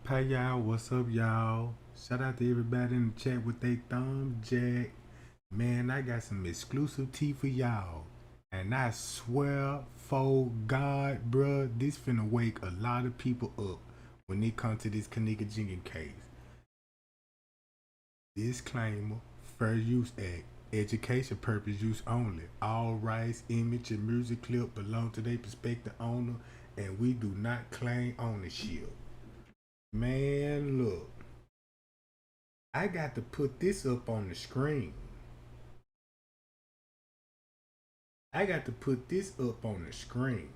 Hey y'all, what's up, y'all? Shout out to everybody in the chat with they thumb jack. Man, I got some exclusive tea for y'all. And I swear, for God, bruh, this finna wake a lot of people up when it comes to this Kenneka Jenkins case. Disclaimer, Fair Use Act, education purpose use only. All rights, image, and music clip belong to their prospective owner, and we do not claim ownership. Man, look. I got to put this up on the screen. I got to put this up on the screen.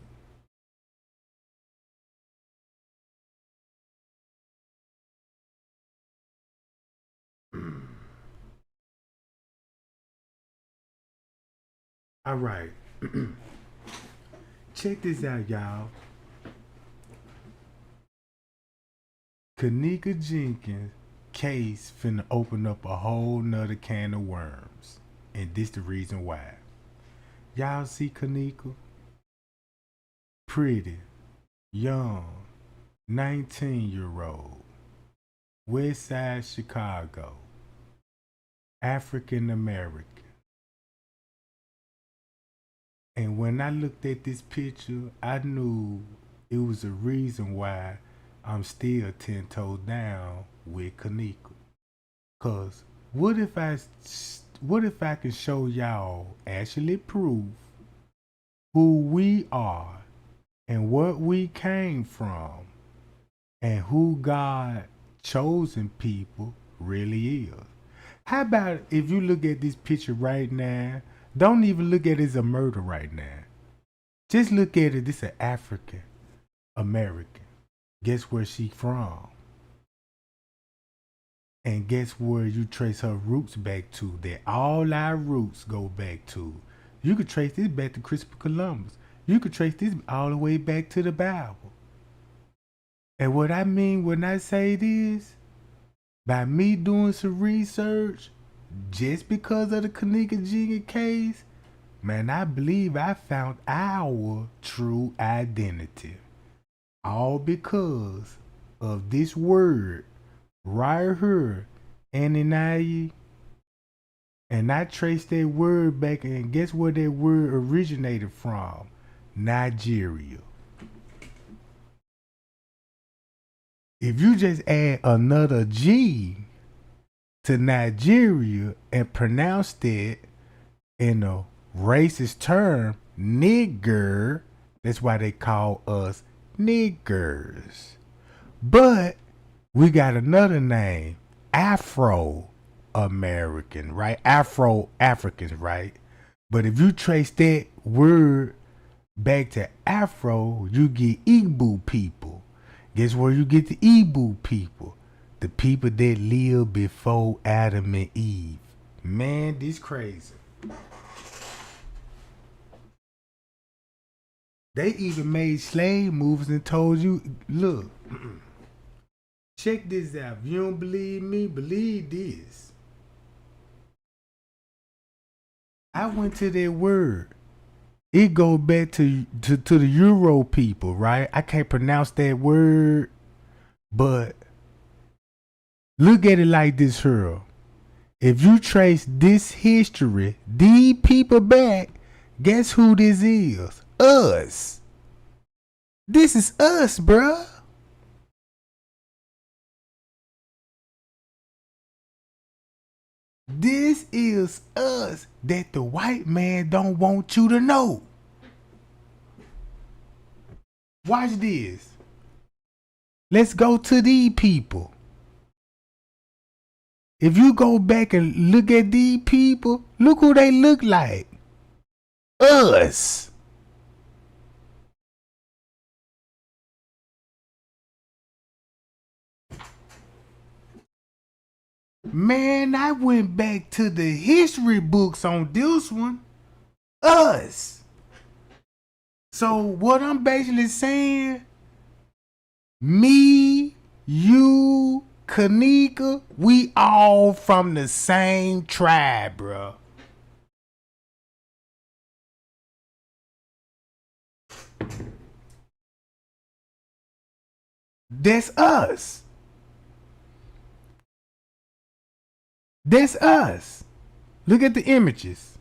All right. Check this out, y'all. Kenneka Jenkins case finna open up a whole nother can of worms. And this the reason why. Y'all see Kenneka? Pretty, young, 19-year-old, West Side Chicago, African American. And when I looked at this picture, I knew it was a reason why I'm still 10 toes down with Kenneka. Cause what if I can show y'all actually proof who we are and what we came from and who God chosen people really is? How about if you look at this picture right now? Don't even look at it as a murder right now. Just look at it. This is an African American. Guess where she from? And guess where you trace her roots back to? That all our roots go back to. You could trace this back to Christopher Columbus. You could trace this all the way back to the Bible. And what I mean when I say this, by me doing some research, just because of the Kenneka Jenkins case, man, I believe I found our true identity. All because of this word right here, Anunnaki. And I traced that word back, and guess where that word originated from? Nigeria. If you just add another G to Nigeria and pronounce it in a racist term, nigger, that's why they call us niggers. But we got another name, Afro American, right? Afro Africans, right? But if you trace that word back to Afro, you get Igbo people. Guess where you get the Igbo people? The people that lived before Adam and Eve. Man, this crazy. They even made slave movies and told you, look, check this out. If you don't believe me, believe this. I went to that word. It goes back to the Euro people, right? I can't pronounce that word, but look at it like this here. If you trace this history, these people back, guess who this is? Us. This is us, bruh. This is us that the white man don't want you to know. Watch this. Let's go to these people. If you go back and look at these people, look who they look like. Us. Man, I went back to the history books on this one. Us. So what I'm basically saying, me, you, Kenneka, we all from the same tribe, bro. That's us. That's us. Look at the images.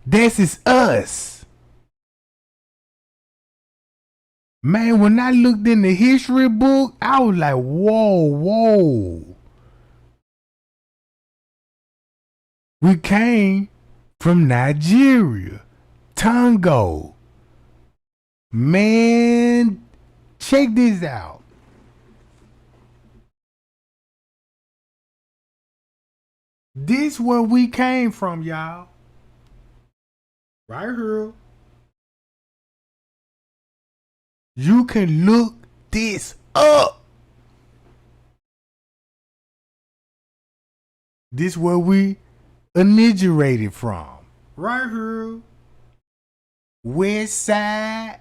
This is us. Man, when I looked in the history book, I was like, whoa. We came from Nigeria, Tango. Man, check this out. This where we came from, y'all. Right here. You can look this up. This where we originated from. Right here. West side,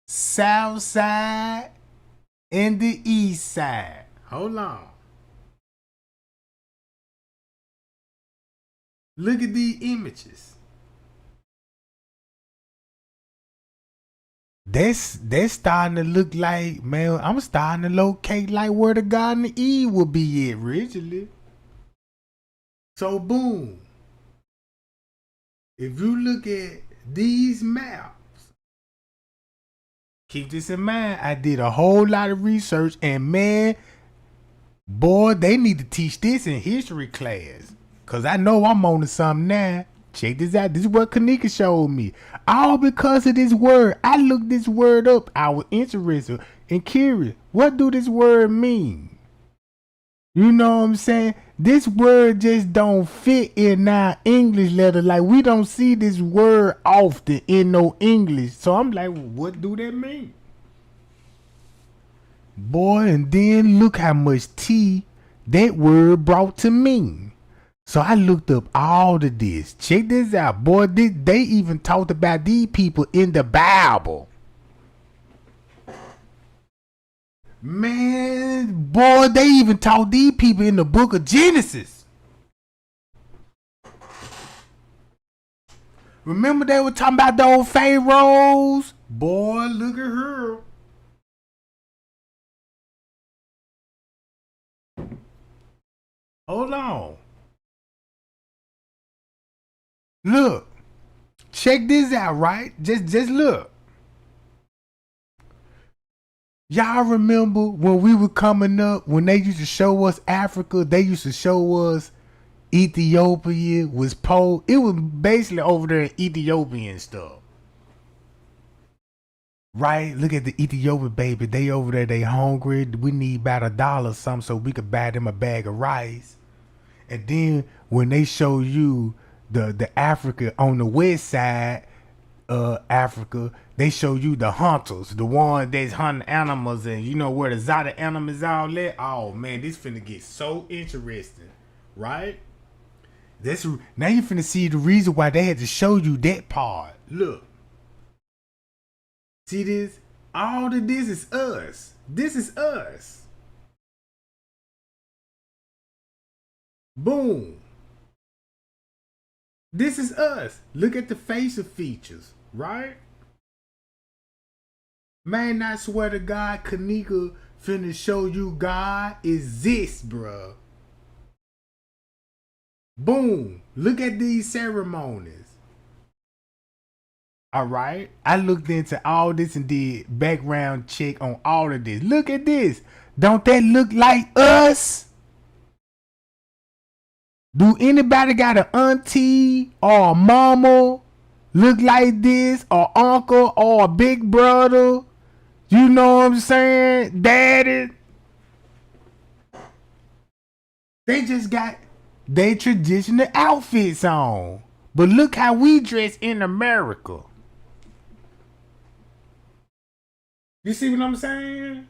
south side, and the east side. Hold on. Look at these images. That's starting to look like, man, I'm starting to locate like where the Garden of Eve would be at originally. So boom. If you look at these maps, keep this in mind, I did a whole lot of research and man, boy, they need to teach this in history class. Cause I know I'm on to something now. Check this out. This is what Kenneka showed me. All because of this word. I looked this word up. I was interested and curious. What do this word mean? You know what I'm saying? This word just don't fit in our English letter. Like we don't see this word often in no English. So I'm like, what do that mean? Boy, and then look how much tea that word brought to me. So I looked up all of this. Check this out, boy. They even talked about these people in the Bible. Man, boy, they even taught these people in the book of Genesis. Remember they were talking about those pharaohs? Boy, look at her. Hold on. Look. Check this out, right? Just look. Y'all remember when we were coming up, when they used to show us Africa, they used to show us Ethiopia was pole. It was basically over there in Ethiopian stuff. Right? Look at the Ethiopian baby. They over there, they hungry. We need about $1 or something so we could buy them a bag of rice. And then when they show you the Africa on the west side of Africa, they show you the hunters, the one that's hunting animals, and you know where the exotic animals all at. Oh man, this finna get so interesting, right? This now you finna see the reason why they had to show you that part. Look, see this? All of this is us. This is us. Boom. This is us. Look at the facial features, right? Man, I swear to God, Kenneka finna show you God exists, bruh. Boom. Look at these ceremonies. Alright? I looked into all this and did background check on all of this. Look at this. Don't that look like us? Do anybody got an auntie or a mama look like this, or uncle or a big brother? You know what I'm saying? Daddy. They just got their traditional outfits on. But look how we dress in America. You see what I'm saying?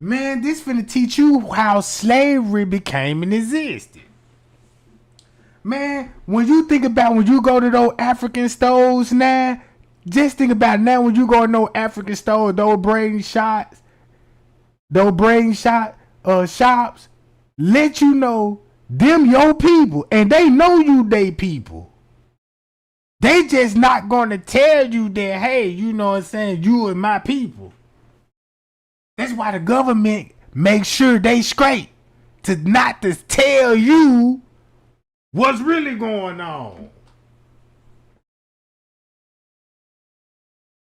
Man, this finna teach you how slavery became and existed. Man, when you think about when you go to those African stores now, just think about now when you go to those African stores, those shops, let you know them your people, and they know you they people. They just not gonna tell you that, hey, you know what I'm saying, you and my people. That's why the government make sure they straight. To not to tell you what's really going on.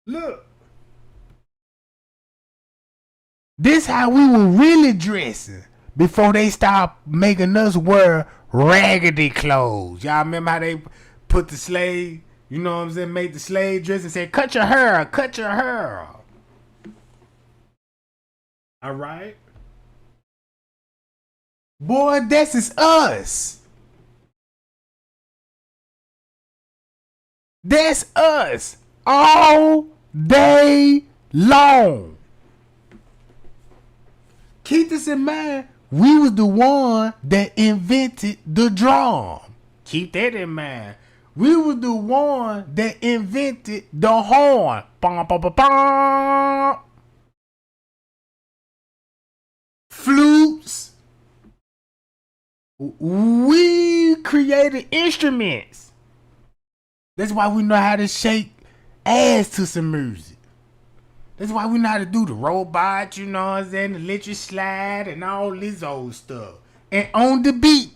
Look. This how we were really dressing before they stopped making us wear raggedy clothes. Y'all remember how they put the slave, you know what I'm saying, make the slave dress and say, cut your hair, cut your hair. All right? Boy, this is us. That's us all day long. Keep this in mind. We was the one that invented the drum. Keep that in mind. We was the one that invented the horn. Bum, bum, bum, bum. Flutes. We created instruments. That's why we know how to shake ass to some music. That's why we know how to do the robot, you know what I'm saying, the electric slide and all this old stuff. And on the beat,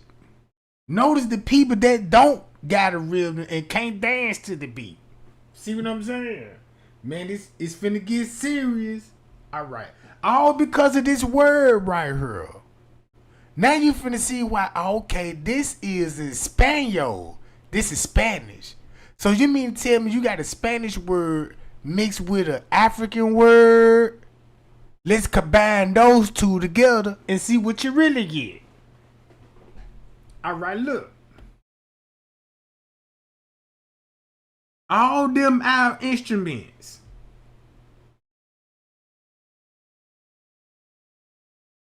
notice the people that don't got a rhythm and can't dance to the beat. See what I'm saying? Man, it's finna get serious. All right. All because of this word right here. Now you finna see why, okay, this is in Espanol. This is Spanish. So you mean to tell me you got a Spanish word mixed with an African word? Let's combine those two together and see what you really get. All right, look. All them our instruments.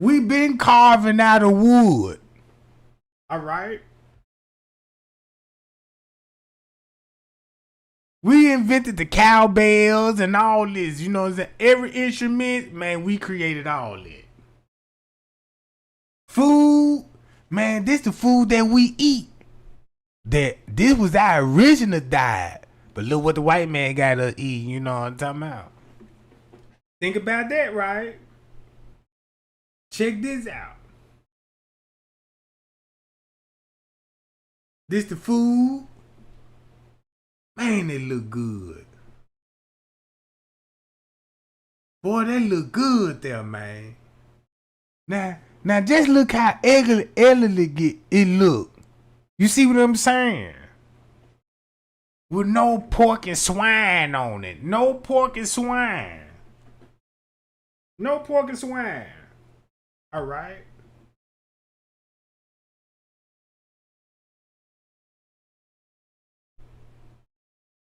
We been carving out of wood. All right. We invented the cowbells and all this, you know what I'm saying? Every instrument, man, we created all that. Food, man, this the food that we eat. This was our original diet. But look what the white man got us eating, you know what I'm talking about? Think about that, right? Check this out. This the food. Man, they look good. Boy, they look good there, man. Now just look how elegant it look. You see what I'm saying? With no pork and swine on it. No pork and swine. No pork and swine. All right.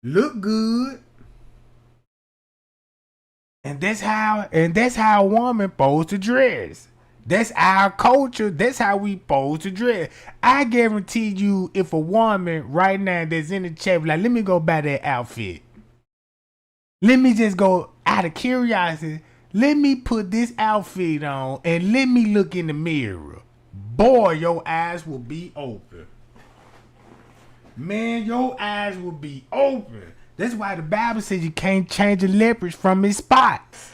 Look good. And that's how a woman supposed to dress. That's our culture. That's how we supposed to dress. I guarantee you, if a woman right now that's in the chat, like, let me go buy that outfit. Let me just go out of curiosity. Let me put this outfit on and let me look in the mirror. Boy, your eyes will be open. Man, your eyes will be open. That's why the Bible says you can't change a leopard from his spots.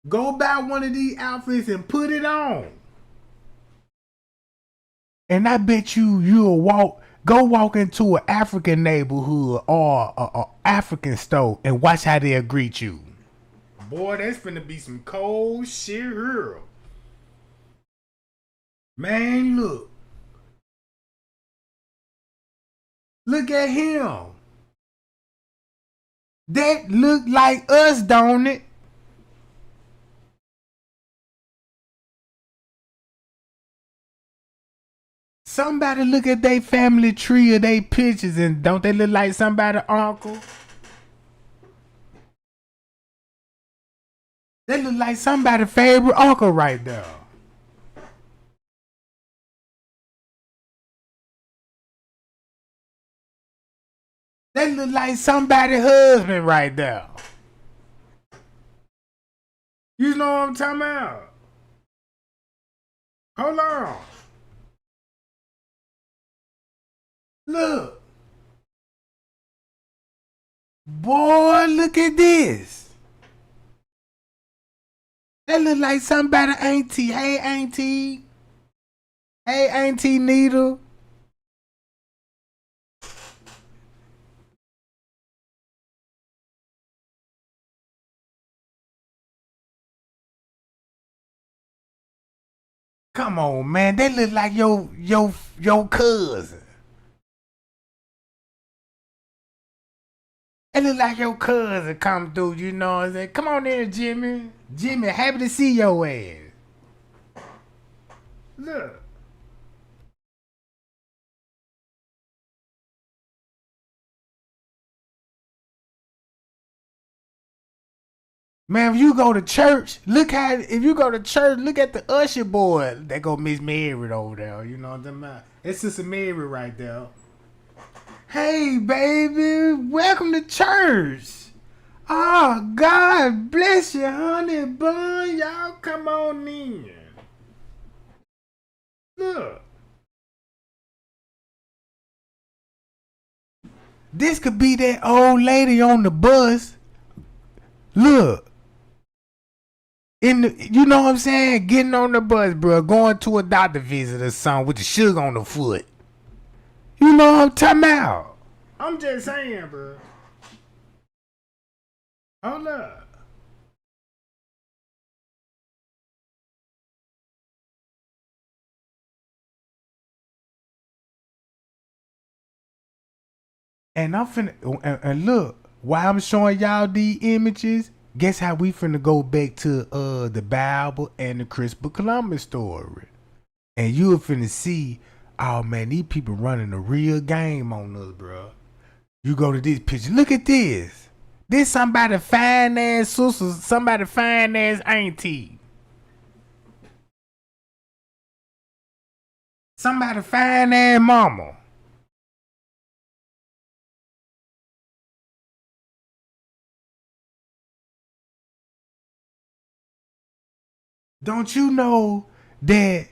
Go buy one of these outfits and put it on. And I bet you'll go walk into an African neighborhood or a African store and watch how they'll greet you. Boy, that's finna be some cold shit here. Man, look. Look at him. That look like us, don't it? Somebody look at their family tree or their pictures and don't they look like somebody's uncle? They look like somebody's favorite uncle right there. They look like somebody's husband right there. You know what I'm talking about? Hold on. Look. Boy, look at this. That look like somebody auntie. Hey, auntie. Hey, auntie Nita. Come on, man. That look like your cousin. That look like your cousin come through, you know what I'm saying? Come on there, Jimmy. Jimmy, happy to see your ass. Look. Man, if you go to church, look at the usher boy. They go Miss Mary over there. You know what I'm saying? It's Sister Mary right there. Hey, baby, welcome to church. Oh, God bless you, honey bun. Y'all come on in. Look. This could be that old lady on the bus. Look. You know what I'm saying? Getting on the bus, bro. Going to a doctor visit or something with the sugar on the foot. You know what I'm talking about? I'm just saying, bro. Hold up. And I'm finna and look, while I'm showing y'all these images, guess how we finna go back to the Bible and the Christopher Columbus story. And you finna see, oh man, these people running a real game on us, bro. You go to this picture, look at this. This somebody fine ass sister, somebody fine ass auntie. Somebody fine ass mama. Don't you know that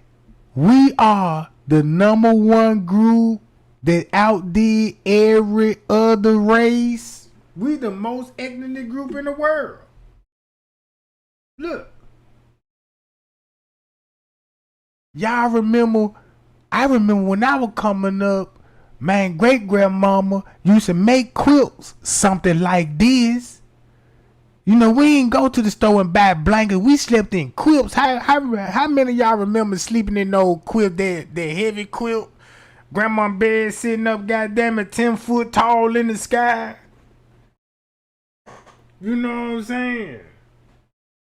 we are the number one group that outdid every other race? We the most ethnic group in the world. Look. Y'all remember, I remember when I was coming up, man, great grandmama used to make quilts, something like this. You know, we ain't go to the store and buy blankets. We slept in quilts. How many of y'all remember sleeping in those quilts, that heavy quilt? Grandma bed sitting up, goddamn it, 10 foot tall in the sky. You know what I'm saying?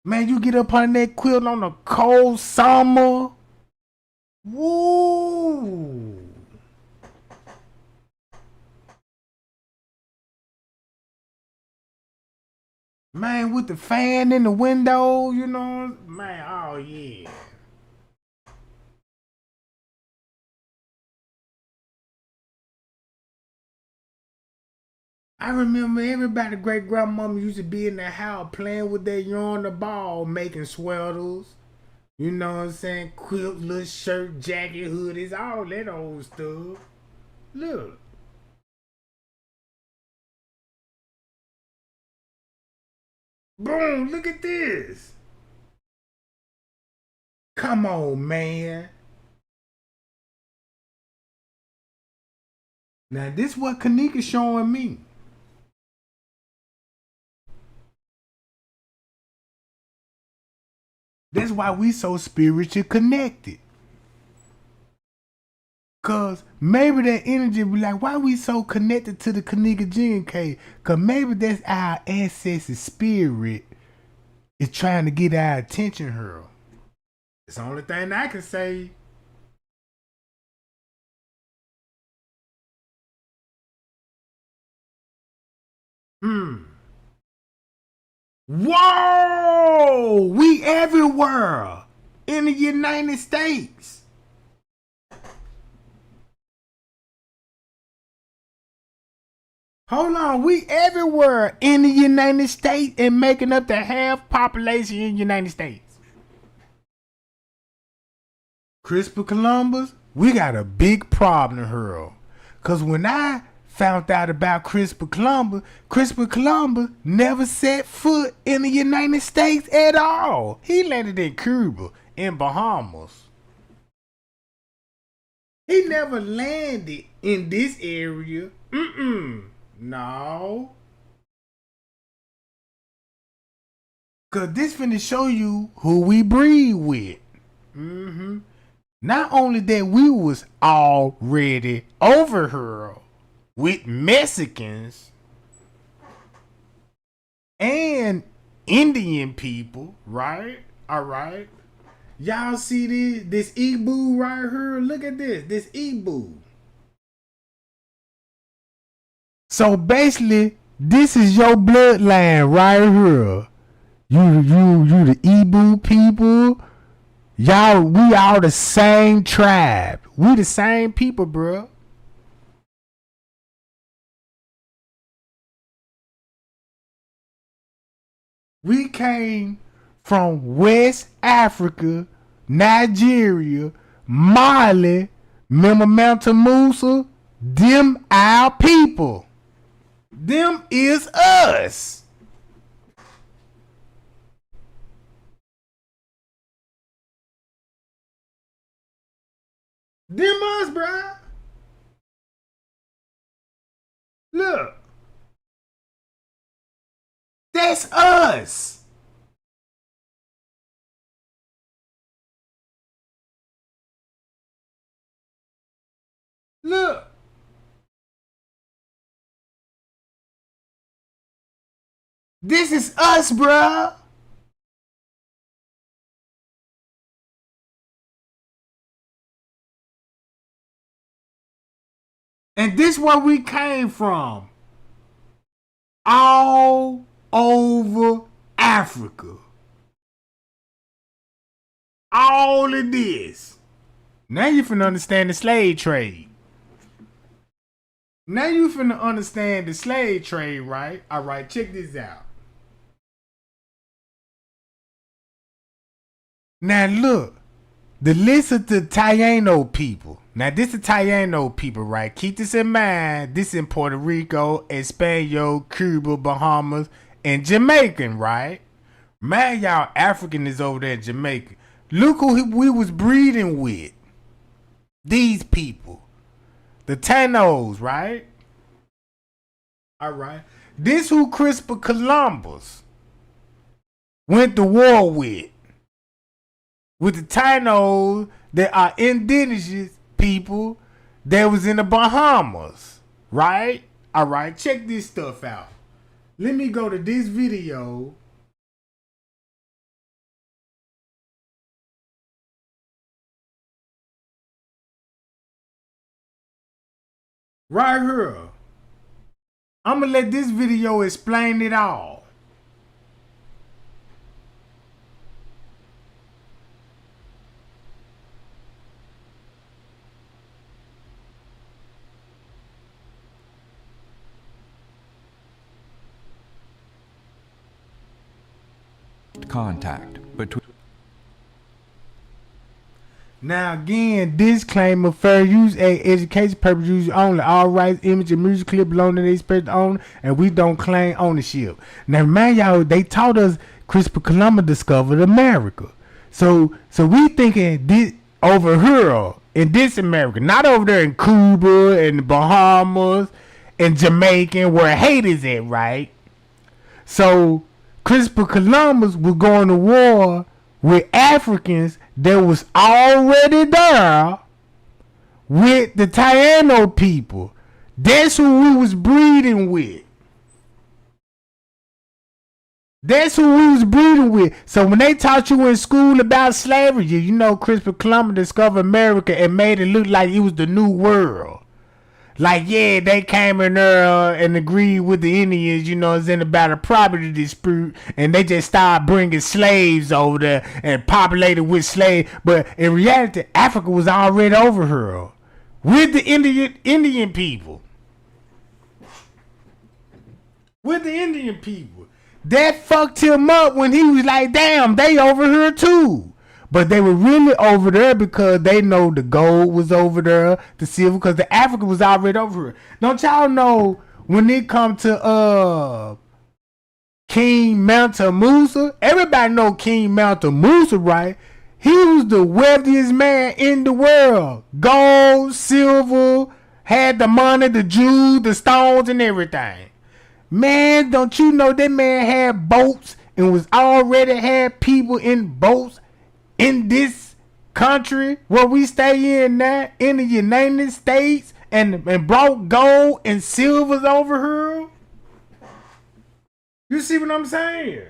Man, you get up on that quilt on a cold summer. Woo! Man, with the fan in the window, you know, man, oh yeah. I remember everybody great grandmama used to be in the house playing with that yarn the ball, making sweaters. You know what I'm saying? Quilt, little shirt, jacket, hoodies, all that old stuff. Look. Boom, look at this. Come on, man. Now this what Kenneka showing me. That's why we so spiritually connected. Cause maybe that energy be like, why we so connected to the Kenneka Gene Cave? Cause maybe that's our ancestors' spirit is trying to get our attention here. It's the only thing I can say. Whoa! We everywhere in the United States. Hold on, we everywhere in the United States and making up the half population in the United States. Christopher Columbus, we got a big problem here. Cause when I found out about Christopher Columbus never set foot in the United States at all. He landed in Cuba, in Bahamas. He never landed in this area. No. Cause this finna show you who we breed with. Not only that, we was already over here with Mexicans and Indian people, right? All right. Y'all see this Igbo right here? Look at this Igbo. So basically, this is your bloodline right here. You the Igbo people. Y'all, we all the same tribe. We the same people, bro. We came from West Africa, Nigeria, Mali, Manto Musa. Them our people. Them is us. Them us, bruh. Look. That's us. Look. This is us, bruh. And this where we came from. All over Africa. All of this. Now you finna understand the slave trade. Now you finna understand the slave trade, right? Alright, check this out. Now look. The list of the Taino people. Now this is Taino people, right? Keep this in mind. This in Puerto Rico, Espanol, Cuba, Bahamas, and Jamaican, right? Man, y'all African is over there in Jamaica. Look who we was breeding with. These people. The Tainos, right? Alright. This who Christopher Columbus went to war with. With the Tainos that are indigenous people that was in the Bahamas. Right? Alright, check this stuff out. Let me go to this video. Right here. I'm gonna let this video explain it all. Contact between. Now again, disclaimer: fair use, education purpose use only. All rights, image, and music clip belong to the expert owner, and we don't claim ownership. Now, man, y'all, they taught us Christopher Columbus discovered America, so we thinking this over here in this America, not over there in Cuba and the Bahamas and Jamaica where Haiti is at, right? So Christopher Columbus was going to war with Africans that was already there with the Taino people. That's who we was breeding with. That's who we was breeding with. So when they taught you in school about slavery, you know Christopher Columbus discovered America and made it look like it was the new world. Like, yeah, they came in there and agreed with the Indians, you know, it's in about a property dispute, and they just started bringing slaves over there and populated with slaves. But in reality, Africa was already over here with the Indian people. With the Indian people. That fucked him up when he was like, damn, they over here too. But they were really over there because they know the gold was over there, the silver, because the Africa was already over here. Don't y'all know when it come to King Mansa Musa? Everybody know King Mansa Musa, right? He was the wealthiest man in the world. Gold, silver, had the money, the jewels, the stones, and everything. Man, don't you know that man had boats and was already had people in boats in this country where we stay in now, in the United States, and brought gold and silvers over here? You see what I'm saying?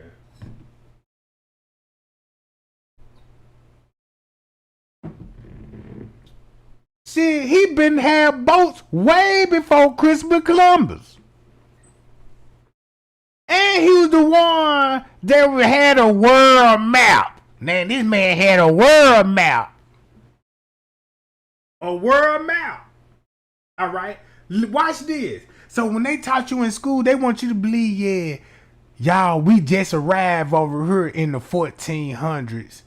See, he been had boats way before Christopher Columbus. And he was the one that had a world map. Man, this man had a world map. A world map. All right? Watch this. So when they taught you in school, they want you to believe, yeah, y'all, we just arrived over here in the 1400s.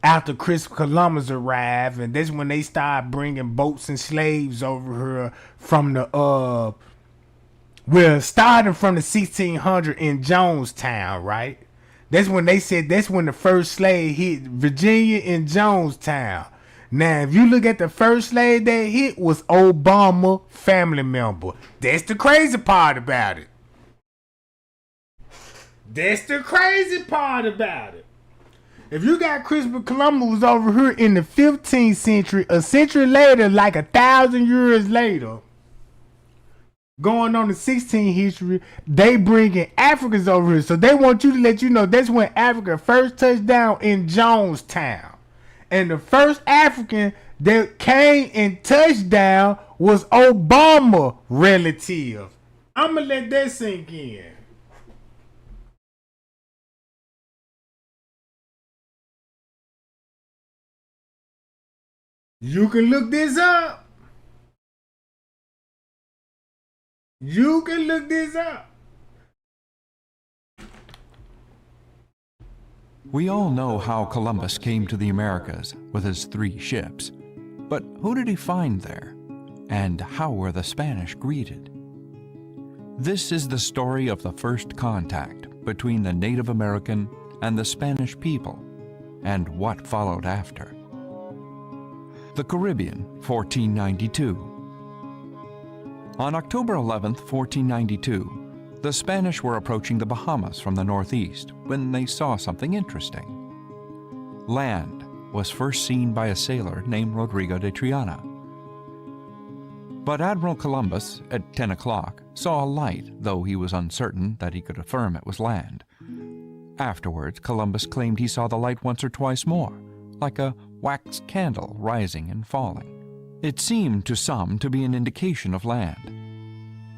After Christopher Columbus arrived, and that's when they started bringing boats and slaves over here from the starting from the 1600 in Jonestown, right? That's when they said that's when the first slave hit Virginia in Jonestown. Now, if you look at the first slave that hit was Obama family member. That's the crazy part about it. That's the crazy part about it. If you got Christopher Columbus was over here in the 15th century, a century later, like 1,000 years later, going on the 16th history, they bringing Africans over here. So they want you to let you know that's when Africa first touched down in Jonestown. And the first African that came and touched down was Obama relative. I'm going to let that sink in. You can look this up. You can look this up. We all know how Columbus came to the Americas with his 3 ships. But who did he find there? And how were the Spanish greeted? This is the story of the first contact between the Native American and the Spanish people, and what followed after. The Caribbean, 1492. On October 11, 1492, the Spanish were approaching the Bahamas from the northeast when they saw something interesting. Land was first seen by a sailor named Rodrigo de Triana. But Admiral Columbus, at 10 o'clock, saw a light, though he was uncertain that he could affirm it was land. Afterwards, Columbus claimed he saw the light once or twice more, like a wax candle rising and falling. It seemed to some to be an indication of land.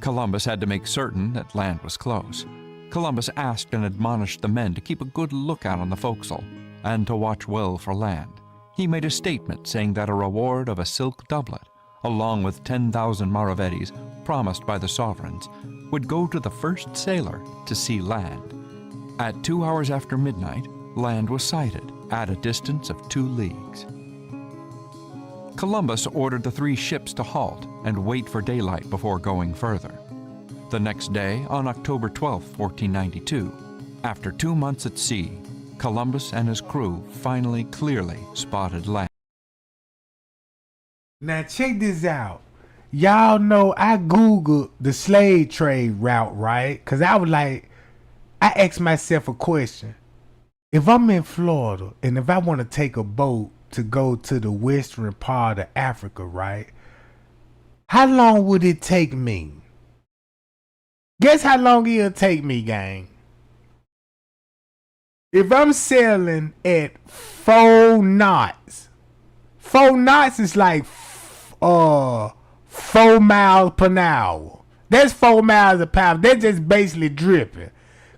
Columbus had to make certain that land was close. Columbus asked and admonished the men to keep a good lookout on the forecastle and to watch well for land. He made a statement saying that a reward of a silk doublet, along with 10,000 maravedis promised by the sovereigns, would go to the first sailor to see land. At 2 hours after midnight, land was sighted at a distance of 2 leagues. Columbus ordered the 3 ships to halt and wait for daylight before going further. The next day, on October 12, 1492, after 2 months at sea, Columbus and his crew finally clearly spotted land. Now check this out. Y'all know I Googled the slave trade route, right? Because I asked myself a question. If I'm in Florida and if I want to take a boat to go to the western part of Africa, right? How long would it take me? Guess how long it'll take me, gang? If I'm sailing at 4 knots, 4 knots is like 4 miles per hour. That's 4 miles per hour. They're just basically dripping.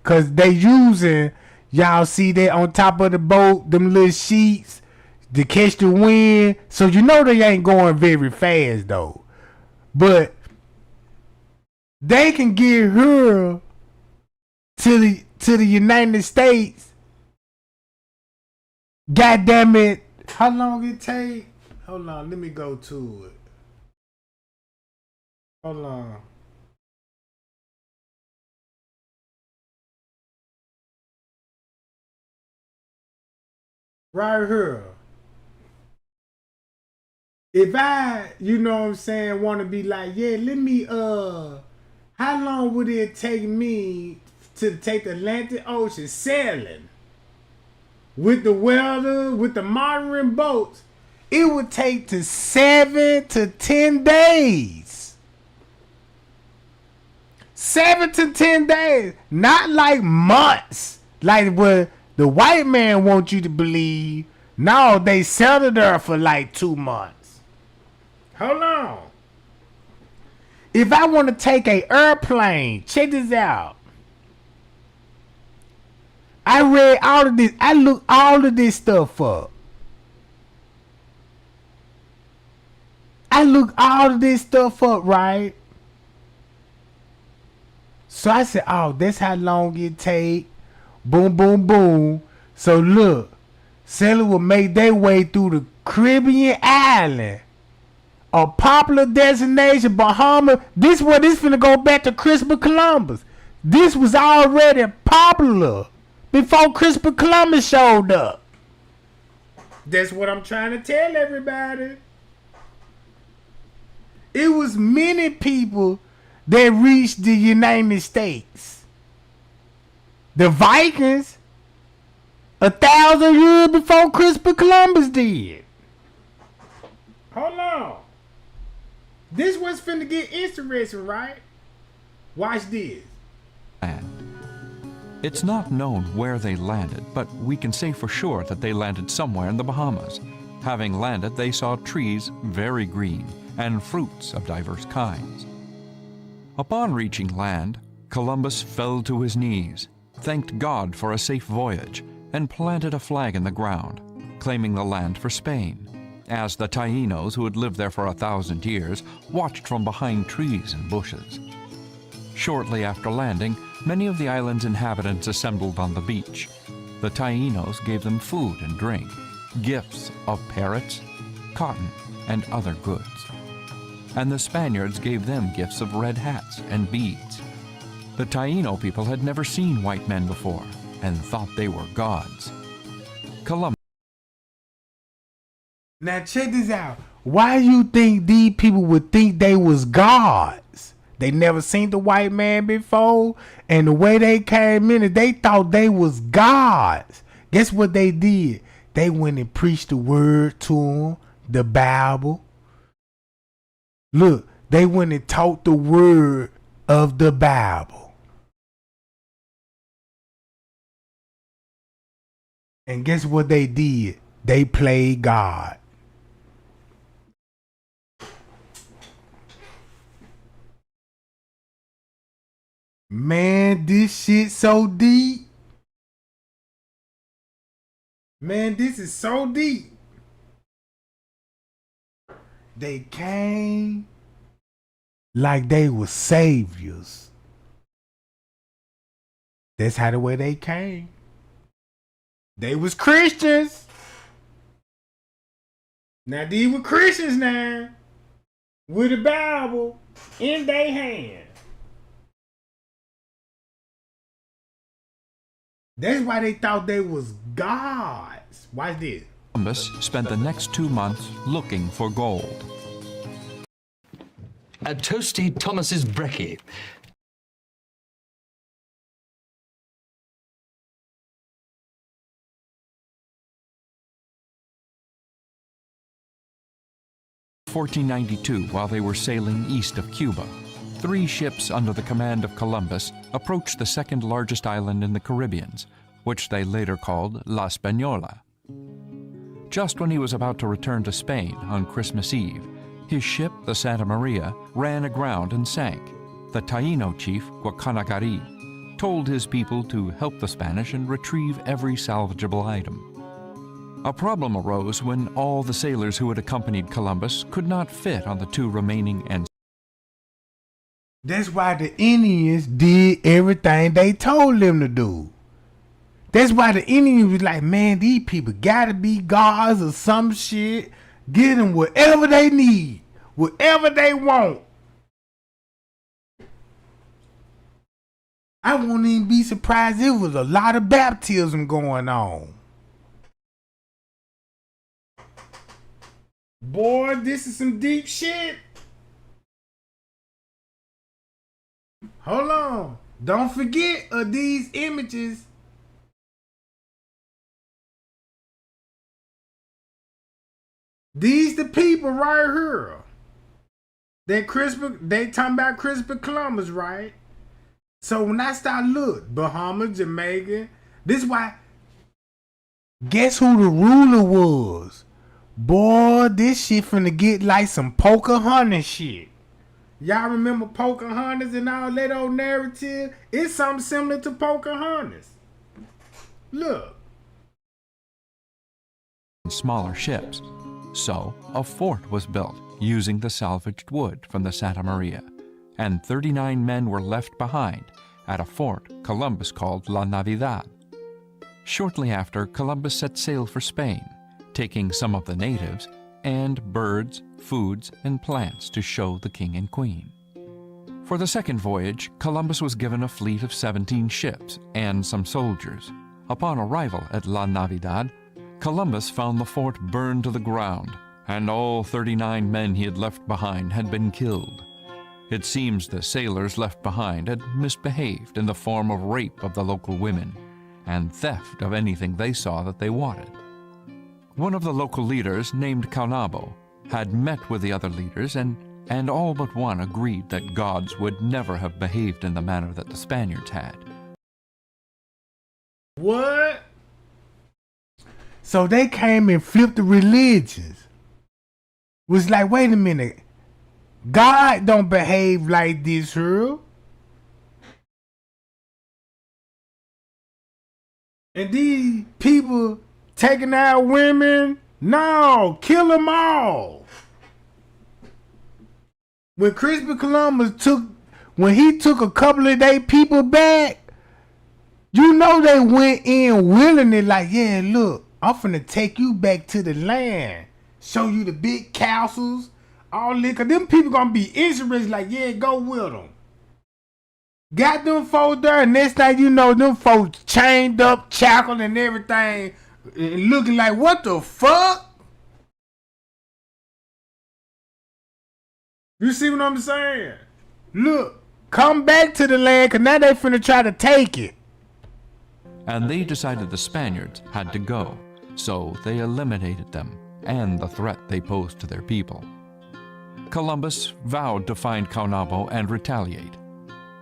Cause they using, y'all see that on top of the boat, them little sheets to catch the wind. So you know they ain't going very fast though. But they can get her to the United States God damn it. How long it take? Hold on, let me go to it. Hold on. Right here. If I, you know what I'm saying, want to be like, yeah, let me, how long would it take me to take the Atlantic Ocean sailing with the welder, with the modern boats? It would take to 7 to 10 days. 7 to 10 days. Not like months. Like what the white man wants you to believe. No, they settled there for like 2 months. Hold on. If I want to take a airplane, check this out. I read all of this. I looked all of this stuff up. Right? So I said, oh, that's how long it take. Boom, boom, boom. So look, sailor will make their way through the Caribbean island. A popular destination, Bahamas. This finna go back to Christopher Columbus. This was already popular before Christopher Columbus showed up. That's what I'm trying to tell everybody. It was many people that reached the United States. The Vikings, 1,000 years before Christopher Columbus did. Hold on. This was finna get interesting, right? Watch this. It's not known where they landed, but we can say for sure that they landed somewhere in the Bahamas. Having landed, they saw trees very green and fruits of diverse kinds. Upon reaching land, Columbus fell to his knees, thanked God for a safe voyage, and planted a flag in the ground, claiming the land for Spain, as the Tainos, who had lived there for 1,000 years, watched from behind trees and bushes. Shortly after landing, many of the island's inhabitants assembled on the beach. The Tainos gave them food and drink, gifts of parrots, cotton, and other goods. And the Spaniards gave them gifts of red hats and beads. The Taino people had never seen white men before and thought they were gods. Columbus. Now check this out. Why you think these people would think they was gods? They never seen the white man before, and the way they came in, they thought they was gods. Guess what they did? They went and preached the word to them, the Bible. Look, they went and taught the word of the Bible. And guess what they did? They played God. Man, this shit so deep. Man, this is so deep. They came like they were saviors. That's how the way they came. They was Christians. Now these were Christians now, with the Bible in their hand. That's why they thought they was gods. Watch this. Columbus spent the next 2 months looking for gold. A toasty Thomas's brekkie. In 1492, while they were sailing east of Cuba, 3 ships under the command of Columbus approached the second largest island in the Caribbean, which they later called La Española. Just when he was about to return to Spain on Christmas Eve, his ship, the Santa Maria, ran aground and sank. The Taino chief, Reconnecting, told his people to help the Spanish and retrieve every salvageable item. A problem arose when all the sailors who had accompanied Columbus could not fit on the 2 remaining ends. That's why the Indians did everything they told them to do. That's why the Indians was like, man, these people gotta be gods or some shit. Get them whatever they need, whatever they want. I won't even be surprised if there was a lot of baptism going on. Boy, this is some deep shit. Hold on. Don't forget of these images. These the people right here. They talking about Christopher Columbus, right? So when I start look, Bahamas, Jamaica, this why. Guess who the ruler was? Boy, this shit finna get like some Pocahontas shit. Y'all remember Pocahontas and all that old narrative? It's something similar to Pocahontas. Look. Smaller ships. So a fort was built using the salvaged wood from the Santa Maria, and 39 men were left behind at a fort Columbus called La Navidad. Shortly after, Columbus set sail for Spain, taking some of the natives and birds, foods, and plants to show the king and queen. For the second voyage, Columbus was given a fleet of 17 ships and some soldiers. Upon arrival at La Navidad, Columbus found the fort burned to the ground, and all 39 men he had left behind had been killed. It seems the sailors left behind had misbehaved in the form of rape of the local women and theft of anything they saw that they wanted. One of the local leaders, named Caonabo, had met with the other leaders, and all but one agreed that gods would never have behaved in the manner that the Spaniards had. What? So they came and flipped the religions. Was like, wait a minute. God don't behave like this here. And these people taking out women, no, kill them all. When Christopher Columbus when he took a couple of their people back, you know they went in willingly like, yeah, look, I'm finna take you back to the land. Show you the big castles, all that. Cause them people gonna be interested like, yeah, go with them. Got them folks there, and next thing you know, them folks chained up, shackled and everything, and looking like, what the fuck? You see what I'm saying? Look, come back to the land, cause now they finna try to take it. And they decided the Spaniards had to go, so they eliminated them and the threat they posed to their people. Columbus vowed to find Caonabo and retaliate.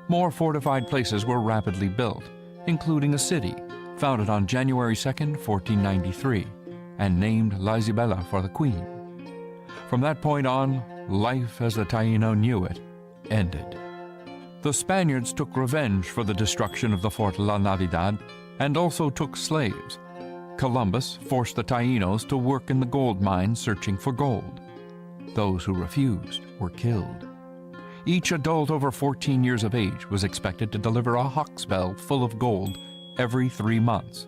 More fortified places were rapidly built, including a city founded on January 2nd, 1493, and named La Isabela for the Queen. From that point on, life as the Taino knew it ended. The Spaniards took revenge for the destruction of the Fort La Navidad and also took slaves. Columbus forced the Tainos to work in the gold mines searching for gold. Those who refused were killed. Each adult over 14 years of age was expected to deliver a hoxbell full of gold every 3 months,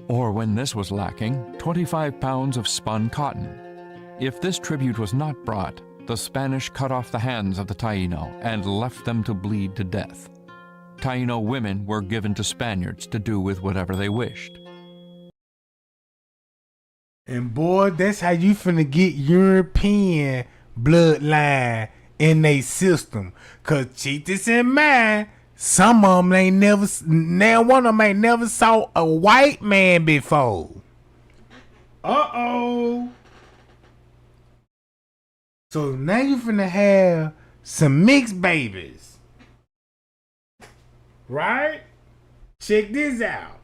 or when this was lacking, 25 pounds of spun cotton. If this tribute was not brought, the Spanish cut off the hands of the Taino and left them to bleed to death. Taino women were given to Spaniards to do with whatever they wished. And boy, that's how you finna get European bloodline in they system. Cause keep this in mind, some of them ain't never, now one of them ain't never saw a white man before. Uh-oh. So now you finna have some mixed babies. Right? Check this out.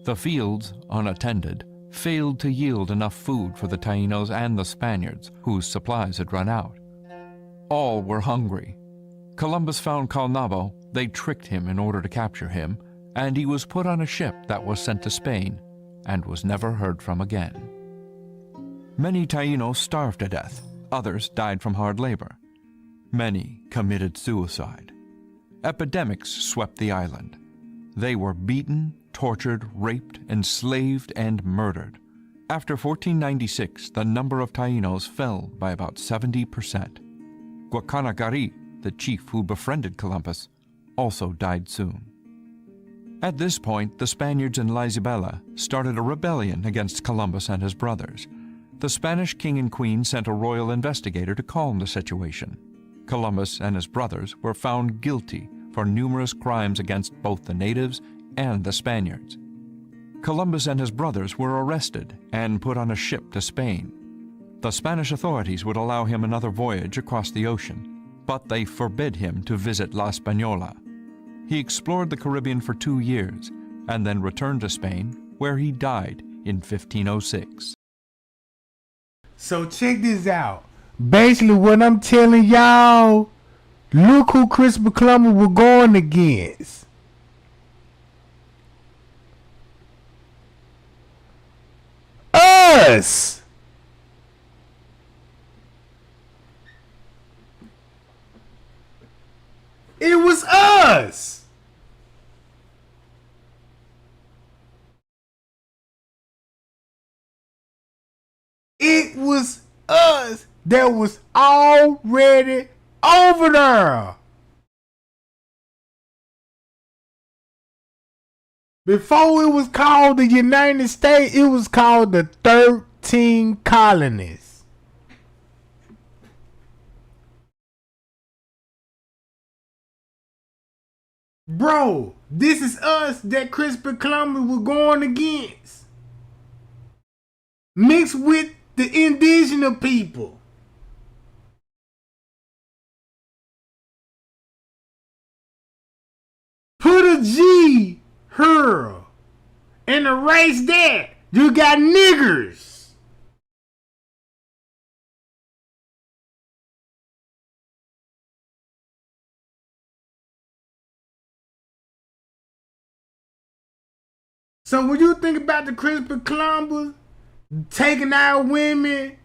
The fields, unattended, failed to yield enough food for the Tainos and the Spaniards, whose supplies had run out. All were hungry. Columbus found Caonabo, they tricked him in order to capture him, and he was put on a ship that was sent to Spain and was never heard from again. Many Tainos starved to death, others died from hard labor. Many committed suicide. Epidemics swept the island. They were beaten, tortured, raped, enslaved, and murdered. After 1496, the number of Tainos fell by about 70%. Guacanagari, the chief who befriended Columbus, also died soon. At this point, the Spaniards in La Isabela started a rebellion against Columbus and his brothers. The Spanish king and queen sent a royal investigator to calm the situation. Columbus and his brothers were found guilty for numerous crimes against both the natives and the Spaniards. Columbus and his brothers were arrested and put on a ship to Spain. The Spanish authorities would allow him another voyage across the ocean, but they forbid him to visit La Española. He explored the Caribbean for 2 years and then returned to Spain, where he died in 1506. So check this out. Basically what I'm telling y'all, look who Christopher Columbus was going against. Us! It was us! It was us that was already over there. Before it was called the United States, it was called the 13 Colonies. Bro, this is us that Christopher Columbus was going against. Mixed with the indigenous people. Put a G here and erase that. You got niggers. So when you think about the Christopher Columbus taking out women,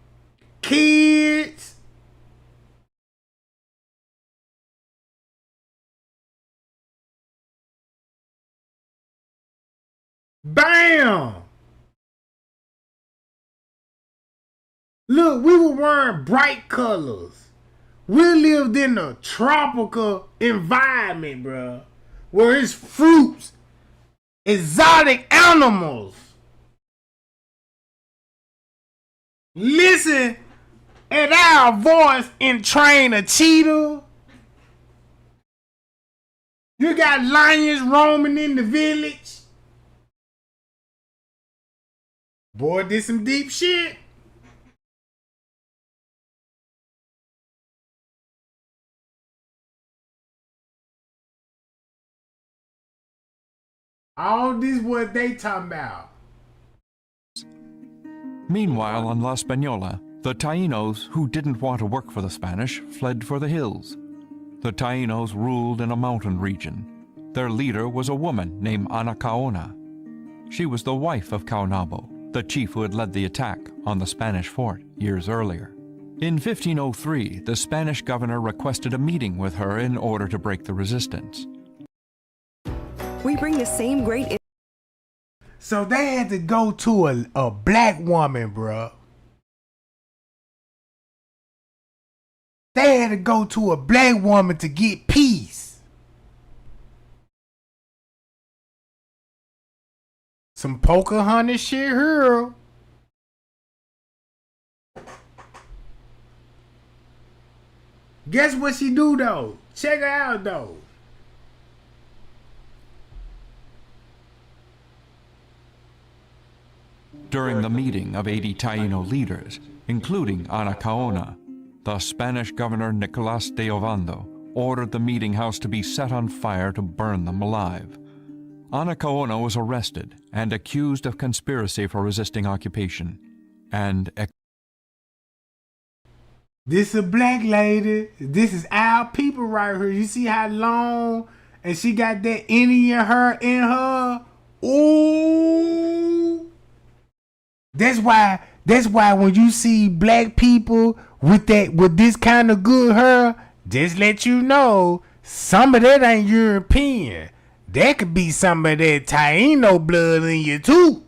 kids, bam! Look, we were wearing bright colors. We lived in a tropical environment, bro, where it's fruits, exotic animals. Listen at our voice and train a cheetah. You got lions roaming in the village. Boy, this some deep shit. All this what they talking about. Meanwhile, on La Española, the Tainos who didn't want to work for the Spanish fled for the hills. The Tainos ruled in a mountain region. Their leader was a woman named Anacaona. She was the wife of Caonabo, the chief who had led the attack on the Spanish fort years earlier. In 1503, the Spanish governor requested a meeting with her in order to break the resistance. We bring the same great... So they had to go to a black woman, bro. They had to go to a black woman to get peace. Some Pocahontas shit here. Guess what she do though? Check her out though. During the meeting of 80 Taino leaders, including Anacaona, the Spanish governor Nicolas de Ovando ordered the meeting house to be set on fire to burn them alive. Anacaona was arrested and accused of conspiracy for resisting occupation, and this a black lady. This is our people right here. You see how long, and she got that Indian hair in her. Ooh. That's why when you see black people with this kind of good hair, just let you know some of that ain't European. There could be some of that Taino blood in you too.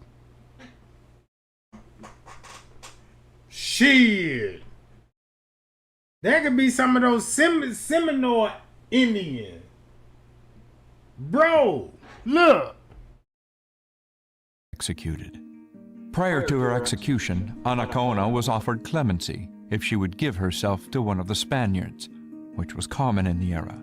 Shit. There could be some of those Seminole Indians. Bro, look. Executed. Prior to her execution, Anacaona was offered clemency if she would give herself to one of the Spaniards, which was common in the era.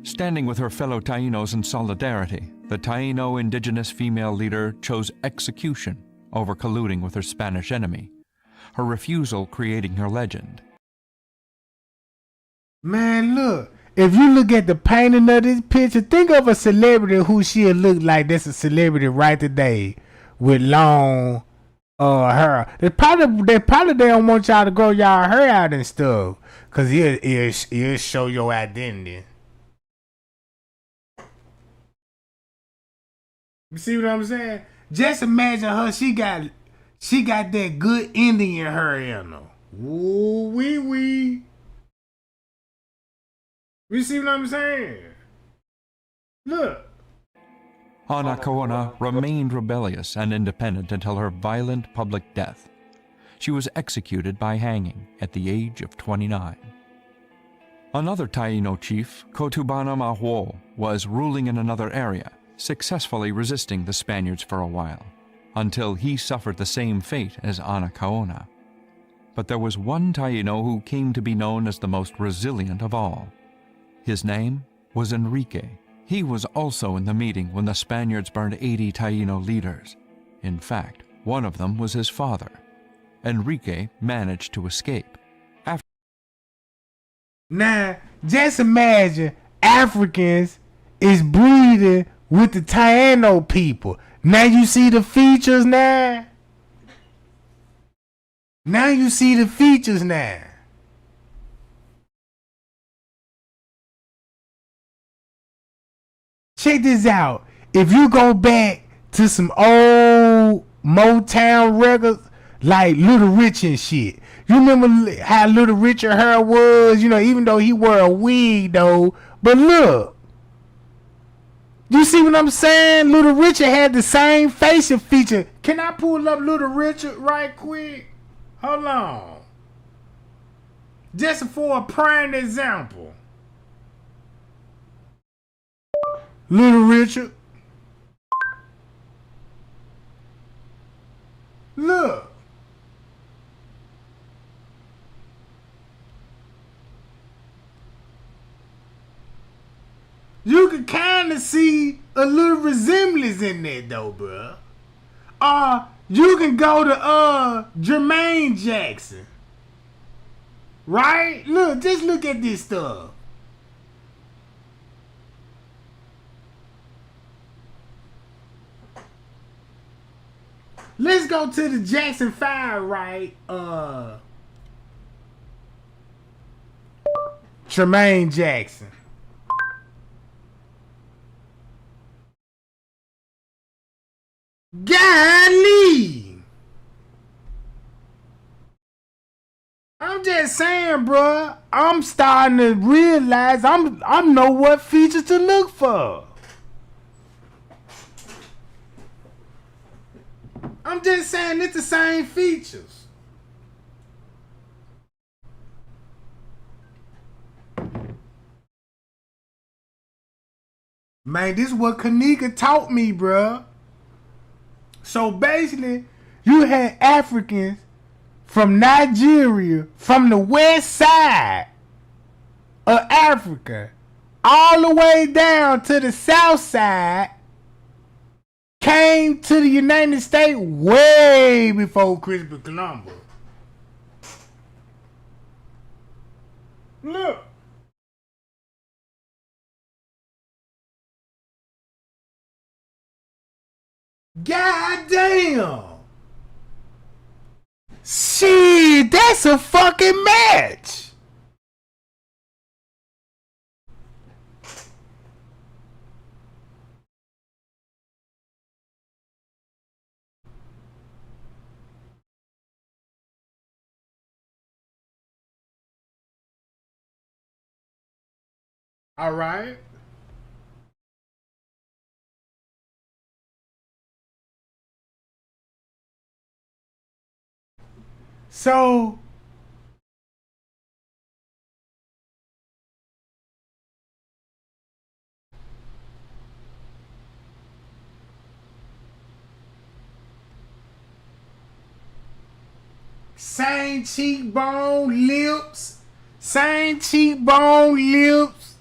Standing with her fellow Tainos in solidarity, the Taino indigenous female leader chose execution over colluding with her Spanish enemy, her refusal creating her legend. Man, look. If you look at the painting of this picture, think of a celebrity who she'll look like that's a celebrity right today with long hair. They probably don't want y'all to grow y'all hair out and stuff, cause it'll show your identity. You see what I'm saying? Just imagine her. She got that good Indian hair in her. Ooh wee wee. You see what I'm saying? Look. Anacaona remained rebellious and independent until her violent public death. She was executed by hanging at the age of 29. Another Taino chief, Kotubana Mahuo, was ruling in another area, successfully resisting the Spaniards for a while, until he suffered the same fate as Anacaona. But there was one Taino who came to be known as the most resilient of all. His name was Enrique. He was also in the meeting when the Spaniards burned 80 Taino leaders. In fact, one of them was his father. Enrique managed to escape. Now, just imagine Africans is breeding with the Taino people. Now you see the features now? Now you see the features now. Check this out. If you go back to some old Motown records, like Little Rich and shit. You remember how Little Richard hair was? You know, even though he wore a wig though. But look. You see what I'm saying? Little Richard had the same facial feature. Can I pull up Little Richard right quick? Hold on. Just for a prime example. Little Richard. Look. You can kind of see a little resemblance in there though, bruh. You can go to Jermaine Jackson. Right? Look, just look at this stuff. Let's go to the Jackson 5, right? Jermaine Jackson. Golly! I'm just saying, bruh. I'm starting to realize I know what features to look for. I'm just saying it's the same features. Man, this is what Kenneka taught me, bruh. So basically, you had Africans from Nigeria, from the west side of Africa, all the way down to the south side, came to the United States way before Christopher Columbus. Look. God damn. Shit, that's a fucking match. All right. So same cheekbone lips, same cheekbone lips.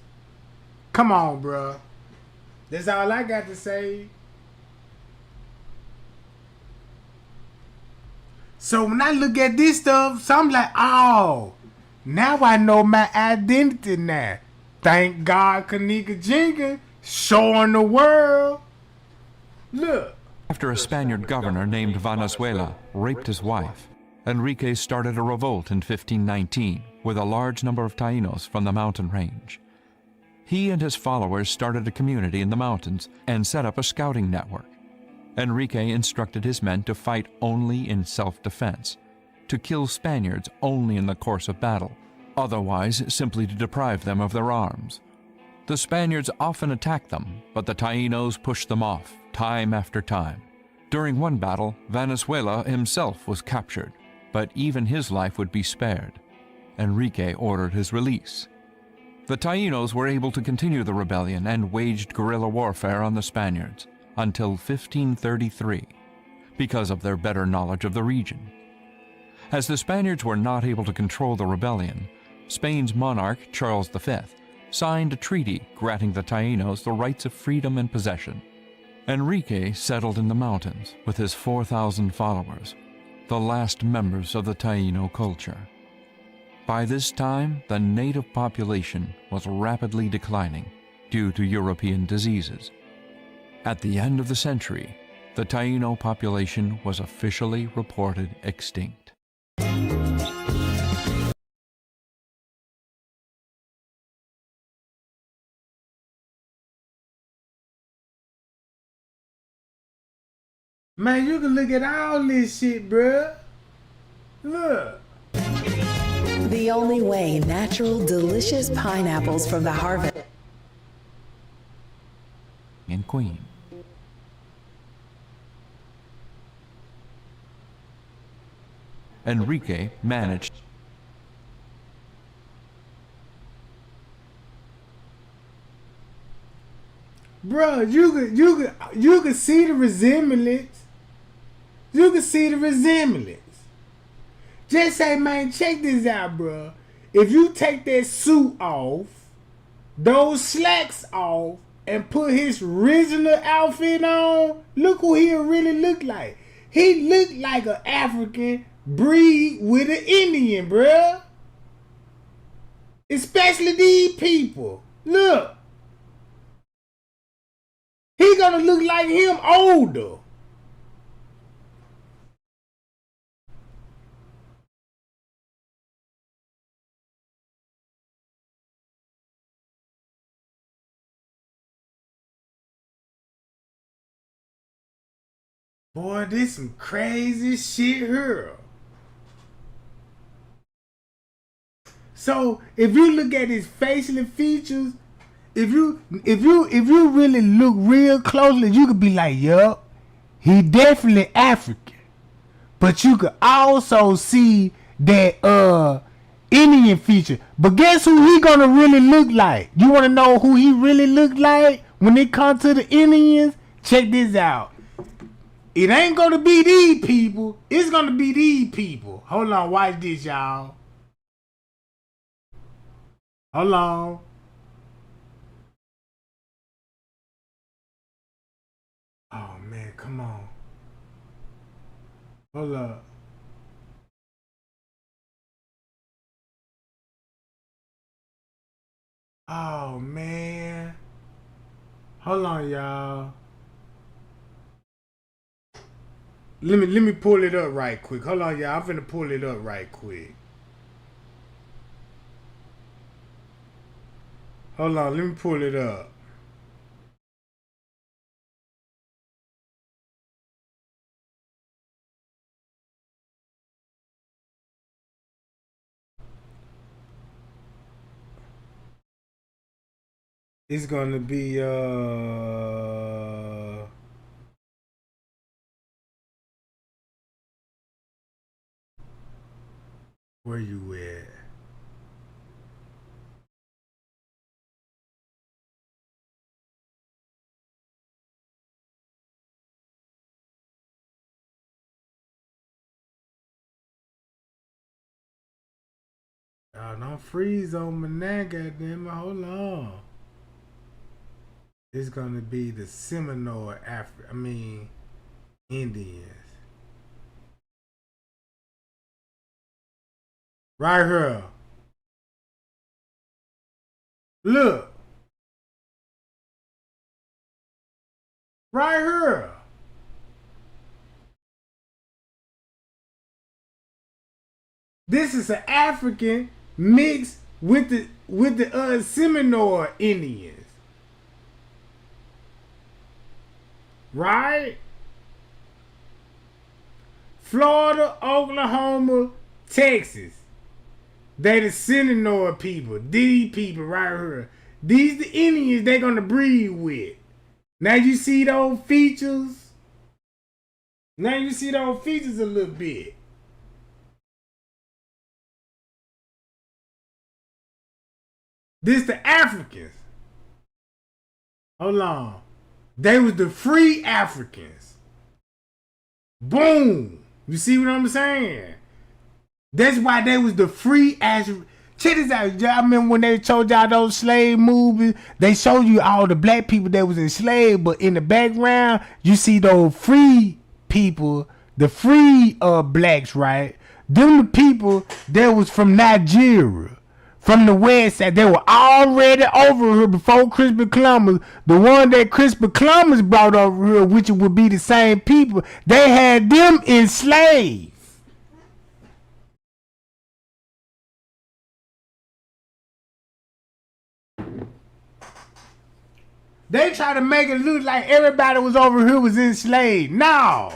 Come on, bruh. That's all I got to say. So when I look at this stuff, so I'm like, oh, now I know my identity now. Thank God Kenneka Jenkins showing the world. Look. After a Spaniard governor named Venezuela raped his wife, Enrique started a revolt in 1519 with a large number of Tainos from the mountain range. He and his followers started a community in the mountains and set up a scouting network. Enrique instructed his men to fight only in self-defense, to kill Spaniards only in the course of battle, otherwise simply to deprive them of their arms. The Spaniards often attacked them, but the Tainos pushed them off time after time. During one battle, Venezuela himself was captured, but even his life would be spared. Enrique ordered his release. The Tainos were able to continue the rebellion and waged guerrilla warfare on the Spaniards until 1533, because of their better knowledge of the region. As the Spaniards were not able to control the rebellion, Spain's monarch, Charles V, signed a treaty granting the Tainos the rights of freedom and possession. Enrique settled in the mountains with his 4,000 followers, the last members of the Taino culture. By this time, the native population was rapidly declining due to European diseases. At the end of the century, the Taino population was officially reported extinct. Man, you can look at all this shit, bruh. Look. The only way natural, delicious pineapples from the harvest. And Queen. Enrique managed Bruh, you could see the resemblance. You can see the resemblance. Just say, man, check this out, bruh. If you take that suit off, those slacks off, and put his original outfit on, look who he really look like. He looked like an African breed with an Indian, bruh. Especially these people. Look. He gonna look like him older. Boy, this some crazy shit here. So if you look at his facial features, if you really look real closely, you could be like, yup, he definitely African. But you could also see that Indian feature. But guess who he gonna really look like? You wanna know who he really look like when it comes to the Indians? Check this out. It ain't gonna be these people. It's gonna be these people. Hold on, watch this, y'all. Hold on. Oh man, come on. Hold up. Oh man. Hold on, y'all. Let me pull it up right quick. Hold on, y'all. I'm finna pull it up right quick. Hold on, let me pull it up. It's gonna be Where you at? Y'all don't freeze on me now, goddamn it. Hold on. It's gonna be the Seminole Indians. Right here. Look. Right here. This is an African mixed with the Seminole Indians. Right? Florida, Oklahoma, Texas. They the Seminole people. These people right here. These the Indians they gonna breed with. Now you see those features? Now you see those features a little bit. This the Africans. Hold on. They was the free Africans. Boom. You see what I'm saying? That's why they was the free Africans. Check this out. Y'all remember when they showed y'all those slave movies? They showed you all the black people that was enslaved, but in the background, you see those free people, the free blacks, right? Them the people that was from Nigeria. From the west side, they were already over here before Christopher Columbus. The one that Christopher Columbus brought over here, which would be the same people, they had them enslaved. They try to make it look like everybody was over here was enslaved. No.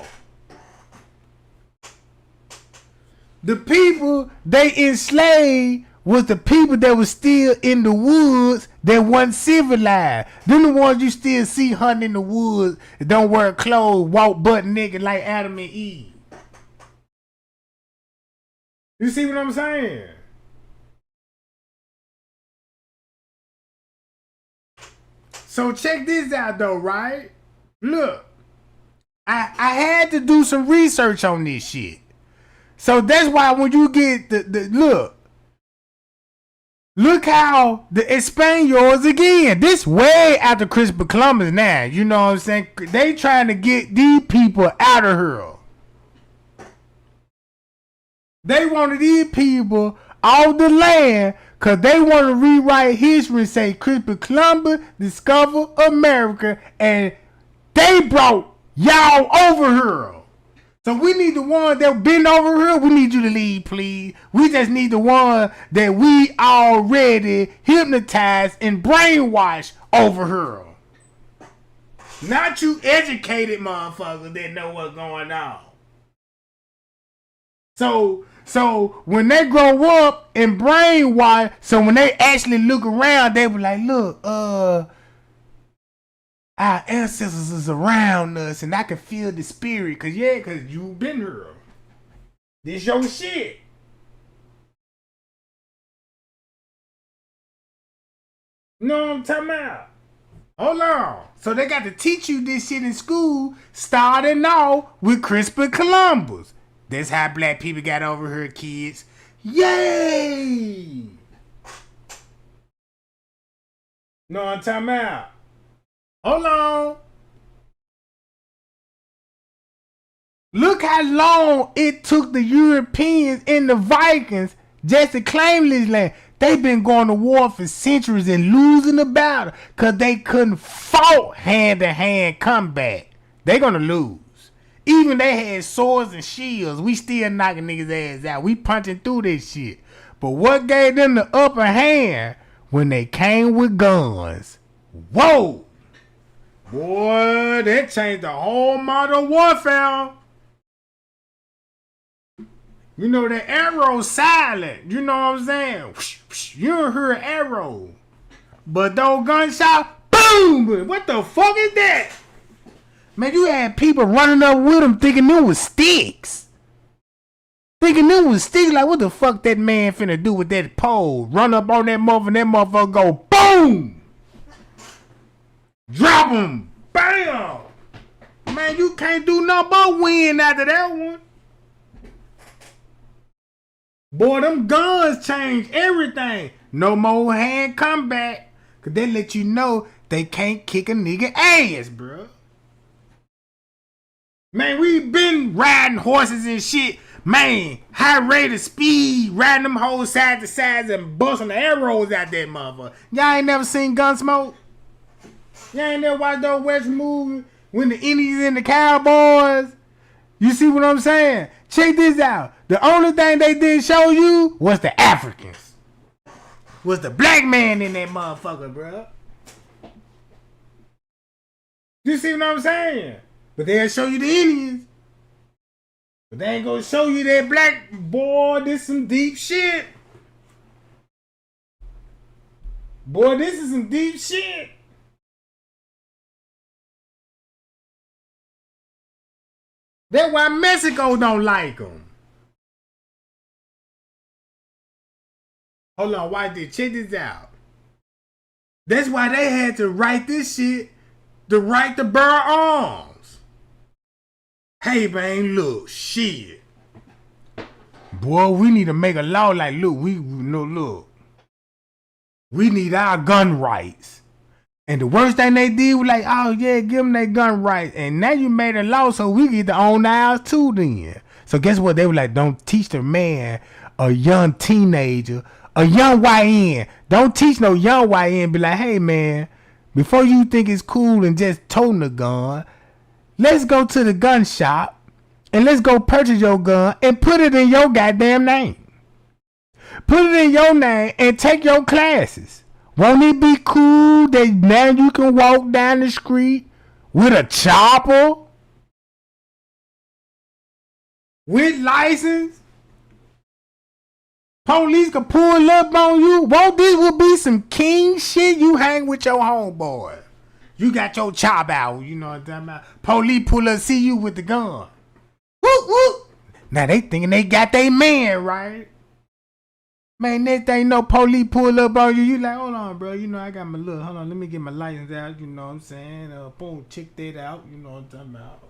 The people they enslaved was the people that was still in the woods that wasn't civilized. Them the ones you still see hunting in the woods, that don't wear clothes, walk butt naked like Adam and Eve. You see what I'm saying? So check this out though, right? Look, I had to do some research on this shit. So that's why when you get the look how the Spaniards again. This way after Christopher Columbus now. You know what I'm saying? They trying to get these people out of here. They wanted these people off the land because they want to rewrite history and say Christopher Columbus discovered America and they brought y'all over here. So we need the one that been over here. We need you to leave, please. We just need the one that we already hypnotized and brainwashed over here. Not you educated motherfuckers that know what's going on. So when they grow up and brainwash, so when they actually look around, they be like, look, our ancestors is around us and I can feel the spirit. Cause you been here. This your shit. You know what I'm talking about? Hold on. So they got to teach you this shit in school, starting off with Christopher Columbus. That's how black people got over here, kids. Yay! Know what I'm talking about? Hold on. Look how long it took the Europeans and the Vikings just to claim this land. They've been going to war for centuries and losing the battle because they couldn't fight hand-to-hand combat. They gonna lose. Even they had swords and shields. We still knocking niggas' ass out. We punching through this shit. But what gave them the upper hand when they came with guns? Whoa! Boy, that changed the whole modern warfare. You know, the arrow's silent. You know what I'm saying? You don't hear an arrow. But those gunshot, boom! What the fuck is that? Man, you had people running up with them thinking it was sticks. Thinking them was sticky, like what the fuck that man finna do with that pole? Run up on that motherfucker and that motherfucker go boom! Drop him! Bam! Man, you can't do nothing but win after that one. Boy, them guns change everything. No more hand combat. Cause they let you know they can't kick a nigga ass, bro. Man, we been riding horses and shit. Man, high rate of speed, riding them hoes side to side and busting the arrows out that motherfucker. Y'all ain't never seen Gunsmoke? Y'all ain't never watched those Western movies when the Indians and the Cowboys? You see what I'm saying? Check this out. The only thing they didn't show you was the Africans. Was the black man in that motherfucker, bro. You see what I'm saying? But they'll show you the Indians. But they ain't gonna show you that black boy. This some deep shit. Boy, this is some deep shit. That's why Mexico don't like them. Hold on, watch this. Check this out. That's why they had to write this shit to right to bear arms. Hey man, look, shit. Boy, we need to make a law like, look, look. We need our gun rights. And the worst thing they did was like, oh yeah, give them their gun rights. And now you made a law so we get to own ours too then. So guess what? They were like, don't teach the man, a young teenager, a young YN. Don't teach no young YN. Be like, hey man, before you think it's cool and just toting a gun, let's go to the gun shop and let's go purchase your gun and put it in your goddamn name. Put it in your name and take your classes. Won't it be cool that now you can walk down the street with a chopper? With license? Police can pull up on you. Won't this will be some king shit? You hang with your homeboy. You got your chop out, you know what I'm talking about? Police pull up, see you with the gun. Whoop, whoop. Now they thinking they got their man, right? Man, next thing you know, police pull up on you. You like, hold on, bro. You know, I got my look. Hold on, let me get my license out. You know what I'm saying? Boom, check that out. You know what I'm talking about?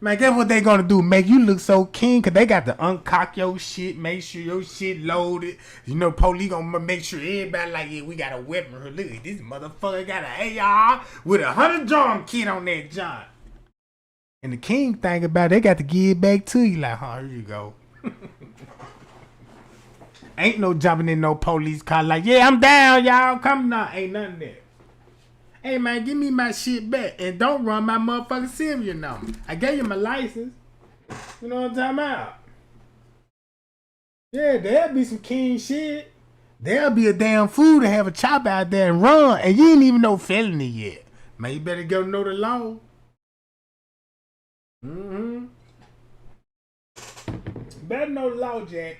Man, guess what they gonna do? Make you look so king, cause they got to uncock your shit, make sure your shit loaded. You know, police gonna make sure everybody like, yeah, we got a weapon. Look at this motherfucker got an AR with 100 drum kit on that joint. And the king think about it, they got to give it back to you. Like, here you go. Ain't no jumping in no police car like, yeah, I'm down, y'all. Come now. Ain't nothing there. Hey, man, give me my shit back. And don't run my motherfucking serial number. I gave you my license. You know what I'm talking about? Yeah, there'll be some king shit. There'll be a damn fool to have a chop out there and run. And you ain't even know felony yet. Man, you better go know the law. Mm-hmm. Better know the law, Jack.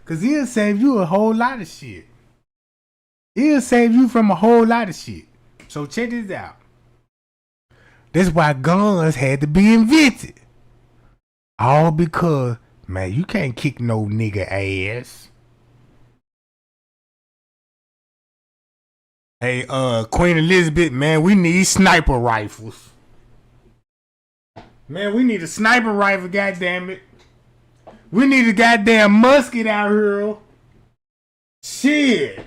Cause he'll save you a whole lot of shit. He'll save you from a whole lot of shit. So check this out. That's why guns had to be invented. All because, man, you can't kick no nigga ass. Hey, Queen Elizabeth, man, we need sniper rifles. Man, we need a sniper rifle, goddammit. We need a goddamn musket out here. Shit.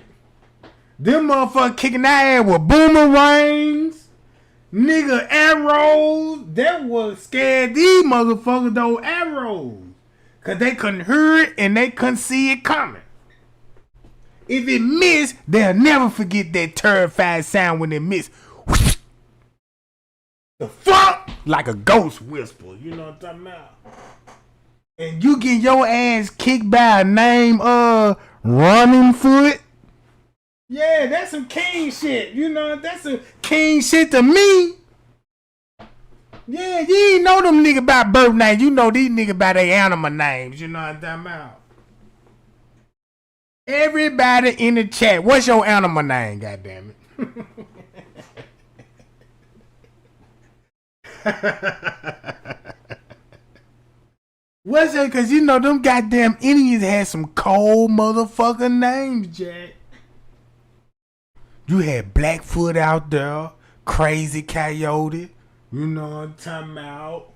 Them motherfuckers kicking our ass with boomerangs, nigga arrows. That was scared these motherfuckers, those arrows. Cause they couldn't hear it and they couldn't see it coming. If it missed, they'll never forget that terrified sound when it missed. The fuck? Like a ghost whisper. You know what I'm talking about? And you get your ass kicked by a name Running Foot. Yeah, that's some king shit. You know, that's some king shit to me. Yeah, you ain't know them niggas by birth names. You know these niggas by their animal names. You know what I'm talking about? Everybody in the chat, what's your animal name, goddammit? What's that? Cause you know them goddamn Indians had some cold motherfucking names, Jack. You had Blackfoot out there, Crazy Coyote. You know what I'm talking about?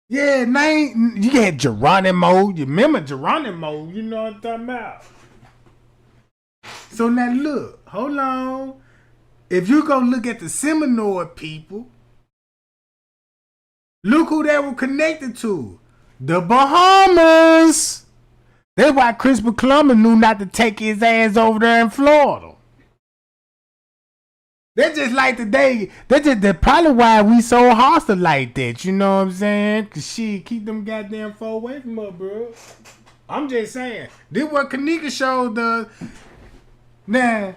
Yeah, name. You had Geronimo. You remember Geronimo? You know what I'm talking about? So now look, hold on. If you go look at the Seminole people, look who they were connected to. The Bahamas. That's why Christopher Columbus knew not to take his ass over there in Florida. That's just like today. That's probably why we so hostile like that. You know what I'm saying? Cause shit, keep them goddamn four away from us, bro. I'm just saying. This what Kenneka showed us. Now,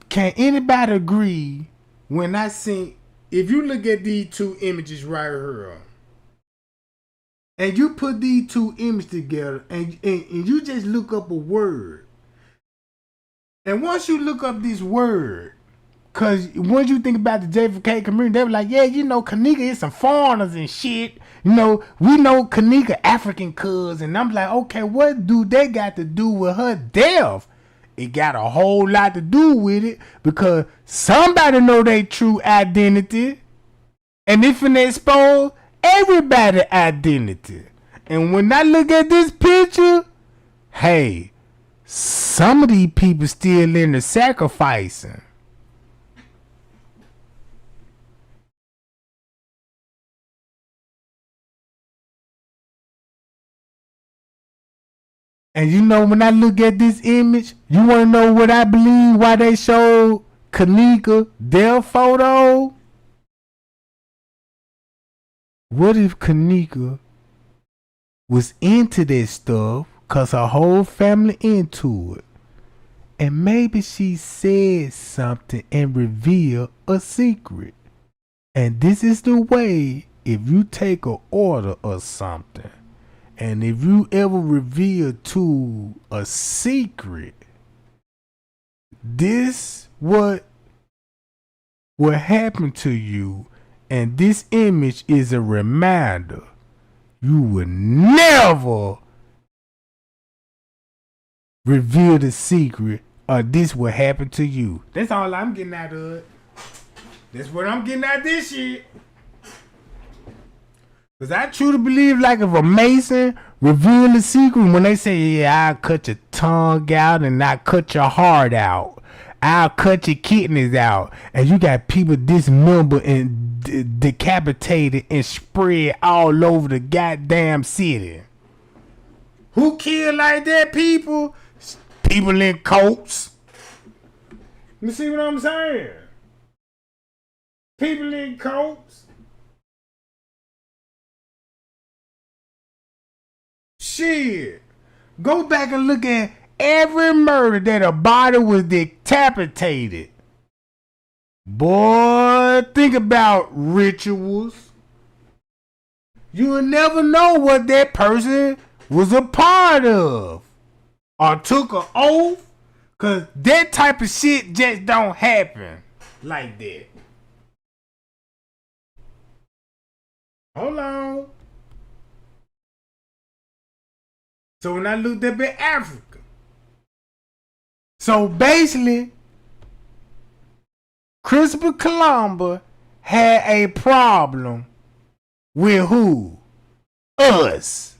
can anybody agree when I seen, if you look at these two images right here, and you put these two images together, and you just look up a word, and once you look up this word, cause once you think about the JFK community, they were like, yeah, you know, Kenneka is some foreigners and shit. You know, we know Kenneka African cuz, and I'm like, okay, what do they got to do with her death? It got a whole lot to do with it, because somebody know their true identity, and it finna expose everybody's identity. And when I look at this picture, hey, some of these people still in the sacrificing. And you know, when I look at this image, you want to know what I believe why they showed Kenneka their photo? What if Kenneka was into this stuff because her whole family into it? And maybe she said something and revealed a secret. And this is the way, if you take an order or something, and if you ever reveal to a secret, this what will happen to you, and this image is a reminder. You will never reveal the secret, or this will happen to you. That's all I'm getting out of it. That's what I'm getting out of this shit. Cause I truly believe, like, if a Mason reveal the secret, when they say, yeah, I'll cut your tongue out and I'll cut your heart out, I'll cut your kidneys out, and you got people dismembered and decapitated and spread all over the goddamn city. Who killed like that, people? People in coats. You see what I'm saying? People in coats. Shit. Go back and look at every murder that a body was decapitated. Boy, think about rituals. You will never know what that person was a part of or took an oath, because that type of shit just don't happen like that. Hold on. So when I looked up at Africa, so basically, Christopher Columbus had a problem with who? Us.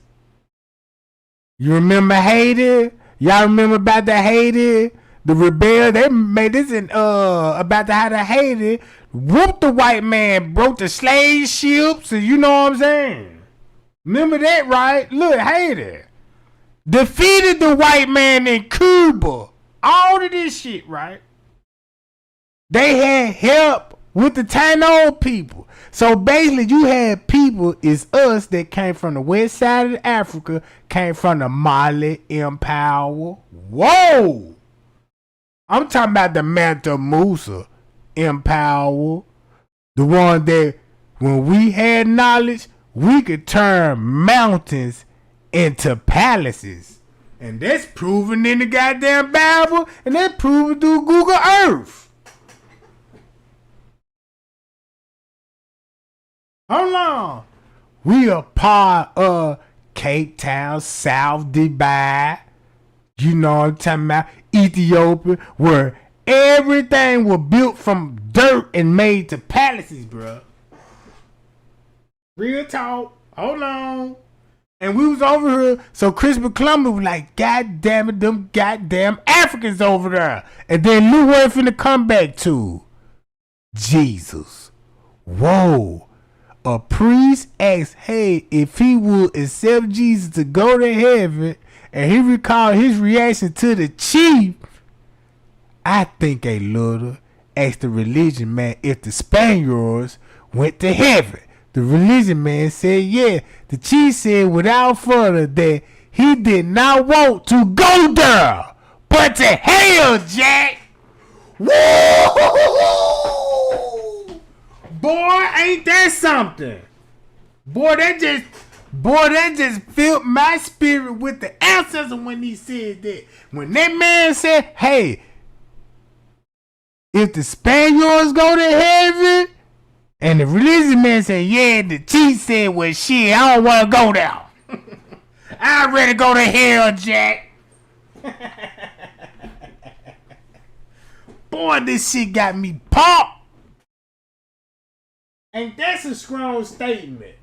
You remember Haiti? Y'all remember about the Haiti? The rebel, they made this in about the how the Haiti whooped the white man, broke the slave ships, and you know what I'm saying? Remember that, right? Look, Haiti defeated the white man in Cuba. All of this shit, right? They had help with the Taino people. So basically, you had people, it's us, that came from the west side of Africa, came from the Mali Empire. Whoa! I'm talking about the Manto Musa Empire. The one that, when we had knowledge, we could turn mountains into palaces. And that's proven in the goddamn Bible, and that's proven through Google Earth. Hold on. We are part of Cape Town, South Dubai. You know what I'm talking about? Ethiopia, where everything was built from dirt and made to palaces, bruh. Real talk. Hold on. And we was over here, so Christopher Columbus was like, God damn it, them goddamn Africans over there. And then look what finna come back to. Jesus. Whoa. A priest asked, hey, if he would accept Jesus to go to heaven, and he recalled his reaction to the chief. I think a little asked the religion man if the Spaniards went to heaven. The religion man said, yeah. The chief said without further that he did not want to go there, but to hell, Jack. Woo! Boy, ain't that something? Boy, that just filled my spirit with the answers when he said that. When that man said, hey, if the Spaniards go to heaven, and the religious man said, yeah, the chief said, well, shit, I don't want to go there. I'd rather go to hell, Jack. Boy, this shit got me pumped. Ain't that a strong statement?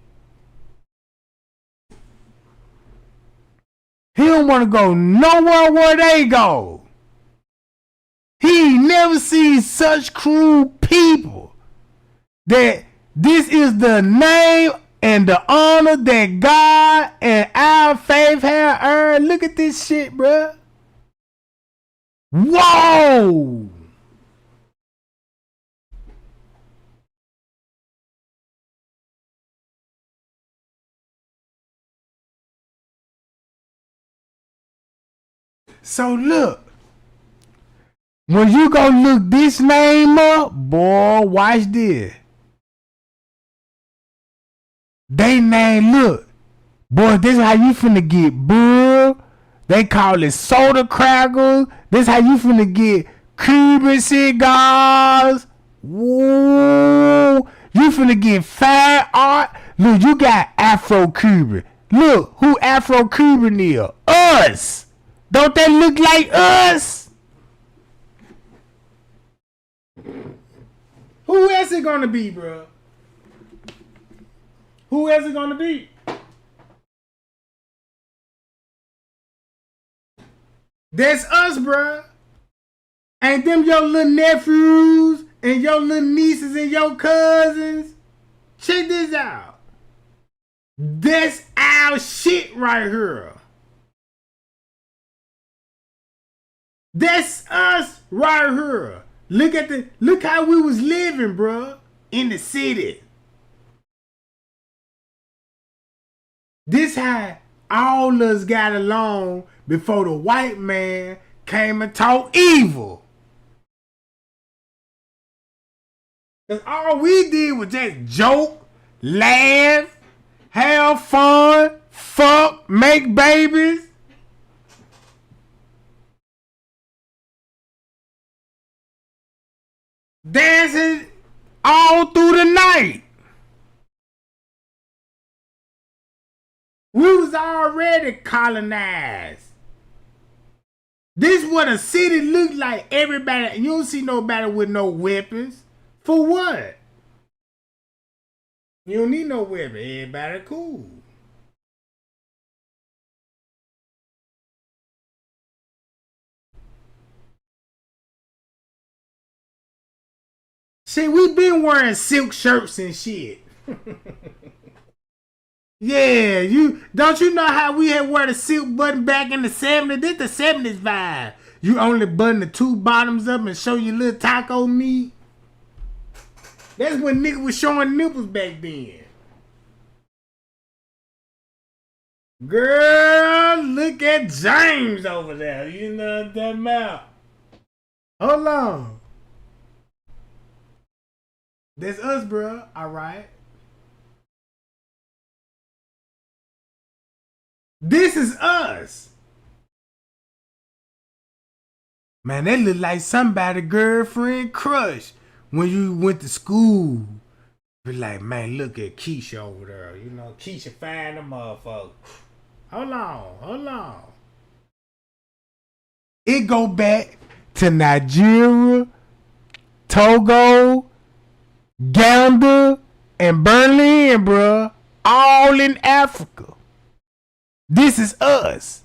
He don't want to go nowhere where they go. He ain't never seen such cruel people. That this is the name and the honor that God and our faith have earned. Look at this shit, bruh. Whoa! So look. When you go look this name up, boy, watch this. They name, look. Boy, this is how you finna get bull. They call it soda crackers. This how you finna get Cuban cigars. Whoa. You finna get fine art. Look, you got Afro-Cuban. Look, who Afro-Cuban is? Us. Don't they look like us? Who else it gonna be, bro? Who else it gonna be? That's us, bro. Ain't them your little nephews and your little nieces and your cousins? Check this out. That's our shit right here. That's us right here. Look how we was living, bruh, in the city. This how all us got along before the white man came and taught evil. Cause all we did was just joke, laugh, have fun, fuck, make babies. Dancing all through the night. We was already colonized. This what a city looked like. Everybody, you don't see nobody with no weapons. For what? You don't need no weapon. Everybody cool. See, we been wearing silk shirts and shit. Yeah, don't you know how we had wear the silk button back in the 70s? This the 70s vibe. You only button the two bottoms up and show your little taco meat. That's when niggas was showing nipples back then. Girl, look at James over there. You know what I'm talking about. Hold on. That's us, bro. All right. This is us. Man, that look like somebody girlfriend crush when you went to school. Be like, man, look at Keisha over there. You know, Keisha find the motherfucker. Hold on. It go back to Nigeria, Togo, Ghana, and Berlin, bruh. All in Africa. This is us.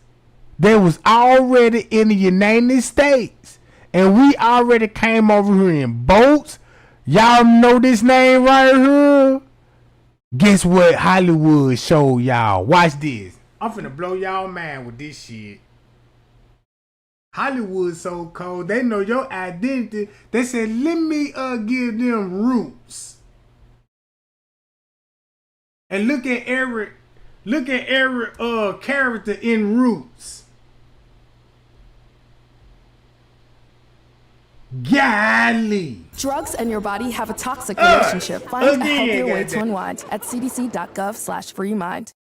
They was already in the United States. And we already came over here in boats. Y'all know this name right here? Guess what Hollywood showed y'all? Watch this. I'm finna blow y'all mind with this shit. Hollywood so cold. They know your identity. They said, let me give them roots. And look at every character in Roots. Golly. Drugs and your body have a toxic relationship. Find a healthier way to goddamn. unwind at cdc.gov/freemind.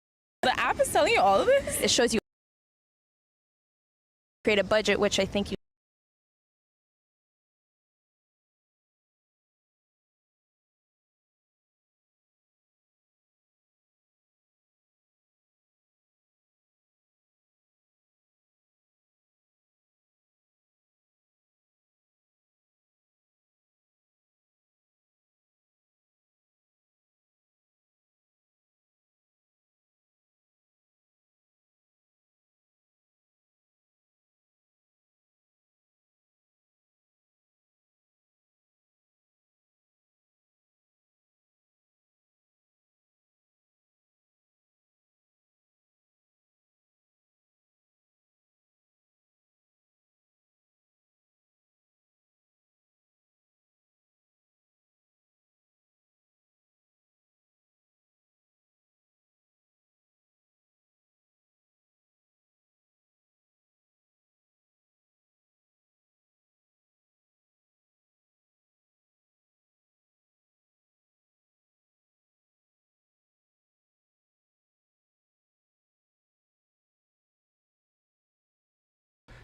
The app is telling you all of this? It shows you create a budget, which I think you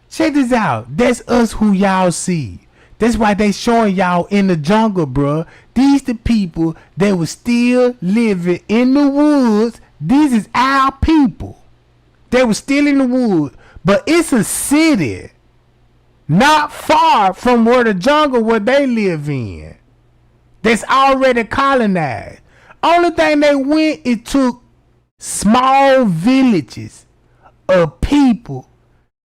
Check this out. That's us who y'all see. That's why they showing y'all in the jungle, bruh. These the people that was still living in the woods. These is our people. They was still in the woods. But it's a city not far from where the jungle where they live in. That's already colonized. Only thing they went, it took small villages of people,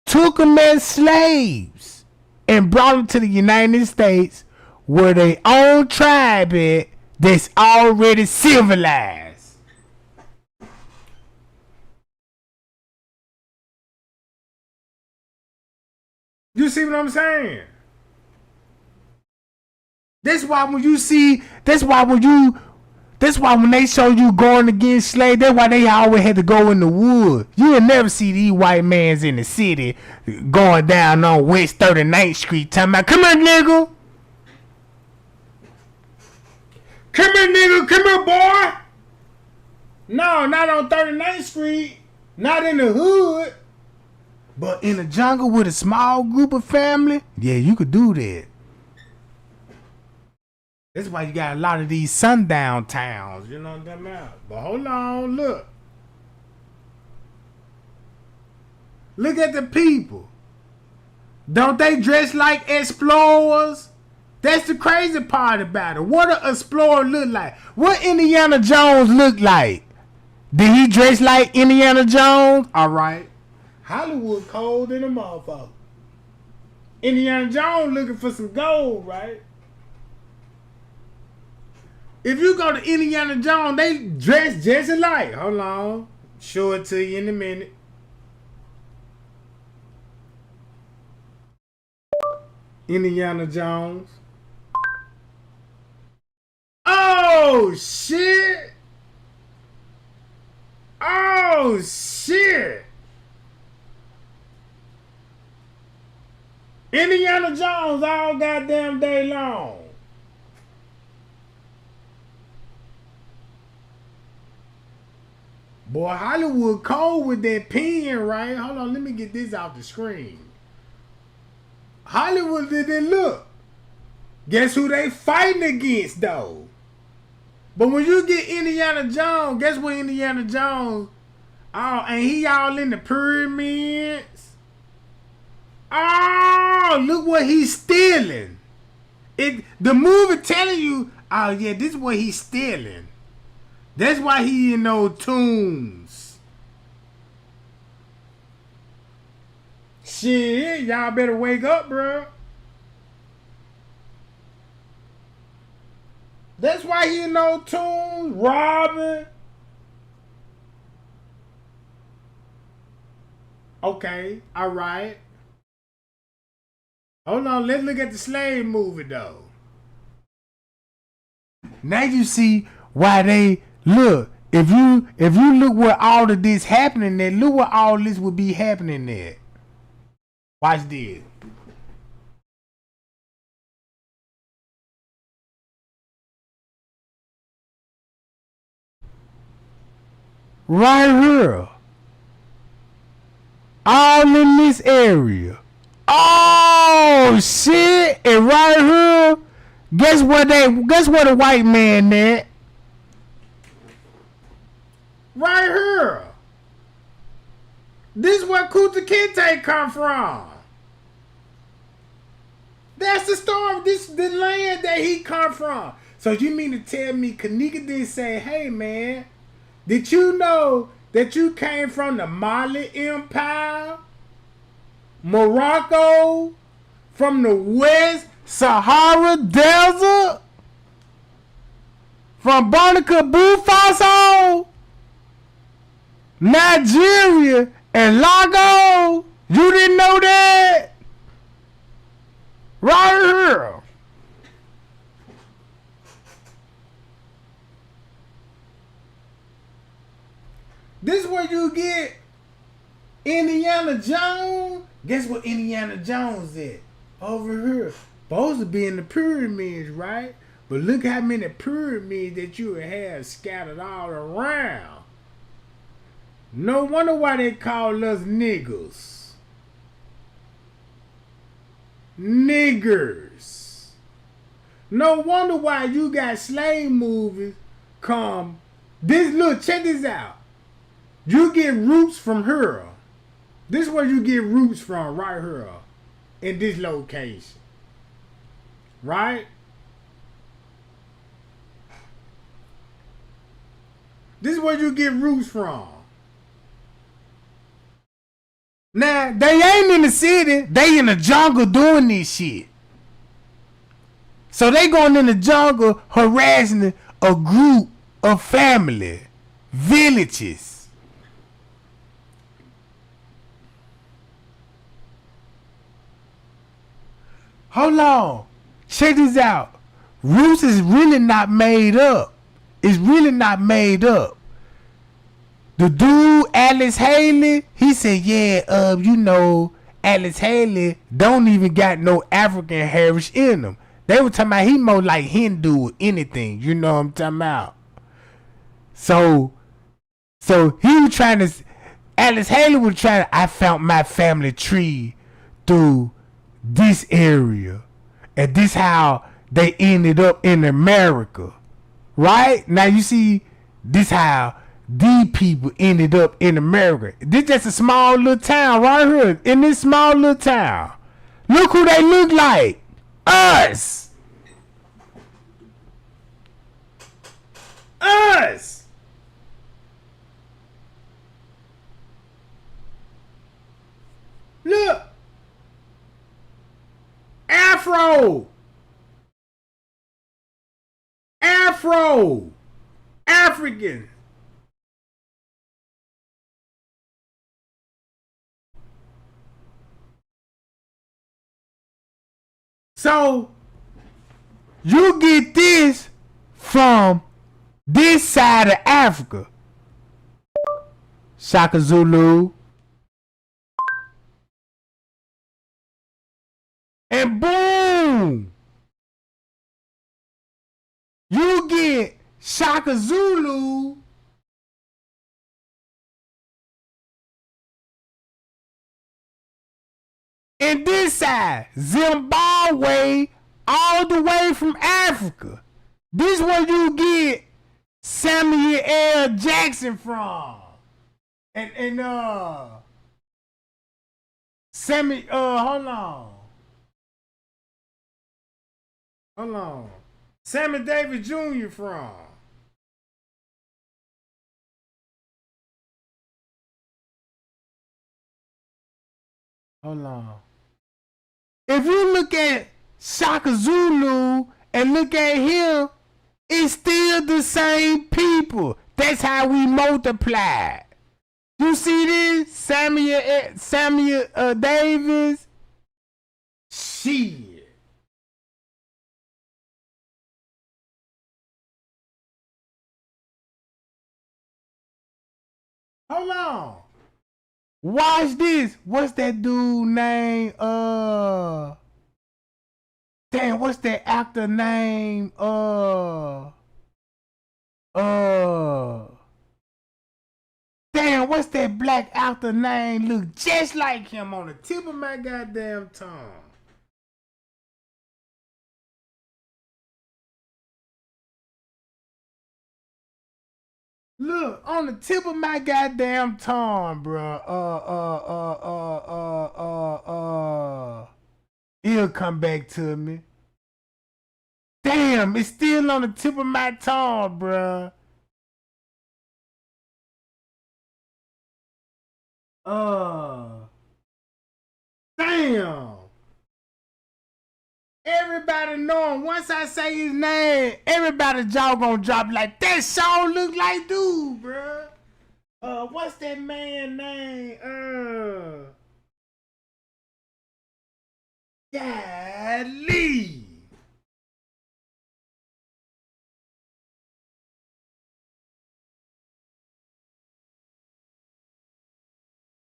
took them as slaves, and brought them to the United States where they own tribe at that's already civilized. You see what I'm saying? That's why when they show you going against slaves, that's why they always had to go in the woods. You will never see these white mans in the city going down on West 39th Street talking about, come here, nigga. Come here, nigga. Come here, boy. No, not on 39th Street. Not in the hood. But in the jungle with a small group of family, yeah, you could do that. That's why you got a lot of these sundown towns, you know what I'm talking about? But hold on, look. Look at the people. Don't they dress like explorers? That's the crazy part about it. What an explorer look like? What Indiana Jones look like? Did he dress like Indiana Jones? All right. Hollywood cold in a motherfucker. Indiana Jones looking for some gold, right? If you go to Indiana Jones, they dress just alike. Hold on. Show it to you in a minute. Indiana Jones. Oh, shit. Oh, shit. Indiana Jones all goddamn day long. Boy, Hollywood cold with that pen, right? Hold on, let me get this off the screen. Hollywood did it look. Guess who they fighting against, though? But when you get Indiana Jones, guess what Indiana Jones? Oh, and he all in the pyramids. Oh, look what he's stealing. The movie telling you, oh yeah, this is what he's stealing. That's why he in those tombs. Shit, y'all better wake up, bro. That's why he in those tombs, robbing. Okay, all right. Hold on, let's look at the slave movie though. Now you see why they look. If you look where all of this happening at, look where all this would be happening at. Watch this. Right here. All in this area. Oh shit! And right here, guess where the white man at? Right here. This is where Kunta Kinte come from. That's the story. This the land that he come from. So you mean to tell me Kenneka didn't say, hey man, did you know that you came from the Mali Empire? Morocco? From the West Sahara Desert? From Burkina Faso? Nigeria and Lago? You didn't know that? Right here. This is where you get Indiana Jones. Guess what Indiana Jones is? Over here. Supposed to be in the pyramids, right? But look how many pyramids that you have scattered all around. No wonder why they call us niggers. Niggers. No wonder why you got slave movies come. Look, check this out. You get roots from here. This is where you get roots from, right here. In this location. Right? This is where you get roots from. Now, they ain't in the city. They in the jungle doing this shit. So they going in the jungle harassing a group of family. Villages. Hold on. Check this out. Roots is really not made up. It's really not made up. The dude, Alice Haley, he said, yeah, Alice Haley don't even got no African heritage in him. They were talking about he more like Hindu or anything. You know what I'm talking about? So he was trying to, Alice Haley was trying to, I found my family tree through this area. And this how they ended up in America. Right? Now you see, this how these people ended up in America. This just a small little town right here. In this small little town. Look who they look like. Us. Us. Look. Afro. African. So you get this from this side of Africa. Shaka Zulu. And boom! You get Shaka Zulu and this side, Zimbabwe, all the way from Africa. This is where you get Samuel L. Jackson from? And Sammy, hold on. Hold on. Sammy Davis Jr. from? Hold on. If you look at Shaka Zulu and look at him, it's still the same people. That's how we multiply. You see this? Samuel Davis? Shit. Hold on. Watch this. What's that dude name? Damn, what's that actor name? Damn, what's that black actor name? Look just like him on the tip of my goddamn tongue. Look, on the tip of my goddamn tongue, bro. It'll come back to me. Damn, it's still on the tip of my tongue, bro. Damn. Everybody know him. Once I say his name, everybody's jaw gonna drop like that. Song look like dude, bro. What's that man name? Golly.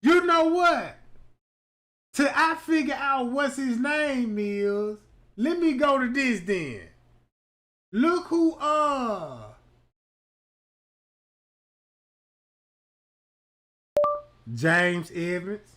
You know what? Till I figure out what's his name is, let me go to this then. Look who James Evans.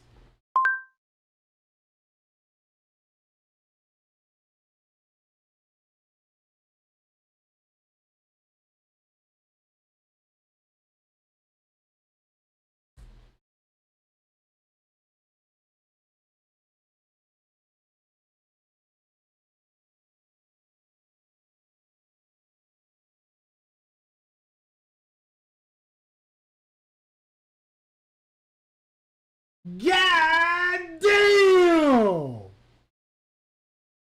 God damn!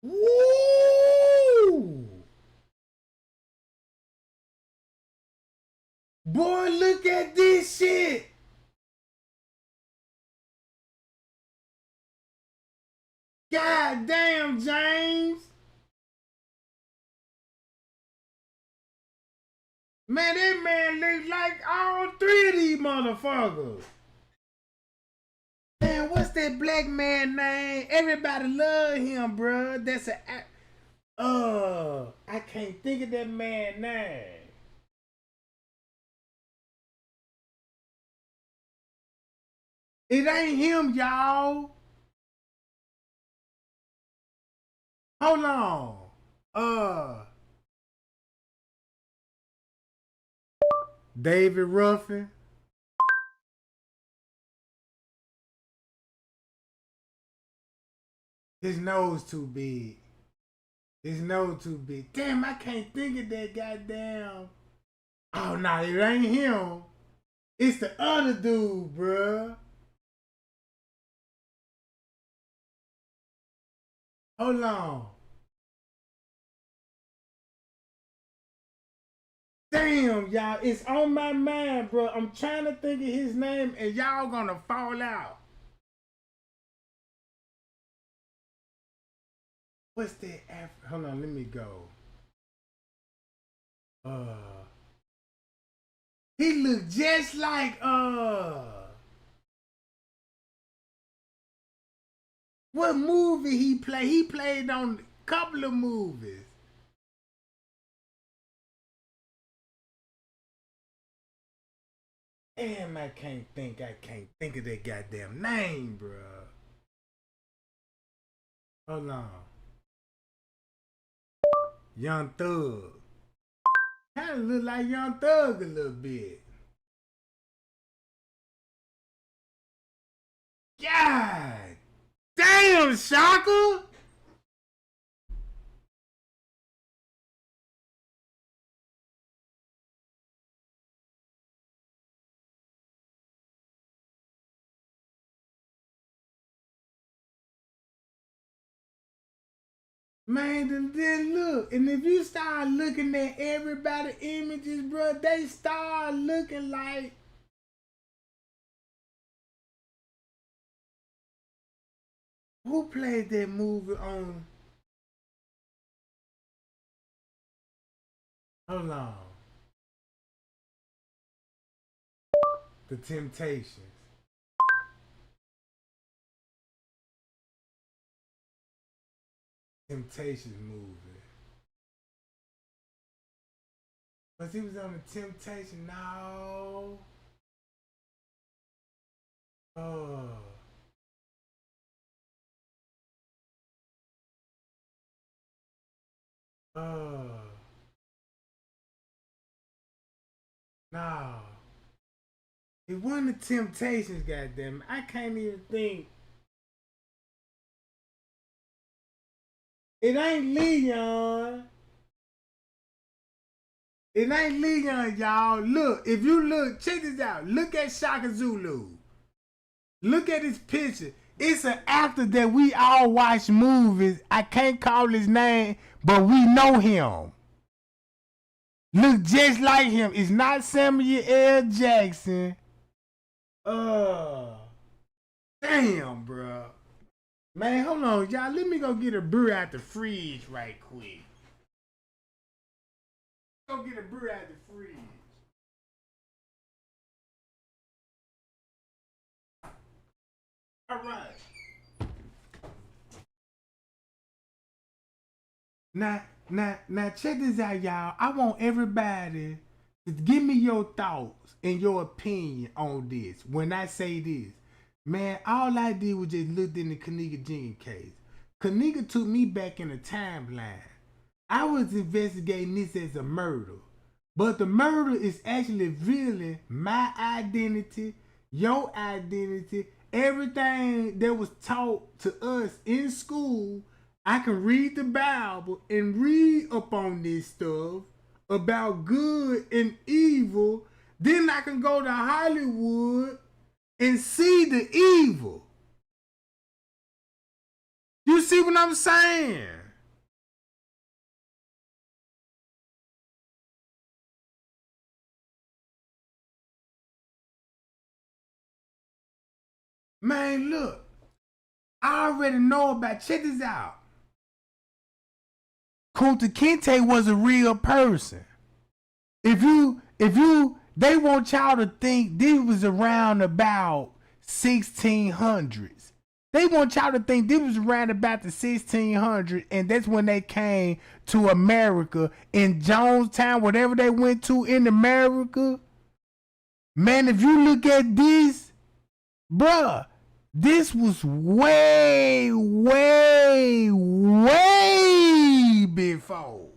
Woo! Boy, look at this shit! God damn, James! Man, that man looks like all three of these motherfuckers. Man, what's that black man name? Everybody love him, bruh. That's I can't think of that man name. It ain't him, y'all. Hold on. David Ruffin. His nose too big. His nose too big. Damn, I can't think of that goddamn. Oh, no, it ain't him. It's the other dude, bruh. Hold on. Damn, y'all. It's on my mind, bro. I'm trying to think of his name, and y'all gonna fall out. What's that? Hold on, let me go. He look just like what movie he played? He played on a couple of movies. Damn, I can't think of that goddamn name, bro. Hold on. Young Thug. Kind of look like Young Thug a little bit. God damn, Shaka! Man, then look, and if you start looking at everybody images, bro, they start looking like who played that movie on? Hold on, The Temptations. Temptations movie. But he was on The Temptation. No. Oh. Oh. No. It wasn't The Temptations, goddamn. I can't even think. It ain't Leon. It ain't Leon, y'all. Look, if you look, check this out. Look at Shaka Zulu. Look at his picture. It's an actor that we all watch movies. I can't call his name, but we know him. Look just like him. It's not Samuel L. Jackson. Damn, bro. Man, hold on, y'all. Let me go get a brew out the fridge right quick. Go get a brew out the fridge. All right. Now, check this out, y'all. I want everybody to give me your thoughts and your opinion on this. When I say this, man, all I did was just look in the Kenneka Jenkins case. Kenneka took me back in the timeline. I was investigating this as a murder, but the murder is actually revealing my identity, your identity, everything that was taught to us in school. I can read the Bible and read up on this stuff about good and evil. Then I can go to Hollywood and see the evil. You see what I'm saying? Man, look, I already know about, check this out. Kunta Kinte was a real person. If you, they want y'all to think this was around about 1600s. They want y'all to think this was around about the 1600s, and that's when they came to America in Jonestown, whatever they went to in America. Man, if you look at this, bruh, this was way, way, way before.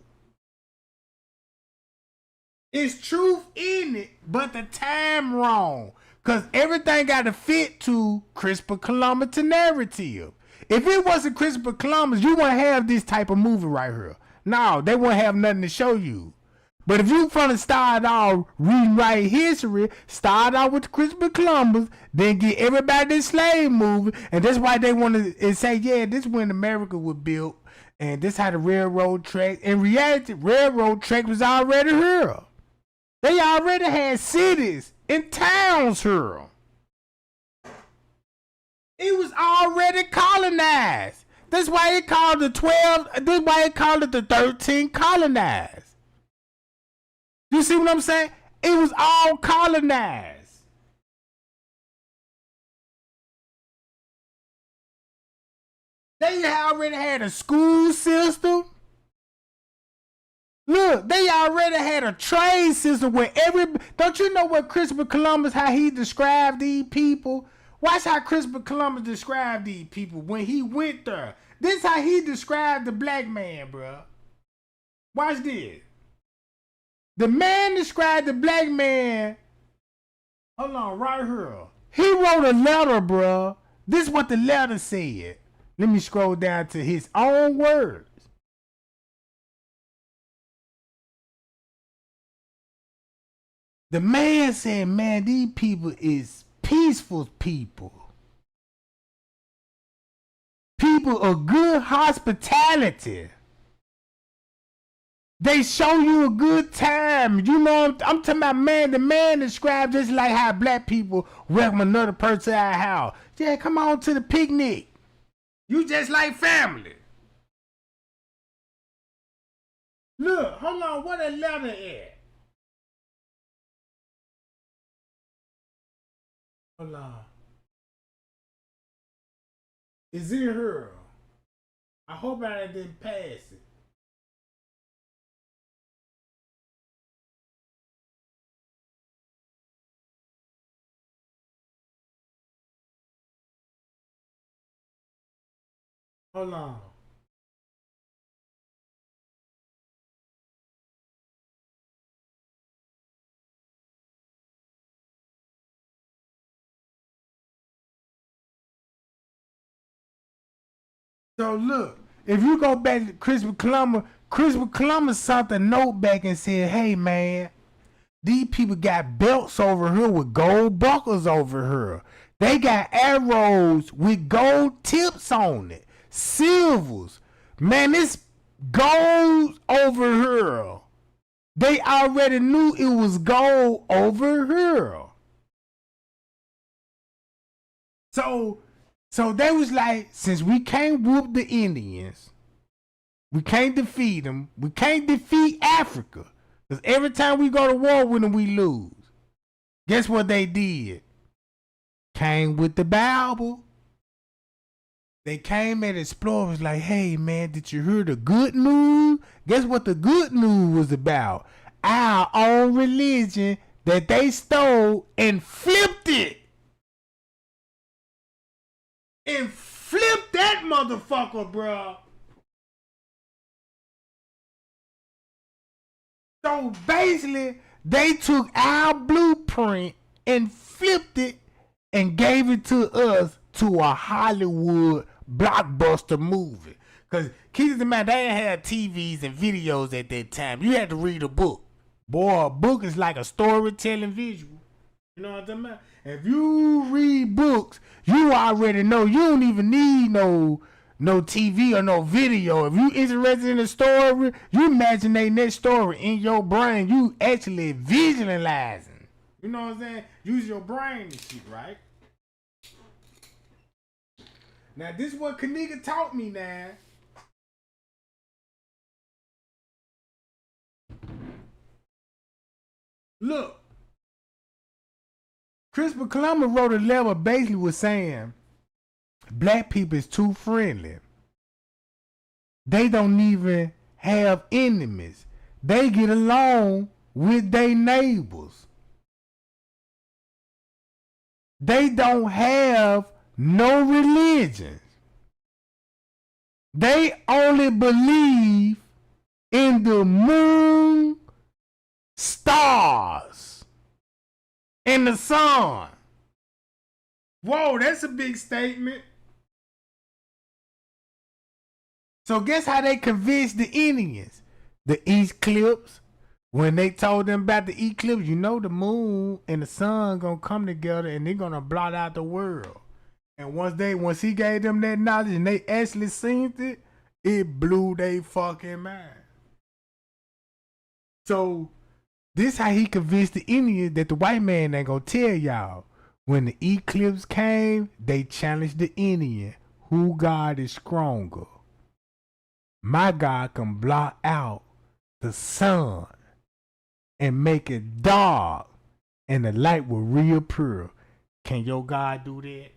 It's truth in it, but the time wrong. Because everything got to fit to Christopher Columbus narrative. If it wasn't Christopher Columbus, you wouldn't have this type of movie right here. No, they wouldn't have nothing to show you. But if you from the start off reading right history, start out with Christopher Columbus, then get everybody this slave movie, and that's why they want to say, yeah, this is when America was built, and this how the railroad track. In reality, railroad track was already here. They already had cities and towns here. It was already colonized. That's why it called the 12. That's why it called it the 13 colonized. You see what I'm saying? It was all colonized. They already had a school system. Look, they already had a trade system where don't you know what Christopher Columbus, how he described these people? Watch how Christopher Columbus described these people when he went there. This how he described the black man, bro. Watch this. The man described the black man. Hold on, right here. He wrote a letter, bruh. This is what the letter said. Let me scroll down to his own words. The man said, man, these people is peaceful people. People of good hospitality. They show you a good time. You know, I'm talking about, man, the man described just like how black people welcome another person to our house. Yeah, come on to the picnic. You just like family. Look, hold on, what that letter at? Hold on. It's in here. I hope I didn't pass it. Hold on. So look, if you go back to Christopher Columbus sent a note back and said, hey man, these people got belts over here with gold buckles over here. They got arrows with gold tips on it. Silvers. Man, this gold over here. They already knew it was gold over here. So they was like, since we can't whoop the Indians, we can't defeat them, we can't defeat Africa. Because every time we go to war with them, we lose. Guess what they did? Came with the Bible. They came and explorers like, hey man, did you hear the good news? Guess what the good news was about? Our own religion that they stole and flipped it. And flipped that motherfucker, bro. So basically, they took our blueprint and flipped it and gave it to us to a Hollywood blockbuster movie. Because keep in mind, they didn't have TVs and videos at that time. You had to read a book. Boy, a book is like a storytelling visual. You know what I'm talking about? If you read books, you already know you don't even need no TV or no video. If you interested in a story, you imagine that story in your brain. You actually visualizing. You know what I'm saying? Use your brain and shit, right? Now this is what Kenneka taught me now. Look. Christopher Columbus wrote a letter basically was saying black people is too friendly. They don't even have enemies. They get along with their neighbors. They don't have no religion. They only believe in the moon, stars, and the sun. Whoa, that's a big statement. So guess how they convinced the Indians? The eclipse. When they told them about the eclipse, you know the moon and the sun gonna come together and they're gonna blot out the world. And once he gave them that knowledge and they actually seen it, it blew their fucking mind. So this how he convinced the Indians that the white man ain't gonna tell y'all. When the eclipse came, they challenged the Indian. Who God is stronger? My God can blot out the sun and make it dark and the light will reappear. Can your God do that?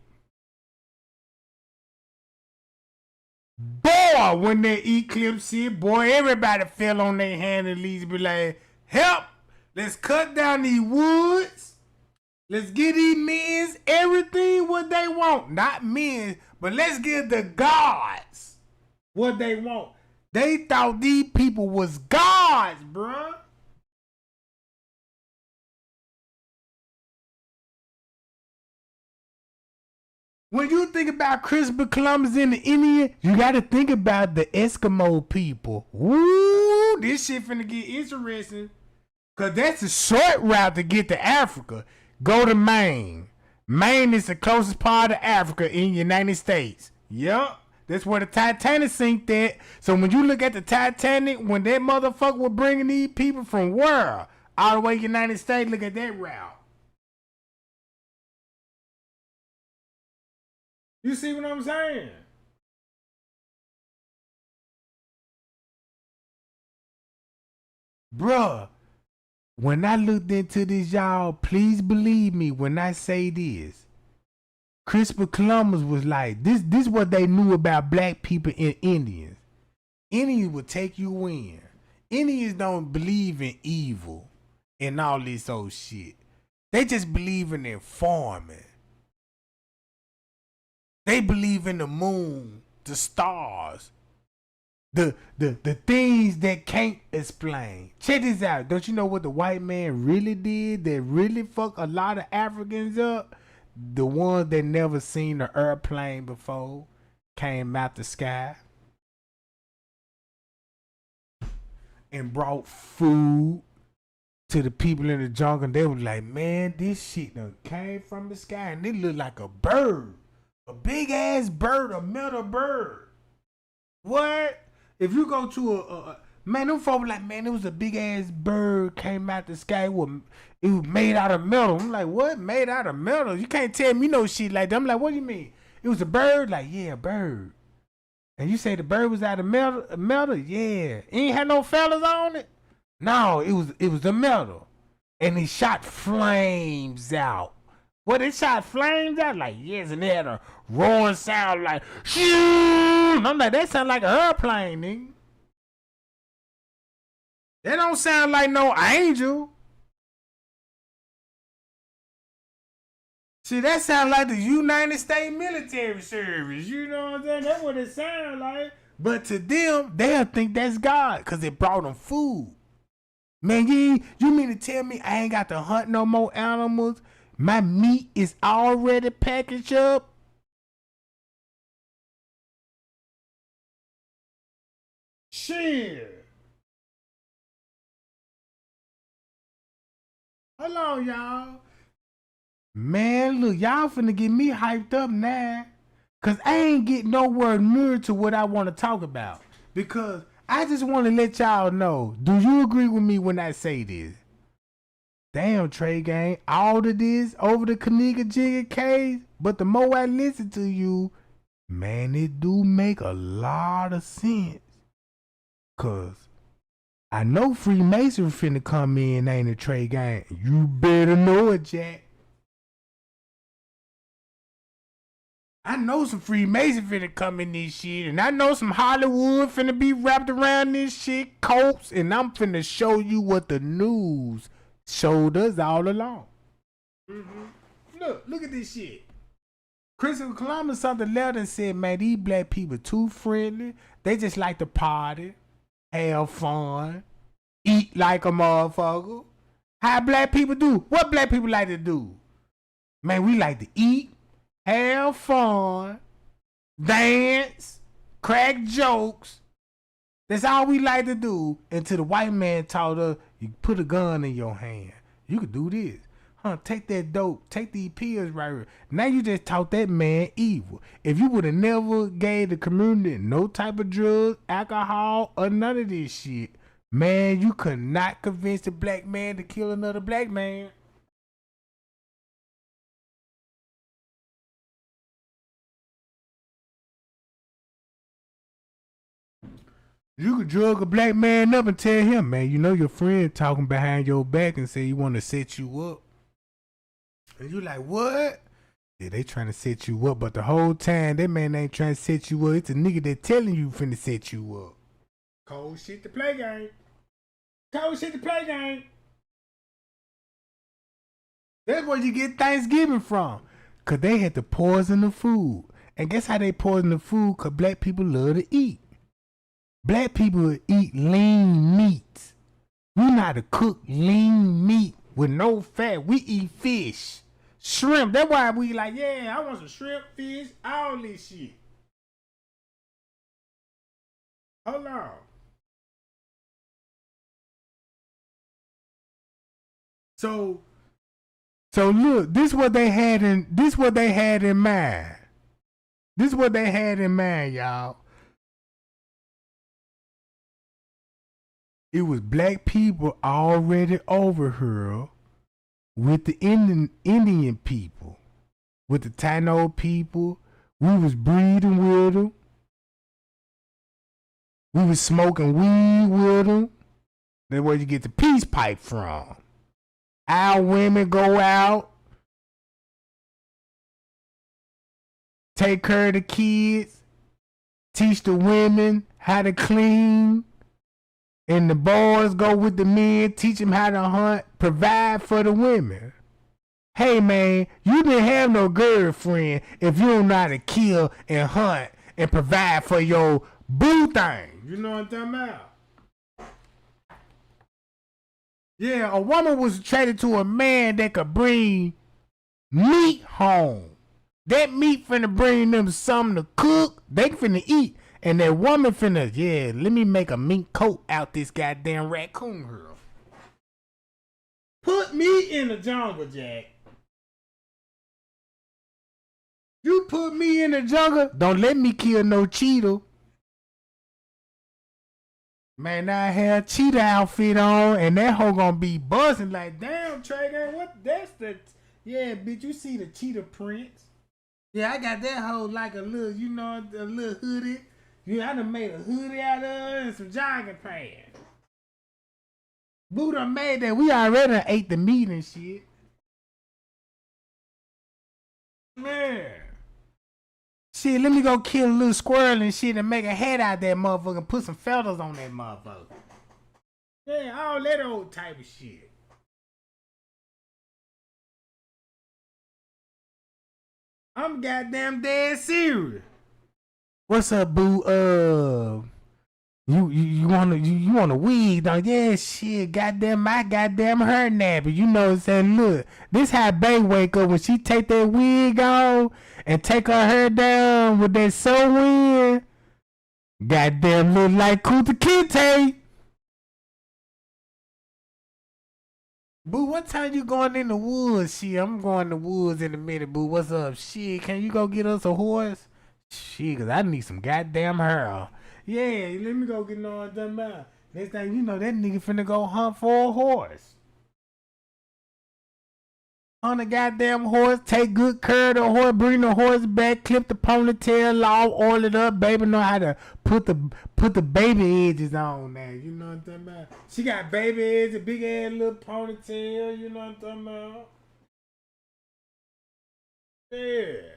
Boy, when that eclipse hit, boy, everybody fell on their hand and least be like, help! Let's cut down these woods. Let's give these men everything what they want. Not men, but let's give the gods what they want. They thought these people was gods, bruh. When you think about Christopher Columbus in the Indian, you got to think about the Eskimo people. Woo, this shit finna get interesting. Because that's a short route to get to Africa. Go to Maine. Maine is the closest part of Africa in the United States. Yup. That's where the Titanic sank at. So when you look at the Titanic, when that motherfucker was bringing these people from where? All the way to the United States, look at that route. You see what I'm saying? Bruh, when I looked into this, y'all, please believe me when I say this. Christopher Columbus was like, this what they knew about black people and Indians. Indians would take you in. Indians don't believe in evil and all this old shit. They just believe in farming. They believe in the moon, the stars, the things that can't explain. Check this out. Don't you know what the white man really did that really fucked a lot of Africans up? The ones that never seen an airplane before came out the sky and brought food to the people in the jungle. And they were like, man, this shit done came from the sky and it looked like a bird. A big ass bird, a metal bird. What? If you go to man, them folks like, man, it was a big ass bird came out the sky. It was made out of metal. I'm like, what? Made out of metal? You can't tell me no shit like that. I'm like, what do you mean? It was a bird? Like, yeah, a bird. And you say the bird was out of metal? Metal? Yeah. It ain't had no feathers on it? No, it was a metal. And it shot flames out. What, it shot flames out? Like, yes, and it had a roaring sound like, shoo! I'm like, that sound like an airplane, nigga. That don't sound like no angel. See, that sound like the United States military service. You know what I'm saying? That's what it sound like. But to them, they'll think that's God because it brought them food. Man, you mean to tell me I ain't got to hunt no more animals? My meat is already packaged up? Shit. Hold on, y'all. Man, look, y'all finna get me hyped up now. Cause I ain't getting nowhere near to what I want to talk about. Because I just want to let y'all know, do you agree with me when I say this? Damn, Trey Gang, all of this over the Kenneka Jigga case, but the more I listen to you, man, it do make a lot of sense. Cause I know Freemasonry finna come in, ain't it, Trey Gang? You better know it, Jack. I know some Freemason finna come in this shit, and I know some Hollywood finna be wrapped around this shit, coats, and I'm finna show you what the news showed us all along. Look at this shit. Christopher Columbus sent a letter and said, man, these black people too friendly. They just like to party, have fun, eat like a motherfucker. How black people do? What black people like to do? Man, we like to eat, have fun, dance, crack jokes. That's all we like to do until the white man taught us, you put a gun in your hand. You could do this. Take that dope. Take these pills right here. Now you just taught that man evil. If you would have never gave the community no type of drugs, alcohol, or none of this shit, man, you could not convince a black man to kill another black man. You could drug a black man up and tell him, man, you know your friend talking behind your back and say he want to set you up. And you like, what? Yeah, they trying to set you up, but the whole time, that man ain't trying to set you up. It's a nigga that telling you finna set you up. Cold shit to play game. Cold shit to play game. That's where you get Thanksgiving from. Cause they had to poison the food. And guess how they poison the food? Cause black people love to eat. Black people eat lean meats. We know how to cook lean meat with no fat. We eat fish. shrimp. That's why we like, yeah, I want some shrimp, fish, all this shit. Hold on. So look, this what they had in mind. This what they had in mind, y'all. It was black people already over here with the Indian people, with the Taino people. We was breeding with them. We was smoking weed with them. That's where you get the peace pipe from. Our women go out, take care of the kids, teach the women how to clean, and the boys go with the men, teach them how to hunt, provide for the women. Hey man, you didn't have no girlfriend if you don't know how to kill and hunt and provide for your boo thing. You know what I'm talking about? Yeah, a woman was attracted to a man that could bring meat home. That meat finna bring them something to cook. They finna eat. And that woman finna, yeah, let me make a mink coat out this goddamn raccoon here. Put me in the jungle, Jack. You put me in the jungle, don't let me kill no cheetah. Man, now I have cheetah outfit on, and that hoe gonna be buzzing like, damn, Traeger, what? That's the, yeah, bitch, you see the cheetah prints? Yeah, I got that hoe like a little, you know, a little hoodie. Yeah, I done made a hoodie out of her and some jogging pants. Boo done made that. We already ate the meat and shit. Man. Shit, let me go kill a little squirrel and shit and make a head out of that motherfucker and put some feathers on that motherfucker. Yeah, all that old type of shit. I'm goddamn dead serious. What's up, boo? You want a wig? Dog? Yeah, shit, goddamn, my goddamn hair nappy. You know what I'm saying? Look, this how Bay wake up when she take that wig off and take her hair down with that sew-in. Goddamn, look like Kunta Kinte. Boo, what time you going in the woods? Shit, I'm going in the woods in a minute, boo. What's up? Shit, can you go get us a horse? Shit, cause I need some goddamn hair. Yeah, let me go get no done by. Next thing you know, that nigga finna go hunt for a horse. On a goddamn horse, take good care of the horse, bring the horse back, clip the ponytail off, oil it up. Baby know how to put the baby edges on now. You know what I'm talking about? She got baby edges, big ass little ponytail. You know what I'm talking about? Yeah.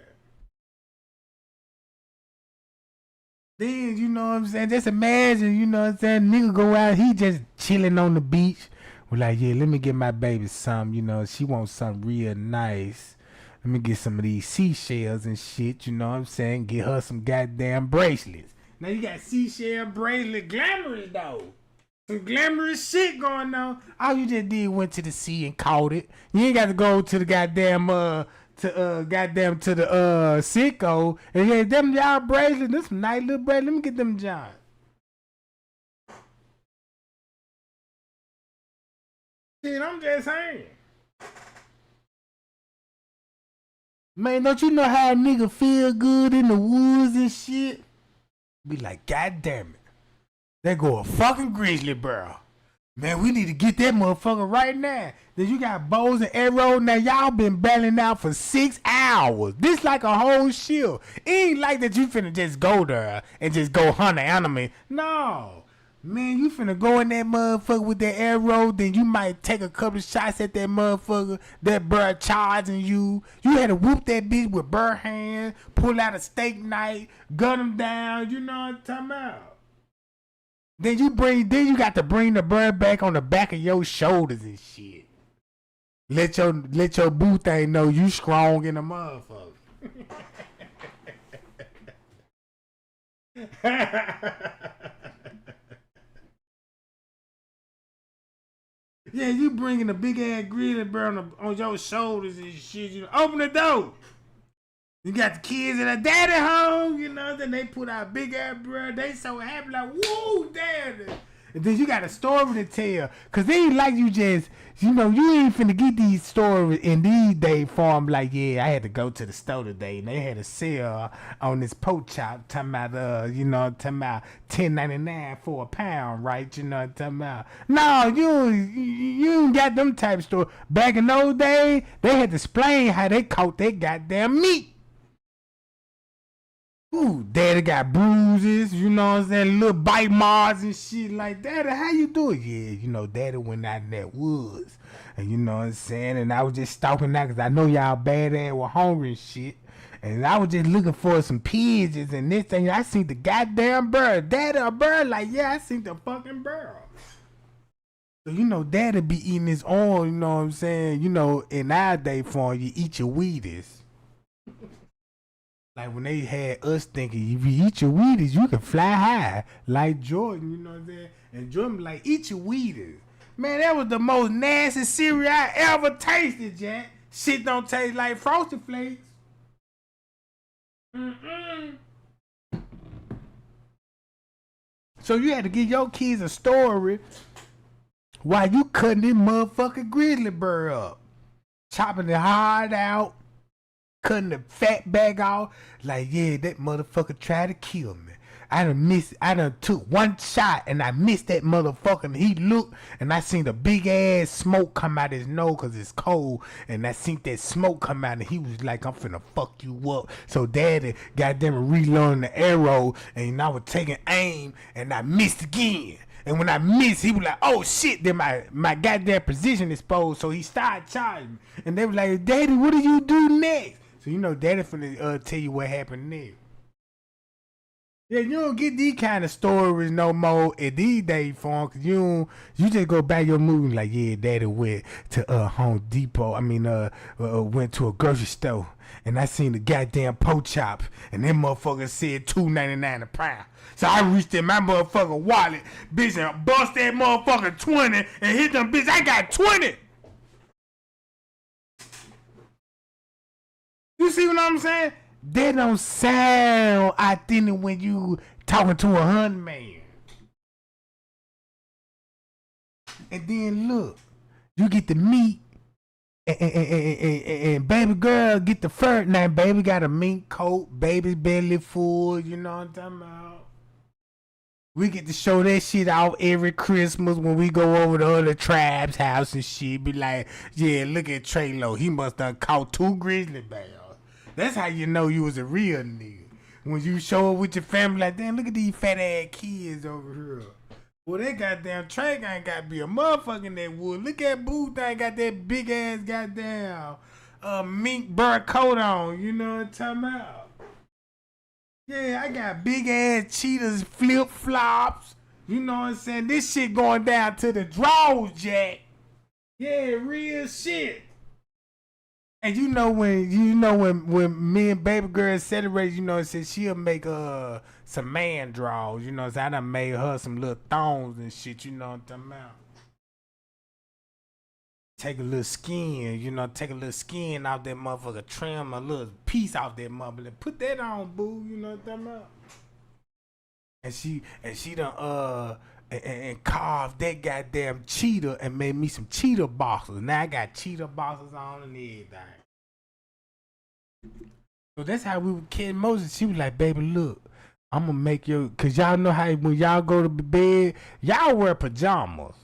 Then, you know what I'm saying? Just imagine, you know what I'm saying? Nigga go out, he just chilling on the beach. We're like, yeah, let me get my baby some, you know, she wants something real nice. Let me get some of these seashells and shit, you know what I'm saying? Get her some goddamn bracelets. Now you got seashell bracelet, glamorous though. Some glamorous shit going on. All you just did went to the sea and caught it. You ain't got to go to the goddamn to the Sicko and yeah, them y'all bracelets, this some nice little bracelets. Let me get them John. Shit, I'm just saying. Man, don't you know how a nigga feel good in the woods and shit? Be like, God damn it. There go a fucking grizzly bear. Man, we need to get that motherfucker right now. Then you got bows and arrows. Now y'all been battling out for 6 hours. This like a whole shield. It ain't like that you finna just go there and just go hunt an enemy. No. Man, you finna go in that motherfucker with that arrow. Then you might take a couple of shots at that motherfucker. That bird charging you. You had to whoop that bitch with bird hand. Pull out a steak knife. Gun him down. You know what I'm talking about. Then you got to bring the bird back on the back of your shoulders and shit. Let your boo thing know you strong in the motherfucker. Yeah, you bringing a big ass grizzly bear on your shoulders and shit. You know, open the door. You got the kids and their daddy home, you know. Then they put out big ass bear. They so happy like, whoa, daddy. And then you got a story to tell. Cause they ain't like you just, you know, you ain't finna get these stories in these days form like, yeah, I had to go to the store today and they had a sale on this pork chop talking about you know, talking about $10.99 for a pound, right? You know what I'm talking about? No, you ain't got them type of stores. Back in those days, they had to explain how they caught their goddamn meat. Ooh, daddy got bruises, you know what I'm saying? Little bite marks and shit like that. How you do it? Yeah, you know, daddy went out in that woods. And you know what I'm saying? And I was just stalking out because I know y'all bad ass were hungry and shit. And I was just looking for some pigeons and this thing. I seen the goddamn bird. Daddy, a bird? Like, yeah, I seen the fucking bird. So, you know, daddy be eating his own, you know what I'm saying? You know, in our day form, you eat your Wheaties. Like when they had us thinking, if you eat your Wheaties, you can fly high. Like Jordan, you know what I'm saying? And Jordan be like, eat your Wheaties. Man, that was the most nasty cereal I ever tasted, Jack. Shit don't taste like Frosted Flakes. So you had to give your kids a story while you cutting this motherfucking grizzly bear up. Chopping it hard out. Cutting the fat bag off, like, yeah, that motherfucker tried to kill me. I done took one shot and I missed that motherfucker. And he looked and I seen the big ass smoke come out his nose because it's cold. And I seen that smoke come out and he was like, I'm finna fuck you up. So daddy goddamn reloading the arrow and I was taking aim and I missed again. And when I missed, he was like, oh shit, then my goddamn position exposed. So he started charging me. And they were like, daddy, what do you do next? So you know daddy finna tell you what happened next. Yeah, you don't get these kind of stories no more in these days, form, cause you just go back your movie like, yeah, daddy went to Home Depot. Went to a grocery store and I seen the goddamn pork chop and them motherfuckers said $2.99 a pound. So I reached in my motherfucking wallet, bitch, and bust that motherfucker 20 and hit them bitch. I got 20. You see what I'm saying? That don't sound authentic when you talking to a hunting man. And then look, you get the meat, and baby girl get the fur. Now baby got a mink coat, baby's belly full. You know what I'm talking about? We get to show that shit out every Christmas when we go over to other tribes' house and shit. Be like, yeah, look at Traylo. He must have caught 2 grizzly bears. That's how you know you was a real nigga. When you show up with your family like, damn, look at these fat ass kids over here. Well, that goddamn Trey ain't got to be a motherfucker in that wood. Look at Boo thing got that big ass goddamn mink burr coat on. You know what I'm talking about? Yeah, I got big ass cheetahs, flip flops. You know what I'm saying? This shit going down to the drawers, Jack. Yeah, real shit. And you know when me and baby girl celebrate, you know, it said she'll make some man draws, you know, so I done made her some little thongs and shit, you know what I'm talking about. Take a little skin, you know, take a little skin off that motherfucker, trim a little piece off that motherfucker, put that on, boo, you know what I'm talking about. And she done and carved that goddamn cheetah and made me some cheetah boxes. Now I got cheetah boxes on and everything. So that's how we would kid Moses. She was like, baby, look, I'm gonna make cause y'all know how when y'all go to bed, y'all wear pajamas.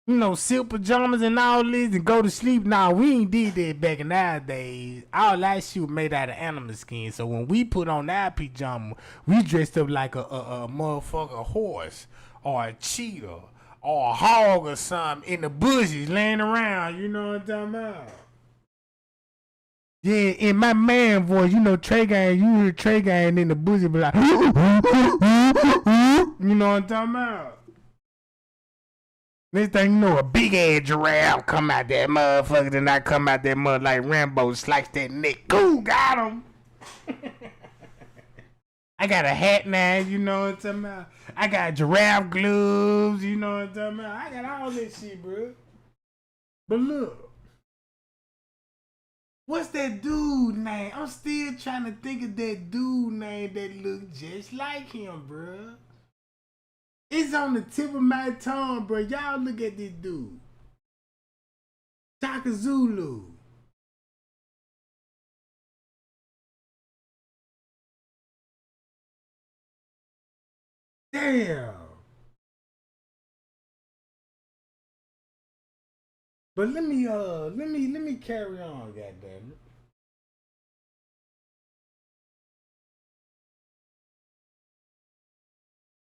You know, silk pajamas and all this and go to sleep. Nah, we ain't did that back in our days. All that shit was made out of animal skin. So when we put on our pajama, we dressed up like a motherfucker horse or a cheetah or a hog or something in the bushes laying around. You know what I'm talking about? Yeah, in my man voice, you know, Trey Gang, you hear Trey Gang in the bushes be like, you know what I'm talking about? Next thing you know, a big ass giraffe come out that motherfucker, then I come out that mother like Rambo, slice that neck. Cool, got him. I got a hat now, you know what I'm talking about? I got giraffe gloves, you know what I'm talking about? I got all this shit, bro. But look, what's that dude name? I'm still trying to think of that dude name that look just like him, bruh. It's on the tip of my tongue, bro. Y'all look at this dude. Shaka Zulu. Damn. But let me carry on, goddammit.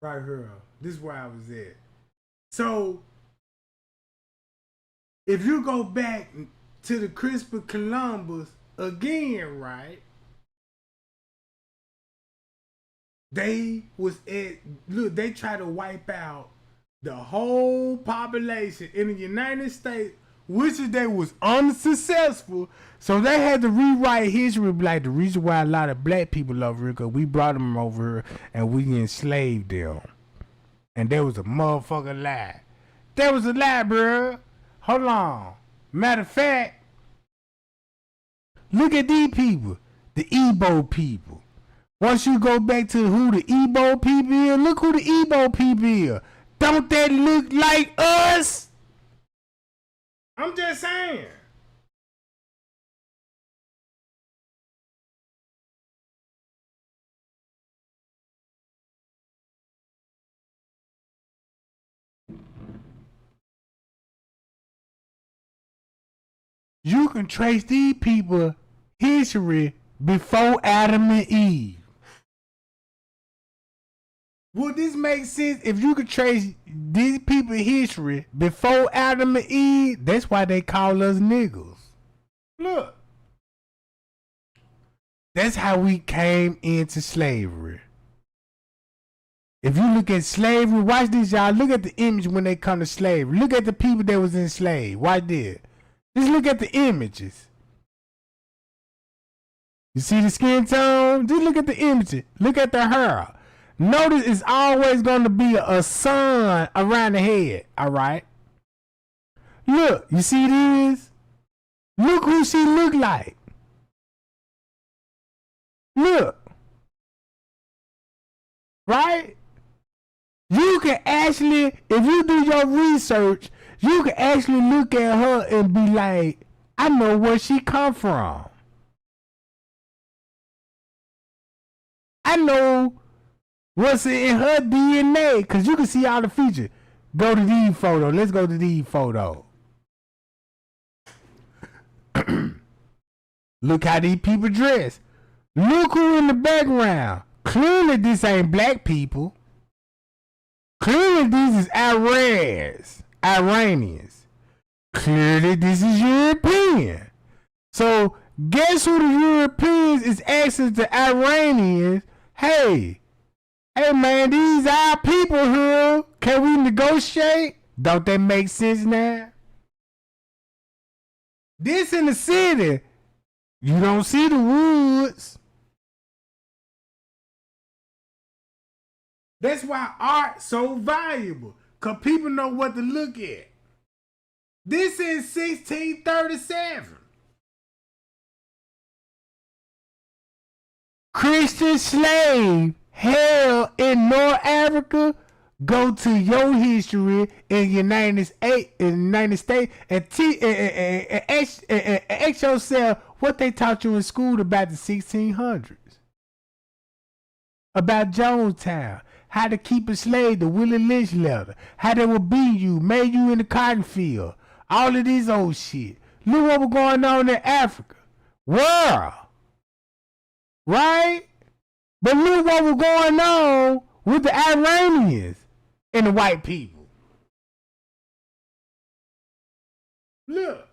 Right here. This is where I was at. So if you go back to the Christopher Columbus again, right? They tried to wipe out the whole population in the United States, which they was unsuccessful. So they had to rewrite history, like the reason why a lot of black people over here, because we brought them over here and we enslaved them. And there was a motherfucking lie. There was a lie, bro. Hold on. Matter of fact, look at these people, the Igbo people. Once you go back to who the Igbo people is, look who the Igbo people is. Don't that look like us? I'm just saying. You can trace these people history before Adam and Eve. Would this make sense if you could trace these people history before Adam and Eve? That's why they call us niggas. Look. That's how we came into slavery. If you look at slavery, watch this, y'all. Look at the image when they come to slavery. Look at the people that was enslaved. Watch this. Just look at the images. You see the skin tone? Just look at the images. Look at the hair. Notice it's always going to be a sun around the head. All right. Look, you see this? Look who she look like. Look. Right? You can actually, if you do your research, you can actually look at her and be like, I know where she come from. I know what's in her DNA, because you can see all the features. Go to these photos. Let's go to these photos. Look how these people dress. Look who in the background. Clearly this ain't black people. Clearly this is Iranians. Clearly this is European. So guess who the Europeans is asking the Iranians, hey man, these our people here. Can we negotiate? Don't that make sense now? This in the city. You don't see the woods. That's why art's so valuable. Because people know what to look at. This is 1637. Christian slave held in North Africa. Go to your history in United States and ask yourself what they taught you in school about the 1600s. About Jonestown. How to keep a slave, the Willie Lynch letter. How they would beat you, made you in the cotton field. All of this old shit. Look what was going on in Africa. World. Right? But look what was going on with the Iranians and the white people. Look.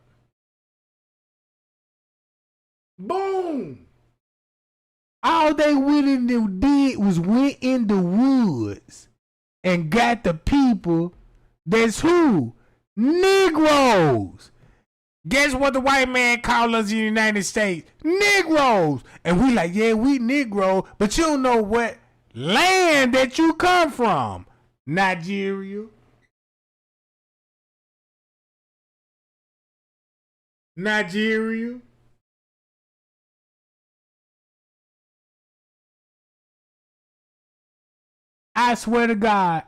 Boom. All they did was went in the woods and got the people that's who? Negroes. Guess what the white man call us in the United States? Negroes. And we like, yeah, we Negro, but you don't know what land that you come from. Nigeria. Nigeria. I swear to God,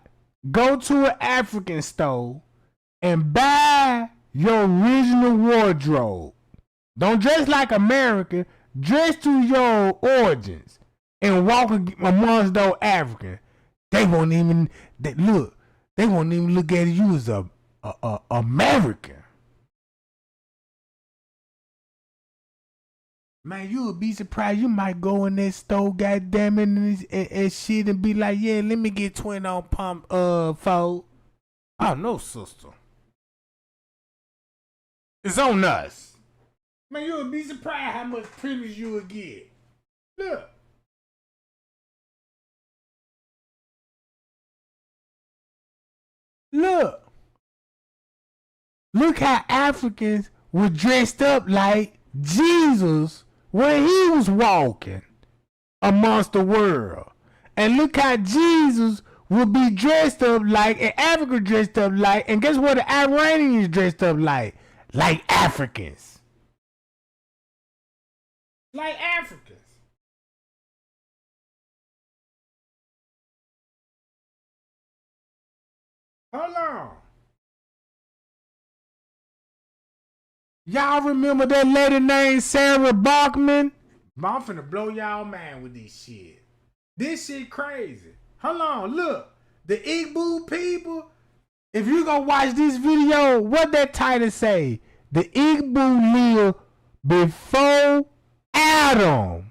go to an African store and buy your original wardrobe. Don't dress like American. Dress to your origins and walk amongst those Africans. They won't even look. They won't even look at you as a American. Man, you would be surprised. You might go in that store, goddamn it, and shit, and be like, "Yeah, let me get 20 on pump, fold." Oh no, sister. It's on us. Man, you would be surprised how much privilege you would get. Look. Look how Africans were dressed up like Jesus when he was walking amongst the world. And look how Jesus would be dressed up like, and Africa dressed up like, and guess what the Iranians dressed up like? Like Africans. Like Africans. Hold on. Y'all remember that lady named Sarah Baartman? I'm finna blow y'all mind with this shit. This shit crazy. Hold on, look. The Igbo people, if you gonna watch this video, what that title say? The Igbo lived before Adam.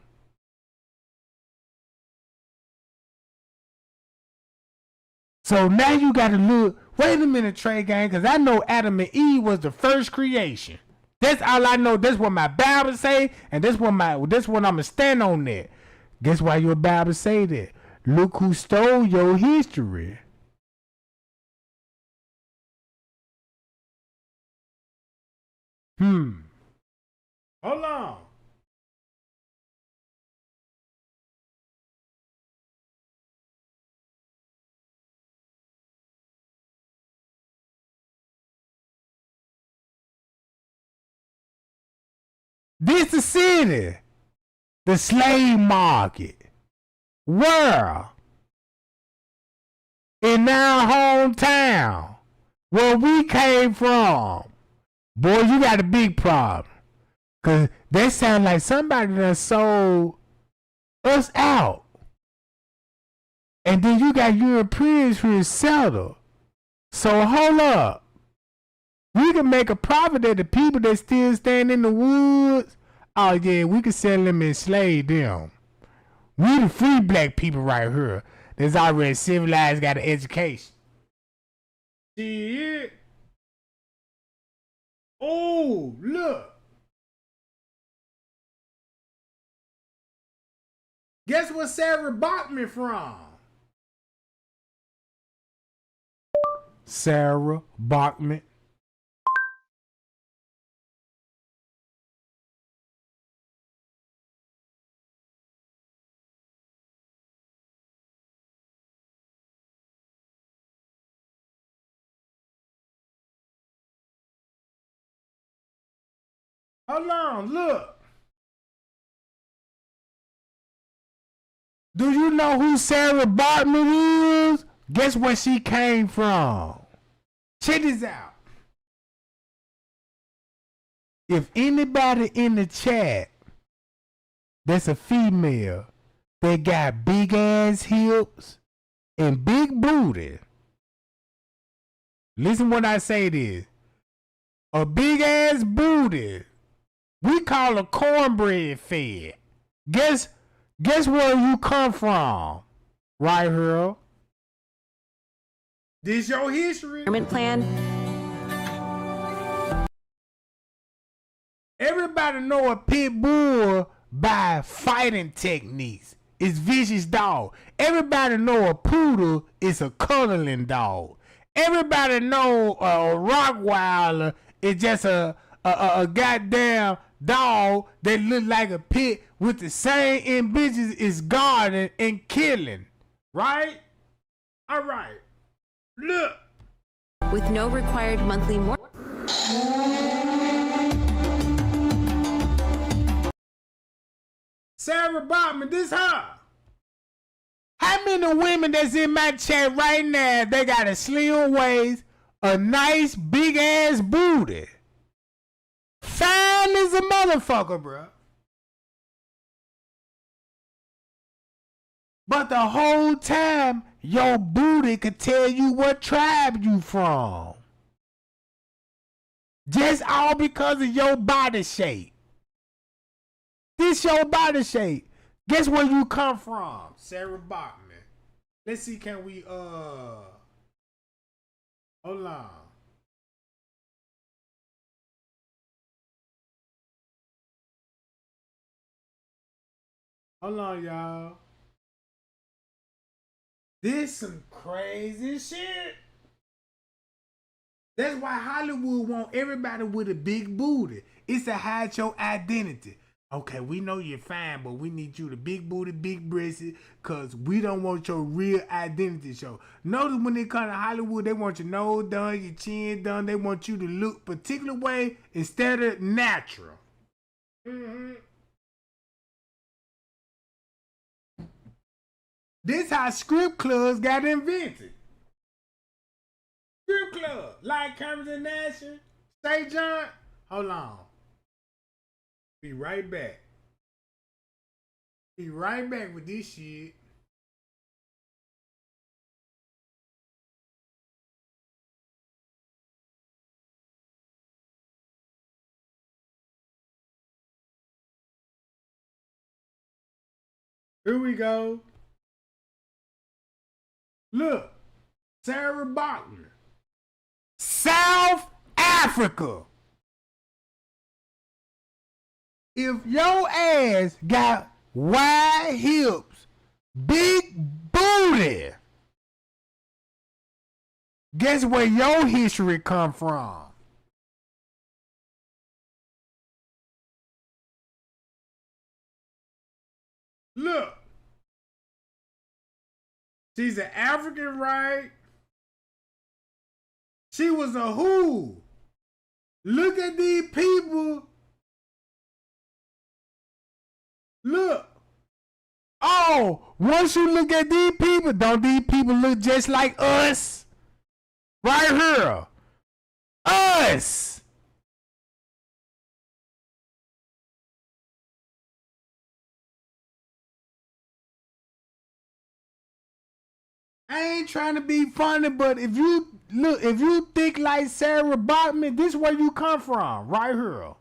So now you gotta look. Wait a minute, Trey Gang, because I know Adam and Eve was the first creation. That's all I know. That's what my Bible say, and that's what I'ma stand on that. Guess why your Bible say that? Look who stole your history. Hold on. This the city, the slave market, world, in our hometown, where we came from. Boy, you got a big problem. Cause that sound like somebody done sold us out. And then you got Europeans who settled. So hold up. We can make a profit at the people that still stand in the woods. Oh yeah, we can sell them and slave them. We the free black people right here that's already civilized, got an education. Shit. Oh, look. Guess what Sarah Baartman from? Sarah Baartman. Hold on, look. Do you know who Sarah Baartman is? Guess where she came from? Check this out. If anybody in the chat that's a female that got big ass hips and big booty, listen what I say this. A big ass booty, we call a cornbread fed. Guess where you come from? Right here. This your history. Plan. Everybody know a pit bull by fighting techniques. It's vicious dog. Everybody know a poodle is a cuddling dog. Everybody know a Rottweiler is just a goddamn dog that look like a pit with the same ambitions as guarding and killing. Right? All right. Look. With no required monthly Sarah Baartman, this her. How many women that's in my chat right now, they got a slim waist, a nice big ass booty? Fine as a motherfucker, bro. But the whole time, your booty could tell you what tribe you from. Just all because of your body shape. This your body shape. Guess where you come from, Sarah Baartman. Let's see, can we hold on. Hold on, y'all. This some crazy shit. That's why Hollywood want everybody with a big booty. It's to hide your identity. Okay, we know you're fine, but we need you to big booty, big breasted, cause we don't want your real identity show. Notice when they come to Hollywood, they want your nose done, your chin done. They want you to look particular way instead of natural. Mm-hmm. This how script clubs got invented. Script club, like cameras in action. Stay John. Hold on. Be right back. Be right back with this shit. Here we go. Look, Sarah Baartman, South Africa. If your ass got wide hips, big booty, guess where your history come from? Look. She's an African, right? She was a who? Look at these people. Look. Oh, once you look at these people, don't these people look just like us? Right here. Us. I ain't trying to be funny, but if you think like Sarah Baartman, this where you come from, right here.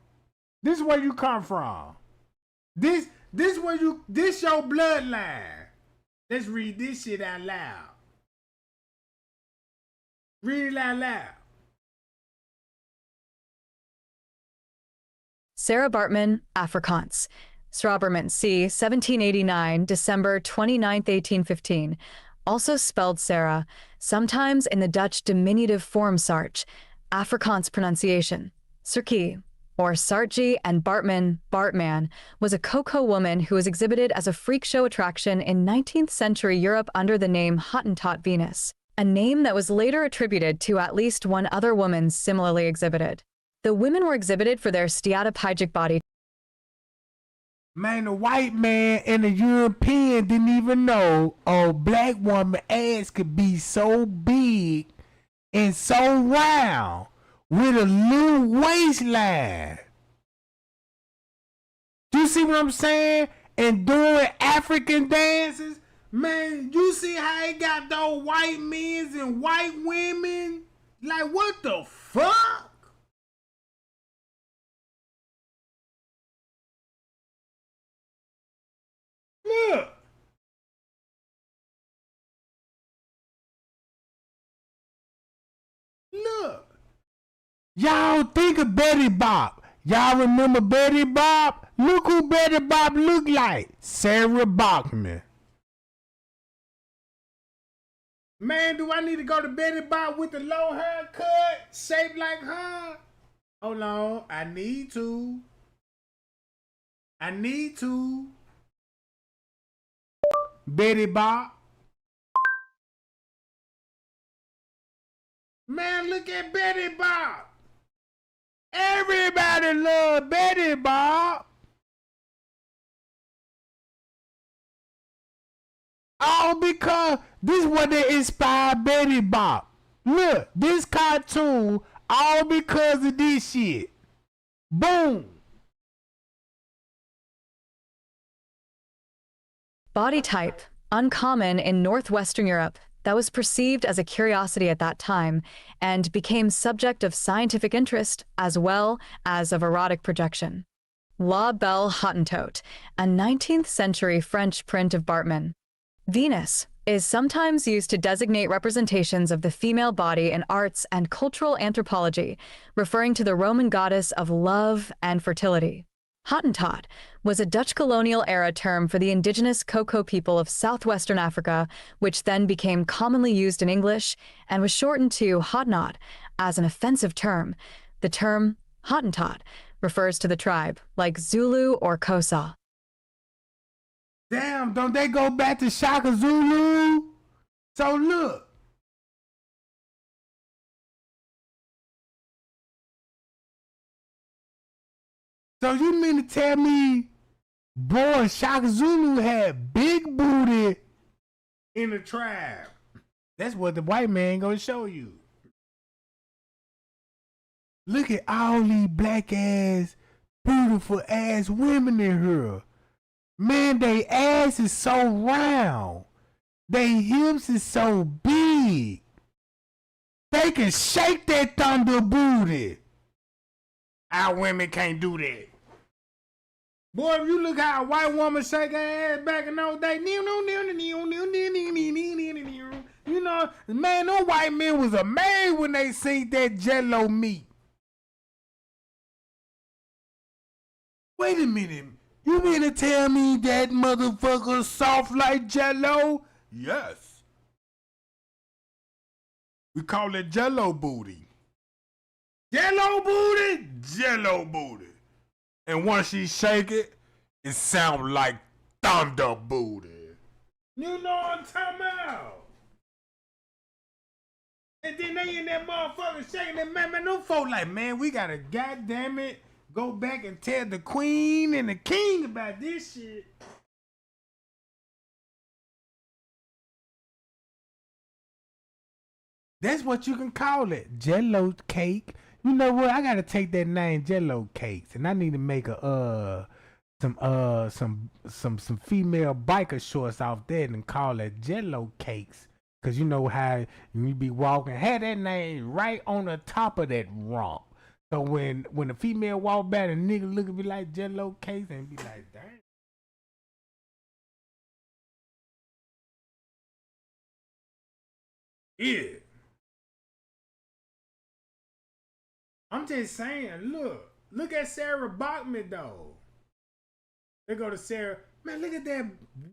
This where you come from. This your bloodline. Let's read this shit out loud. Read it out loud. Sarah Baartman, Afrikaans. Schraberman, c. 1789, December 29, 1815. Also spelled Sarah, sometimes in the Dutch diminutive form Sarch, Afrikaans pronunciation. Sirki, or Sartji, and Baartman, Baartman, was a Coco woman who was exhibited as a freak show attraction in 19th century Europe under the name Hottentot Venus, a name that was later attributed to at least one other woman similarly exhibited. The women were exhibited for their steatopygic body. Man, the white man and the European didn't even know a black woman's ass could be so big and so round with a little waistline. You see what I'm saying? And doing African dances, man, you see how it got those white men and white women? Like, what the fuck? Look. Look. Y'all think of Betty Bob. Y'all remember Betty Bob? Look who Betty Bob looked like. Sarah Baartman. Man, do I need to go to Betty Bob with the low haircut, shaped like her? Hold on. I need to. Betty Bob. Man, look at Betty Bob. Everybody love Betty Bob. All because this what they inspired Betty Bob. Look, this cartoon, all because of this shit. Boom. Body type, uncommon in northwestern Europe, that was perceived as a curiosity at that time and became subject of scientific interest as well as of erotic projection. La Belle Hottentot, a 19th century French print of Baartman. Venus is sometimes used to designate representations of the female body in arts and cultural anthropology, referring to the Roman goddess of love and fertility. Hottentot was a Dutch colonial-era term for the indigenous Coco people of southwestern Africa, which then became commonly used in English and was shortened to Hottentot as an offensive term. The term Hottentot refers to the tribe, like Zulu or Xhosa. Damn, don't they go back to Shaka Zulu? So look. So you mean to tell me, boy, Shaka Zulu had big booty in the tribe? That's what the white man gonna show you. Look at all these black ass, beautiful ass women in here. Man, they ass is so round. They hips is so big. They can shake that thunder booty. Our women can't do that. Boy, if you look how a white woman shake her ass back in those days, you know, man, those white men was amazed when they seen that jello meat. Wait a minute. You mean to tell me that motherfucker soft like jello? Yes. We call it jello booty. Jello booty? Jello booty. And once she shake it, it sound like thunder booty. You know what I'm talking about? And then they in that motherfucker shaking that man, them folk like, man, we gotta goddamn it go back and tell the queen and the king about this shit. That's what you can call it, Jello cake. You know what? I gotta take that name, Jello cakes, and I need to make some female biker shorts off that and call it Jello cakes. Cause you know how you be walking, have that name right on the top of that rump. So when a female walk back, a nigga look at me like Jello cakes and be like, damn. Yeah. I'm just saying, look at Sarah Baartman though. They go to Sarah, man, look at that.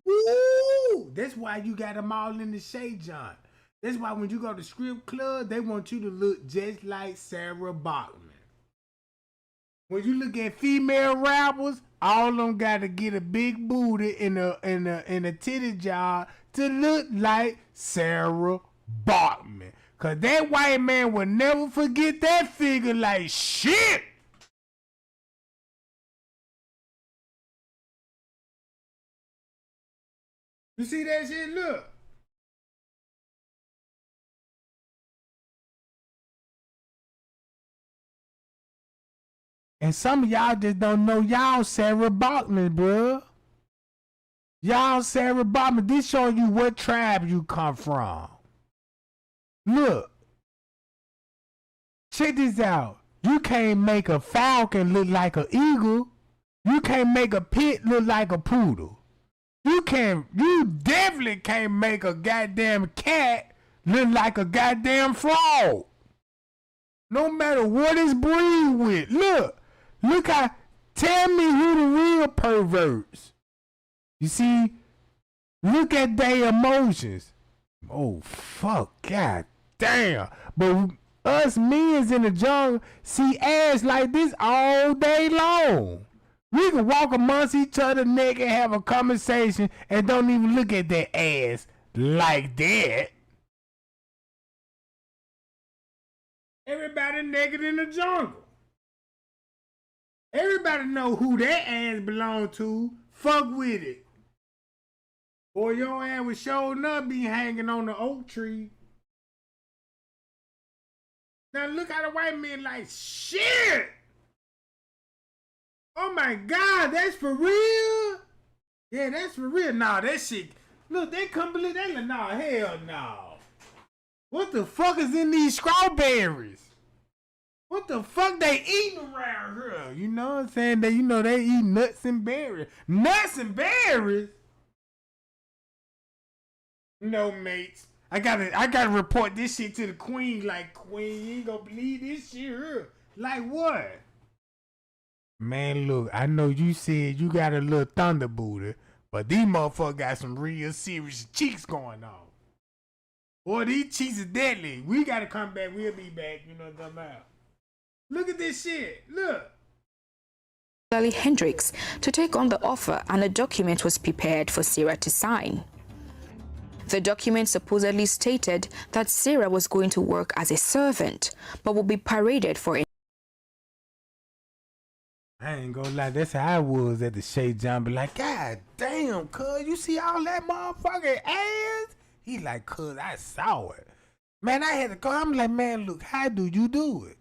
Woo! That's why you got them all in the shade, John. That's why when you go to strip club, they want you to look just like Sarah Baartman. When you look at female rappers, all of them got to get a big booty in a titty jar to look like Sarah Baartman. Cause that white man will never forget that figure like shit. You see that shit? Look. And some of y'all just don't know y'all Sarah Baartman, bruh. Y'all Sarah Baartman. This showing you what tribe you come from. Look. Check this out. You can't make a falcon look like an eagle. You can't make a pit look like a poodle. You definitely can't make a goddamn cat look like a goddamn frog. No matter what it's breed with. Look how, tell me who the real perverts. You see, look at their emotions. Oh, fuck, god damn. But us men's in the jungle see ass like this all day long. We can walk amongst each other naked, have a conversation, and don't even look at their ass like that. Everybody naked in the jungle. Everybody know who their ass belong to. Fuck with it. Boy, your ass was showing up be hanging on the oak tree. Now look how the white man like, shit! Oh my God, that's for real? Yeah, that's for real. Nah, that shit, look, they come believe that. Nah, hell no. What the fuck is in these strawberries? What the fuck they eating around here? You know what I'm saying? They eat nuts and berries. Nuts and berries? No, mates. I gotta report this shit to the queen. Like, queen, you ain't gonna believe this shit here. Like what? Man, look, I know you said you got a little thunder booty, but these motherfuckers got some real serious cheeks going on. Boy, these cheeks are deadly. We gotta come back. We'll be back. You know what I'm talking about? Look at this shit. Look. Hendricks to take on the offer, and a document was prepared for Sarah to sign. The document supposedly stated that Sarah was going to work as a servant, but would be paraded for. I ain't gonna lie, that's how I was at the Shea John. Be like, God damn, cuz, you see all that motherfucking ass? He like, cuz, I saw it. Man, I had to go. I'm like, man, look, how do you do it?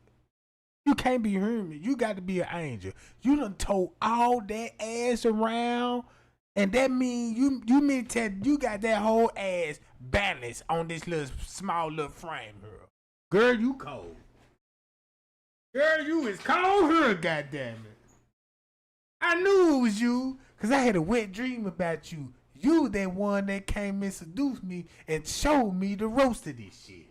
You can't be human. You got to be an angel. You done told all that ass around, and that mean you mean tell you got that whole ass balanced on this little small little frame here. Girl, you cold. Girl, you is cold here, goddamn it. I knew it was you, cause I had a wet dream about you. You that one that came and seduced me and showed me the roast of this shit.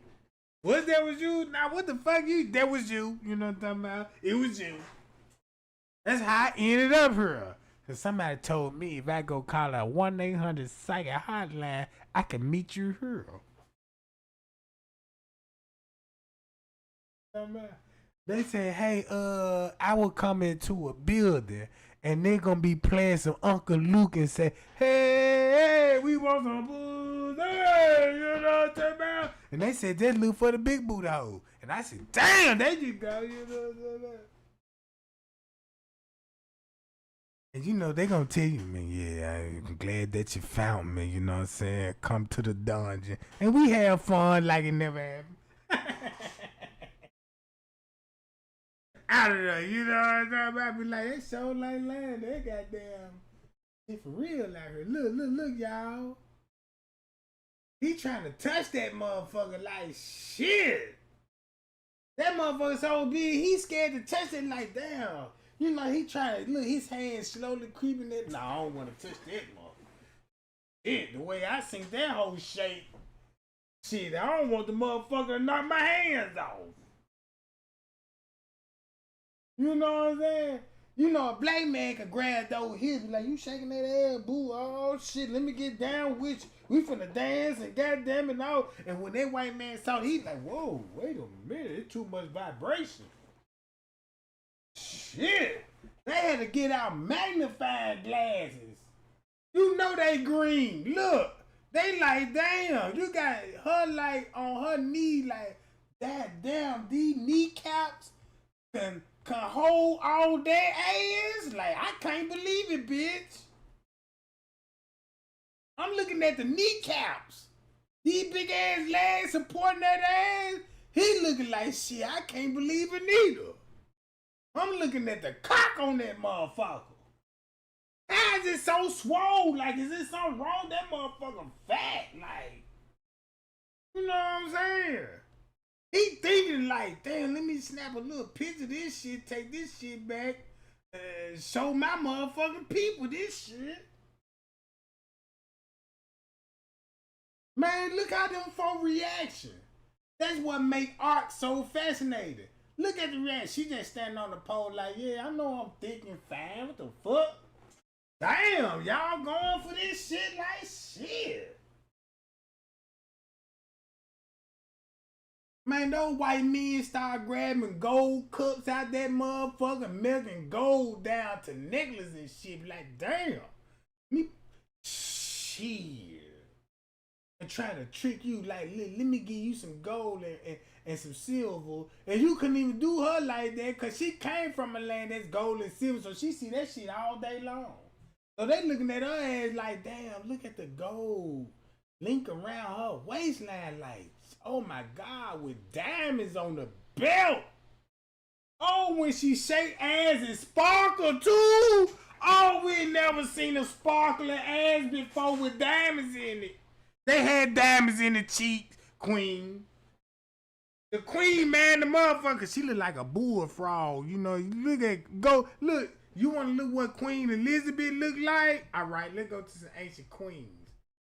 What, that was you? Now what the fuck you? That was you. You know what I'm talking about? It was you. That's how I ended up here. Cause somebody told me if I go call a 1-800-PSYCH hotline, I can meet you here. They said, hey, I will come into a building and they're gonna be playing some Uncle Luke and say, hey, we want some booze, hey, you know what I'm talking about? And they said, just look for the big boot hole. And I said, damn, there you go, you know what I'm talking about? And you know, they gonna tell you, man, yeah, I'm glad that you found me, you know what I'm saying? Come to the dungeon. And we have fun like it never happened. Out of there, you know what I'm talking about? Be like, they so like land, they goddamn, it's for real out here. Look, y'all. He trying to touch that motherfucker like shit. That motherfucker so big, he scared to touch it like damn. You know, he trying to, look, his hands slowly creeping it. No, I don't want to touch that motherfucker. Shit, the way I seen that whole shape. Shit, I don't want the motherfucker to knock my hands off. You know what I'm saying? You know, a black man can grab those hips, like, you shaking that ass, boo, oh shit, let me get down with you. We finna dance and goddamn it all. And when that white man saw it, he's like, whoa, wait a minute, it's too much vibration. Shit, they had to get out magnifying glasses. You know they green. Look, they like, damn, you got her like on her knee, like, that damn, these kneecaps can hold all that ass? Like, I can't believe it, bitch. I'm looking at the kneecaps. These big ass legs supporting that ass. He looking like shit. I can't believe it neither. I'm looking at the cock on that motherfucker. How is it so swole? Like, is there something wrong? That motherfucker fat. Like, you know what I'm saying? He thinking like, damn, let me snap a little picture of this shit, take this shit back, show my motherfucking people this shit. Man, look how them folk reaction. That's what make art so fascinating. Look at the reaction. She just standing on the pole like, yeah, I know I'm thick and fine. What the fuck? Damn, y'all going for this shit like shit. Man, those white men start grabbing gold cups out that motherfucker, melting gold down to necklaces and shit. Like, damn. Me, shit. And trying to trick you, like, let me give you some gold and some silver. And you couldn't even do her like that because she came from a land that's gold and silver, so she see that shit all day long. So they looking at her ass like, damn, look at the gold link around her waistline, like, oh my God, with diamonds on the belt. Oh, when she shake ass and sparkle too. Oh, we never seen a sparkling ass before with diamonds in it. They had diamonds in the cheeks, queen. The queen, man, the motherfucker, she look like a bullfrog. You know, you look, you want to look what Queen Elizabeth look like? All right, let's go to some ancient queens.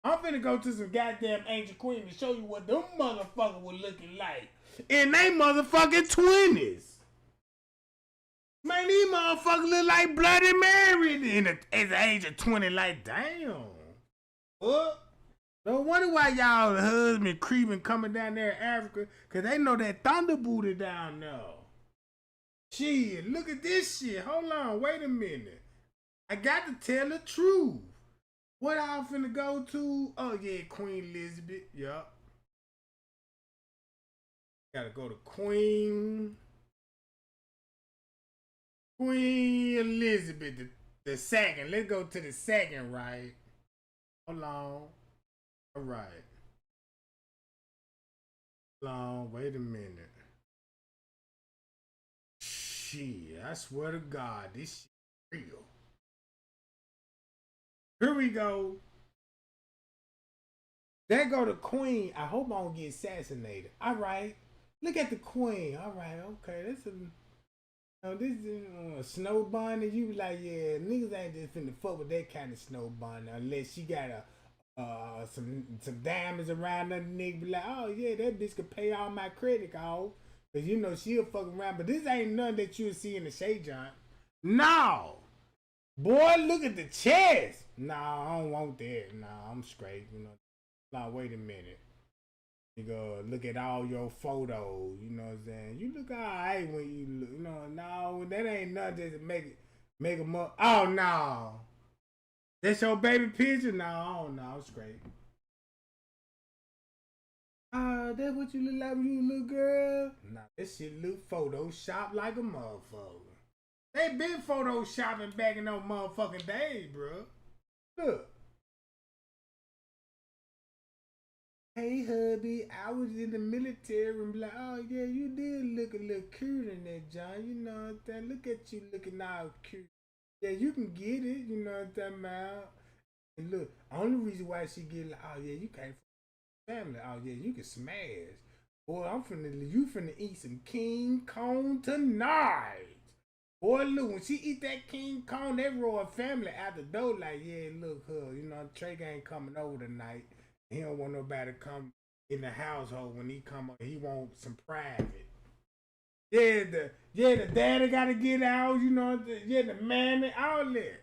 I'm finna go to some goddamn ancient queens to show you what them motherfuckers were looking like in they motherfucking 20s. Man, these motherfuckers look like Bloody Mary at the age of 20. Like, damn. What? No wonder why y'all husband creeping coming down there in Africa, because they know that thunder booty down there. Shit, look at this shit. Hold on, wait a minute. I got to tell the truth. What I finna go to? Oh, yeah, Queen Elizabeth. Yup. Gotta go to Queen Elizabeth the second. Let's go to the second, right? Hold on. All right. Hold on. Wait a minute. Shit, I swear to God, this shit real. Here we go. There go the queen. I hope I don't get assassinated. All right. Look at the queen. All right. Okay. This is a snow bunny. You be like, yeah, niggas ain't just finna fuck with that kind of snow bunny unless she got some diamonds around her nigga. Be like, oh yeah, that bitch could pay all my credit off. Cause you know she'll fuck around. But this ain't nothing that you'll see in the shade joint. No. Boy, look at the chest. Nah, I don't want that. Nah, I'm straight. You know. Nah, wait a minute. You go look at all your photos. You know what I'm saying? You look alright when you look. You know, no, that ain't nothing to make them up. Oh no. That's your baby picture? No, I'm straight. That's what you look like when you little girl? Nah, this shit look photoshopped like a motherfucker. They been photoshopping back in those motherfucking days, bro. Look. Hey, hubby, I was in the military and be like, oh, yeah, you did look a little cute in that, John. You know what I'm saying? Look at you looking all cute. Yeah, you can get it. You know what I'm talking about? And look, only reason why she get like, oh, yeah, you came from family. Oh, yeah, you can smash. Boy, you finna eat some King Kong tonight. Boy, look, when she eat that King Kong, that royal family out the door like, yeah, look, you know, Trey ain't coming over tonight. He don't want nobody to come in the household when he come up. He wants some private. Yeah, the daddy gotta get out, you know, the mammy, all that.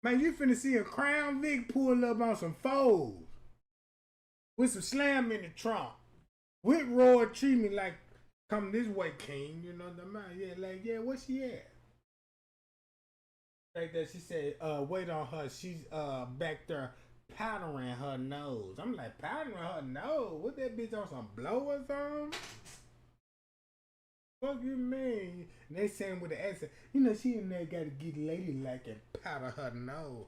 Man, you finna see a Crown Vic pull up on some foes with some slam in the trunk. With Roy treat me like, come this way, King, you know what I mean? Yeah, like, yeah, where she at? Right there, she said, wait on her. She's back there powdering her nose. I'm like, powdering her nose? What that bitch on some blow or something? Fuck you mean? And they saying with the accent, you know, she in there gotta get lady like and powder her nose.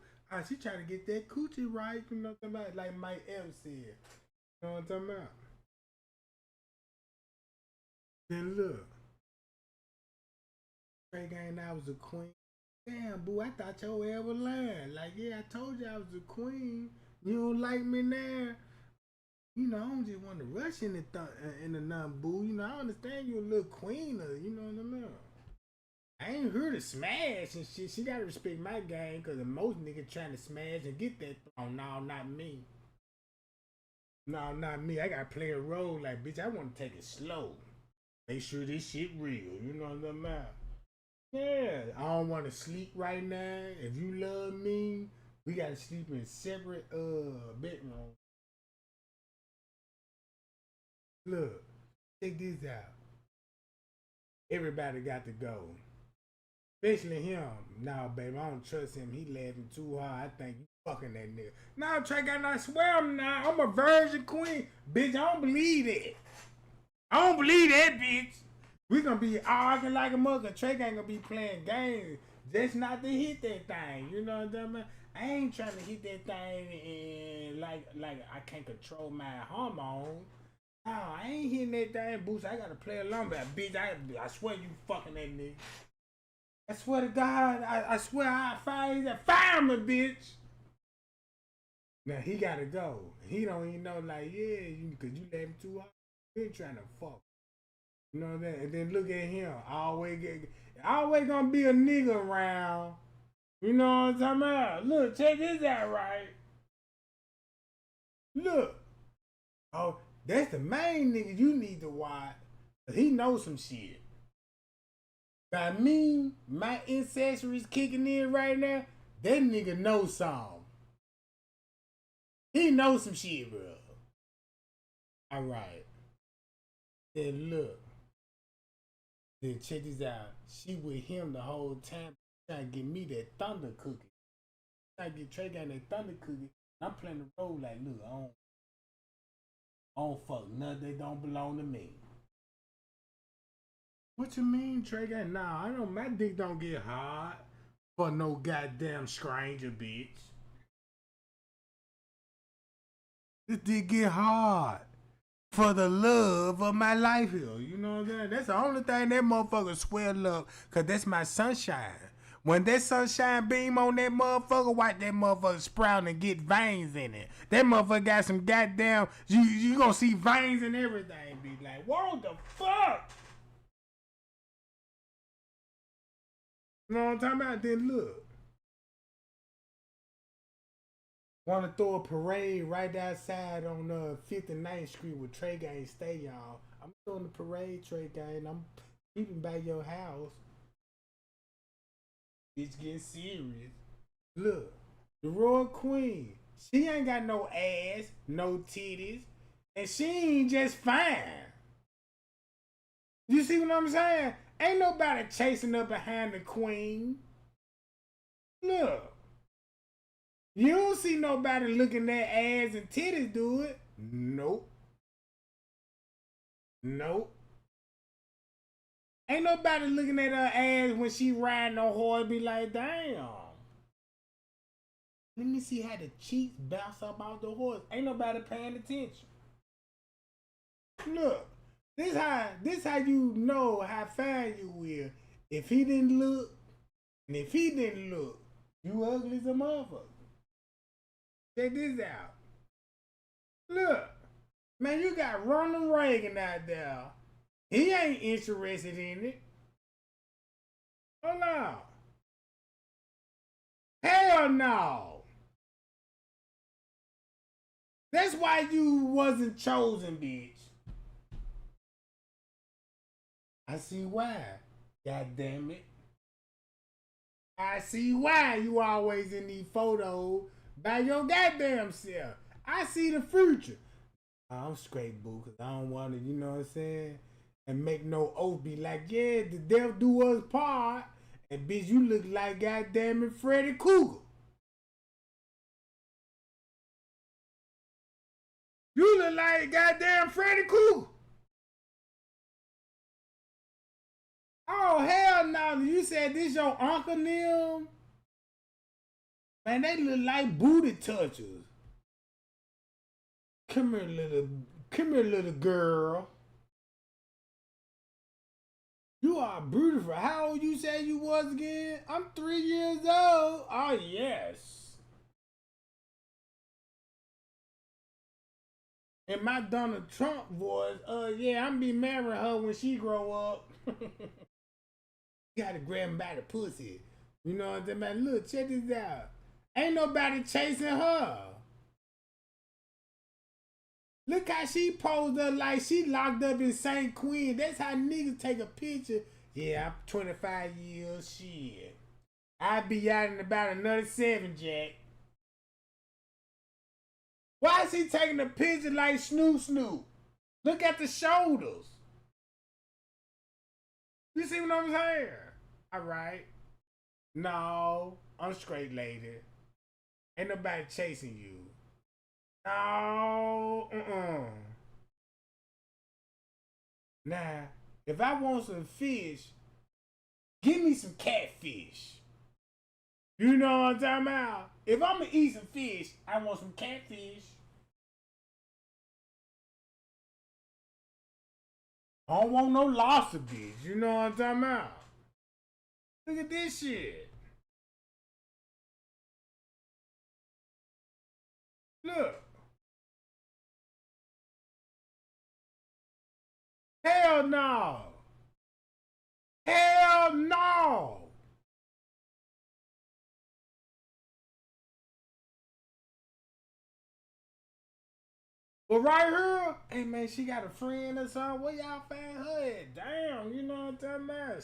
She trying to get that coochie right, you know what I'm talking about? Like Mike M said. You know what I'm talking about? Then look. Trey Gang, I was a queen. Damn, boo, I thought your ever learned. Like, yeah, I told you I was a queen. You don't like me now? You know, I don't just want to rush in the nun, boo. You know, I understand you a little queen, you know what I mean? I ain't here to smash and shit. She gotta respect my game, because most niggas trying to smash and get that throne. No, not me. No, not me. I gotta play a role like, bitch, I want to take it slow. Make sure this shit real. You know what I'm about? Yeah, I don't want to sleep right now. If you love me, we gotta sleep in separate bedrooms. Look, check this out. Everybody got to go. Especially him. Nah, baby, I don't trust him. He laughing too hard. I think you fucking that nigga. Nah, Trey got I swear I'm a virgin queen. Bitch, I don't believe that. I don't believe that, bitch. We gonna be arguing like a mother. Trey ain't gonna be playing games just not to hit that thing. You know what I mean? I ain't trying to hit that thing and like I can't control my hormones. No, I ain't hitting that thing, Boost. I gotta play along, but bitch, I swear you fucking that nigga. I swear to God, I swear I fire me, bitch. Now he gotta go. He don't even know, like, yeah, cause you let him too hard. You ain't trying to fuck. You know that? And then look at him. Always gonna be a nigga around. You know what I'm talking about? Look, check this out, right? Look. Oh, that's the main nigga you need to watch. He knows some shit. By me, my ancestors kicking in right now, that nigga knows something. He knows some shit, bro. Alright. Then look. Then check this out. She with him the whole time trying to get me that thunder cookie. Trying to get Trey got that thunder cookie. I'm playing the role like, look, I don't fuck nothing that don't belong to me. What you mean, Trey? Nah, I know my dick don't get hard for no goddamn stranger, bitch. This dick get hard for the love of my life here. You know what I'm saying? That's the only thing that motherfucker swell up, cause that's my sunshine. When that sunshine beam on that motherfucker, watch that motherfucker sprout and get veins in it. That motherfucker got some goddamn, you gonna see veins and everything. Be like, what the fuck? You know what I'm talking about? Then look. Want to throw a parade right outside on 59th Street where Trey Gang stay, y'all. I'm throwing the parade, Trey Gang. I'm peeping by your house. Bitch getting serious. Look, the Royal Queen. She ain't got no ass, no titties, and she ain't just fine. You see what I'm saying? Ain't nobody chasing up behind the queen. Look. You don't see nobody looking at ass and titties do it. Nope. Nope. Ain't nobody looking at her ass when she riding no horse be like, damn. Let me see how the cheeks bounce up off the horse. Ain't nobody paying attention. Look. This how you know how fine you will. If he didn't look, and if he didn't look, you ugly as a motherfucker. Check this out. Look, man, you got Ronald Reagan out there. He ain't interested in it. Hold on. Hell no. That's why you wasn't chosen, bitch. I see why. God damn it. I see why you always in these photos by your goddamn self. I see the future. I'm straight, boo, because I don't want to, you know what I'm saying? And make no oath be like, yeah, the devil do us part. And bitch, you look like goddamn it, Freddy Krueger. You look like goddamn Freddy Krueger. Oh, hell no. You said this your Uncle Neil? Man, they look like booty touchers. Come here, little girl. You are beautiful. How old you say you was again? I'm 3 years old. Oh, yes. In my Donald Trump voice, yeah, I'm be marrying her when she grow up. You gotta grab him by the pussy. You know what I'm saying? Look, check this out. Ain't nobody chasing her. Look how she posed up like she locked up in St. Queen. That's how niggas take a picture. Yeah, I'm 25 years, shit. I'll be out in about another 7, Jack. Why is he taking a picture like Snoop Snoop? Look at the shoulders. You see what I'm saying? All right. No, I'm straight, lady. Ain't nobody chasing you. No, Nah, If I want some fish, give me some catfish. You know what I'm talking about? If I'm gonna eat some fish, I want some catfish. I don't want no lobster fish. You know what I'm talking about? Look at this shit. Look. Hell no. Hell no. But right here, hey man, she got a friend or something. Where y'all find her at? Damn, you know what I'm talking about?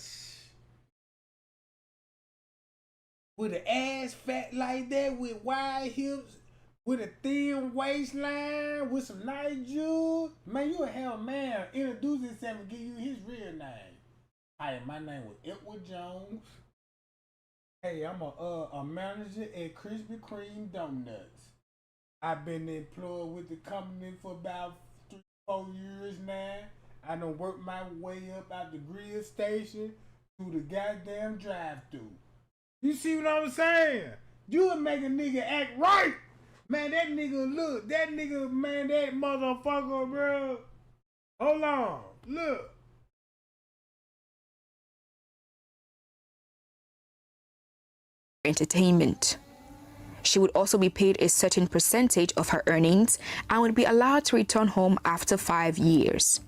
With an ass fat like that, with wide hips, with a thin waistline, with some nice jewels. Man, you a hell man. Introduce himself and give you his real name. Hi, my name was Edward Jones. Hey, I'm a manager at Krispy Kreme Donuts. I've been employed with the company for about 3-4 years now. I done worked my way up out the grill station to the goddamn drive-thru. You see what I'm saying? You would make a nigga act right. Man, that nigga, look. That nigga, man, that motherfucker, bro. Hold on. Look. Entertainment. She would also be paid a certain percentage of her earnings and would be allowed to return home after 5 years.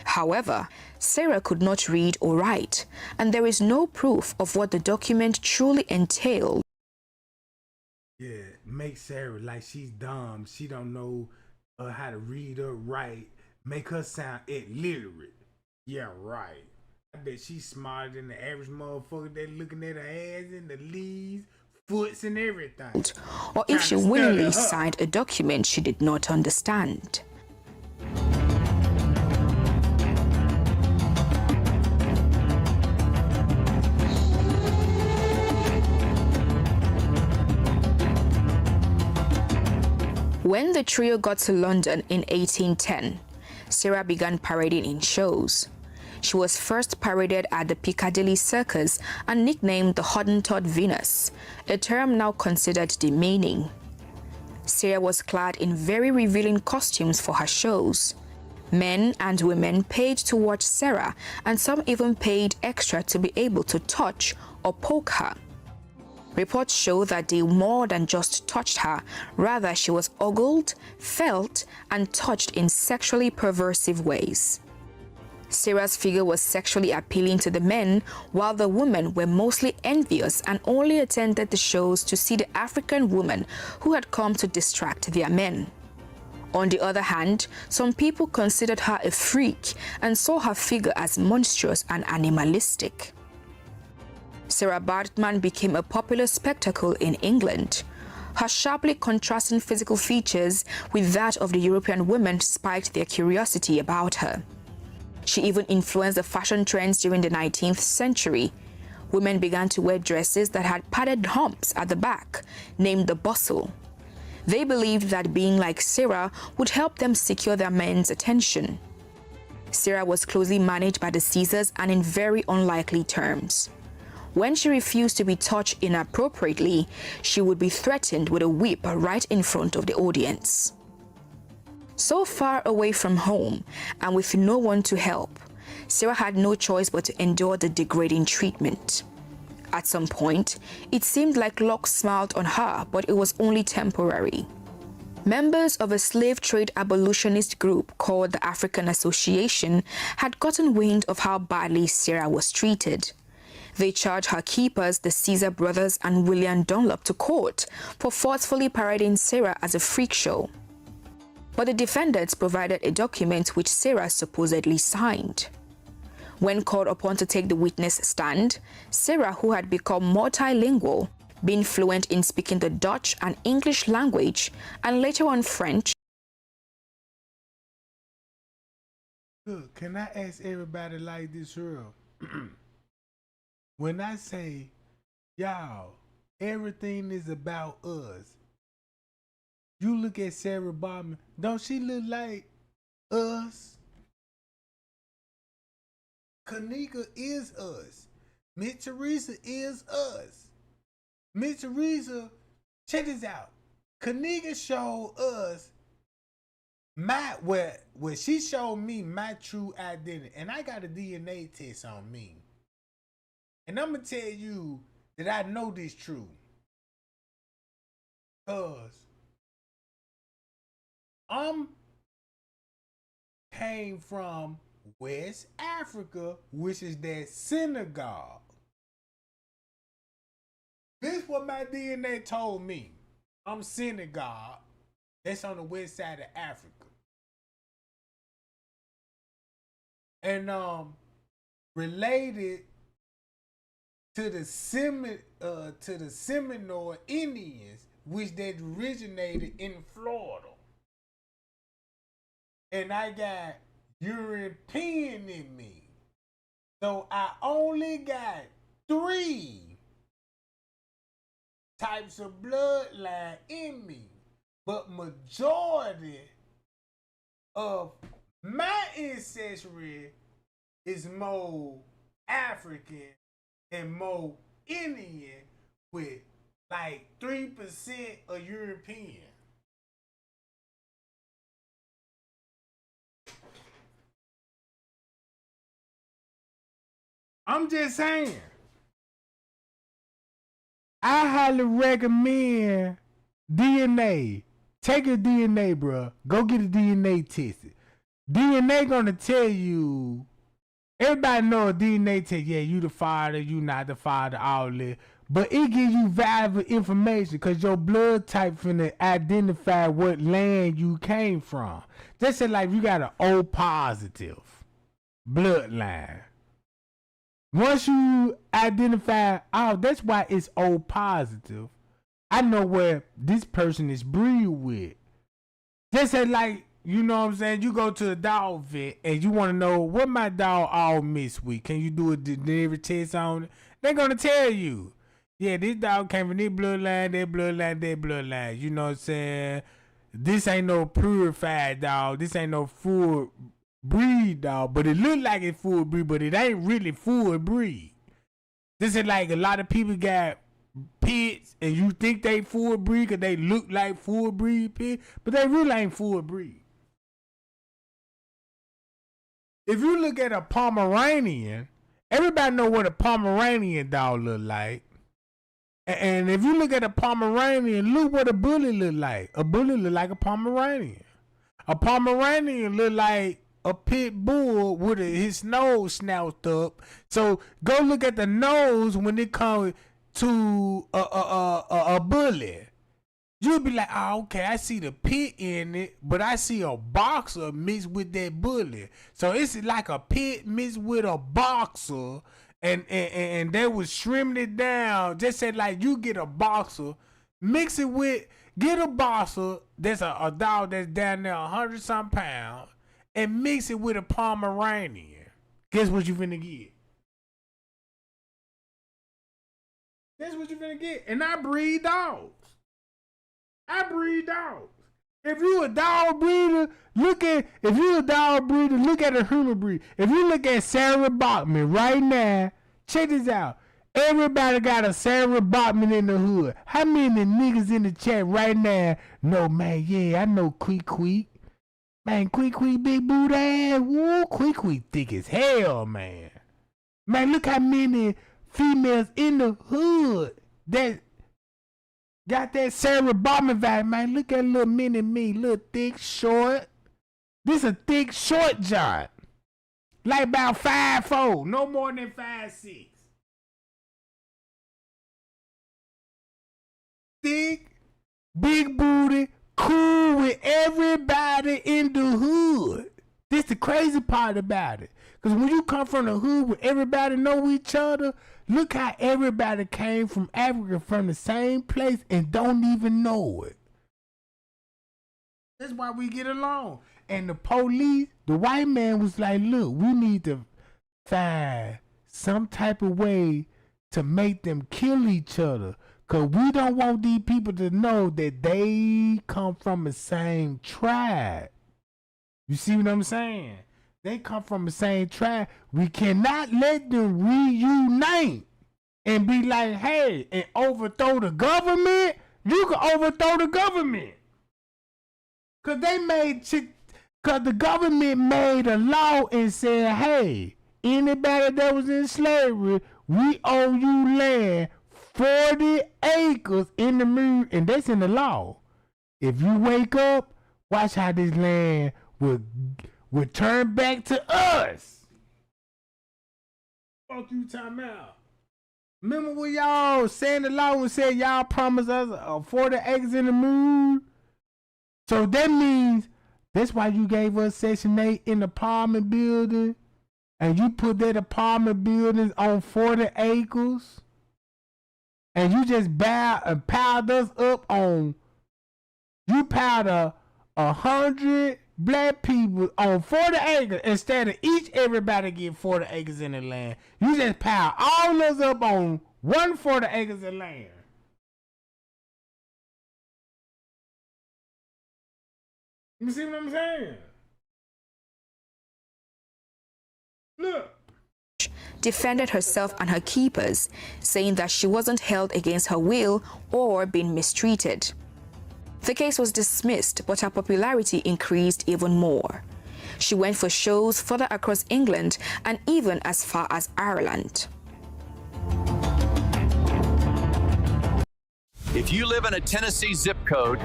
However, Sarah could not read or write, and there is no proof of what the document truly entailed. Yeah, make Sarah like she's dumb. She don't know how to read or write. Make her sound illiterate. Yeah, right. I bet she's smarter than the average motherfucker that looking at her ass and the leaves, foots, and everything. Or if she willingly signed a document she did not understand. When the trio got to London in 1810, Sarah began parading in shows. She was first paraded at the Piccadilly Circus and nicknamed the Hottentot Venus, a term now considered demeaning. Sarah was clad in very revealing costumes for her shows. Men and women paid to watch Sarah, and some even paid extra to be able to touch or poke her. Reports show that they more than just touched her, rather she was ogled, felt, and touched in sexually perversive ways. Sarah's figure was sexually appealing to the men, while the women were mostly envious and only attended the shows to see the African woman who had come to distract their men. On the other hand, some people considered her a freak and saw her figure as monstrous and animalistic. Sarah Baartman became a popular spectacle in England. Her sharply contrasting physical features with that of the European women spiked their curiosity about her. She even influenced the fashion trends during the 19th century. Women began to wear dresses that had padded humps at the back, named the bustle. They believed that being like Sarah would help them secure their men's attention. Sarah was closely managed by the Caesars and in very unlikely terms. When she refused to be touched inappropriately, she would be threatened with a whip right in front of the audience. So far away from home and with no one to help, Sarah had no choice but to endure the degrading treatment. At some point, it seemed like luck smiled on her, but it was only temporary. Members of a slave trade abolitionist group called the African Association had gotten wind of how badly Sarah was treated. They charged her keepers, the Caesar brothers and William Dunlop, to court for forcefully parading Sarah as a freak show. But the defendants provided a document which Sarah supposedly signed. When called upon to take the witness stand, Sarah, who had become multilingual, being fluent in speaking the Dutch and English language, and later on French. Look, can I ask everybody like this here? When I say, y'all, everything is about us, you look at Sarah Baartman, don't she look like us? Kenneka is us. Miss Teresa is us. Miss Teresa, check this out. Kenneka showed us where she showed me my true identity. And I got a DNA test on me. And I'm gonna tell you that I know this true. Cause came from West Africa, which is that Senegal. This what my DNA told me. I'm Senegal. That's on the west side of Africa. And related to the Seminole Indians, which that originated in Florida. And I got European in me. So I only got 3 types of bloodline in me. But majority of my ancestry is more African and more Indian with like 3% of European. I'm just saying. I highly recommend DNA. Take your DNA, bro. Go get a DNA tested. DNA gonna tell you. Everybody know a DNA test. Yeah, you the father, you not the father, all that. But it gives you valuable information because your blood type finna identify what land you came from. Just say like you got an O positive bloodline. Once you identify, oh, that's why it's O positive. I know where this person is breed with. Just say like, you know what I'm saying? You go to a dog vet and you want to know what my dog all mixed with. Can you do a delivery test on it? They're going to tell you. Yeah, this dog came from this bloodline, that bloodline, that bloodline. You know what I'm saying? This ain't no purified dog. This ain't no full breed dog. But it look like it's full breed, but it ain't really full breed. This is like a lot of people got pits and you think they full breed because they look like full breed pits, but they really ain't full breed. If you look at a Pomeranian, everybody know what a Pomeranian dog look like. And if you look at a Pomeranian, look what a bully look like. A bully look like a Pomeranian. A Pomeranian look like a pit bull with his nose snout up. So go look at the nose when it comes to a bully. You'll be like, oh, okay, I see the pit in it, but I see a boxer mixed with that bully. So it's like a pit mixed with a boxer, and they was shrimming it down. Just said like you get a boxer, mix it with, get a boxer that's a dog that's down there 100-some pounds, and mix it with a Pomeranian. Guess what you finna get? Guess what you finna get? And I breed dogs. If you a dog breeder, look at a human breed. If you look at Sarah Baartman right now, check this out. Everybody got a Sarah Baartman in the hood. How many niggas in the chat right now know, man, yeah, I know Quick. Man, Quick big boot ass. Woo, Quick thick as hell, man. Man, look how many females in the hood that got that Sarah Baartman vibe, man. Look at little mini me, little thick, short. This a thick, short giant. Like about 5'4", no more than 5'6". Thick, big booty, cool with everybody in the hood. This the crazy part about it. Because when you come from the hood where everybody know each other, look how everybody came from Africa from the same place and don't even know it. That's why we get along. And the police, the white man was like, look, we need to find some type of way to make them kill each other. Because we don't want these people to know that they come from the same tribe. You see what I'm saying? They come from the same tribe. We cannot let them reunite and be like, hey, and overthrow the government. You can overthrow the government. Cause the government made a law and said, hey, anybody that was in slavery, we owe you land 40 acres in the moon, and that's in the law. If you wake up, watch how this land will turn back to us. Fuck you talking about? Remember when y'all saying the law and said y'all promised us 40 acres in the moon? So that means that's why you gave us Section 8 in the apartment building, and you put that apartment building on 40 acres, and you just piled us up on, you piled 100 black people on 40 acres instead of everybody get 40 acres in the land. You just piled all us up on 140 acres of land. You see what I'm saying? Look. Defended herself and her keepers, saying that she wasn't held against her will or being mistreated. The case was dismissed, but her popularity increased even more. She went for shows further across England and even as far as Ireland. If you live in a Tennessee zip code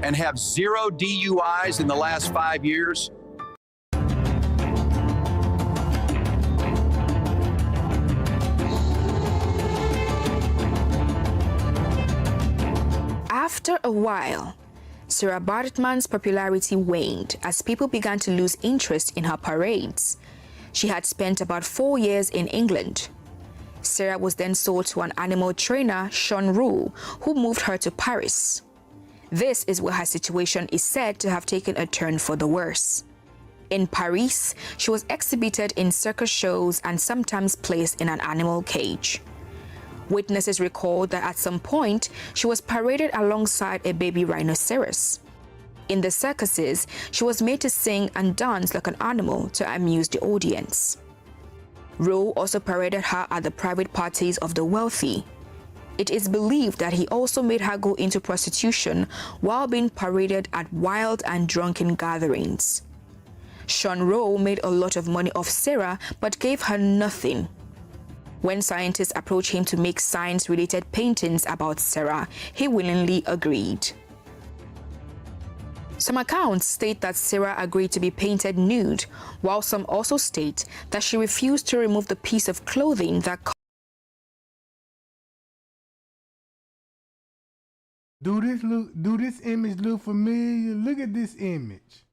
and have 0 DUIs in the last 5 years, after a while, Sarah Baartman's popularity waned as people began to lose interest in her parades. She had spent about 4 years in England. Sarah was then sold to an animal trainer, Sean Rowe, who moved her to Paris. This is where her situation is said to have taken a turn for the worse. In Paris, she was exhibited in circus shows and sometimes placed in an animal cage. Witnesses recalled that at some point, she was paraded alongside a baby rhinoceros. In the circuses, she was made to sing and dance like an animal to amuse the audience. Rowe also paraded her at the private parties of the wealthy. It is believed that he also made her go into prostitution while being paraded at wild and drunken gatherings. Sean Rowe made a lot of money off Sarah but gave her nothing. When scientists approached him to make science-related paintings about Sarah, he willingly agreed. Some accounts state that Sarah agreed to be painted nude, while some also state that she refused to remove the piece of clothing that Do this image look familiar? Look at this image.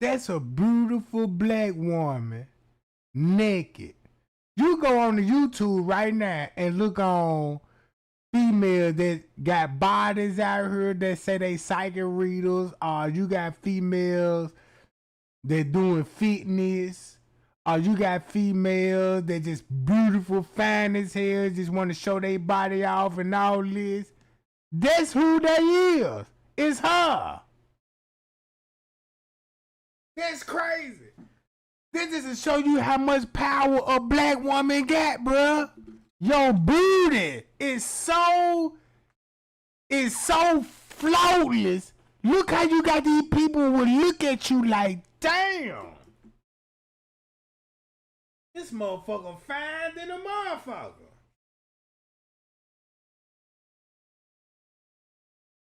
That's a beautiful black woman, naked. You go on the YouTube right now and look on females that got bodies out here that say they psychic readers, or you got females that doing fitness, or you got females that just beautiful, fine as hell, just want to show their body off and all this. That's who they is. It's her. That's crazy. This is to show you how much power a black woman got, bruh. Your booty is so flawless. Look how you got these people will look at you like, damn. This motherfucker fine than a motherfucker.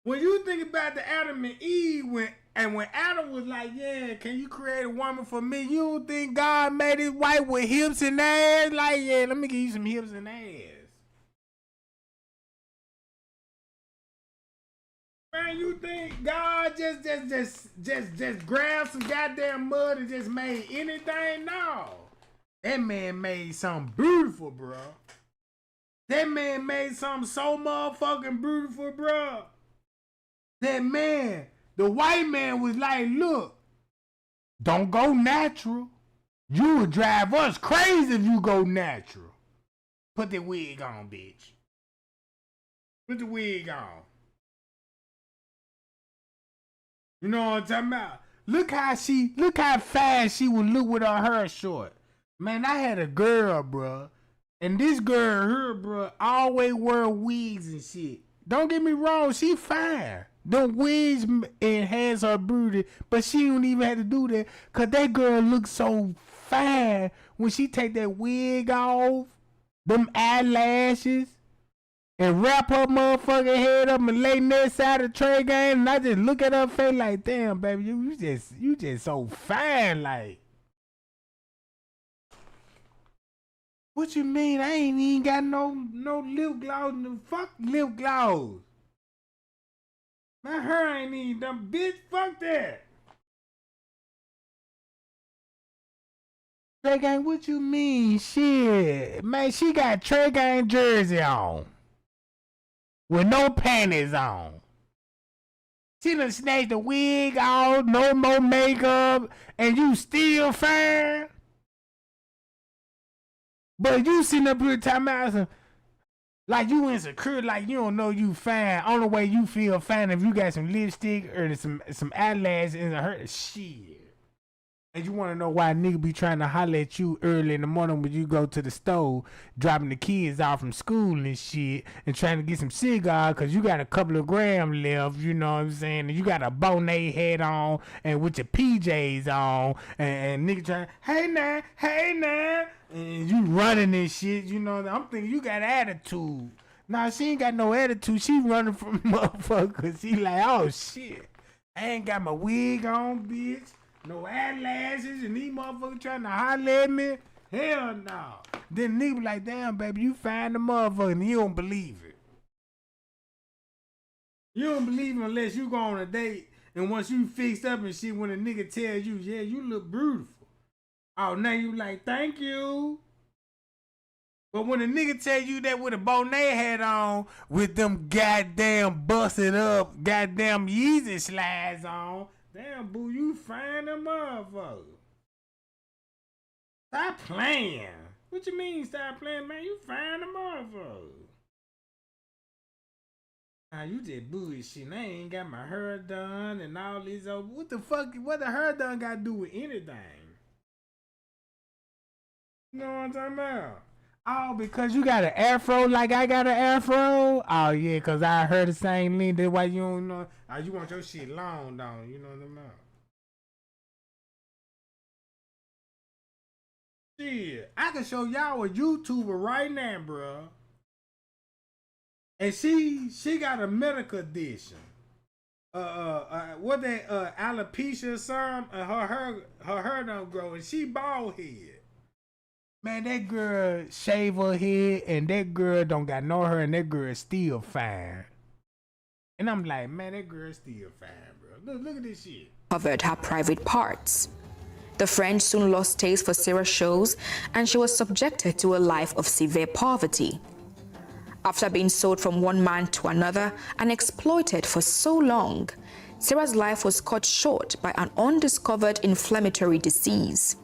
When you think about the Adam and Eve, when Adam was like, yeah, can you create a woman for me? You don't think God made his wife with hips and ass? Like, yeah, let me give you some hips and ass. Man, you think God just grabbed some goddamn mud and just made anything? No. That man made something beautiful, bro. That man made something so motherfucking beautiful, bro. That man, the white man was like, look, don't go natural. You would drive us crazy if you go natural. Put the wig on, bitch. Put the wig on. You know what I'm talking about? Look how fast she would look with her hair short. Man, I had a girl, bruh. And this girl, her, bruh, always wear wigs and shit. Don't get me wrong, she fine. The wigs enhance her beauty, but she don't even have to do that. Cause that girl looks so fine when she take that wig off, them eyelashes, and wrap her motherfucking head up and lay next side of the tray game, and I just look at her face like, damn, baby, you just so fine, like. What you mean? I ain't even got no lip gloss. Fuck lip gloss. My hair ain't even done, bitch. Fuck that. Trey Gang, what you mean? Shit. Man, she got Trey Gang jersey on. With no panties on. She done snatched the wig off, no more makeup, and you still fine? But you sitting up here talking about like you insecure, like you don't know you fine. Only way you feel fine if you got some lipstick or some eyelashes in her shit. And you want to know why a nigga be trying to holler at you early in the morning when you go to the store, dropping the kids off from school and shit, and trying to get some cigar because you got a couple of grams left, you know what I'm saying? And you got a bonnet hat on and with your PJs on, and nigga trying, hey now, and you running this shit, you know. I'm thinking you got attitude. Nah, she ain't got no attitude. She running from motherfuckers. She like, oh shit, I ain't got my wig on, bitch. No eyelashes, and these motherfuckers trying to holler at me? Hell no. Then nigga be like, damn, baby, you find the motherfucker, and you don't believe it. You don't believe it unless you go on a date, and once you fixed up and shit, when a nigga tells you, yeah, you look beautiful. Oh, now you like, thank you. But when a nigga tell you that with a bonnet hat on, with them goddamn busted up, goddamn Yeezy slides on, damn, boo, you fine them motherfucker. Stop playing. What you mean stop playing, man? You fine them motherfucker. Nah, you just bullshit. I ain't got my hair done and all this. What the fuck? What the hair done got to do with anything? You know what I'm talking about? Oh, because you got an afro like I got an afro? Oh, yeah, because I heard the same thing. That's why you don't know. Oh, you want your shit long, don't you? Know what I'm talking about? Shit, I can show y'all a YouTuber right now, bro. And she got a medical edition. What that alopecia or something? Her hair don't grow, and she bald head. Man, that girl shave her head, and that girl don't got no hair, and that girl still fine. And I'm like, man, that girl still fine, bro. Look at this shit. Covered her private parts. The French soon lost taste for Sarah's shows, and she was subjected to a life of severe poverty. After being sold from one man to another and exploited for so long, Sarah's life was cut short by an undiscovered inflammatory disease.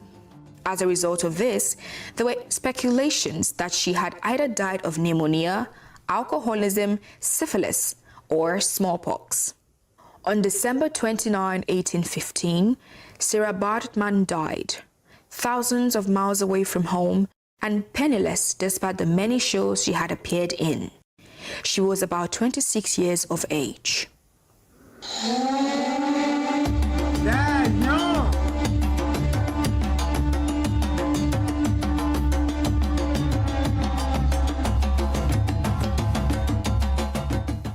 As a result of this, there were speculations that she had either died of pneumonia, alcoholism, syphilis, or smallpox. On December 29, 1815, Sarah Baartman died, thousands of miles away from home and penniless despite the many shows she had appeared in. She was about 26 years of age. That young.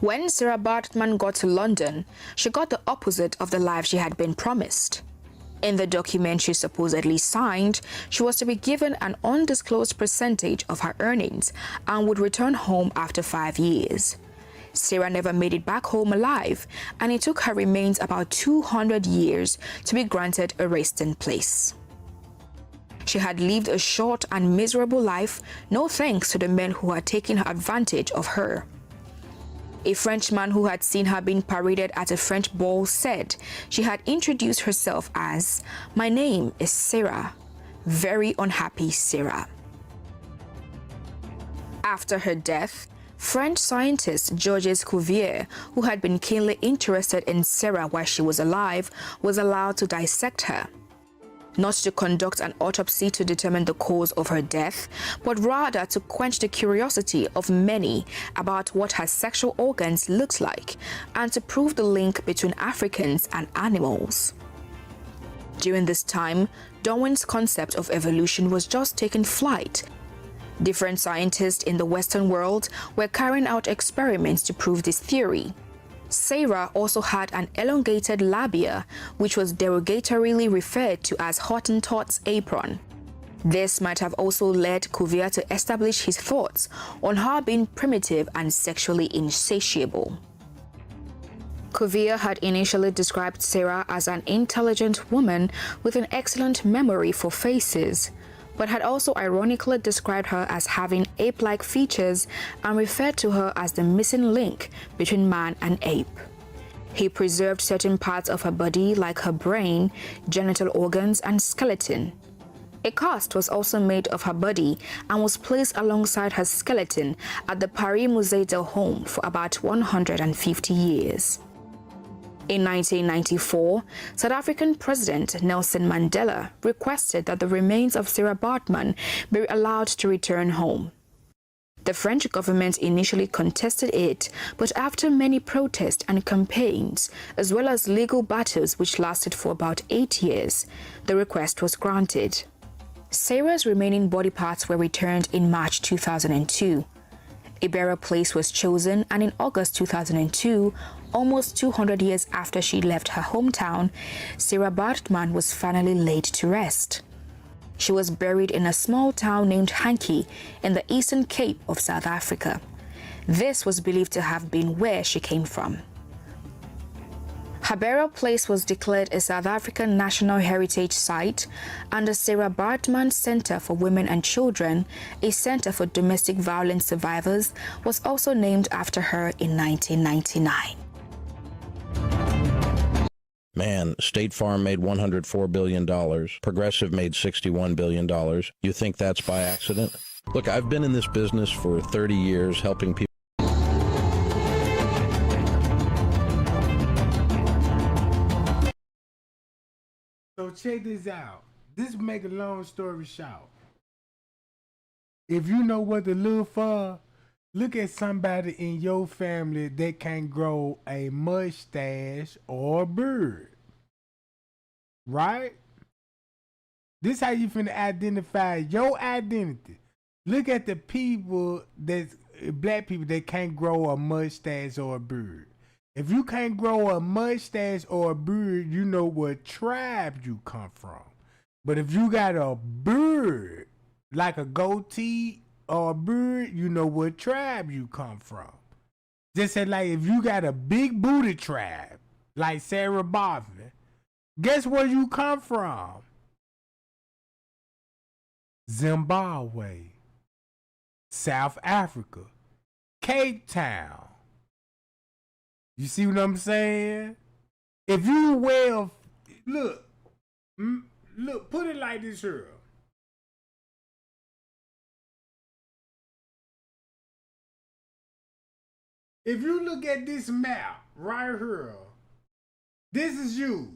When Sarah Baartman got to London, she got the opposite of the life she had been promised. In the document she supposedly signed, she was to be given an undisclosed percentage of her earnings and would return home after 5 years. Sarah never made it back home alive, and it took her remains about 200 years to be granted a resting place. She had lived a short and miserable life, no thanks to the men who had taken advantage of her. A Frenchman who had seen her being paraded at a French ball said she had introduced herself as, "My name is Sarah, very unhappy Sarah." After her death, French scientist Georges Cuvier, who had been keenly interested in Sarah while she was alive, was allowed to dissect her. Not to conduct an autopsy to determine the cause of her death, but rather to quench the curiosity of many about what her sexual organs looked like and to prove the link between Africans and animals. During this time, Darwin's concept of evolution was just taking flight. Different scientists in the Western world were carrying out experiments to prove this theory. Sarah also had an elongated labia, which was derogatorily referred to as Hottentot's apron. This might have also led Cuvier to establish his thoughts on her being primitive and sexually insatiable. Cuvier had initially described Sarah as an intelligent woman with an excellent memory for faces, but had also ironically described her as having ape-like features and referred to her as the missing link between man and ape. He preserved certain parts of her body like her brain, genital organs, and skeleton. A cast was also made of her body and was placed alongside her skeleton at the Paris Musée del Homme for about 150 years. In 1994, South African President Nelson Mandela requested that the remains of Sarah Baartman be allowed to return home. The French government initially contested it, but after many protests and campaigns, as well as legal battles which lasted for about 8 years, the request was granted. Sarah's remaining body parts were returned in March 2002. A burial place was chosen, and in August 2002, almost 200 years after she left her hometown, Sarah Baartman was finally laid to rest. She was buried in a small town named Hankie in the Eastern Cape of South Africa. This was believed to have been where she came from. Her burial place was declared a South African National Heritage Site, and the Sarah Baartman Center for Women and Children, a center for domestic violence survivors, was also named after her in 1999. Man, State Farm made $104 billion. Progressive made $61 billion. You think that's by accident? Look, I've been in this business for 30 years helping people. So check this out. This make a long story short. If you know what to look for, look at somebody in your family that can grow a mustache or a beard. Right? This how you finna identify your identity. Look at the people that's black people that can't grow a mustache or a beard. If you can't grow a mustache or a beard, you know what tribe you come from. But if you got a beard, like a goatee or a beard, you know what tribe you come from. Just say like if you got a big booty tribe, like Sarah Baartman, guess where you come from? Zimbabwe, South Africa, Cape Town. You see what I'm saying? If you wear, look, put it like this here. If you look at this map right here, this is you.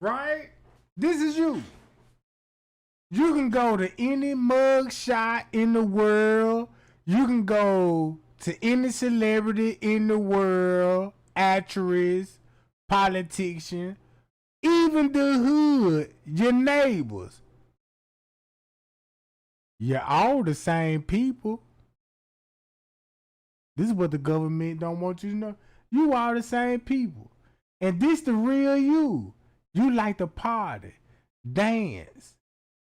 Right? This is you. You can go to any mug shot in the world. You can go to any celebrity in the world, actress, politician, even the hood, your neighbors. You're all the same people. This is what the government don't want you to know. You all the same people. And this the real you. You like to party, dance.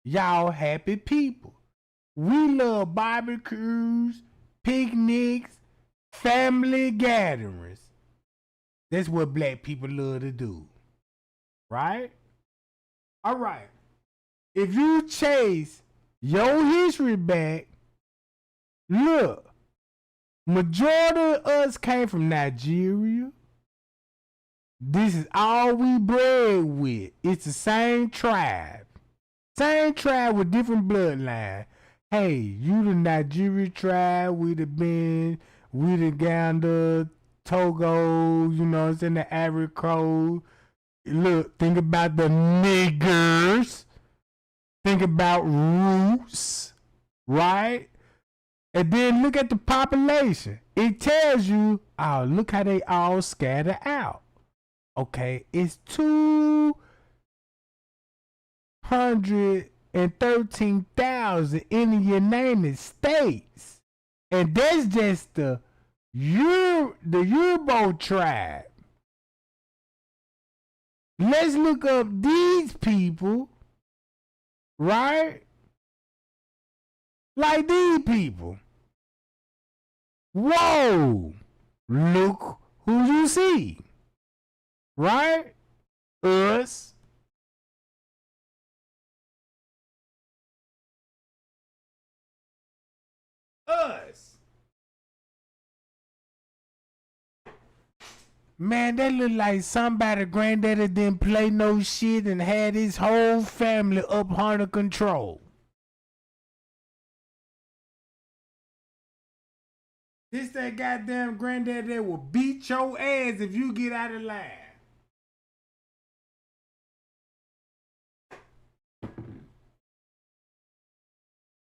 Y'all happy people. We love barbecues, picnics, family gatherings. That's what black people love to do. Right? All right. If you chase your history back, look, majority of us came from Nigeria. This is all we bred with. It's the same tribe. Same tribe with different bloodline. hey, you the Nigeria tribe, we the Ben, we the Uganda, Togo, you know what I'm saying, the Ivory Coast. Look, think about the niggers. Think about roots, right? And then look at the population. It tells you, oh, look how they all scatter out. Okay, it's 213,000 in the United States. And that's just the Yoruba tribe. Let's look up these people, right? Like these people. Whoa! Look who you see. Right? Us. Us. Man, that look like somebody granddaddy didn't play no shit and had his whole family up under control. This that goddamn granddaddy that will beat your ass if you get out of line.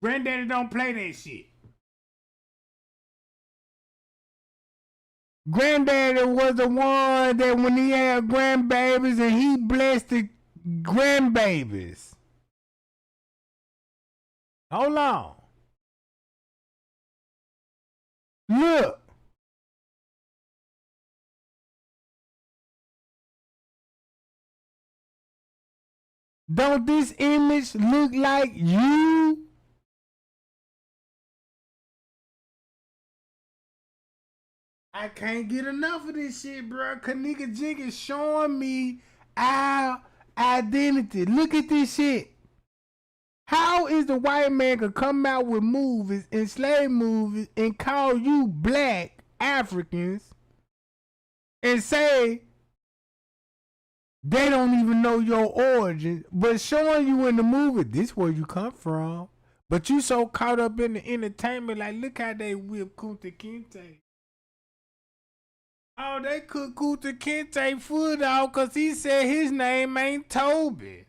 Granddaddy don't play that shit. Granddaddy was the one that when he had grandbabies and he blessed the grandbabies. Hold on. Look. Don't this image look like you? I can't get enough of this shit, bro. Kenneka Jenkins showing me our identity. Look at this shit. How is the white man gonna come out with movies, enslaved movies, and call you black Africans and say they don't even know your origin, but showing you in the movie, this where you come from. But you so caught up in the entertainment, like look how they whip Kunta Kinte. Oh, they cook Kunta Kinte foot out because he said his name ain't Toby.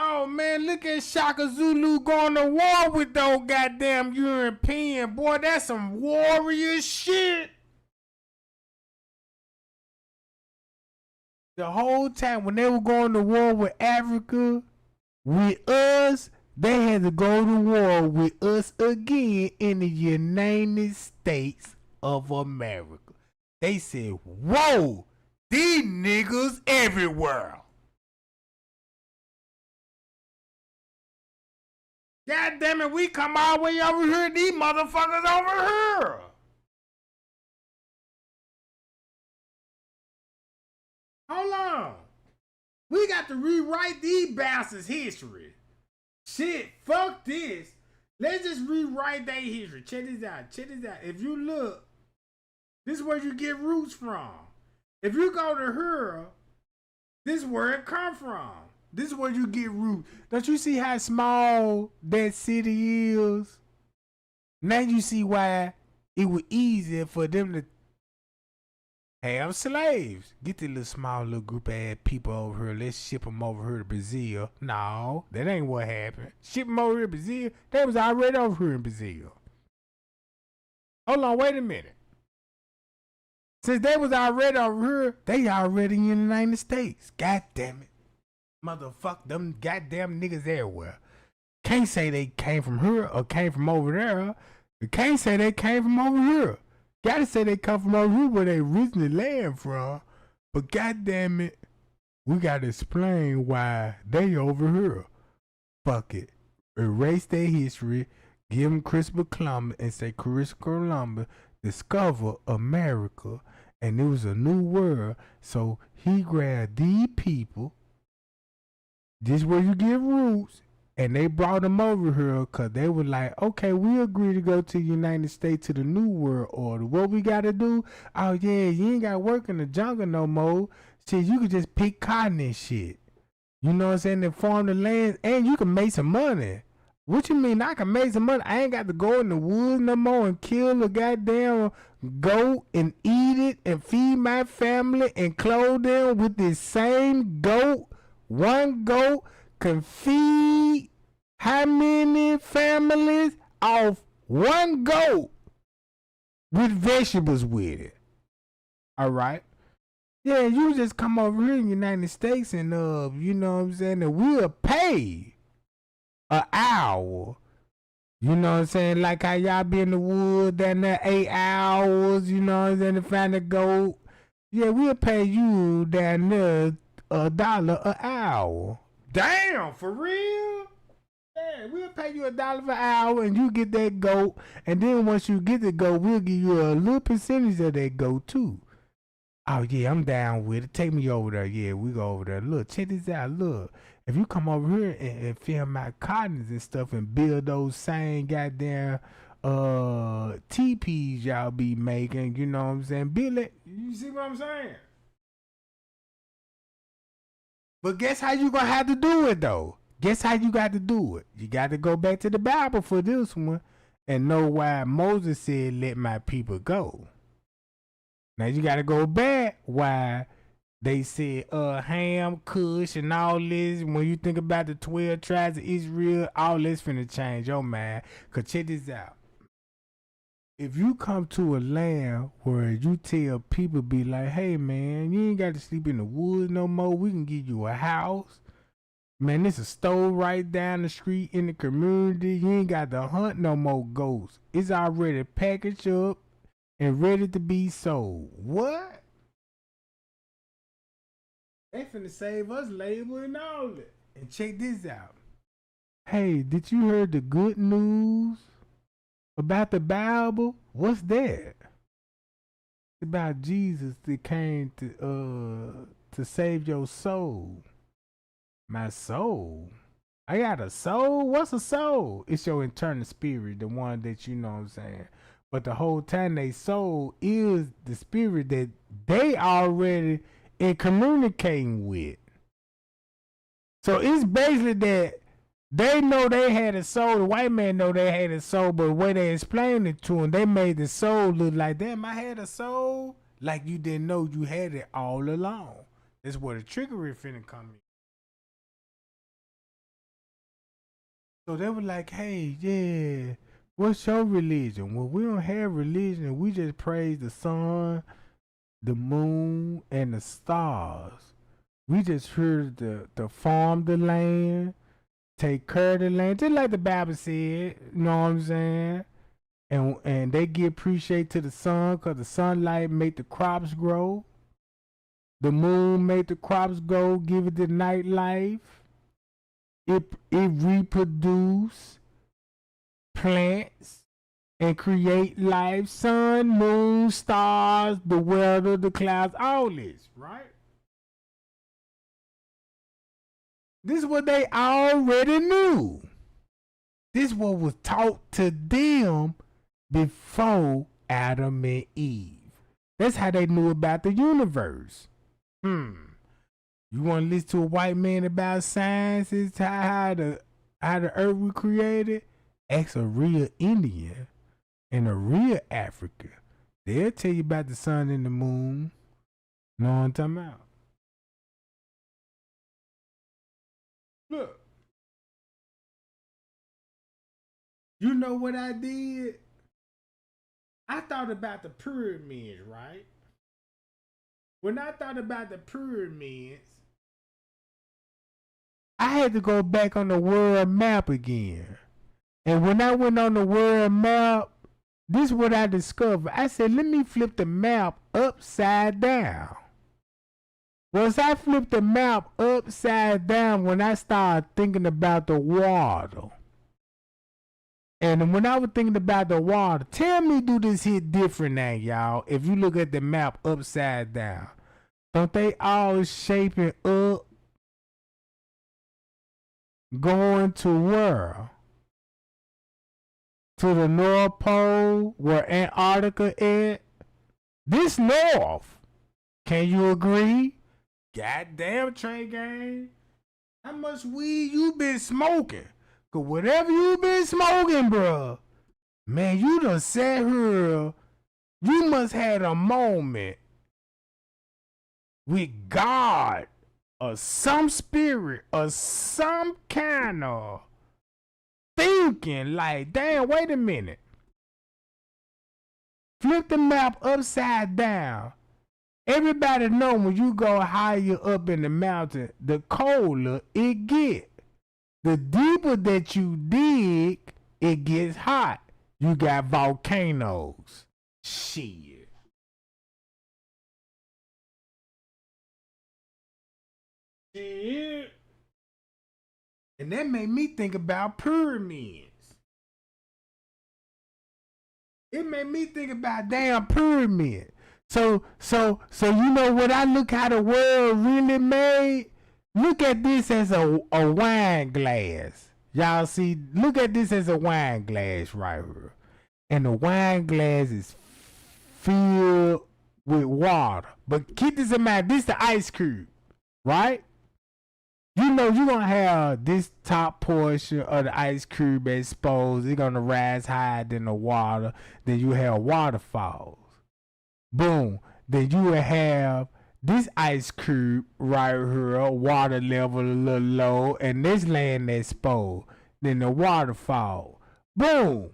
Oh man, look at Shaka Zulu going to war with those goddamn European. Boy, that's some warrior shit. The whole time when they were going to war with Africa, with us, they had to go to war with us again in the United States of America. They said, whoa, these niggas everywhere. God damn it, we come all the way over here, these motherfuckers over here. Hold on. We got to rewrite these bastards' history. Shit, fuck this. Let's just rewrite their history. Check this out. Check this out. If you look, this is where you get roots from. If you go to her, this is where it come from. This is where you get roots. Don't you see how small that city is? Now you see why it was easier for them to have slaves. Get the little small little group of ass people over here. Let's ship them over here to Brazil. No, that ain't what happened. Ship them over here to Brazil. They was already over here in Brazil. Hold on, wait a minute. Since they was already over here, they already in the United States. God damn it. Motherfuck them goddamn niggas everywhere. Can't say they came from here or came from over there. You can't say they came from over here. Gotta say they come from over here where they originally land from. But goddamn it, we gotta explain why they over here. Fuck it. Erase their history. Give them Christopher Columbus and say Christopher Columbus discovered America and it was a new world. So he grabbed these people. This where you get roots. And they brought them over here because they were like, okay, we agree to go to the United States to the New World Order. What we got to do? Oh, yeah, you ain't got to work in the jungle no more. Shit, you could just pick cotton and shit. You know what I'm saying? And farm the land, and you can make some money. What you mean I can make some money? I ain't got to go in the woods no more and kill a goddamn goat and eat it and feed my family and clothe them with this same goat. One goat can feed how many families off one goat with vegetables with it? All right. Yeah, you just come over here in the United States and you know what I'm saying, and we'll pay an hour. You know what I'm saying? Like how y'all be in the woods down there 8 hours, you know what I'm saying, to find a goat. Yeah, we'll pay you down there $1 an hour. Damn, for real? Yeah, we'll pay you $1 per hour and you get that goat. And then once you get the goat, we'll give you a little percentage of that goat too. Oh yeah, I'm down with it. Take me over there. Yeah, we go over there. Look, check this out. Look, if you come over here and film my cottons and stuff and build those same goddamn teepees y'all be making, you know what I'm saying? Build it. You see what I'm saying? But guess how you gonna have to do it though? Guess how you got to do it? You got to go back to the Bible for this one and know why Moses said, "Let my people go." Now you gotta go back why they said Ham, Cush, and all this. When you think about the 12 tribes of Israel, all this finna change your mind. Cause check this out. If you come to a land where you tell people be like, "Hey man, you ain't got to sleep in the woods no more. We can give you a house. Man, there's a store right down the street in the community. You ain't got to hunt no more ghosts. It's already packaged up and ready to be sold." What? They finna save us labor and all that. And check this out. Hey, did you hear the good news about the Bible? What's that? It's about Jesus that came to save your soul. My soul? I got a soul? What's a soul? It's your internal spirit, the one that you know what I'm saying. But the whole time they soul is the spirit that they already in communicating with. So it's basically that they know they had a soul. The white man know they had a soul, but when they explained it to him, they made the soul look like, damn, I had a soul. Like you didn't know you had it all along. That's where the trickery finna come in. So they were like, hey, yeah, what's your religion? Well, we don't have religion. We just praise the sun, the moon, and the stars. We just here to farm the land, take care of the land, just like the Bible said. You know what I'm saying? And they give appreciate to the sun because the sunlight make the crops grow. The moon make the crops grow, give it the night life. It reproduce plants and create life. Sun, moon, stars, the weather, the clouds, all this, right? This is what they already knew. This is what was taught to them before Adam and Eve. That's how they knew about the universe. You want to listen to a white man about science? It's how the earth was created? Ask a real Indian and a real African. They'll tell you about the sun and the moon. Know what I'm talking about? Look. You know what I did? I thought about the pyramids, right? When I thought about the pyramids, I had to go back on the world map again. And when I went on the world map, this is what I discovered. I said, let me flip the map upside down. Once I flipped the map upside down, when I started thinking about the water. And when I was thinking about the water, tell me, do this hit different now, y'all, if you look at the map upside down. Don't they all shaping up? Going to where? To the North Pole, where Antarctica is? This north. Can you agree? Goddamn, Trey Gang. How much weed you been smoking? Cause whatever you been smoking, bruh, man, you done sat here. You must had a moment with God or some spirit or some kind of thinking like, damn, wait a minute. Flip the map upside down. Everybody know when you go higher up in the mountain, the colder it get. The deeper that you dig, it gets hot. You got volcanoes. Shit. Shit. And that made me think about pyramids. It made me think about damn pyramid. So you know what I look how the world really made? Look at this as a wine glass. Y'all see, look at this as a wine glass right here. And the wine glass is filled with water. But keep this in mind, this is the ice cube, right? You know you're going to have this top portion of the ice cube exposed. It's going to rise higher than the water. Then you have waterfalls. Boom. Then you will have this ice cube right here, water level a little low, and this land exposed. Then the waterfall. Boom.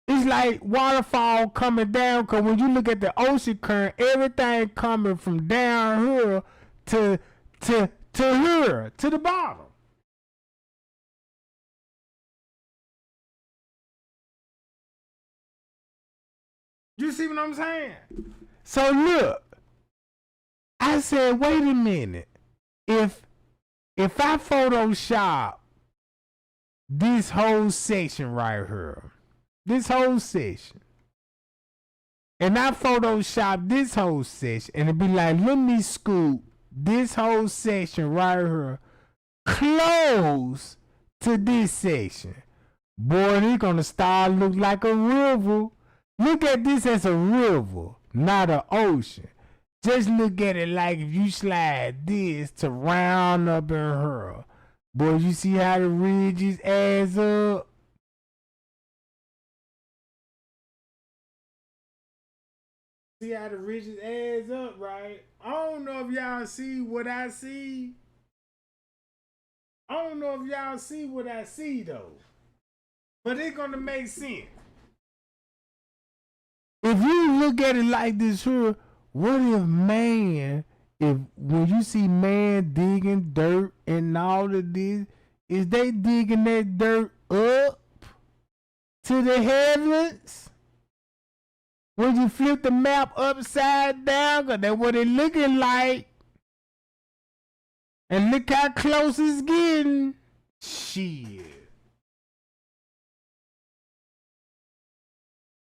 It's like waterfall coming down, because when you look at the ocean current, everything coming from down here to here, to the bottom. You see what I'm saying? So look, I said, wait a minute. If I Photoshop this whole section right here, this whole section, and I Photoshop this whole section, and it'd be like, let me scoop this whole section right here close to this section. Boy, it's gonna start look like a river. Look at this as a river, not an ocean. Just look at it like if you slide this to round up in her. Boy, you see how the ridges adds up? See how the ridges adds up, right? I don't know if y'all see what I see. I don't know if y'all see what I see, though. But it's gonna make sense. If you look at it like this here, what if man, if when you see man digging dirt and all of this, is they digging that dirt up to the heavens? When you flip the map upside down, cause that's what it looking like. And look how close it's getting. Shit.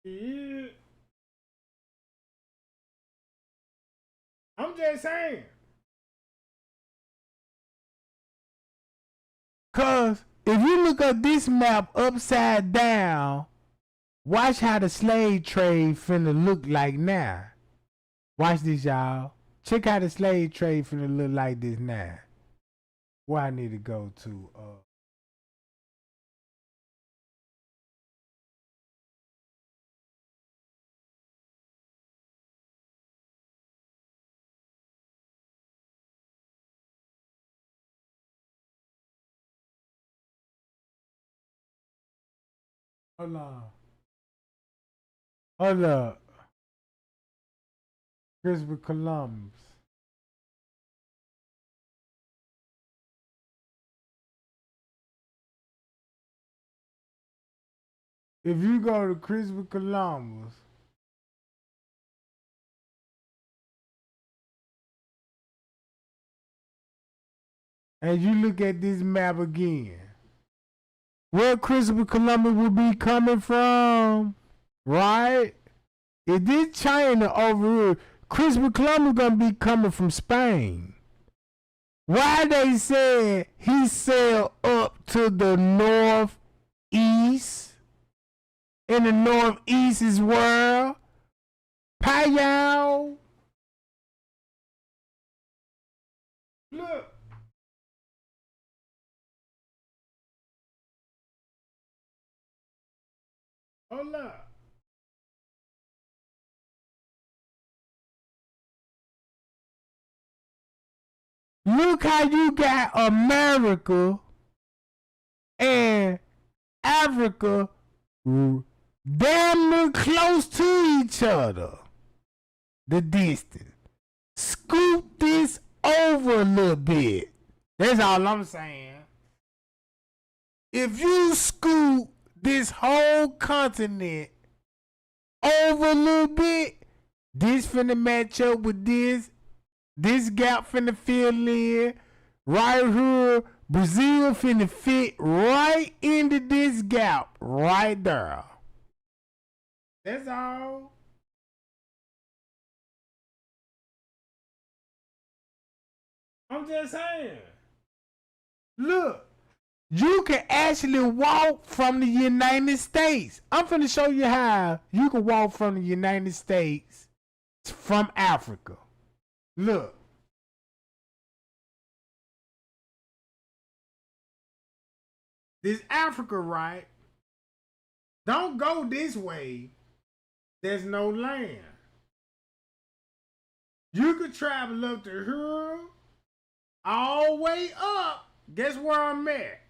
Yeah. I'm just saying. Cause if you look at this map upside down, watch how the slave trade finna look like now. Watch this, y'all. Check how the slave trade finna look like this now. Where I need to go to, hold on. Hold up. Christopher Columbus. If you go to Christopher Columbus, and you look at this map again, where Christopher Columbus will be coming from, right? If this China over here, Christopher Columbus gonna be coming from Spain. Why they said he sailed up to the northeast? In the northeast is where Payao, Look. Hold up. Look how you got America and Africa damn near close to each other. The distance. Scoop this over a little bit. That's all I'm saying. If you scoop this whole continent over a little bit, this finna match up with this. This gap finna fill in. Right here, Brazil finna fit right into this gap right there. That's all. I'm just saying. Look, you can actually walk from the United States. I'm finna show you how you can walk from the United States from Africa. Look. This Africa, right? Don't go this way. There's no land. You could travel up to here, all the way up. Guess where I'm at?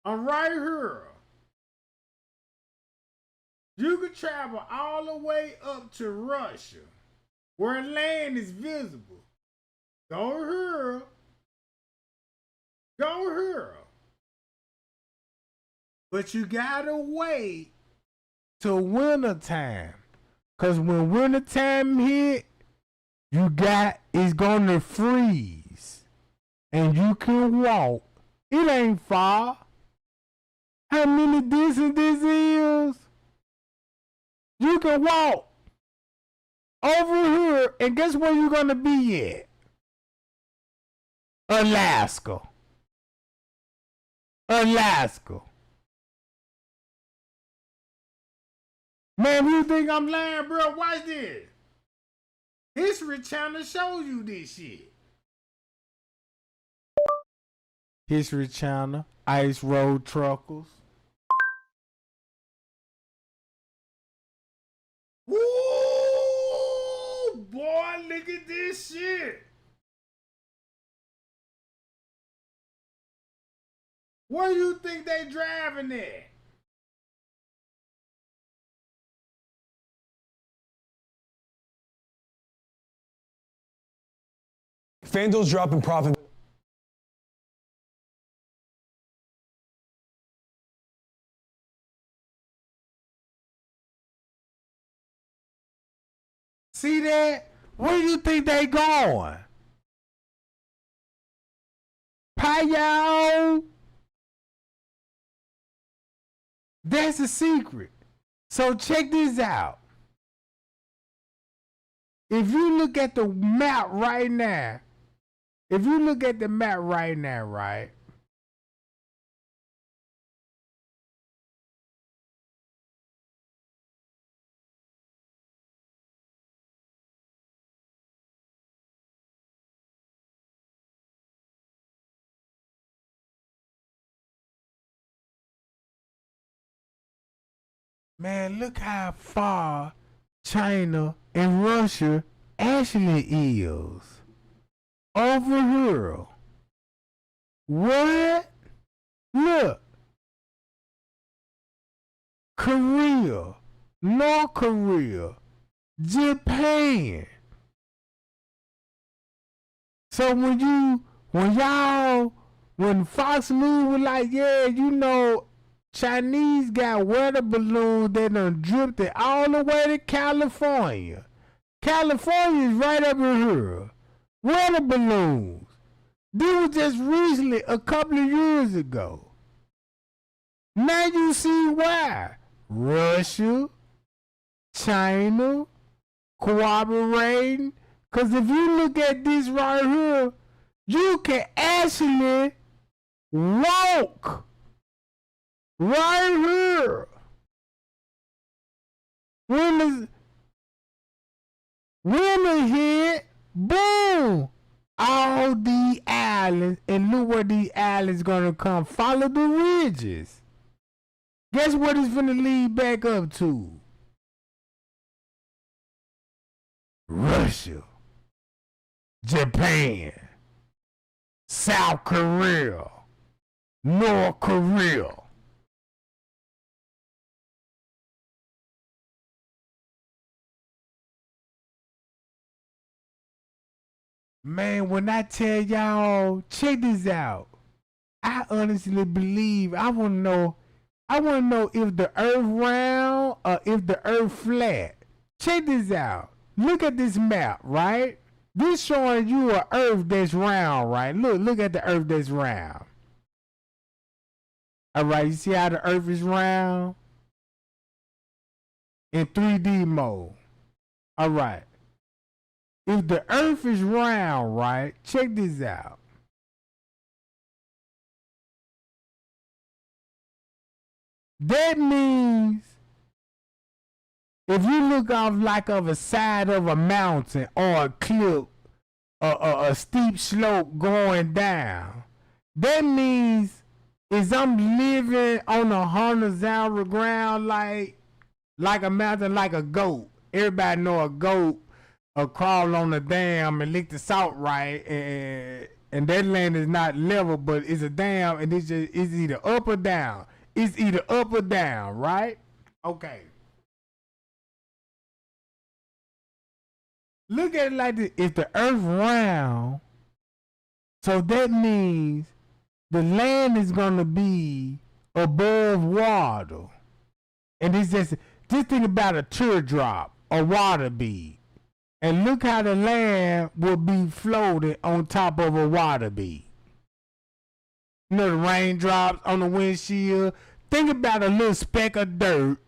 I'm right here. You could travel all the way up to Russia, where land is visible. Go here. Go here. But you gotta wait till winter time. Cause when winter time hit, it's gonna freeze. And you can walk. It ain't far. How many distance this is? You can walk over here, and guess where you're gonna be at? Alaska. Alaska. Man, you think I'm lying, bro? Watch this. History Channel shows you this shit. History Channel, Ice Road Truckers. Woo! Boy, look at this shit. Where you think they driving at? FanDuel's dropping profit. See that? Where do you think they going? Payao. That's the secret. So check this out. If you look at the map right now, right? Man, look how far China and Russia actually is. Over here. What? Look. Korea, North Korea, Japan. So when Fox News was like, yeah, you know, Chinese got weather balloons that done drifted all the way to California. California is right up in here. Weather balloons. This was just recently, a couple of years ago. Now you see why. Russia, China, cooperating. Because if you look at this right here, you can actually walk right here. When the hit, boom, all the islands, and look where the islands gonna come. Follow the ridges. Guess what it's finna lead back up to? Russia, Japan, South Korea, North Korea. Man, when I tell y'all, check this out. I honestly believe I wanna know if the earth round or if the earth flat. Check this out. Look at this map, right? This showing you a earth that's round, right? Look at the earth that's round. Alright, you see how the earth is round? In 3D mode. Alright. If the earth is round, right? Check this out. That means if you look off like of a side of a mountain or a cliff, a steep slope going down, that means is I'm living on a horizontal ground like a mountain, like a goat. Everybody know a goat crawl on the dam and lick the salt, right? And that land is not level, but it's a dam, and it's either up or down. It's either up or down, right? Okay. Look at it like this. If the earth round, so that means the land is gonna be above water. And it's just think about a teardrop, a water bead. And look how the land will be floating on top of a water bead. You know the raindrops on the windshield? Think about a little speck of dirt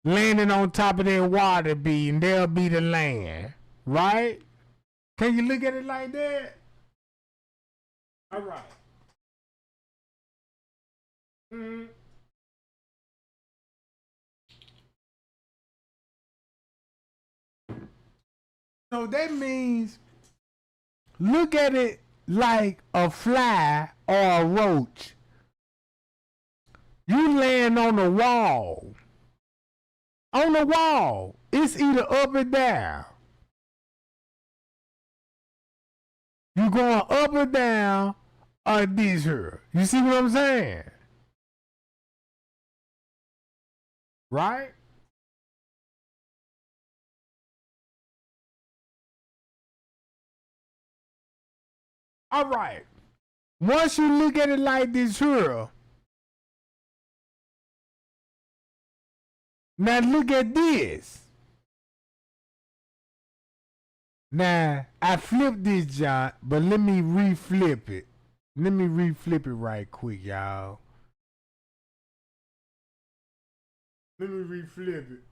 landing on top of that water bead, and there'll be the land. Right? Can you look at it like that? All right. So that means look at it like a fly or a roach. You land on the wall. On the wall. It's either up or down. You going up or down or this here. You see what I'm saying? Right? All right. Once you look at it like this here, now look at this. Now, I flipped this, John, but let me reflip it. Let me reflip it right quick, y'all. Let me reflip it.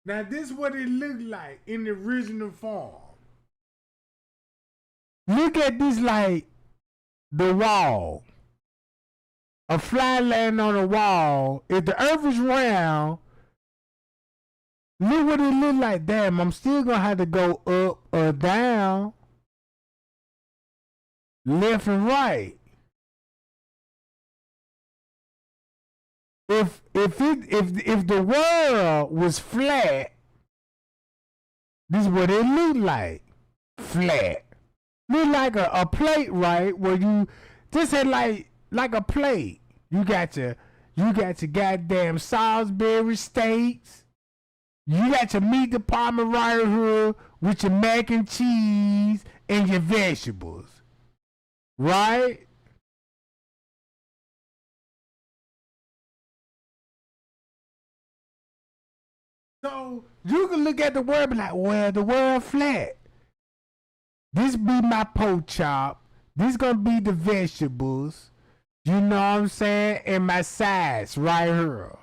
Now, this is what it looked like in the original form. Look at this like the wall. A fly laying on a wall. If the earth is round, look what it look like. Damn, I'm still gonna have to go up or down, left and right. If the world was flat, this is what it looked like. Flat. Look like a plate, right? Where you just had like a plate. You got your goddamn Salisbury steaks. You got your meat department right here with your mac and cheese and your vegetables. Right? So you can look at the world and be like, well, the world flat. This be my pork chop. This gonna be the vegetables. You know what I'm saying? And my sides right here.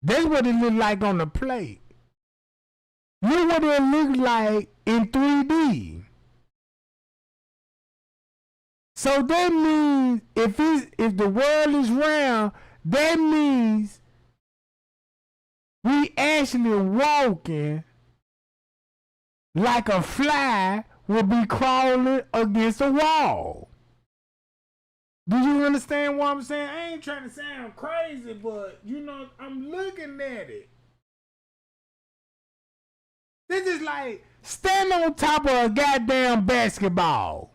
That's what it look like on the plate. Look what it look like in 3D. So that means if the world is round, that means we actually walking like a fly will be crawling against a wall. Do you understand what I'm saying? I ain't trying to sound crazy, but you know, I'm looking at it. This is like stand on top of a goddamn basketball.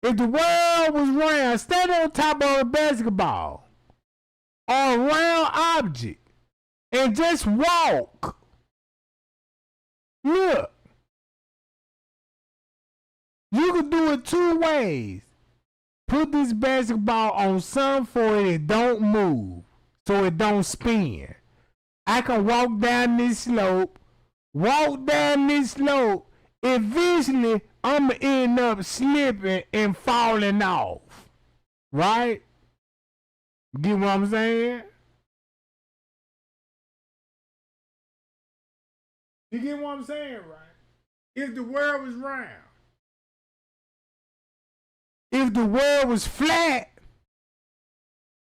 If the world was round, stand on top of a basketball or a round object and just walk. Look. You can do it two ways. Put this basketball on something for it don't move, so it don't spin. I can walk down this slope, eventually I'm going to end up slipping and falling off. Right? Get what I'm saying? You get what I'm saying, right? If the world was round. If the world was flat,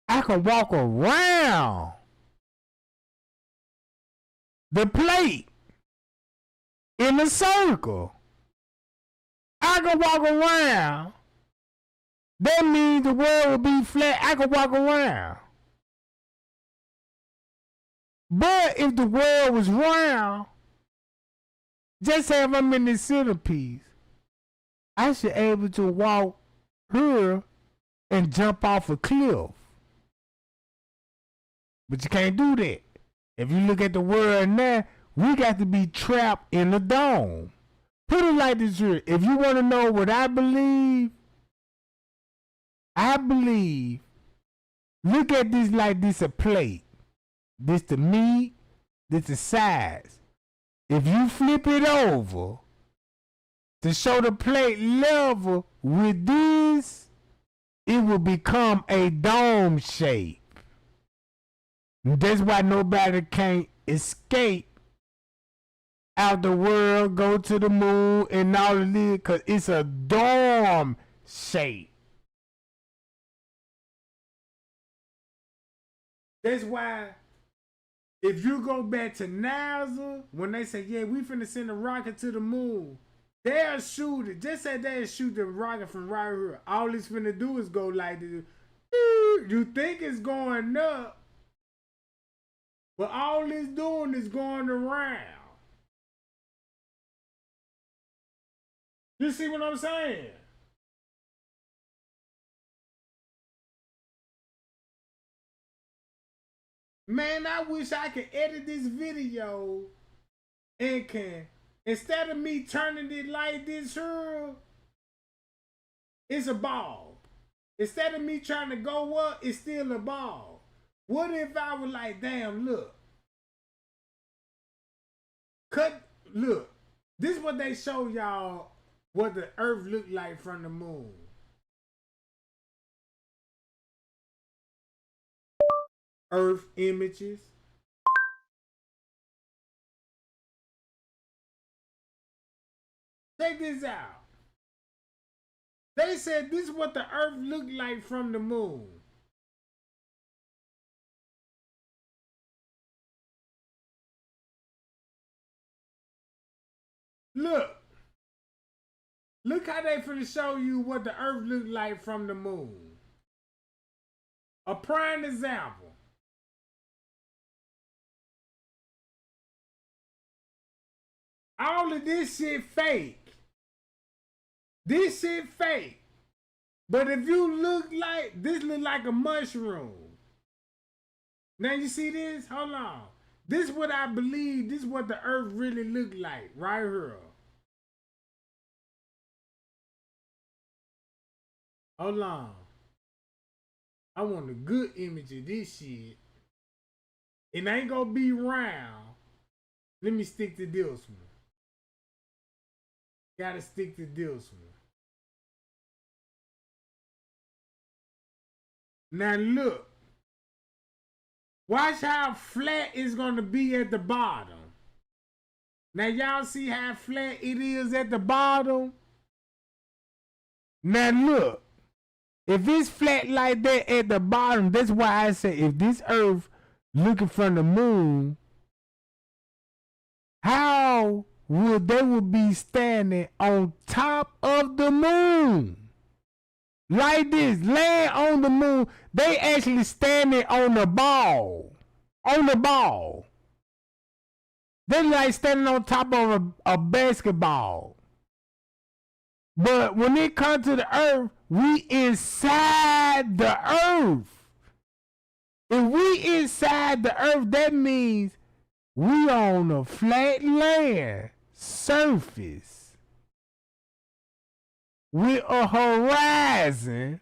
I could walk around the plate in a circle. I could walk around. That means the world would be flat. I could walk around. But if the world was round, just say if I'm in this centerpiece, I should be able to walk here and jump off a cliff. But you can't do that. If you look at the world now, we got to be trapped in a dome. Put it like this here. If you want to know what I believe, look at this like this a plate. This the meat, this the size. If you flip it over to show the plate level with this, it will become a dome shape. That's why nobody can't escape out the world, go to the moon and all of this, because it's a dome shape. That's why if you go back to NASA, when they say, yeah, we finna send a rocket to the moon, they'll shoot it. Just say they'll shoot the rocket from right here. All it's finna do is go like this. You think it's going up, but all it's doing is going around. You see what I'm saying? Man, I wish I could edit this video and can, instead of me turning it like this here, it's a ball. Instead of me trying to go up, it's still a ball. What if I was like, damn, look. Look. This is what they show y'all what the earth looked like from the moon. Earth images. Check this out. They said this is what the earth looked like from the moon. Look. Look how they finna show you what the earth looked like from the moon. A prime example. All of this shit fake. This shit fake. But if you look like, this look like a mushroom. Now you see this? Hold on. This is what I believe, this is what the earth really looked like, right here. Hold on. I want a good image of this shit. It ain't gonna be round. Let me stick to this one. Gotta stick to this one. Now look. Watch how flat it's gonna be at the bottom. Now y'all see how flat it is at the bottom? Now look. If it's flat like that at the bottom, that's why I say if this earth looking from the moon, how they would be standing on top of the moon. Like this, land on the moon. They actually standing on the ball. On the ball. They like standing on top of a basketball. But when it comes to the earth, we inside the earth. If we inside the earth, that means we on a flat land surface with a horizon,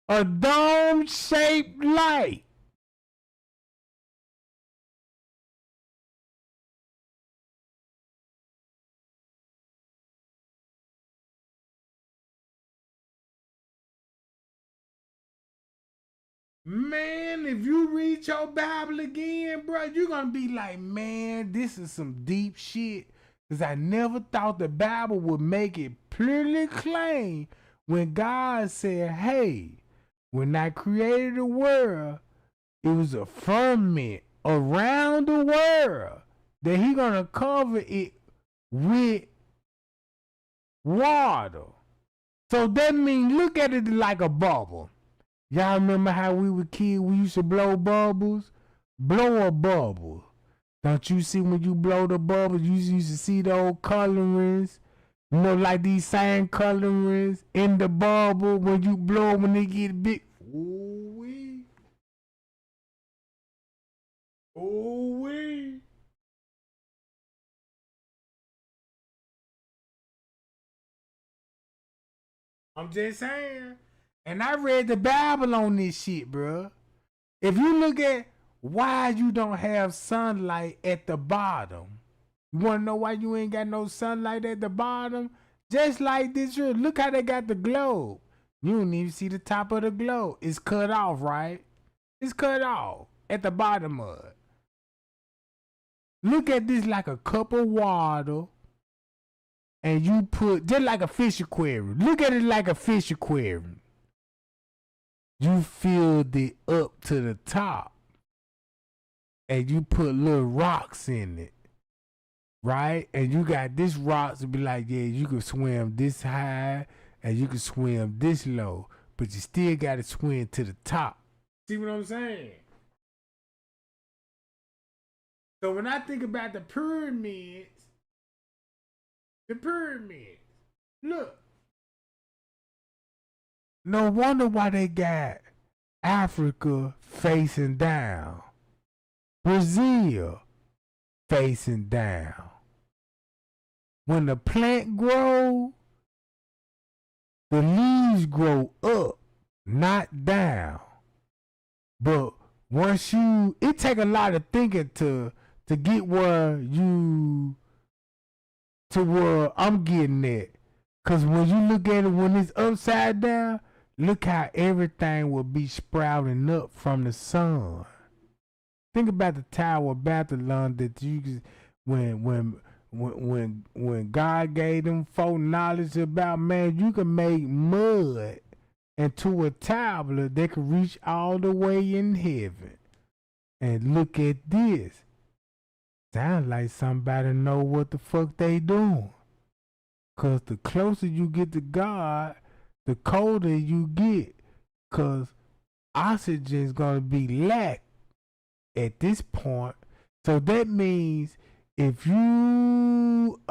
a dome-shaped light. Man, if you read your Bible again, bro, you're gonna be like, man, this is some deep shit. Because I never thought the Bible would make it clearly plain when God said, hey, when I created the world, it was a firmament around the world that he gonna cover it with water. So that means, look at it like a bubble. Y'all remember how we were kids, we used to blow bubbles? Blow a bubble. Don't you see when you blow the bubbles, you used to see the old colorings, you know, like these same colorings in the bubble when you blow them when they get big. Ooh-wee. Ooh-wee. I'm just saying. And I read the Bible on this shit, bro. If you look at why you don't have sunlight at the bottom, you want to know why you ain't got no sunlight at the bottom? Just like this here. Look how they got the globe. You don't even see the top of the globe. It's cut off, right? It's cut off at the bottom of it. Look at this like a cup of water, and you put, just like a fish aquarium. Look at it like a fish aquarium. You filled it up to the top, and you put little rocks in it, right? And you got this rocks to be like, yeah, you can swim this high, and you can swim this low, but you still got to swim to the top. See what I'm saying? So when I think about the pyramids, look. No wonder why they got Africa facing down, Brazil facing down. When the plant grows, the leaves grow up, not down. But once it take a lot of thinking to get where I'm getting at. Cause when you look at it when it's upside down, look how everything will be sprouting up from the sun. Think about the Tower of Babylon that you when God gave them folk knowledge about, man, you can make mud into a tablet that can reach all the way in heaven. And look at this. Sound like somebody know what the fuck they doing. Cause the closer you get to God, the colder you get. Cause oxygen is gonna be lack at this point. So that means if you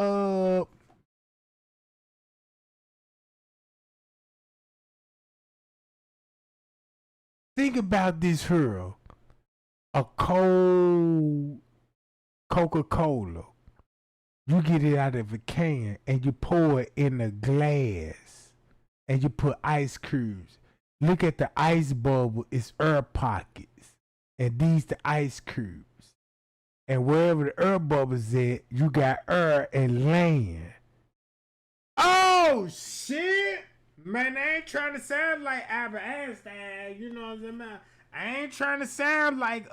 think about this here, a cold Coca-Cola. You get it out of a can and you pour it in a glass and you put ice cubes. Look at the ice bubble, it's air pockets. And these the ice cubes. And wherever the air bubbles at, you got air and land. Oh shit! Man, I ain't trying to sound like Albert Einstein, you know what I'm saying? I ain't trying to sound like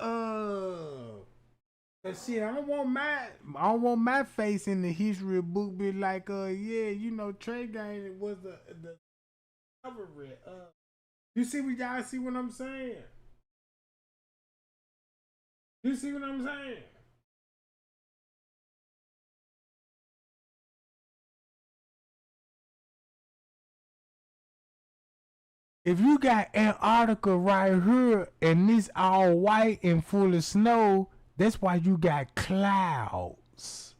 shit, I don't want my face in the history book be like, yeah, you know, Trey Gang was the cover it. You see what y'all see what I'm saying? You see what I'm saying? If you got Antarctica right here and this all white and full of snow, that's why you got clouds.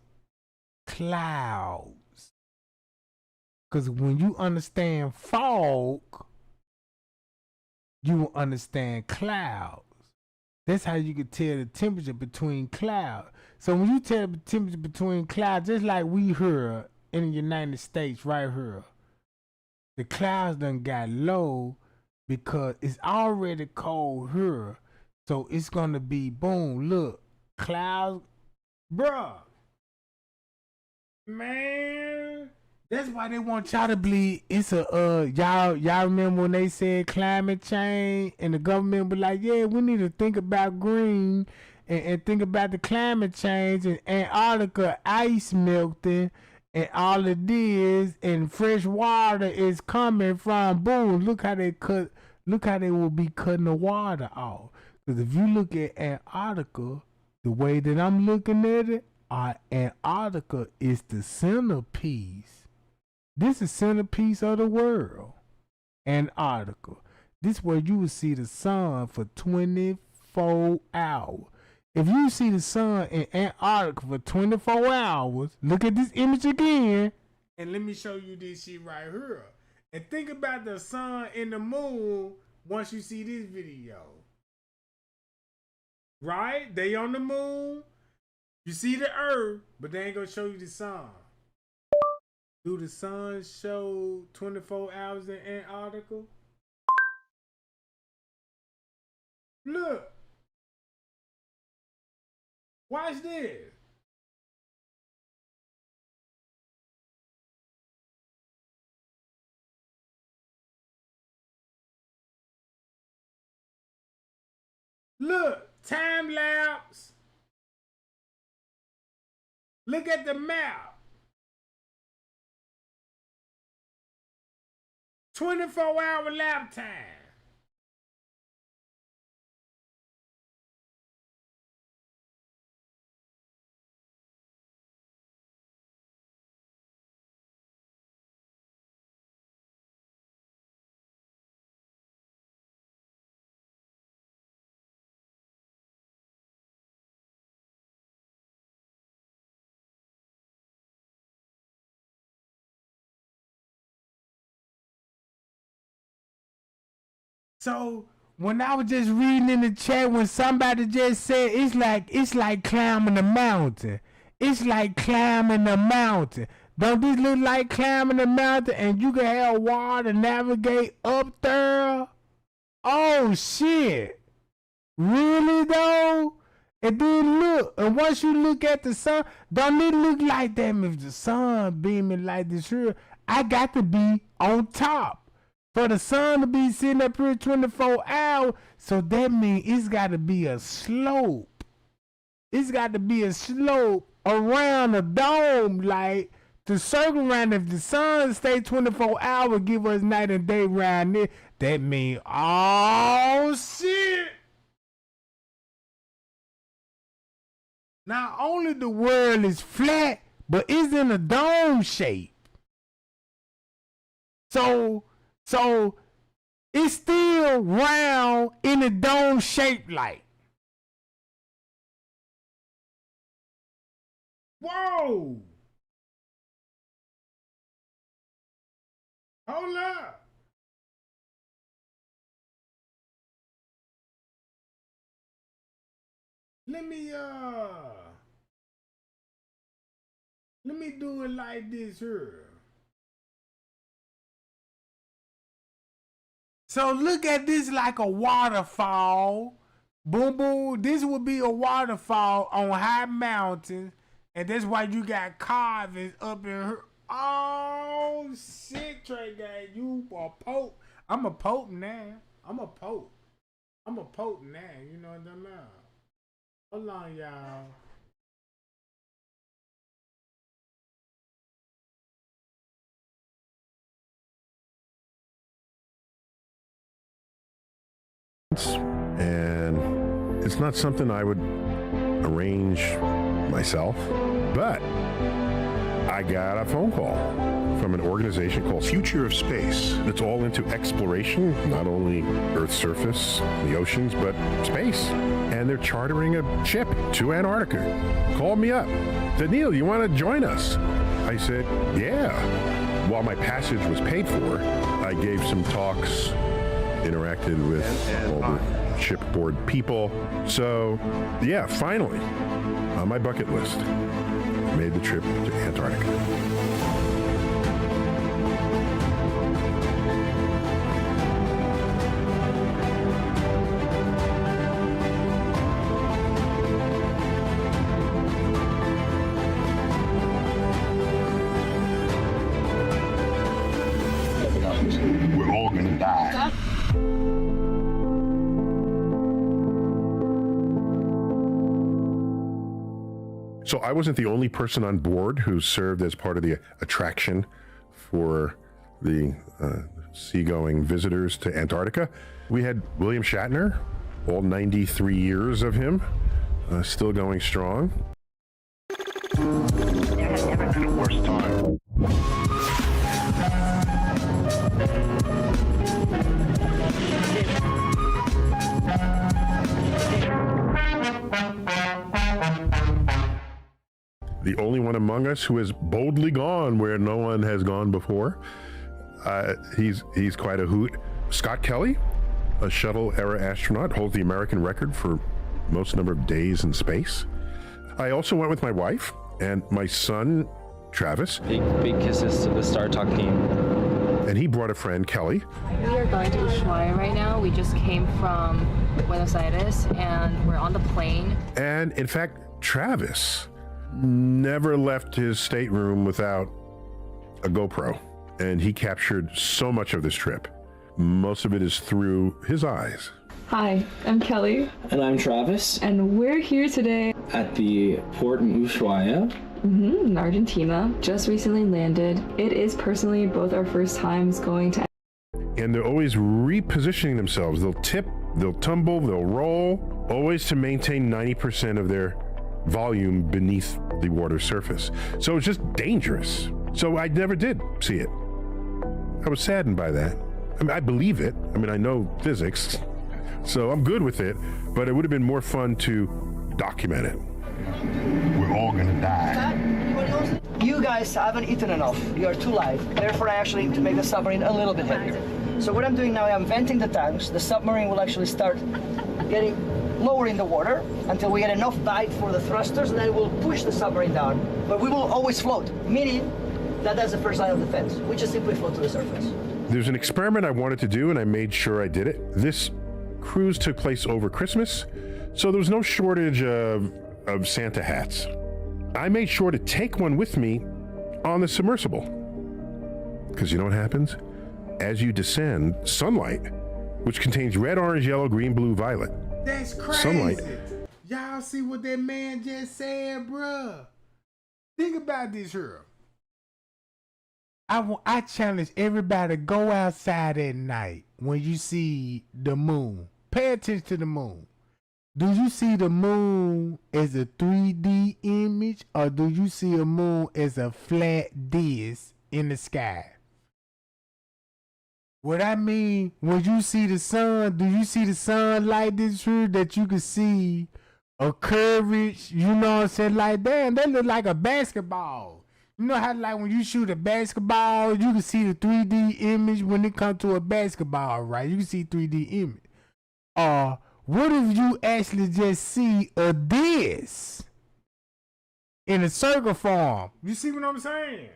Clouds. Because when you understand fog, you will understand clouds. That's how you can tell the temperature between clouds. So when you tell the temperature between clouds, just like we here in the United States right here, the clouds done got low because it's already cold here. So it's gonna be boom, look, clouds, bruh. Man, that's why they want y'all to believe it's a y'all remember when they said climate change and the government was like, yeah, we need to think about green and think about the climate change and Antarctica ice melting and all it is and fresh water is coming from boom. Look how they will be cutting the water off. Because if you look at Antarctica, the way that I'm looking at it, Antarctica is the centerpiece. This is centerpiece of the world. Antarctica. This is where you will see the sun for 24 hours. If you see the sun in Antarctica for 24 hours, look at this image again, and let me show you this shit right here. And think about the sun and the moon once you see this video. Right? They on the moon. You see the earth, but they ain't gonna show you the sun. Do the sun show 24 hours in Antarctica? Look. Watch this. Look, time lapse. Look at the map. 24-hour lap time. So when I was just reading in the chat, when somebody just said it's like climbing a mountain. It's like climbing a mountain. Don't this look like climbing a mountain and you can have water navigate up there? Oh shit. Really though? And then look, and once you look at the sun, don't it look like that if the sun beaming like this here? I got to be on top. For the sun to be sitting up here 24 hours, so that means it's got to be a slope. It's got to be a slope around the dome, like to circle around. If the sun stay 24 hours, give us night and day around it, that means, oh shit. Not only the world is flat, but it's in a dome shape. So it's still round in a dome shape like. Whoa! Hold up. Let me do it like this here. So look at this like a waterfall. Boom, boom. This would be a waterfall on high mountains. And that's why you got carvings up in here. Oh, shit, Trey Gang. You a pope. I'm a pope now. I'm a pope. I'm a pope now. You know what I'm saying? Hold on, y'all. And it's not something I would arrange myself, but I got a phone call from an organization called Future of Space. It's all into exploration, not only Earth's surface, the oceans, but space. And they're chartering a ship to Antarctica. Called me up. Said, Neil, you want to join us? I said, yeah. While my passage was paid for, I gave some talks, interacted with all the shipboard people. So, yeah, finally, on my bucket list, made the trip to Antarctica. We're all gonna die. So I wasn't the only person on board who served as part of the attraction for the seagoing visitors to Antarctica. We had William Shatner, all 93 years of him, still going strong. There has never been a worse time. The only one among us who has boldly gone where no one has gone before. He's quite a hoot. Scott Kelly, a shuttle-era astronaut, holds the American record for most number of days in space. I also went with my wife and my son, Travis. Big kisses to the Star Talk team. And he brought a friend, Kelly. We are going to Ushuaia right now. We just came from Buenos Aires and we're on the plane. And in fact, Travis never left his stateroom without a GoPro. And he captured so much of this trip. Most of it is through his eyes. Hi, I'm Kelly. And I'm Travis. And we're here today at the port in Ushuaia. In Argentina. Just recently landed. It is personally both our first times going to. And they're always repositioning themselves. They'll tip, they'll tumble, they'll roll, always to maintain 90% of their volume beneath the water surface. So it's just dangerous. So I never did see it. I was saddened by that. I mean, I believe it. I mean, I know physics, so I'm good with it, but it would have been more fun to document it. We're all gonna die. You guys haven't eaten enough. You are too light. Therefore, I actually need to make the submarine a little bit heavier. So what I'm doing now, I'm venting the tanks. The submarine will actually start getting lower in the water until we get enough bite for the thrusters, and then we'll push the submarine down. But we will always float, meaning that that's the first line of defense. We just simply float to the surface. There's an experiment I wanted to do, and I made sure I did it. This cruise took place over Christmas, so there was no shortage of Santa hats. I made sure to take one with me on the submersible. Because you know what happens? As you descend, sunlight, which contains red, orange, yellow, green, blue, violet. That's crazy. Sunlight. Y'all see what that man just said, bruh? Think about this here. I challenge everybody to go outside at night when you see the moon. Pay attention to the moon. Do you see the moon as a 3D image, or do you see a moon as a flat disc in the sky? What I mean, when you see the sun, do you see the sun like this here, that you can see a curvature, you know what I'm saying? Like, damn, that look like a basketball. You know how, like, when you shoot a basketball, you can see the 3D image when it comes to a basketball, right? You can see 3D image. What if you actually just see a disc in a circle form? You see what I'm saying?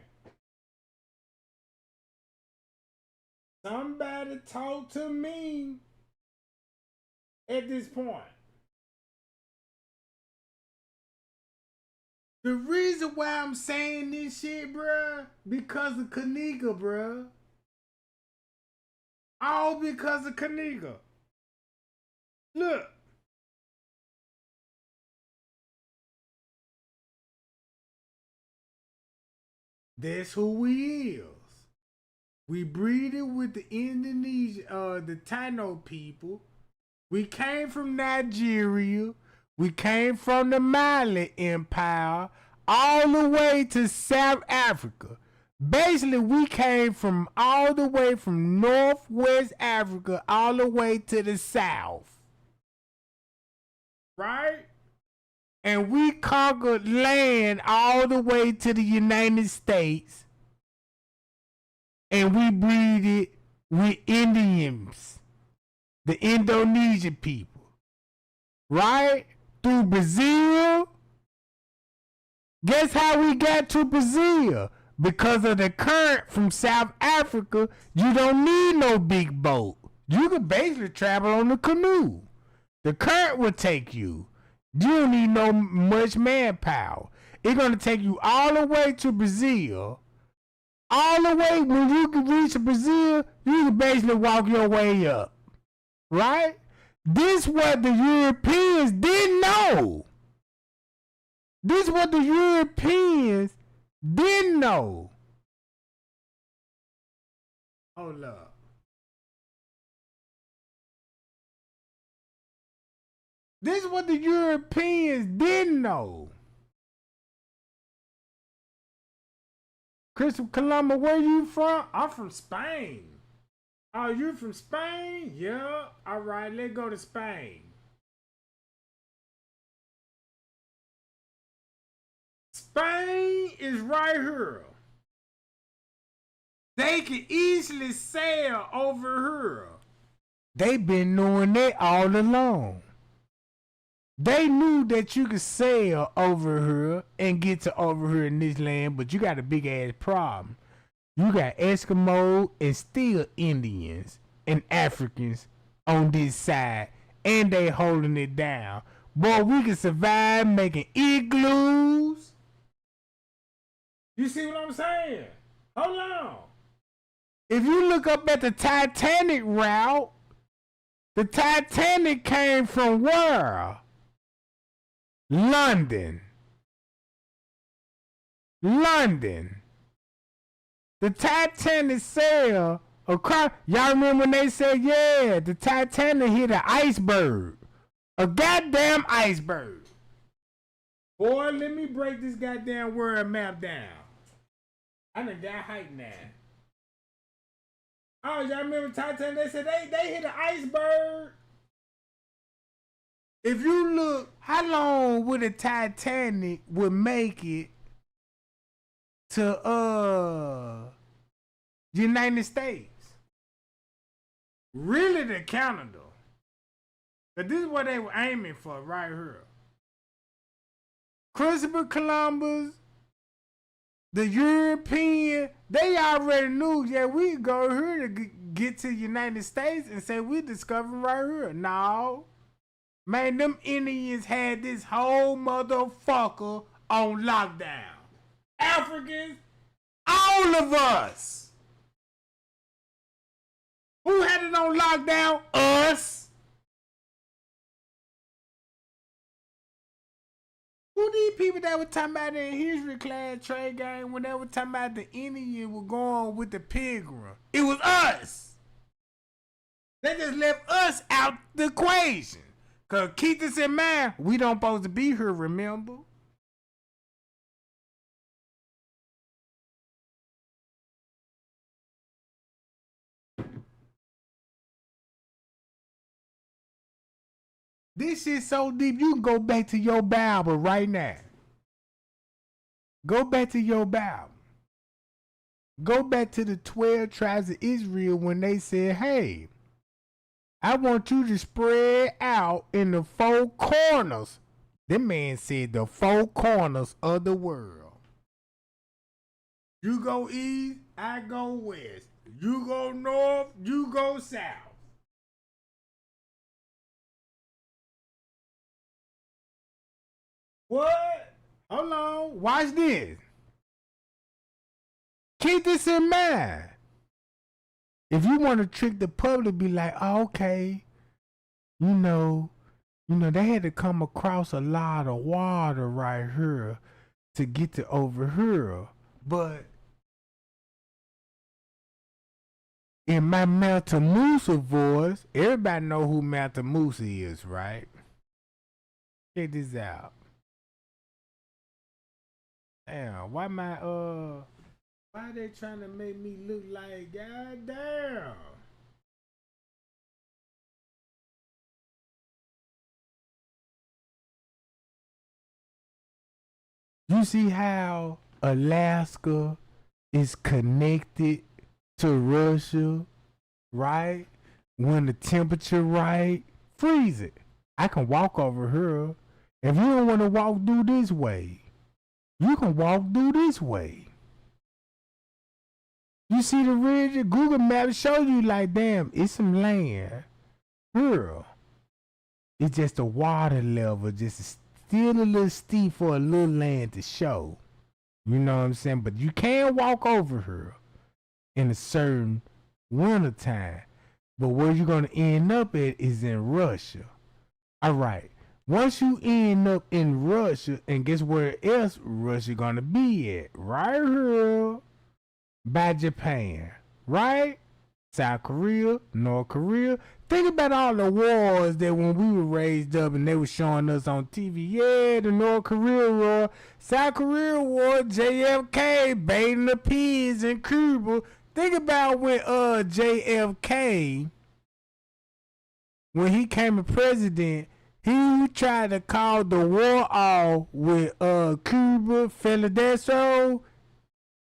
Somebody talk to me at this point. The reason why I'm saying this shit, bruh, because of Kenneka, bruh. All because of Kenneka. Look. That's who we is. We breeded with the Indonesia, the Taino people. We came from Nigeria. We came from the Mali Empire all the way to South Africa. Basically, we came from all the way from Northwest Africa all the way to the south. Right? And we conquered land all the way to the United States. And we breeded with Indians, the Indonesian people. Right? Through Brazil. Guess how we got to Brazil? Because of the current from South Africa, you don't need no big boat. You can basically travel on the canoe. The current will take you. You don't need no much manpower. It's going to take you all the way to Brazil. All the way, when you can reach Brazil, you can basically walk your way up. Right? This what the Europeans didn't know. This what the Europeans didn't know. Hold up. This is what the Europeans didn't know. Christopher Columbus, where you from? I'm from Spain. Oh, you from Spain? Yeah. All right, let's go to Spain. Spain is right here. They can easily sail over here. They been knowing that all along. They knew that you could sail over here and get to over here in this land, but you got a big ass problem. You got Eskimo and still Indians and Africans on this side, and they holding it down. Boy, we can survive making igloos. You see what I'm saying? Hold on. If you look up at the Titanic route, the Titanic came from where? London. London. The Titanic sailed across. Y'all remember when they said, yeah, the Titanic hit an iceberg. A goddamn iceberg. Boy, let me break this goddamn world map down. I done got hyped now. Oh, y'all remember Titanic? They said they hit an iceberg. If you look, how long would a Titanic would make it to United States? Really to Canada. But this is what they were aiming for right here. Christopher Columbus, the European, they already knew, yeah, we go here to get to the United States and say we discovered right here. No. Man, them Indians had this whole motherfucker on lockdown. Africans, all of us. Who had it on lockdown? Us. Who these people that were talking about in history class trade game when they were talking about the Indian were going with the pilgrim? It was us. They just left us out the equation. Cause keep this in mind, we don't supposed to be here, remember? This shit so deep, you can go back to your Bible right now. Go back to your Bible. Go back to the 12 tribes of Israel when they said, hey, I want you to spread out in the four corners. The man said the four corners of the world. You go east, I go west. You go north, you go south. What? Hold on. Watch this. Keep this in mind. If you want to trick the public, be like, oh, okay, you know, they had to come across a lot of water right here to get to over here. But in my Manta Musa voice, everybody know who Manta Musa is, right? Check this out. Damn, why Why they trying to make me look like goddamn? You see how Alaska is connected to Russia, right? When the temperature right, freeze it. I can walk over here. If you don't want to walk through this way, you can walk through this way. You see the ridge? Google Maps show you like, damn, it's some land. Girl, it's just the water level, just still a little steep for a little land to show. You know what I'm saying? But you can walk over here in a certain winter time. But where you're going to end up at is in Russia. All right. Once you end up in Russia, and guess where else Russia going to be at? Right here by Japan. Right? South Korea, North Korea. Think about all the wars that when we were raised up and they were showing us on TV. Yeah, the North Korea war, South Korea war, JFK baiting the pigs in Cuba. Think about when JFK, when he came a president, he tried to call the war off with Cuba, Philadelphia.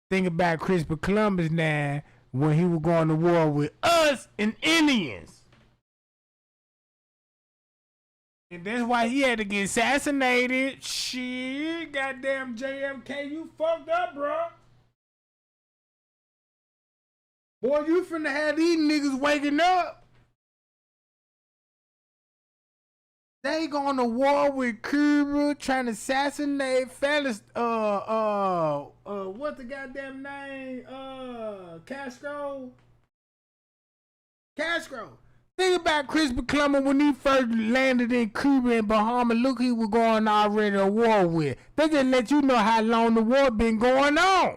Think about Christopher Columbus now when he was going to war with us and Indians. And that's why he had to get assassinated. Shit, goddamn JFK, you fucked up, bro. Boy, you finna have these niggas waking up. They going to war with Cuba, trying to assassinate fellas. What's the goddamn name? Castro. Think about Christopher Columbus when he first landed in Cuba and Bahamas. Look, he was going already to war with. They just let you know how long the war been going on.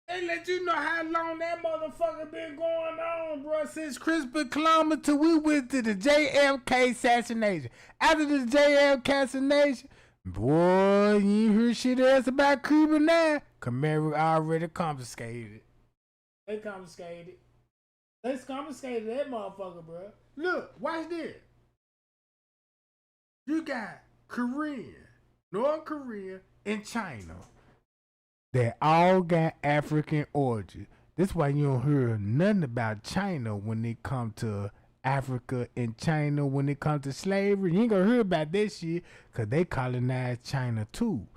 They let you know how long that motherfucker been going on, bro. Since Christopher Columbus till we went to the JFK assassination. After the JFK assassination, boy, you ain't heard shit else about Cuba now. America already confiscated it. They confiscated that motherfucker, bro. Look, watch this. You got Korean, North Korea, and China. They all got African origin. That's why you don't hear nothing about China when it come to Africa and China when it comes to slavery. You ain't gonna hear about that shit because they colonized China too.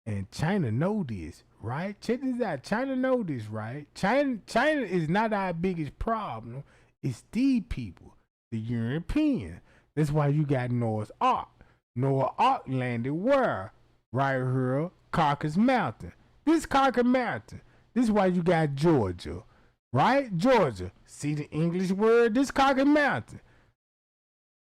And China know this, right? Check this out. China know this, right? China is not our biggest problem. It's these people, the Europeans. That's why you got Noah's Ark. Noah's Ark landed where? Right here, Caucasus Mountain. This Caucasus Mountain. This is why you got Georgia, right? Georgia. See the English word? This Caucasus Mountain.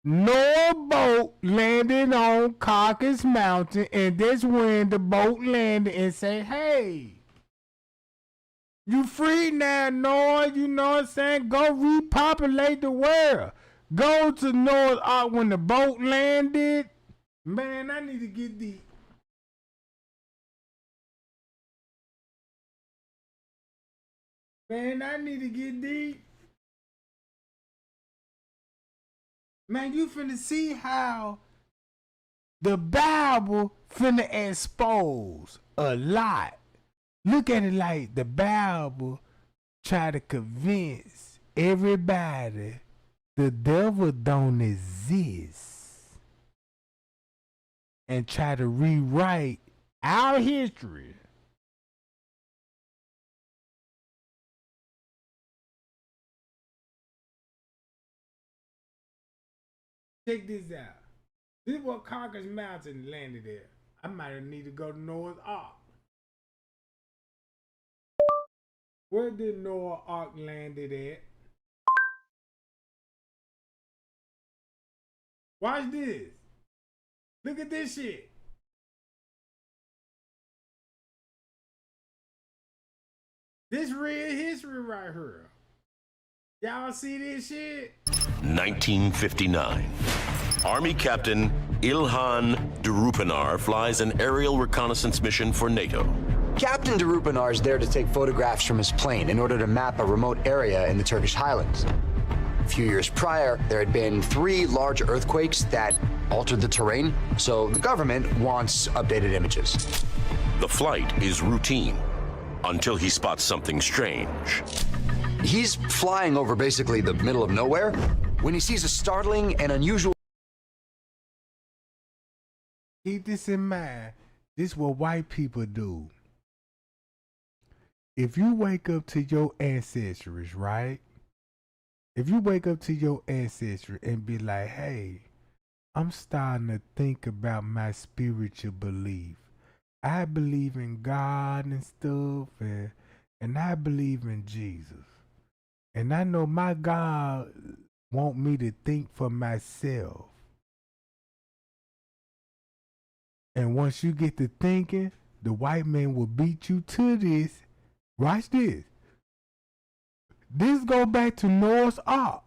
Noah boat landed on Caucasus Mountain, and that's when the boat landed and say, hey, you free now, Noah, you know what I'm saying? Go repopulate the world. Go to Noah's Ark when the boat landed. Man, I need to get deep. Man, I need to get deep. Man, you finna see how the Bible finna expose a lot. Look at it like the Bible try to convince everybody the devil don't exist and try to rewrite our history. Check this out. This is what Caucasus Mountain landed at. I might need to go to Noah's Ark. Where did Noah's Ark landed at? Watch this. Look at this shit. This real history right here. Y'all see this shit? 1959. Army Captain Ilhan Durupinar flies an aerial reconnaissance mission for NATO. Captain Durupinar is there to take photographs from his plane in order to map a remote area in the Turkish highlands. A few years prior, there had been 3 large earthquakes that altered the terrain, so the government wants updated images. The flight is routine until he spots something strange. He's flying over basically the middle of nowhere when he sees a startling and unusual... Keep this in mind. This is what white people do. If you wake up to your ancestors, right? If you wake up to your ancestors and be like, hey, I'm starting to think about my spiritual belief. I believe in God and stuff, and I believe in Jesus. And I know my God want me to think for myself. And once you get to thinking, the white man will beat you to this. Watch this. This go back to Noah's Ark.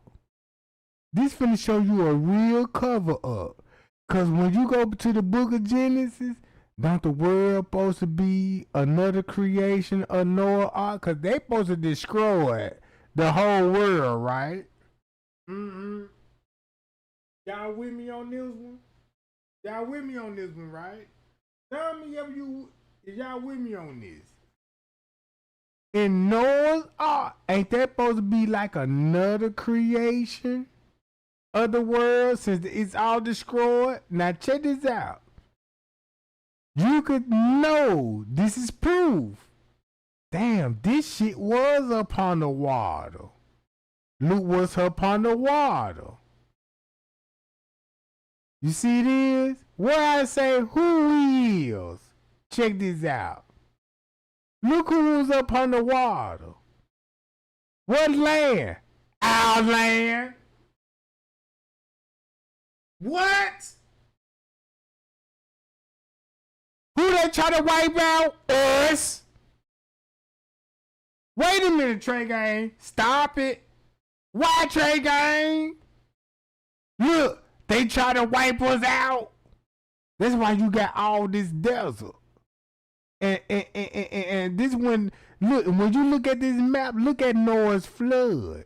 This finna show you a real cover up. Cause when you go to the book of Genesis, don't the world supposed to be another creation of Noah's Ark? Cause they supposed to destroy the whole world, right? Y'all with me on this one? Y'all with me on this one, right? Tell me if y'all with me on this. In Noah's Ark, ain't that supposed to be like another creation of the world since it's all destroyed? Now check this out. You could know this is proof. Damn, this shit was upon the water. Look what's upon the water. You see this? Where I say who he is. Check this out. Look who's up on the water. What land? Our land. What? Who they try to wipe out? Us. Wait a minute, Trey Gang. Stop it. Why, Trey Gang? Look, they try to wipe us out. That's why you got all this desert. And this one, look, when you look at this map, look at Noah's flood.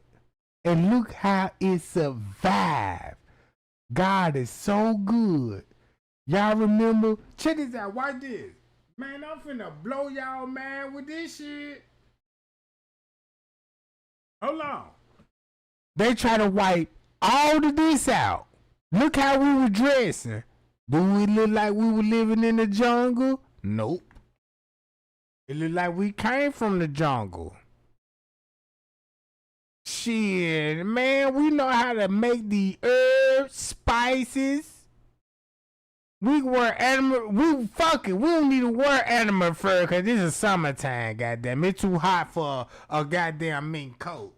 And look how it survived. God is so good. Y'all remember? Check this out. Watch this. Man, I'm finna blow y'all, man, with this shit. Hold on. They try to wipe all of this out. Look how we were dressing. Do we look like we were living in the jungle? Nope. It look like we came from the jungle. Shit, man, we know how to make the herbs, spices. We wear animal, we don't need to wear animal fur because this is summertime, goddamn. It's too hot for a goddamn mink coat.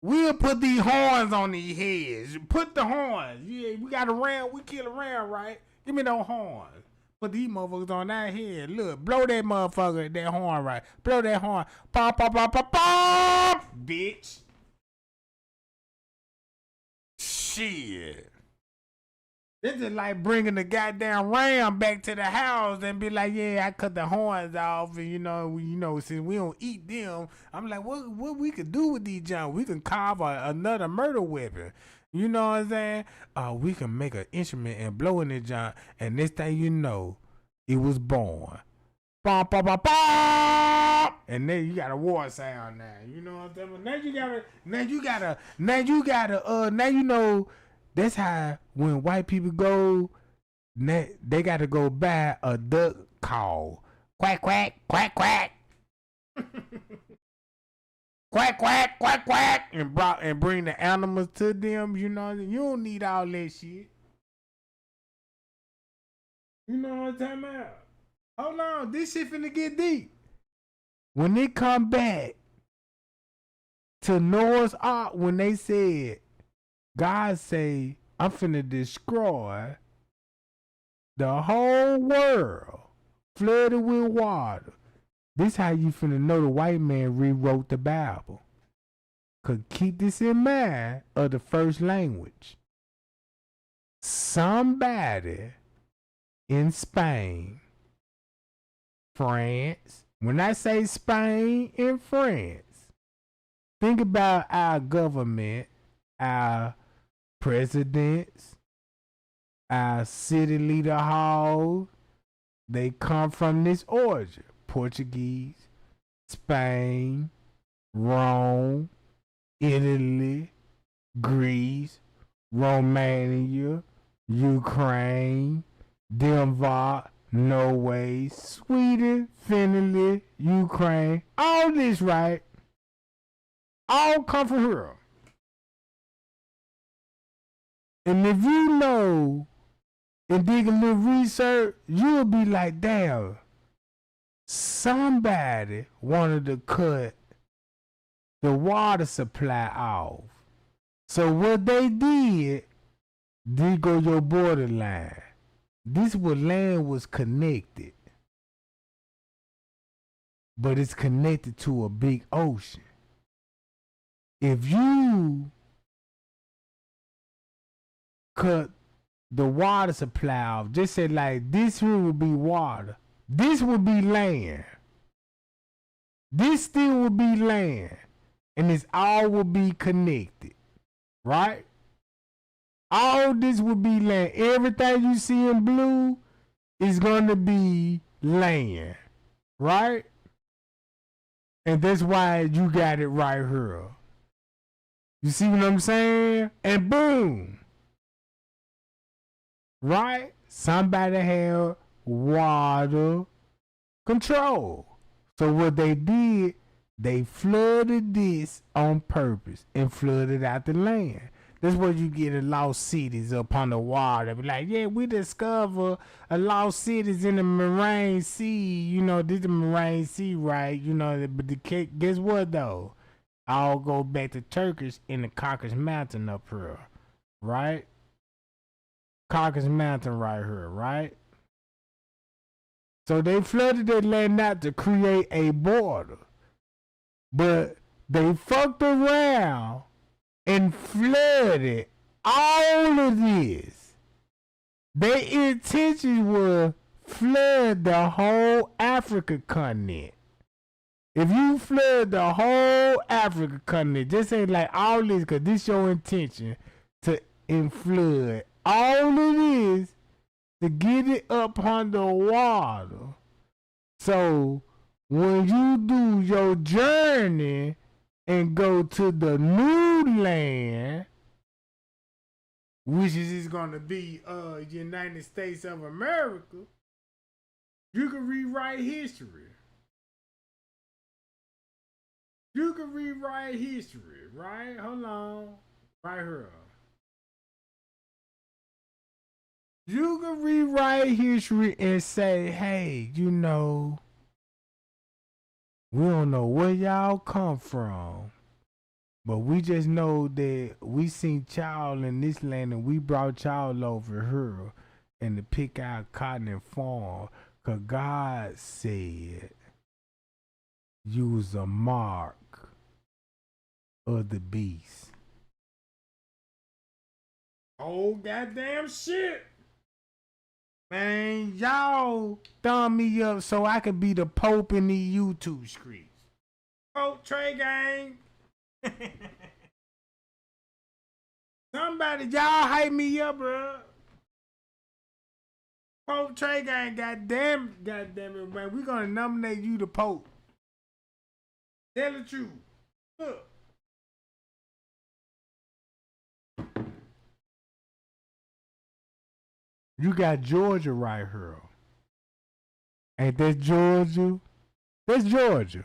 We'll put these horns on these heads. Put the horns. Yeah, we got a ram. We kill a ram, right? Give me those horns. Put these motherfuckers on that head. Look, blow that motherfucker, that horn right. Blow that horn. Pop, pop, pop, pop, pop, bitch. Shit. This is like bringing the goddamn ram back to the house and be like, yeah, I cut the horns off, and you know, since we don't eat them, I'm like, what we could do with these junk? We can carve another murder weapon. You know what I'm saying? We can make an instrument and blow in the junk, and next thing you know, it was born. Bum, bum, bum, bum! And then you got a war sound now. You know what I'm saying? Now you know. That's how when white people go, they got to go buy a duck call. Quack, quack, quack, quack. Quack, quack, quack, quack. And bring the animals to them. You know, you don't need all that shit. You know what I'm talking about? Hold on, this shit finna get deep. When they come back to Noah's Ark, when they said, God say, I'm finna destroy the whole world, flooded with water. This how you finna know the white man rewrote the Bible. Cause keep this in mind of the first language. somebody in Spain, France. When I say Spain and France, think about our government, our presidents, our city leader halls. They come from this origin. Portuguese, Spain, Rome, Italy, Greece, Romania, Ukraine, Denmark, Norway, Sweden, Finland, Ukraine. All this, right? All come from here. And if you know and dig a little research, you'll be like, damn, somebody wanted to cut the water supply off. So what they did go your borderline. This where land was connected. But it's connected to a big ocean. If you cut the water supply off, just say like this here would be water. This would be land. This still would be land. And this all will be connected. Right? All this would be land. Everything you see in blue is going to be land. Right? And that's why you got it right here. You see what I'm saying? And boom. Right? Somebody had water control. So what they did, they flooded this on purpose and flooded out the land. That's where you get a lost cities up on the water. Be like, yeah, we discover a lost cities in the Marine Sea. You know, this is the Marine Sea, right? You know, but guess what though? I'll go back to Turkish in the Caucasus Mountain up here, right? Caucasus Mountain right here, right? So they flooded that land out to create a border. But they fucked around and flooded all of this. Their intention was flood the whole Africa continent. If you flood the whole Africa continent, just ain't like all this, because this your intention to flood all of this to get it up under water. So when you do your journey and go to the new land, which is going to be United States of America, you can rewrite history. You can rewrite history, right? Hold on. Right here. You can rewrite history and say, hey, you know, we don't know where y'all come from, but we just know that we seen y'all in this land and we brought y'all over here and to pick out cotton and farm, because God said you was a mark of the beast. Oh, goddamn shit. Man, y'all thumb me up so I could be the Pope in the YouTube streets. Pope Trey Gang. Somebody, y'all hype me up, bro. Pope Trey Gang, goddamn it, man. We gonna nominate you the Pope. Tell the truth. Look. You got Georgia right here. Ain't that Georgia? That's Georgia.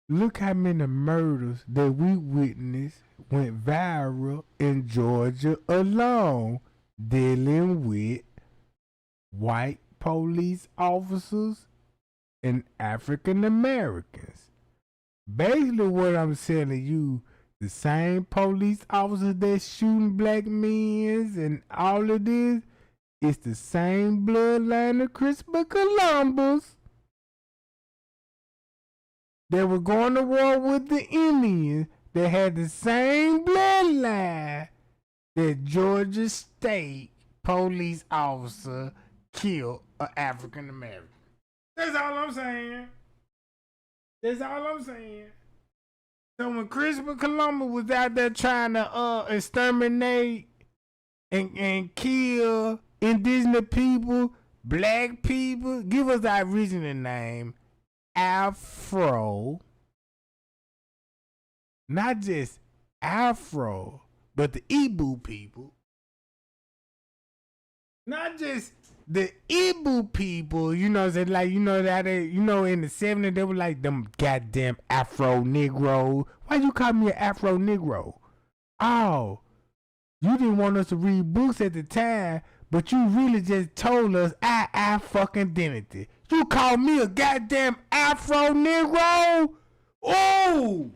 Look how many murders that we witnessed went viral in Georgia alone, dealing with white police officers and African Americans. Basically what I'm telling you, the same police officers that shooting black men and all of this, it's the same bloodline of Christopher Columbus that were going to war with the Indians that had the same bloodline that Georgia State police officer killed an African American. That's all I'm saying. That's all I'm saying. So when Christopher Columbus was out there trying to exterminate and kill indigenous people, black people, give us our original name, Afro. Not just Afro, but the Igbo people. Not just the Igbo people, you know, that like, you know, that they, you know, in the 70s, they were like them goddamn Afro Negro. Why you call me an Afro Negro? Oh, you didn't want us to read books at the time, but you really just told us our fucking identity. You call me a goddamn Afro Negro? Oh!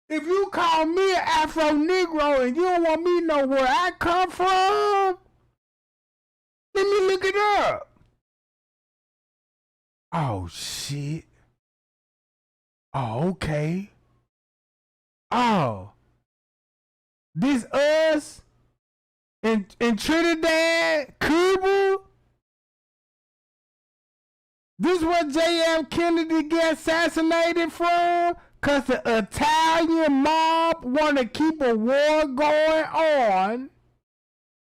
If you call me an Afro Negro and you don't want me to know where I come from, let me look it up. Oh, shit. Oh, okay. Oh. This us in Trinidad, Cuba? This what J.F. Kennedy got assassinated from? Because the Italian mob want to keep a war going on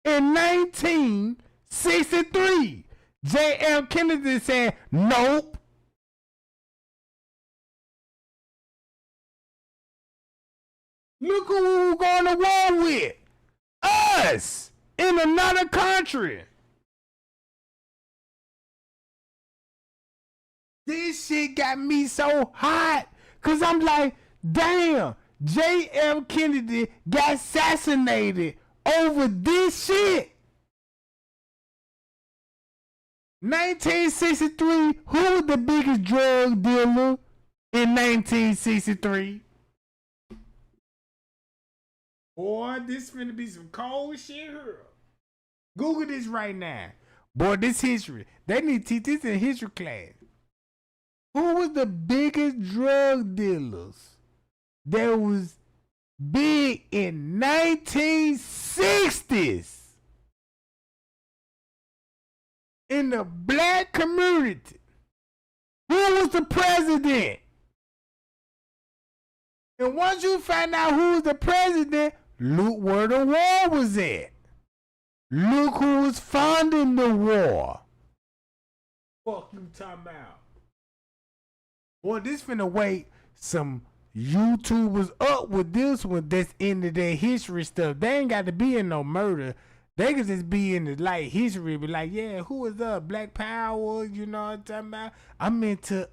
in 1963. J.F. Kennedy said, nope. Look who we were going to war with. Us in another country. This shit got me so hot. Cause I'm like, damn, J.F. Kennedy got assassinated over this shit. 1963, who was the biggest drug dealer in 1963? Boy, this finna be some cold shit here. Google this right now. Boy, this history. They need to teach this in history class. Who was the biggest drug dealers that was big in 1960s in the black community? Who was the president? And once you find out who was the president, look where the war was at. Look who was funding the war. Fuck you talking about? Boy, this finna wake some YouTubers up with this one that's into their history stuff. They ain't got to be in no murder. They can just be in the like history, be like, yeah, who was up? Black Power, you know what I'm talking about? I'm into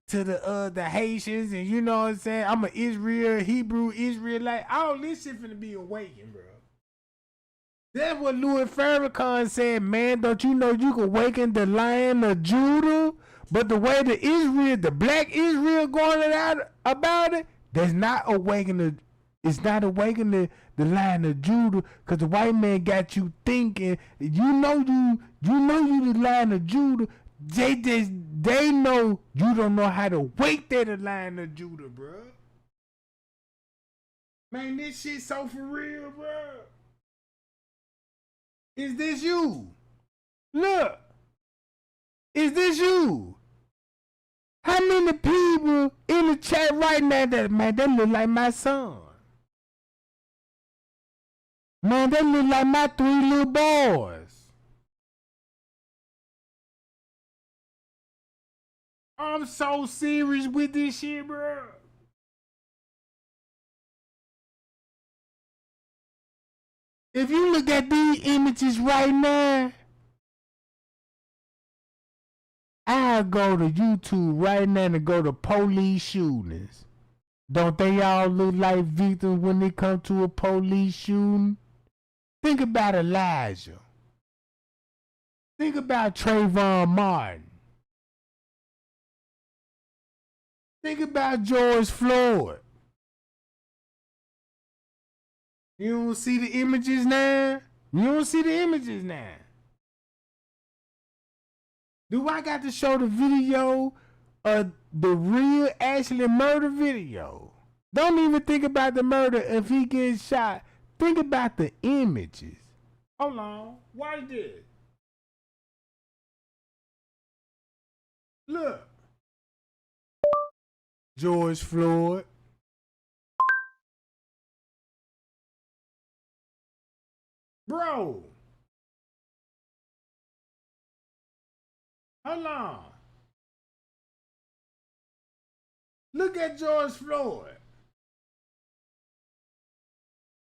the Haitians, and you know what I'm saying? I'm an Hebrew Israelite. All this shit finna be awakened, bro. That's what Louis Farrakhan said, man. Don't you know you can awaken the Lion of Judah? But the way the black Israel going out about it, that's not awakening it's not awakening the Lion of Judah, because the white man got you thinking, you know you the Lion of Judah. They know you don't know how to wake that the Lion of Judah, bro. Man, this shit so for real, bro. Is this you? Look. Is this you? How many people in the chat right now that, man, they look like my son? Man, they look like my 3 little boys. I'm so serious with this shit, bro. If you look at these images right now, I'll go to YouTube right now and go to police shootings. Don't they all look like victims when they come to a police shooting? Think about Elijah. Think about Trayvon Martin. Think about George Floyd. You don't see the images now? You don't see the images now. Do I got to show the video of the real actually murder video. Don't even think about the murder if he gets shot. Think about the images. Hold on. Watch this. Look. George Floyd. Bro. Hold on. Look at George Floyd.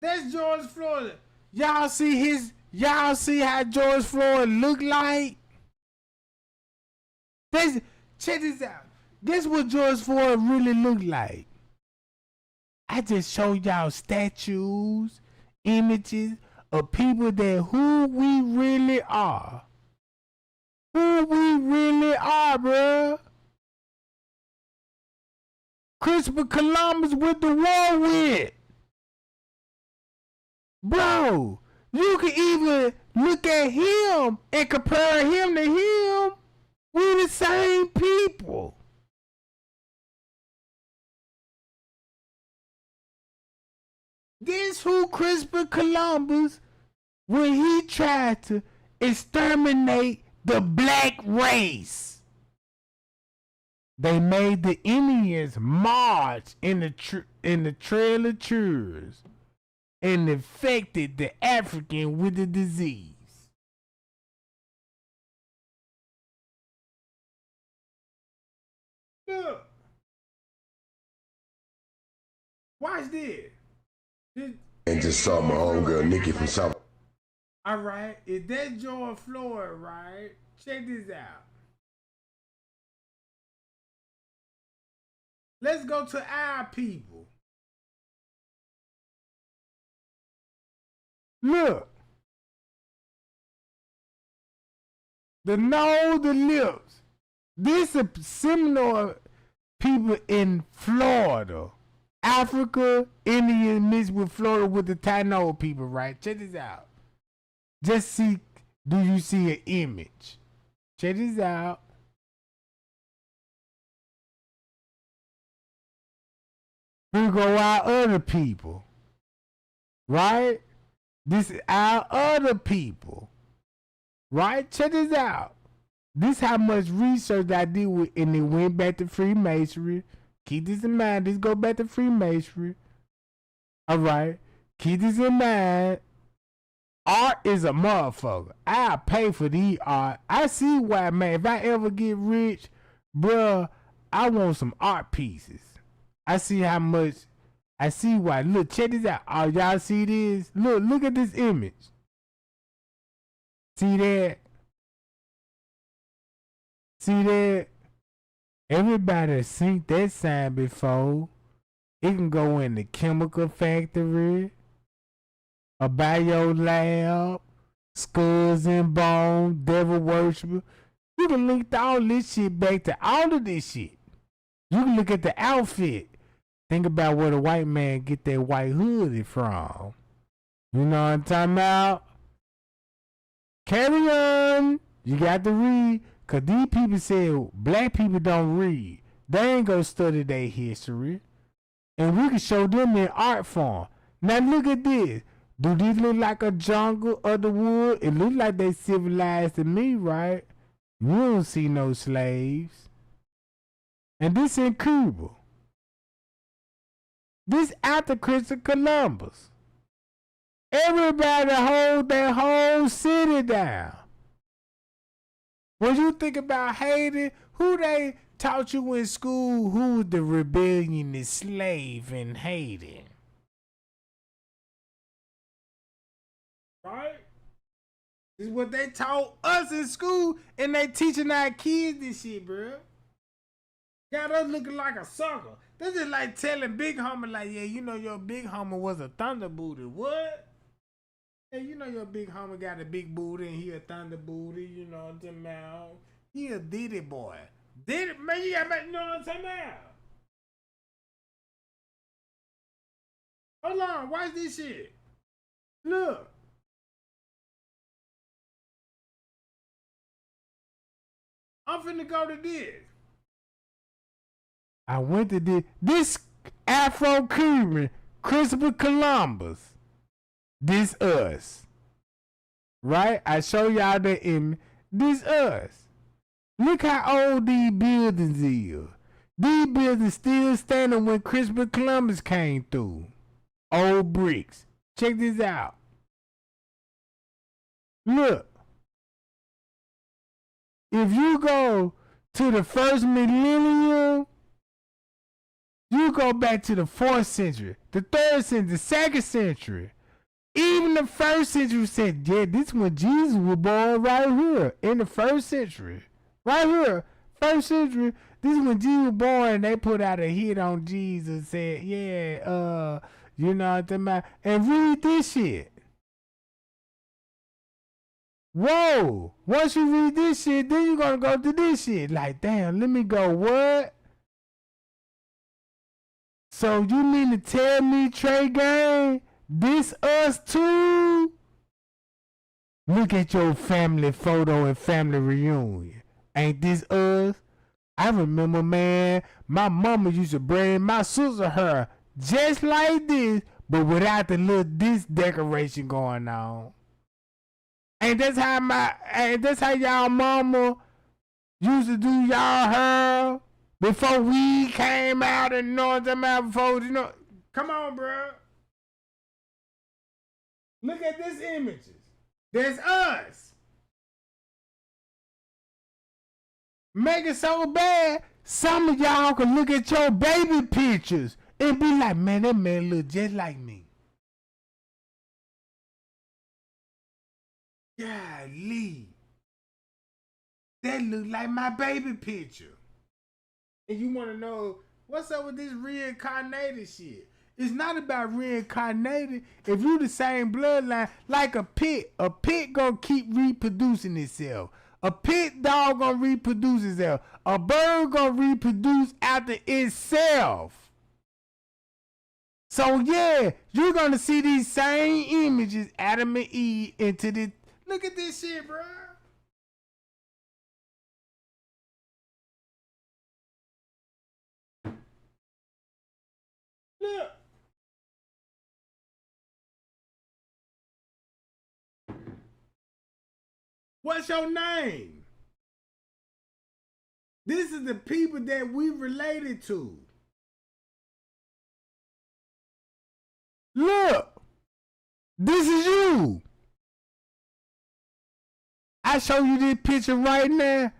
That's George Floyd. Y'all see how George Floyd look like? Check this out. This what George Floyd really look like. I just showed y'all statues, images of people that who we really are. Who we really are, bruh. Christopher Columbus with the war with. Bro, you can even look at him and compare him to him. We're the same people. This who Christopher Columbus when he tried to exterminate the black race. They made the Indians march in the Trail of Tears and infected the African with the disease. Look. Watch this. And just saw my homegirl Nikki from South. All right, is that George Floyd, right? Check this out. Let's go to our people. Look. The nose, the lips. This is similar people in Florida. Africa, Indian mixed with Florida with the Taino people, right? Check this out. Just see, do you see an image? Check this out. Here go our other people, right? This is our other people, right? Check this out. This how much research I did with, and it went back to Freemasonry. Keep this in mind. This go back to Freemasonry. All right. Keep this in mind. Art is a motherfucker. I'll pay for the art. I see why, man. If I ever get rich, bruh, I want some art pieces. I see how much. I see why. Look, check this out. Oh, y'all see this? Look at this image. See that? See that? Everybody seen that sign before. It can go in the chemical factory, a bio lab, skulls and bones, devil worshiper. You can link all this shit back to all of this shit. You can look at the outfit. Think about where the white man get that white hoodie from. You know what I'm talking about? Carry on. You got to read. Because these people said black people don't read. They ain't gonna study their history. And we can show them in art form. Now look at this. Do these look like a jungle of the wood? It look like they civilized to me, right? You don't see no slaves. And this in Cuba. This after Christopher Columbus. Everybody hold their whole city down. When you think about Haiti, who they taught you in school who was the rebellionist slave in Haiti? Right? This is what they taught us in school, and they teaching our kids this shit, bro. Got us looking like a sucker. This is like telling Big Homie, like, yeah, you know your big homie was a thunder booty. What? Yeah, you know your big homie got a big booty and he a thunder booty, you know what I'm talking about? He a Diddy boy. Diddy, man, you got, you know what I'm talking about? Hold on, watch this shit. Look. I'm finna go to this. I went to this Afro-Cuban, Christopher Columbus. This us. Right? I show y'all the image. This us. Look how old these buildings is. These buildings still standing when Christopher Columbus came through. Old bricks. Check this out. Look. If you go to the first millennium, you go back to the 4th century, the 3rd century, the 2nd century. Even the 1st century said, yeah, this is when Jesus was born right here in the 1st century. Right here, 1st century, this is when Jesus was born, and they put out a hit on Jesus, said, yeah, you know what I'm about, and read this shit. Whoa, once you read this shit, then you're gonna go to this shit. Like, damn, let me go, what? So you mean to tell me, Trey Gang, this us too? Look at your family photo and family reunion. Ain't this us? I remember, man, my mama used to braid my sister hair just like this, but without the little this decoration going on. Ain't that's how y'all mama used to do y'all hair before we came out and know what I'm about before, you know. Come on, bro. Look at this images. There's us. Make it so bad, some of y'all can look at your baby pictures and be like, man, that man look just like me. Golly. That look like my baby picture. And you want to know, what's up with this reincarnated shit? It's not about reincarnated. If you the same bloodline, like a pit gonna keep reproducing itself. A pit dog gonna reproduce itself. A bird gonna reproduce after itself. So yeah, you're gonna see these same images, Adam and Eve, into this. Look at this shit, bro. Look. What's your name? This is the people that we related to. Look. This is you. I show you this picture right now.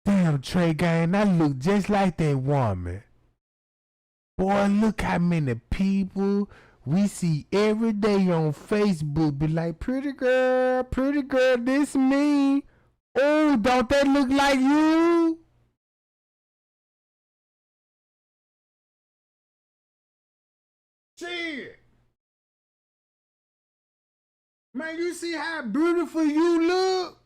Damn, Trey Gang, I look just like that woman. Boy, look how many people we see every day on Facebook be like, pretty girl, this me. Oh, don't that look like you? Shit. Man, you see how beautiful you look?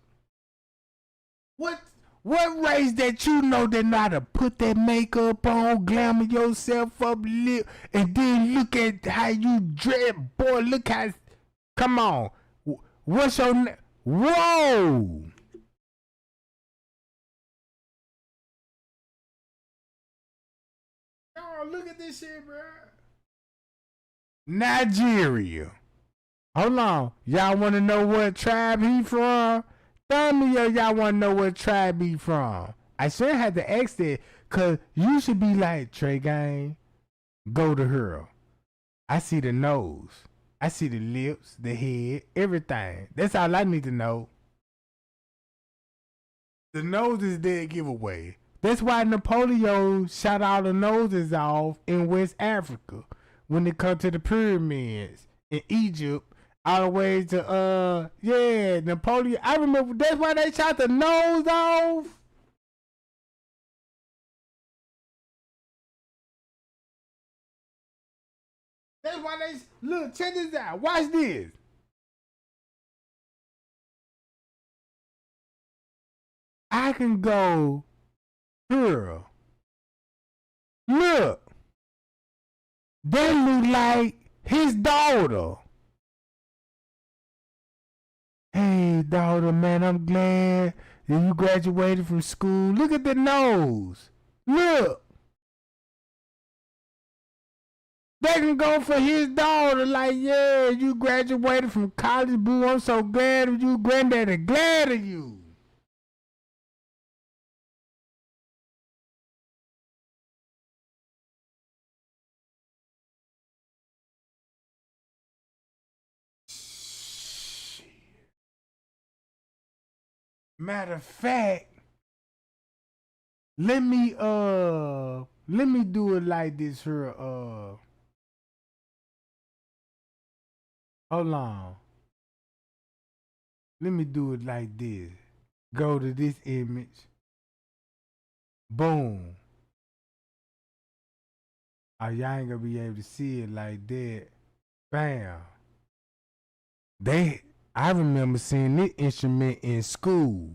What race that you know that know how to put that makeup on, glamour yourself up, lip, and then look at how you dress? Boy, look how, come on. What's your name? Whoa! Oh, look at this shit, bro. Nigeria. Hold on. Y'all want to know what tribe he from? Tell me y'all want to know what tribe he from. I should have to ask that, because you should be like, Trey Gang, go to her. I see the nose. I see the lips, the head, everything. That's all I need to know. The nose is their giveaway. That's why Napoleon shot all the noses off in West Africa when it comes to the pyramids in Egypt. All the way to, Napoleon. I remember that's why they shot the nose off. That's why they, look, check this out. Watch this. I can go here. Look. That look like his daughter. Hey, daughter, man, I'm glad that you graduated from school. Look at the nose. Look. They can go for his daughter, like, yeah, you graduated from college, boo. I'm so glad of you, granddaddy, glad of you. Matter of fact, let me do it like this here. Hold on. Let me do it like this. Go to this image. Boom. Oh, y'all ain't gonna be able to see it like that. Bam. I remember seeing this instrument in school.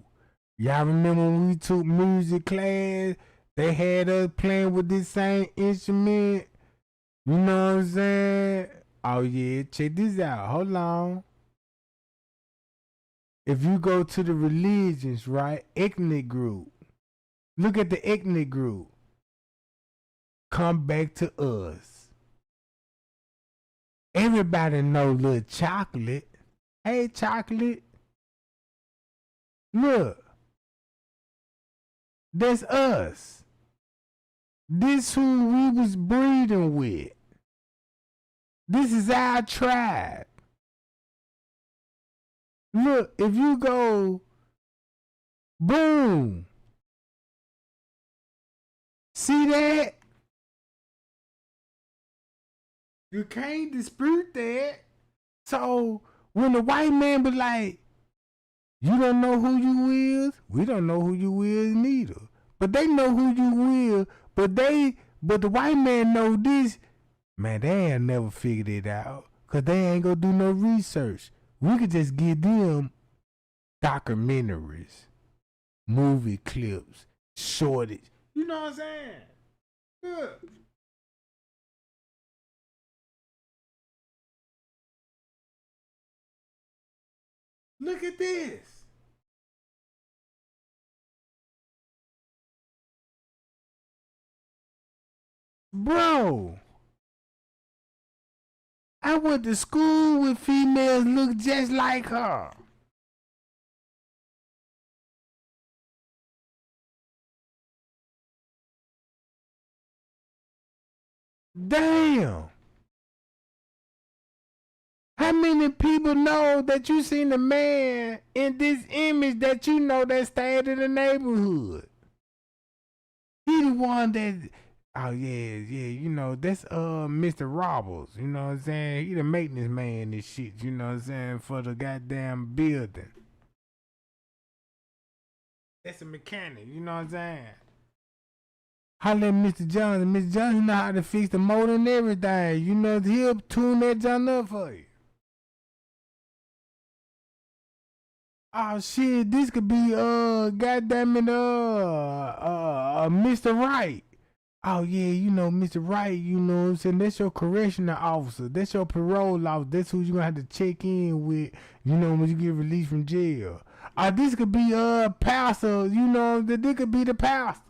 Y'all remember when we took music class? They had us playing with this same instrument. You know what I'm saying? Oh yeah, check this out. Hold on. If you go to the religions, right? Ethnic group. Look at the ethnic group. Come back to us. Everybody know Little Chocolate. Hey, Chocolate. Look. That's us. This who we was breeding with. This is our tribe. Look, if you go, boom. See that? You can't dispute that. So when the white man be like, you don't know who you is, we don't know who you is neither. But they know who you is, but the white man know this. Man, they ain't never figured it out. Cause they ain't gonna do no research. We could just give them documentaries, movie clips, shortage. You know what I'm saying? Good. Look at this. Bro, I went to school with females look just like her. Damn. How many people know that you seen the man in this image that you know that stayed in the neighborhood? He the one that, oh yeah, you know, that's Mr. Roberts, you know what I'm saying? He the maintenance man and shit, you know what I'm saying, for the goddamn building. That's a mechanic, you know what I'm saying? Holla at Mr. Johnson. Mr. Johnson know how to fix the motor and everything. You know, he'll tune that John up for you. Oh shit, this could be goddamn it, Mr. Wright. Oh yeah, you know, Mr. Wright, you know what I'm saying? That's your correctional officer. That's your parole officer. That's who you gonna have to check in with, you know, when you get released from jail. This could be pastor, you know, this could be the pastor.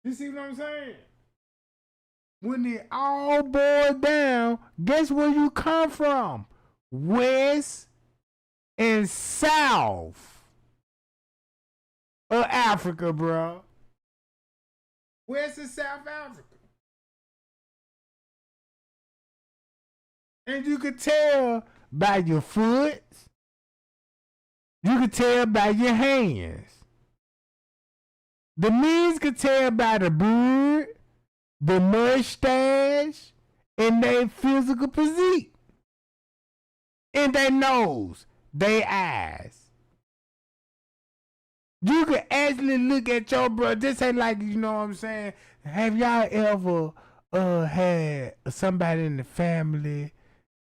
You see what I'm saying? When it all boils down, guess where you come from? West and South of Africa, bro. West and South Africa. And you could tell by your foot. You could tell by your hands. The men could tell by the beard, the mustache, and their physical physique. And their nose, their eyes. You could actually look at your brother. This ain't like, you know what I'm saying? Have y'all ever had somebody in the family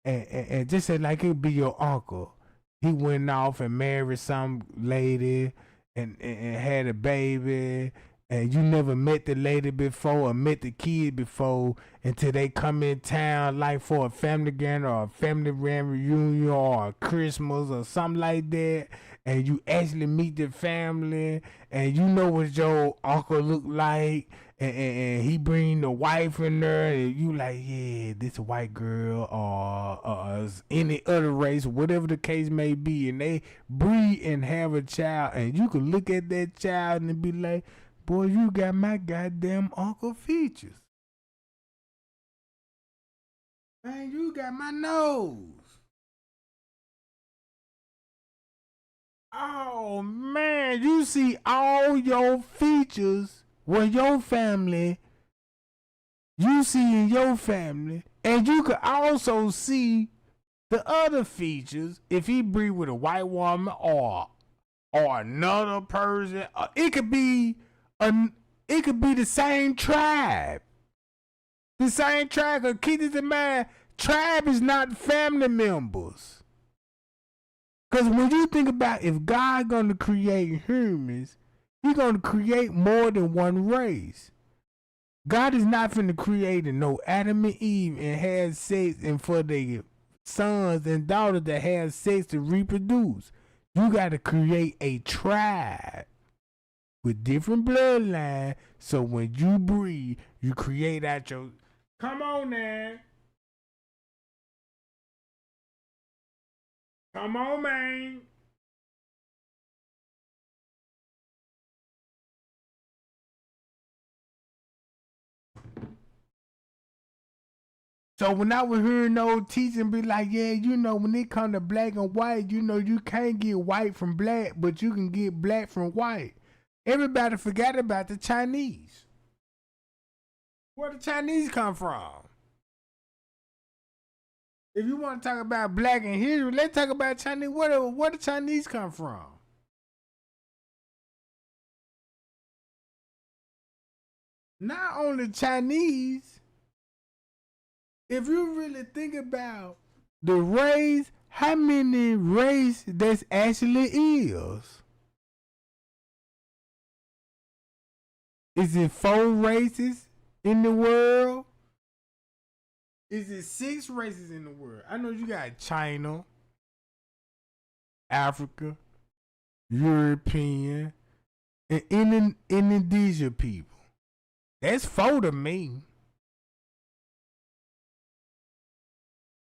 and just say like it would be your uncle? He went off and married some lady and had a baby, and you never met the lady before or met the kid before until they come in town like for a family gathering or a family reunion or a Christmas or something like that, and you actually meet the family and you know what your uncle look like and he bring the wife in there, and you like, yeah, this a white girl or any other race, whatever the case may be, and they breed and have a child, and you can look at that child and be like, boy, you got my goddamn uncle features. Man, you got my nose. Oh man, you see all your features what your family you see in your family, and you could also see the other features if he breed with a white woman or another person. It could be the same tribe. The same tribe. Cause keep this in mind, tribe is not family members. Cause when you think about if God gonna create humans, He gonna create more than one race. God is not finna create no Adam and Eve and have sex and for their sons and daughters that have sex to reproduce. You gotta create a tribe with different bloodlines, so when you breed, you create out your. Come on now. Come on, man. So when I was hearing those teaching be like, yeah, you know, when it come to black and white, you know, you can't get white from black, but you can get black from white. Everybody forgot about the Chinese. Where the Chinese come from? If you want to talk about black and history, let's talk about Chinese. Where the Chinese come from? Not only Chinese, if you really think about the race, how many race there actually is? Is it 4 races in the world? Is it 6 races in the world? I know you got China, Africa, European, and Indigenous people. That's 4 to me.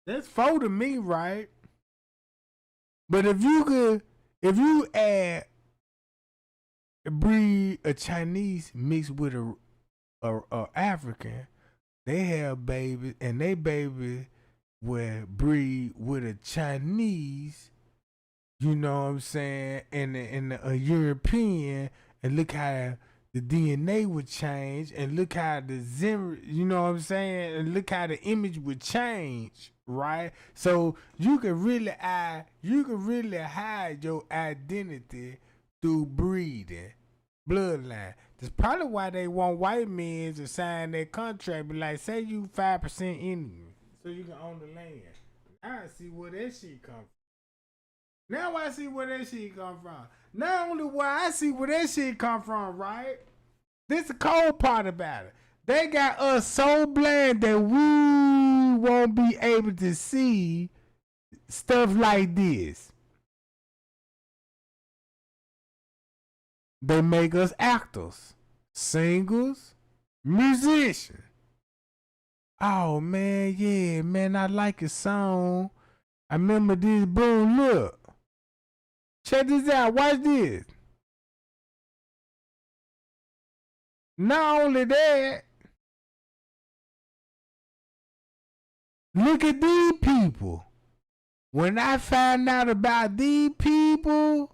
That's 4 to me, right? But if you breed a Chinese mixed with a African, they have babies, and they baby will breed with a Chinese, you know what I'm saying, and a European, and look how the DNA would change, and look how the you know what I'm saying, and look how the image would change, right? So you can really hide your identity through breeding, bloodline. That's probably why they want white men to sign their contract, be like, say you 5% Indian, so you can own the land. I see where that shit come from. Now I see where that shit come from. Not only where I see where that shit come from, right? This the cold part about it. They got us so blind that we won't be able to see stuff like this. They make us actors, singers, musicians. Oh man, yeah, man, I like a song. I remember this, boom, look. Check this out, watch this. Not only that, look at these people. When I find out about these people,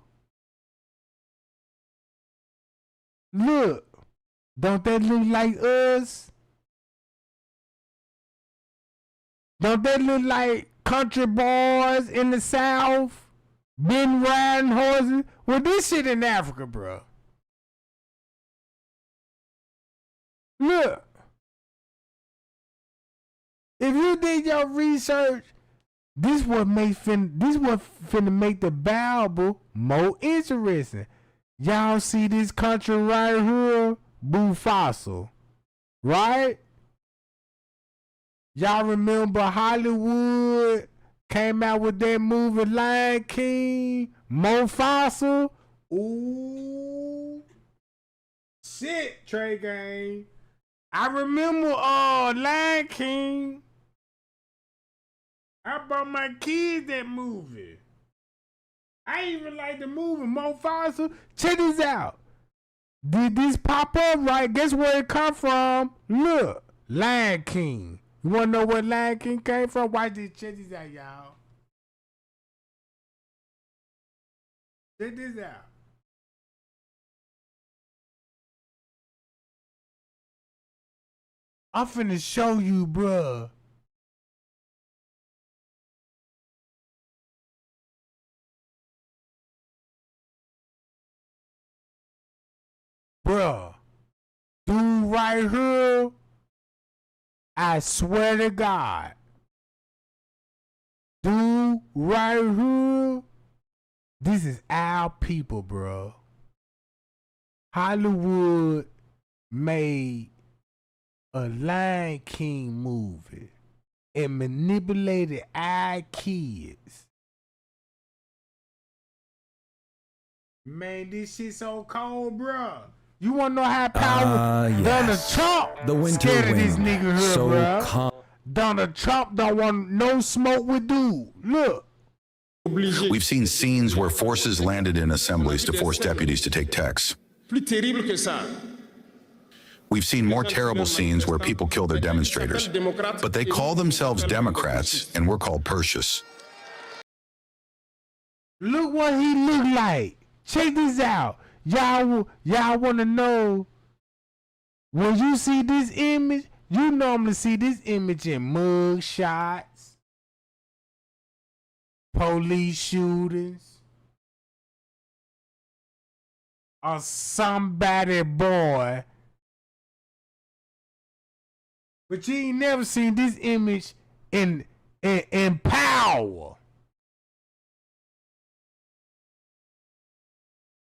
look, don't they look like us? Don't they look like country boys in the South? Been riding horses? Well, this shit in Africa, bro. Look. If you did your research, this what finna make the Bible more interesting. Y'all see this country right here, Mufasa, right? Y'all remember Hollywood came out with that movie Lion King, Mufasa? Ooh, shit, Trey Gang. I remember Lion King. I brought my kids that movie. I even like the movie Mufasa. Check this out. Did this pop up right? Guess where it come from? Look, Lion King. You wanna know where Lion King came from? Watch this. Check this out, y'all. Check this out. I'm finna show you, bruh. Bruh, dude right here, I swear to God, dude right here, this is our people, bruh. Hollywood made a Lion King movie and manipulated our kids. Man, this shit so cold, bruh. You wanna know how powerful Donald Trump scared of this nigga here, bruh. Donald Trump don't want no smoke with dude. Look. We've seen scenes where forces landed in assemblies to force deputies to take texts. We've seen more terrible scenes where people kill their demonstrators. But they call themselves Democrats, and we're called Perseus. Look what he look like. Check this out. Y'all want to know, when you see this image, you normally see this image in mug shots, police shootings, or somebody boy. But you ain't never seen this image in power.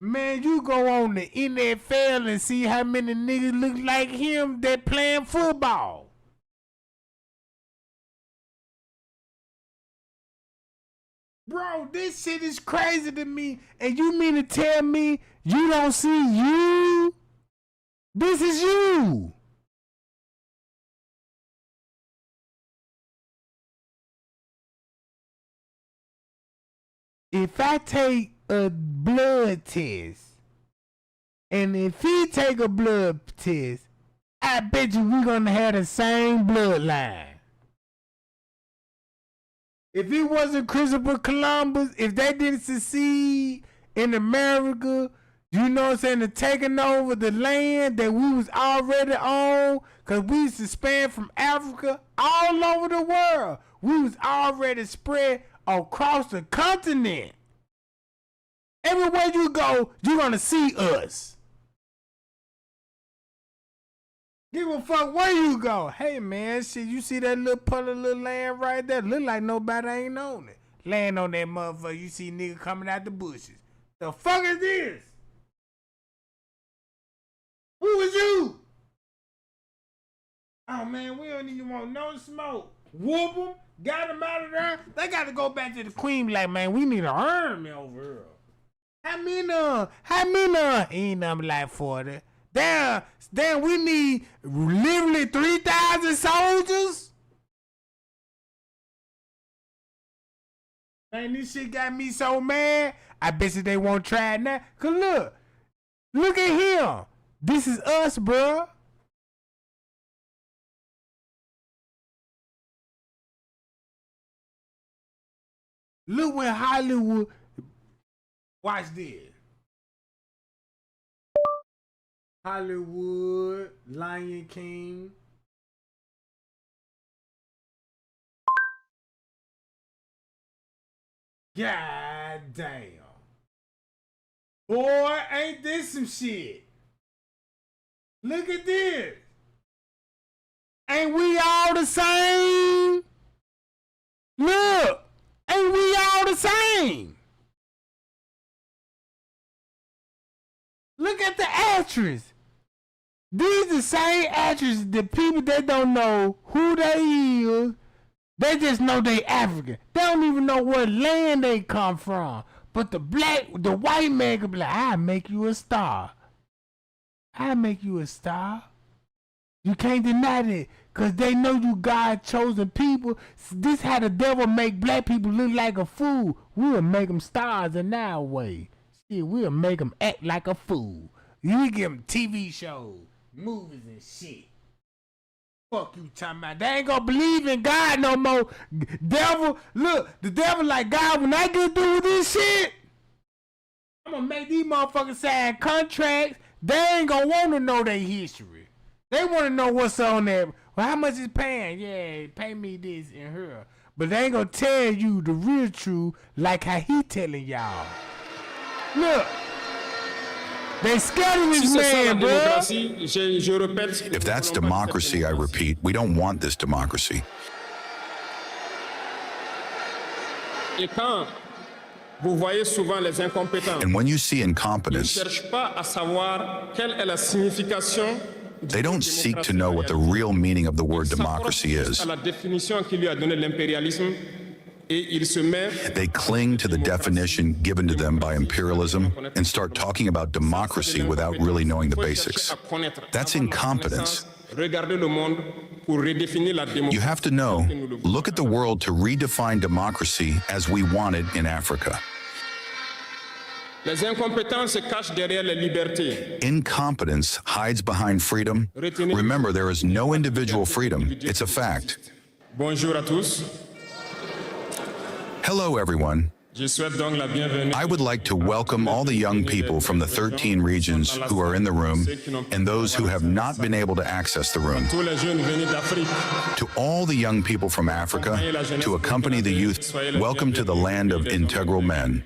Man, you go on the NFL and see how many niggas look like him that playing football. Bro, this shit is crazy to me. And you mean to tell me you don't see you? This is you. If I take a blood test, and if he take a blood test, I bet you we're gonna have the same bloodline. If it wasn't Christopher Columbus, if they didn't succeed in America, you know what I'm saying, to taking over the land that we was already on, cause we used to span from Africa all over the world. We was already spread across the continent. Everywhere you go, you're gonna see us. Give a fuck where you go. Hey man, shit, you see that little puddle of little land right there? Look like nobody ain't on it. Land on that motherfucker, you see nigga coming out the bushes. The fuck is this? Who is you? Oh man, we don't even want no smoke. Whoop them, got them out of there. They gotta go back to the queen like, man, we need an army over here. How many? Ain't nothing like 40. Damn, we need literally 3,000 soldiers? Man, this shit got me so mad. I bet you they won't try it now. Cause look at him. This is us, bruh. Look when Hollywood. Watch this. Hollywood, Lion King. God damn. Boy, ain't this some shit? Look at this. Ain't we all the same? Look, ain't we all the same? Look at the actress. These the same actresses, the people that don't know who they is. They just know they African. They don't even know what land they come from. But the white man could be like, I'll make you a star. I'll make you a star. You can't deny that. Because they know you God-chosen people. This how the devil make black people look like a fool. We'll make them stars in our way. Shit, we'll make them act like a fool. You give them TV shows, movies and shit. Fuck you talking about. They ain't gonna believe in God no more. Devil, look, the devil like, God, when I get through with this shit, I'm gonna make these motherfuckers sign contracts. They ain't gonna want to know their history. They want to know what's on there. Well, how much is paying? Yeah, pay me this and her. But they ain't gonna tell you the real truth like how he telling y'all. Look. They scared of this man, bro. If that's democracy, I repeat, we don't want this democracy. And when you see incompetence, they don't seek to know what the real meaning of the word democracy is. They cling to the definition given to them by imperialism and start talking about democracy without really knowing the basics. That's incompetence. You have to know, look at the world to redefine democracy as we want it in Africa. Incompetence hides behind freedom. Remember, there is no individual freedom. It's a fact. Bonjour à tous. Hello, everyone. I would like to welcome all the young people from the 13 regions who are in the room and those who have not been able to access the room. To all the young people from Africa, to accompany the youth, welcome to the land of integral men.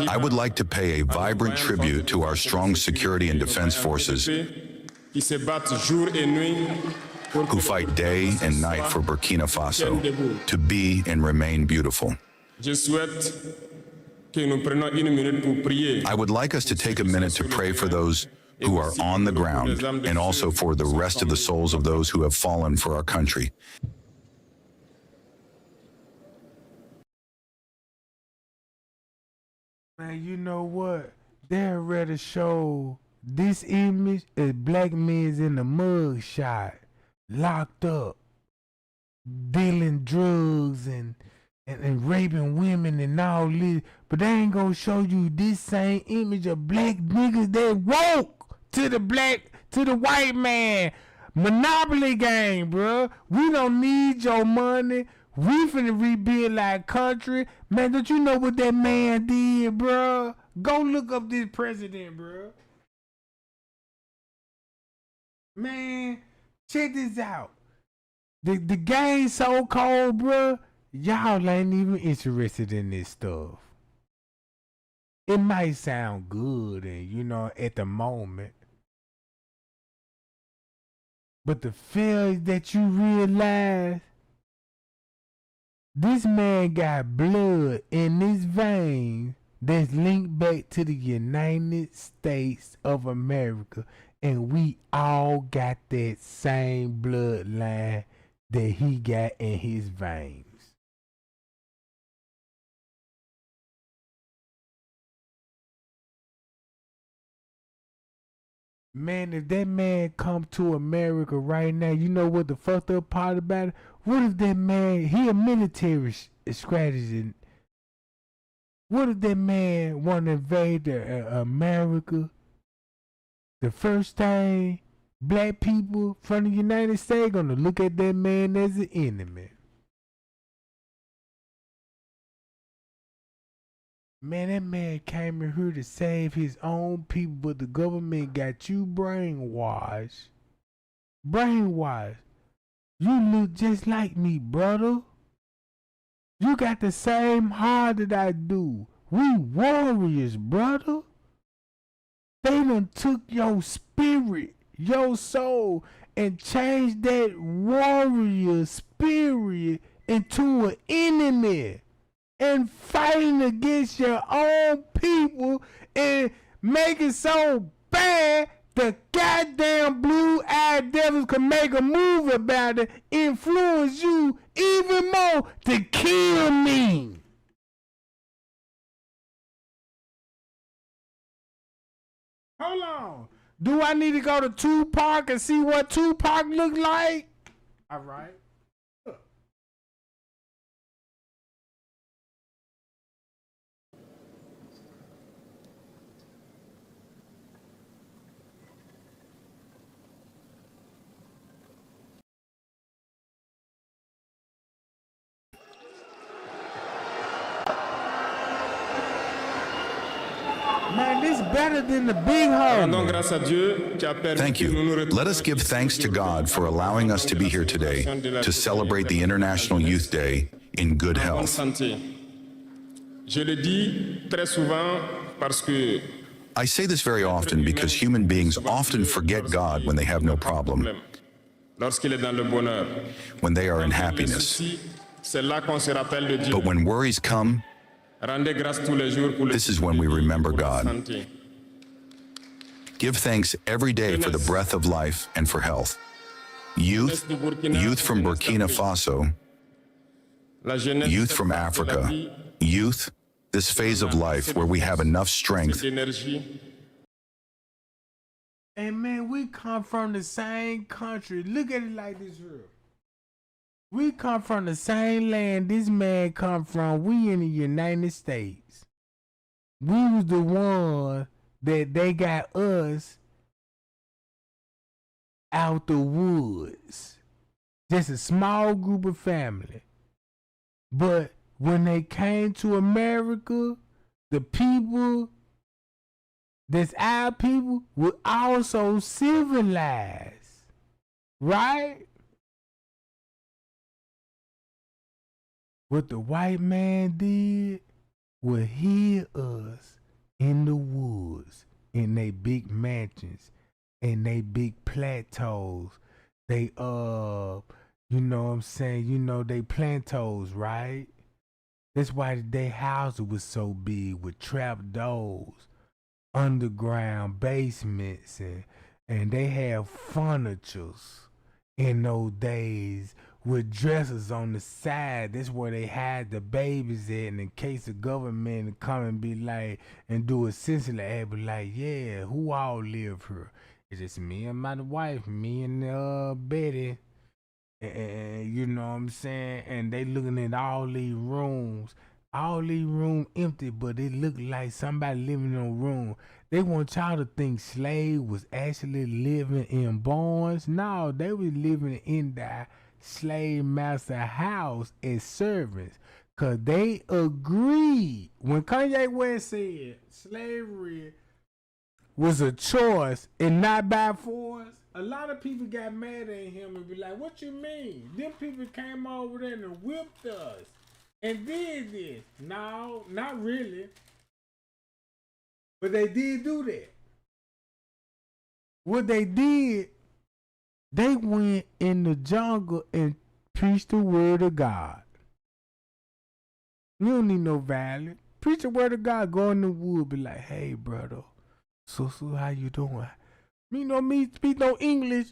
I would like to pay a vibrant tribute to our strong security and defense forces who fight day and night for Burkina Faso to be and remain beautiful. I would like us to take a minute to pray for those who are on the ground and also for the rest of the souls of those who have fallen for our country. Man, you know what? They'd rather show this image as black men's in the mug shot, locked up, dealing drugs and raping women and all this, but they ain't gonna show you this same image of black niggas that woke to the white man. Monopoly game, bruh. We don't need your money. We finna rebuild our country. Man, don't you know what that man did, bruh? Go look up this president, bruh. Man, check this out. The game so cold, bruh. Y'all ain't even interested in this stuff. It might sound good and, you know, at the moment. But the failure that you realize, this man got blood in his veins that's linked back to the United States of America. And we all got that same bloodline that he got in his veins. Man, if that man come to America right now, you know what the fucked up part about it? What if that man, he a military strategist. What if that man want to invade America? The first thing, black people from the United States gonna look at that man as an enemy. Man, that man came in here to save his own people, but the government got you brainwashed. Brainwashed. You look just like me, brother. You got the same heart that I do. We warriors, brother. They done took your spirit, your soul, and changed that warrior spirit into an enemy. And fighting against your own people and make it so bad the goddamn blue-eyed devils can make a movie about it, influence you even more to kill me. Hold on. Do I need to go to Tupac and see what Tupac looked like? All right. Man, this better than the big hole. Thank you. Let us give thanks to God for allowing us to be here today to celebrate the International Youth Day in good health. I say this very often because human beings often forget God when they have no problem, when they are in happiness. But when worries come, this is when we remember God. Give thanks every day for the breath of life and for health. Youth from Burkina Faso, youth from Africa, youth, this phase of life where we have enough strength. And man, we come from the same country. Look at it like this here. We come from the same land this man come from. We in the United States. We was the one that they got us out the woods. Just a small group of family. But when they came to America, the people that's our people were also civilized. Right? What the white man did was hid us in the woods, in they big mansions, in they big plateaus. They, you know what I'm saying? You know, they plateaus, right? That's why their houses was so big with trap doors, underground basements, and they have furnitures in those days with dressers on the side. That's where they hide the babies at, and in case the government come and be like, and do a census, they be like, yeah, who all live here? It's just me and my wife, me and Betty, and you know what I'm saying? And they looking at all these rooms empty, but it look like somebody living in a room. They want y'all to think slave was actually living in barns. No, they was living in the slave master house as servants, cause they agreed when Kanye West said slavery was a choice and not by force. A lot of people got mad at him and be like, what you mean? Them people came over there and whipped us and did this. No, not really. But they did do that. What they did, they went in the jungle and preached the word of God. You don't need no violence. Preach the word of God. Go in the wood. Be like, hey, brother. So, how you doing? Me speak no English.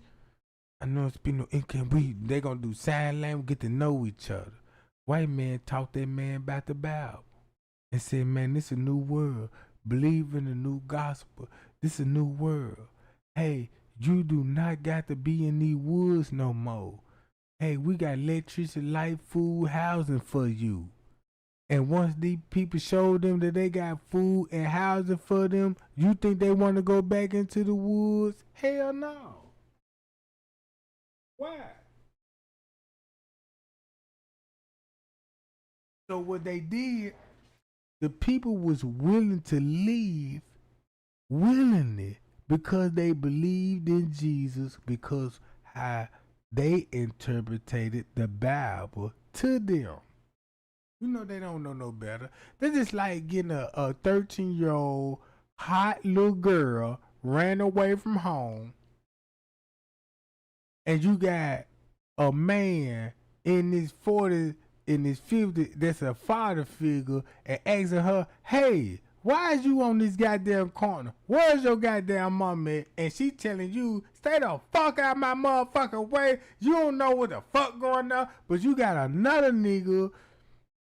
I know speak no English. They gonna do sign language, get to know each other. White man taught that man about the Bible and said, man, this is a new world. Believe in the new gospel. This is a new world. Hey, you do not got to be in these woods no more. Hey, we got electricity, light, food, housing for you. And once these people show them that they got food and housing for them, you think they want to go back into the woods? Hell no. Why? So what they did, the people was willing to leave willingly because they believed in Jesus, because how they interpreted the Bible to them. You know they don't know no better. They're just like getting a 13-year-old hot little girl ran away from home, and you got a man in his 40s, in his 50s, that's a father figure, and asking her, hey, why is you on this goddamn corner? Where's your goddamn mom at? And she telling you, stay the fuck out my motherfucking way. You don't know what the fuck going on, but you got another nigga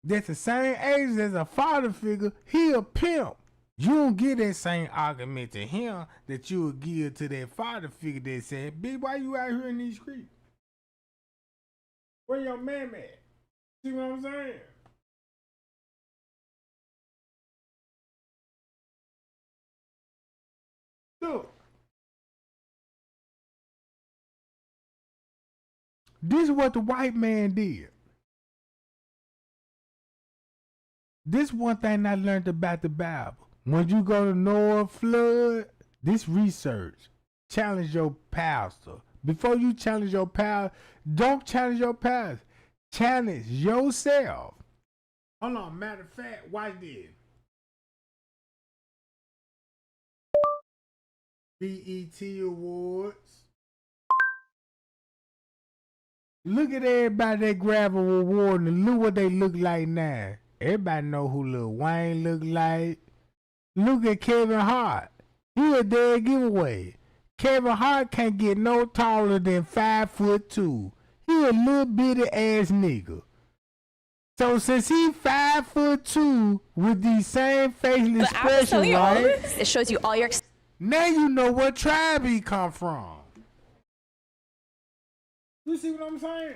that's the same age as a father figure. He a pimp. You don't get that same argument to him that you would give to that father figure that said, "Big, why you out here in these streets? Where your man at?" See what I'm saying? Look. This is what the white man did. This one thing I learned about the Bible. When you go to Noah flood, this research, challenge your pastor. Before you challenge your pastor, don't challenge your pastor. Challenge yourself. Hold on, matter of fact, watch this. BET Awards. Look at everybody that grab a award and look what they look like now. Everybody know who Lil Wayne look like. Look at Kevin Hart. He a dead giveaway. Kevin Hart can't get no taller than 5'2". He a little bitty ass nigga. So since he 5'2" with these same facial expressions, right? It shows you all your. Now you know what tribe he come from. You see what I'm saying?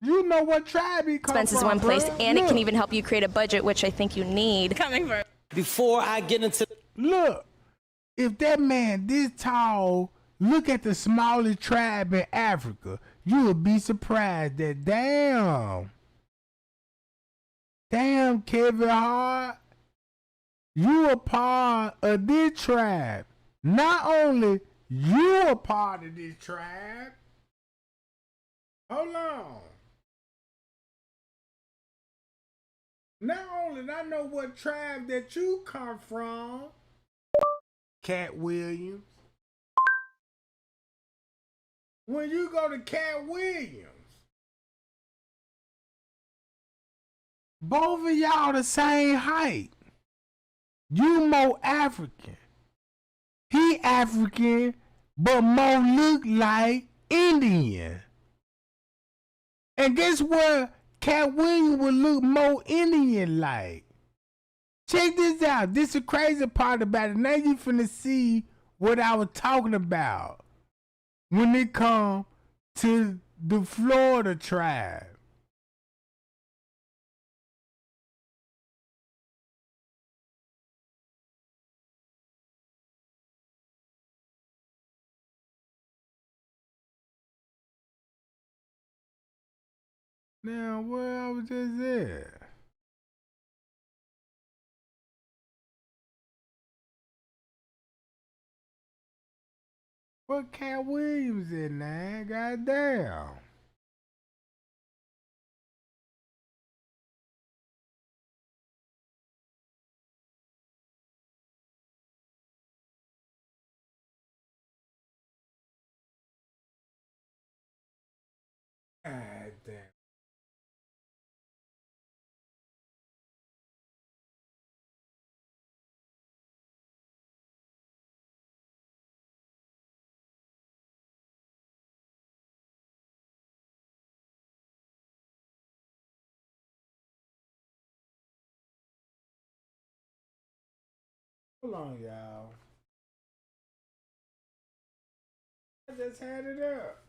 You know what tribe he come Expenses from, one place, bruh. and Look. it can even help you create a budget, which I think you need. Coming for. Before I get into. Look, if that man this tall, look at the smallest tribe in Africa, you would be surprised that damn Kevin Hart, you a part of this tribe. Not only you a part of this tribe. Hold on. Not only I know what tribe that you come from, Cat Williams. When you go to Cat Williams, both of y'all the same height. You more African. He African, but more look like Indian. And guess what? Cat Williams would look more Indian like. Check this out. This is the crazy part about it. Now you finna see what I was talking about when it come to the Florida tribe. Now, where I was just at? What Cat Williams in there? Goddamn. God damn. Hold on, y'all. I just had it up.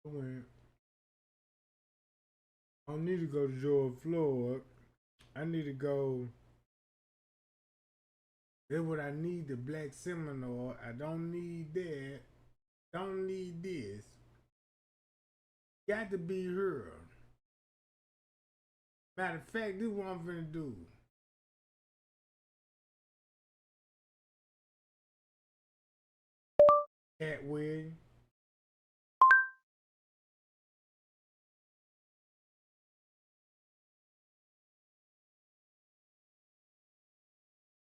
I don't need to go to Georgia, Florida. I need to go. That's what I need, the Black Seminole. I don't need that. Don't need this. Got to be her. Matter of fact, this is what I'm finna do. Cat Williams.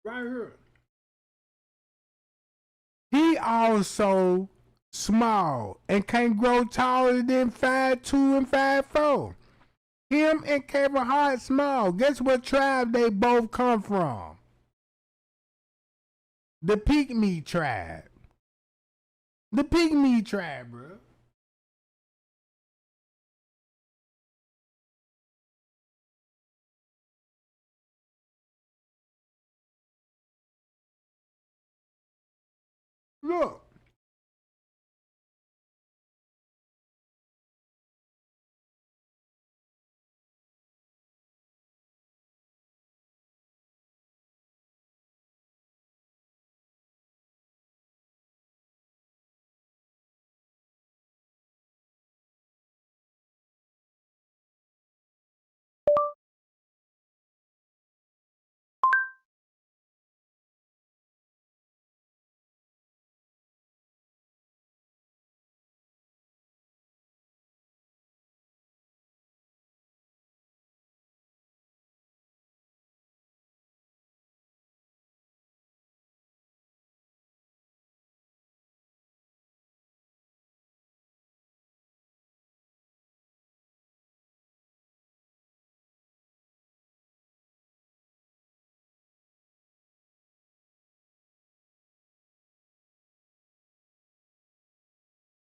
Right here. He also small and can't grow taller than 5'2" and 5'4". Him and Kevin Hart small. Guess what tribe they both come from? The Pygmy tribe. The Pygmy tribe, bro. Look.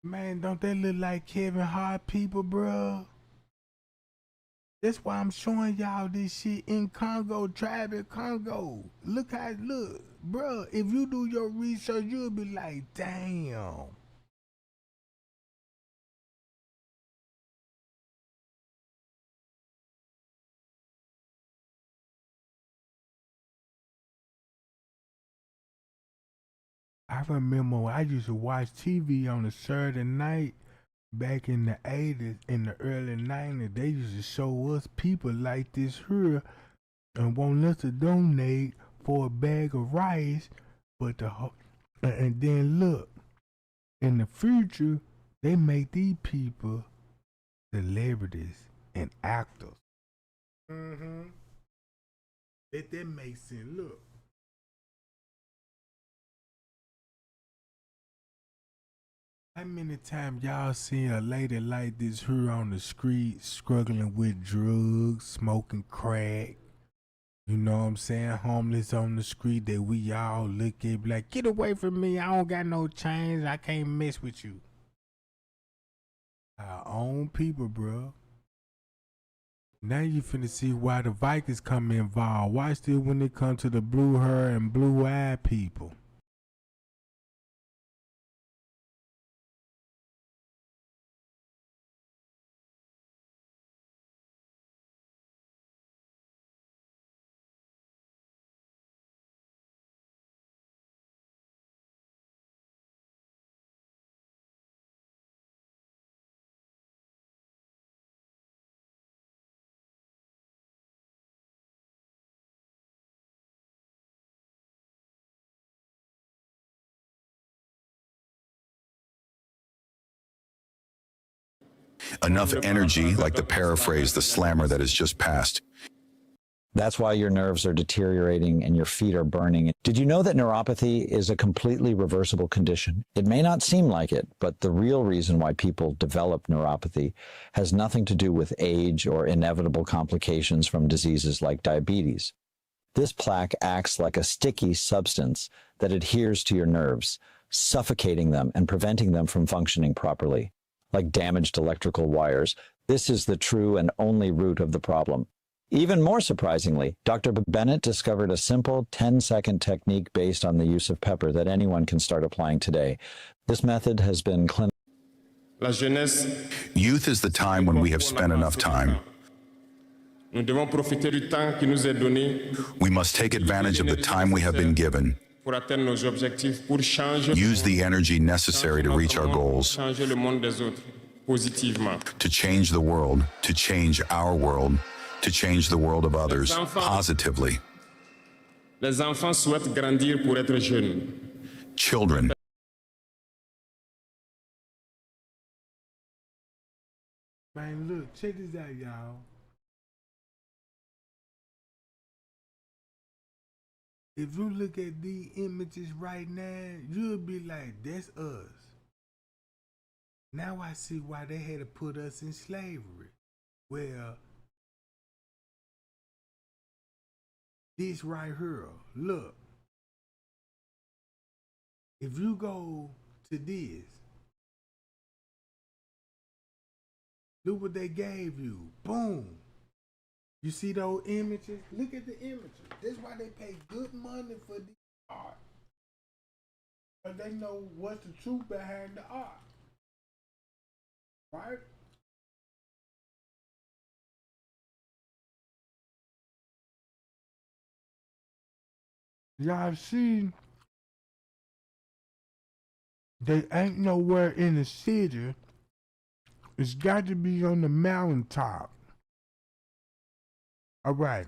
Man, don't they look like Kevin Hart people, bro? That's why I'm showing y'all this shit in Congo, tribe in Congo. Look how it look. Bro, if you do your research, you'll be like, damn. I remember when I used to watch TV on a Saturday night back in the 80s, in the early 90s. They used to show us people like this here and want us to donate for a bag of rice, but and then look, in the future, they make these people celebrities and actors. Mm-hmm. That makes sense. Look. How many times y'all seen a lady like this here on the street struggling with drugs, smoking crack? You know what I'm saying? Homeless on the street that we all look at like, get away from me. I don't got no chains. I can't mess with you. Our own people, bro. Now you finna see why the Vikings come involved. Watch this when it come to the blue hair and blue eyed people. Enough energy, like the paraphrase, the slammer that has just passed. That's why your nerves are deteriorating and your feet are burning. Did you know that neuropathy is a completely reversible condition? It may not seem like it, but the real reason why people develop neuropathy has nothing to do with age or inevitable complications from diseases like diabetes. This plaque acts like a sticky substance that adheres to your nerves, suffocating them and preventing them from functioning properly. Like damaged electrical wires, this is the true and only root of the problem. Even more surprisingly, Dr. Bennett discovered a simple 10-second technique based on the use of pepper that anyone can start applying today. This method has been Youth is the time when we have spent enough time. We must take advantage of the time we have been given. Use the energy necessary to reach our goals, to change the world, to change our world, to change the world of others positively. Children. Man, look, check this out, y'all. If you look at these images right now, you'll be like, that's us. Now I see why they had to put us in slavery. Well, this right here, look. If you go to this, look what they gave you. Boom. You see those images? Look at the images. That's why they pay good money for the art. Because they know what's the truth behind the art. Right? Y'all see, they ain't nowhere in the city. It's got to be on the mountaintop. All right.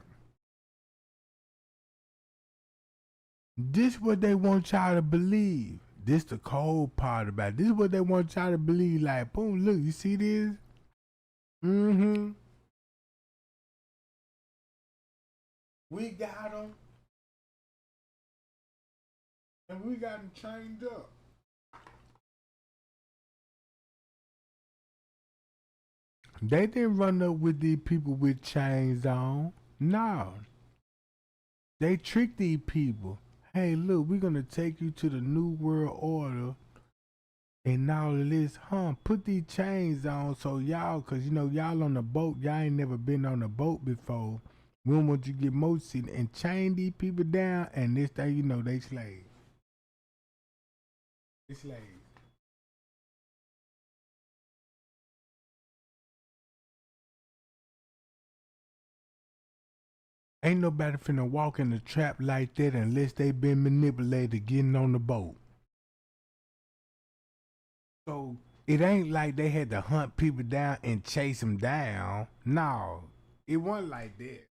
This what they want y'all to believe. This the cold part about it. This is what they want y'all to believe. Like, boom, look, you see this? Mm-hmm. We got them. And we got them chained up. They didn't run up with these people with chains on. No. They tricked these people. Hey, look, we're going to take you to the New World Order and all of this. Put these chains on so y'all, because, you know, y'all on the boat. Y'all ain't never been on a boat before. We don't want you to get motion and chain these people down. And this thing, you know, they slaves. They slaves. Ain't nobody finna walk in the trap like that unless they been manipulated getting on the boat. So it ain't like they had to hunt people down and chase them down. No, it wasn't like that.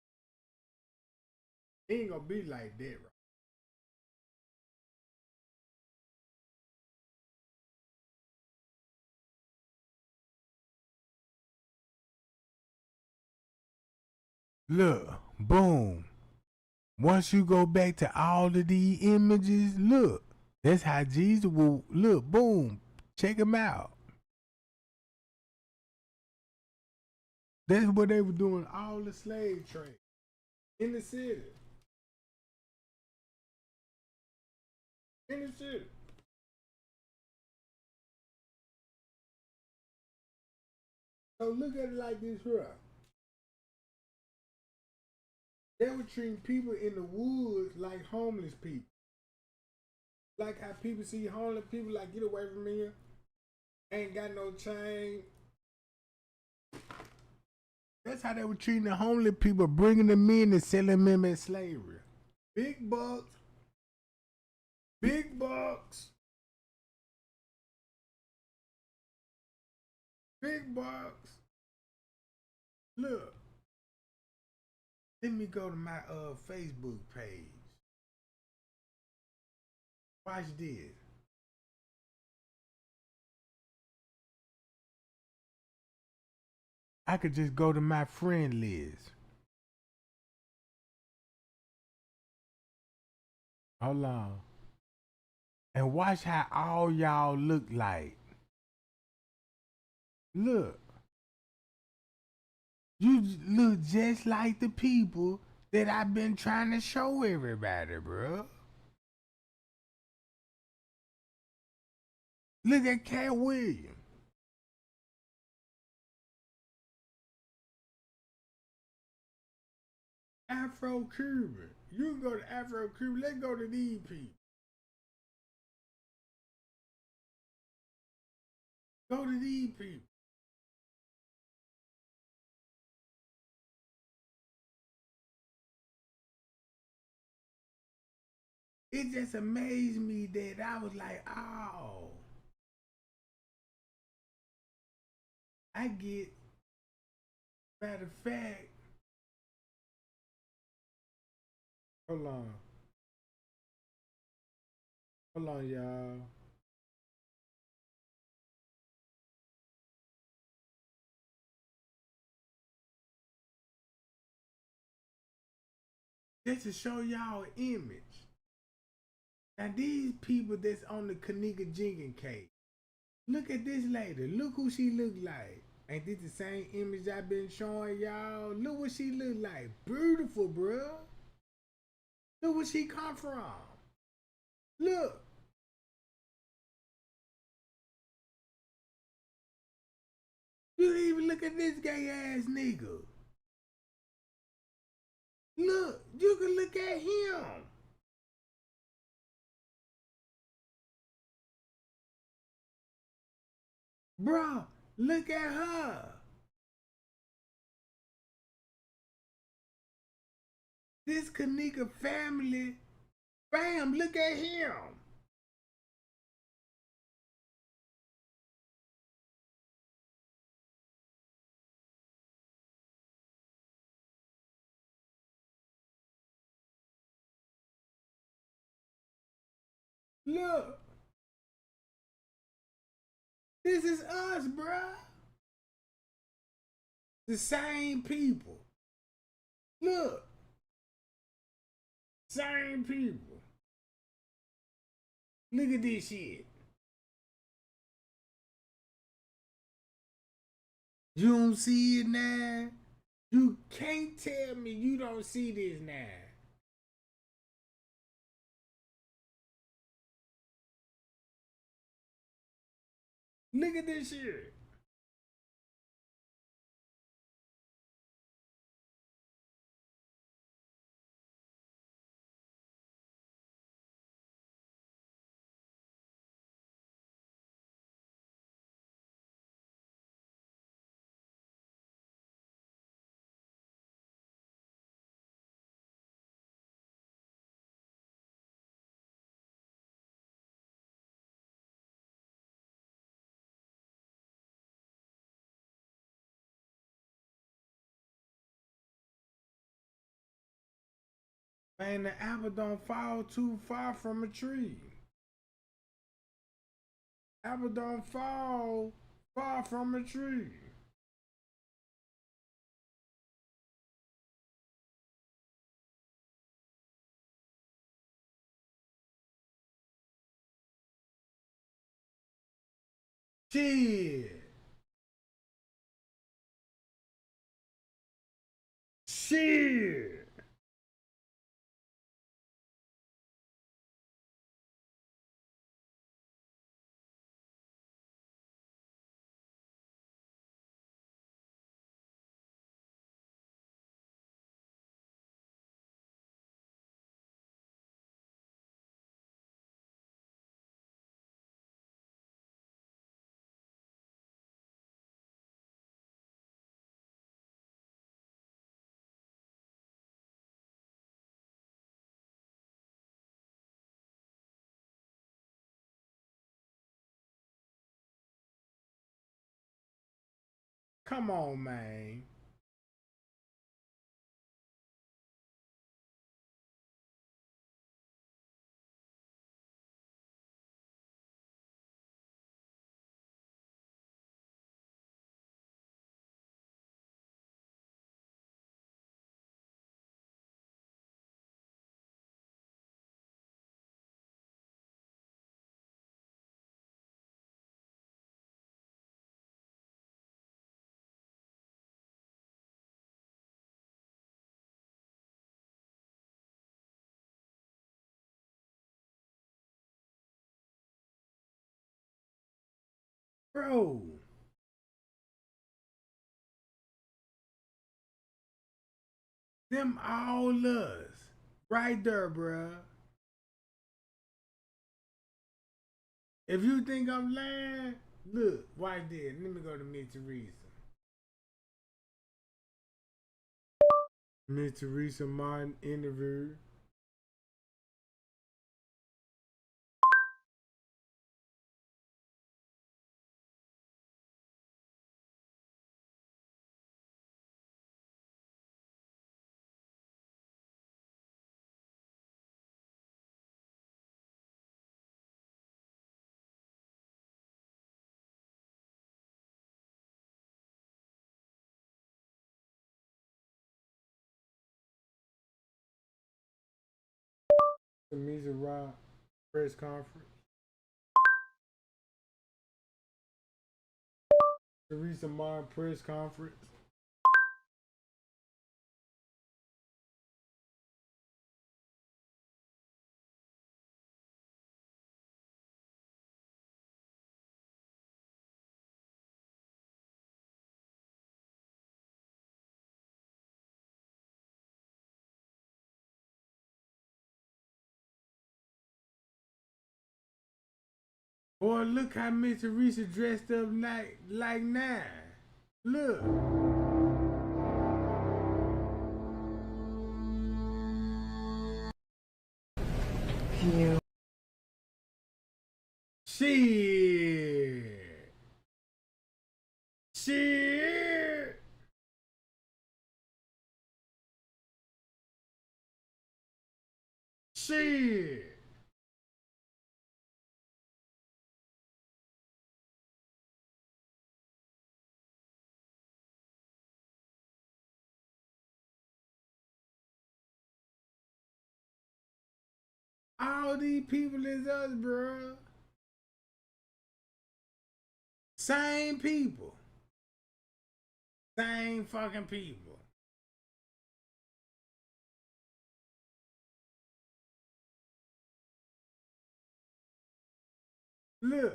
It ain't gonna be like that, right? Look, boom. Once you go back to all of these images, look, that's how Jesus will look. Boom, check him out. That's what they were doing all the slave trade in the city. In the city. So look at it like this here. They were treating people in the woods like homeless people. Like how people see homeless people like, get away from me. Ain't got no chain. That's how they were treating the homeless people, bringing them in and selling them as slavery. Big bucks. Big bucks. Big bucks. Look. Let me go to my Facebook page. Watch this. I could just go to my friend list. Hold on. And watch how all y'all look like. Look. You look just like the people that I've been trying to show everybody, bro. Look at Cat Williams. Afro-Cuban. You can go to Afro-Cuban. Let's go to these people. Go to these people. It just amazed me that I was like, oh, I get, matter of fact, hold on, y'all. Just to show y'all an image. Now these people that's on the Kenneka Jenkins case. Look at this lady. Look who she look like. Ain't this the same image I've been showing y'all? Look what she look like. Beautiful, bro. Look where she come from. Look. You even look at this gay ass nigga. Look, you can look at him. Bruh, look at her. This Kenneka family, bam, look at him. Look. This is us, bruh. The same people. Look. Same people. Look at this shit. You don't see it now? You can't tell me you don't see this now. Look at this shit. Man, the apple don't fall too far from a tree. Apple don't fall far from a tree. Shit. Shit. Come on, man. Bro. Them all us. Right there, bruh. If you think I'm lying, look, watch this. Let me go to Miss Teresa. Miss Teresa Martin interview. Teresa Rock press conference. Teresa Martin press conference. Boy, look how Mr. Reese dressed up like now. Look. You. Shit. Shit. All these people is us, bro. Same people. Same fucking people. Look.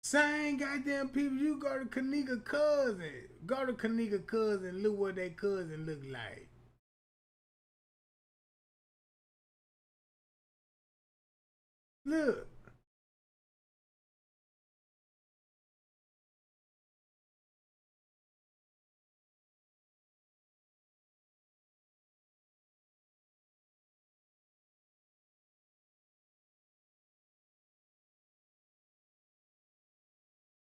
Same goddamn people. You go to Kenneka cousin. Go to Kenneka cousin. Look what that cousin look like. Look.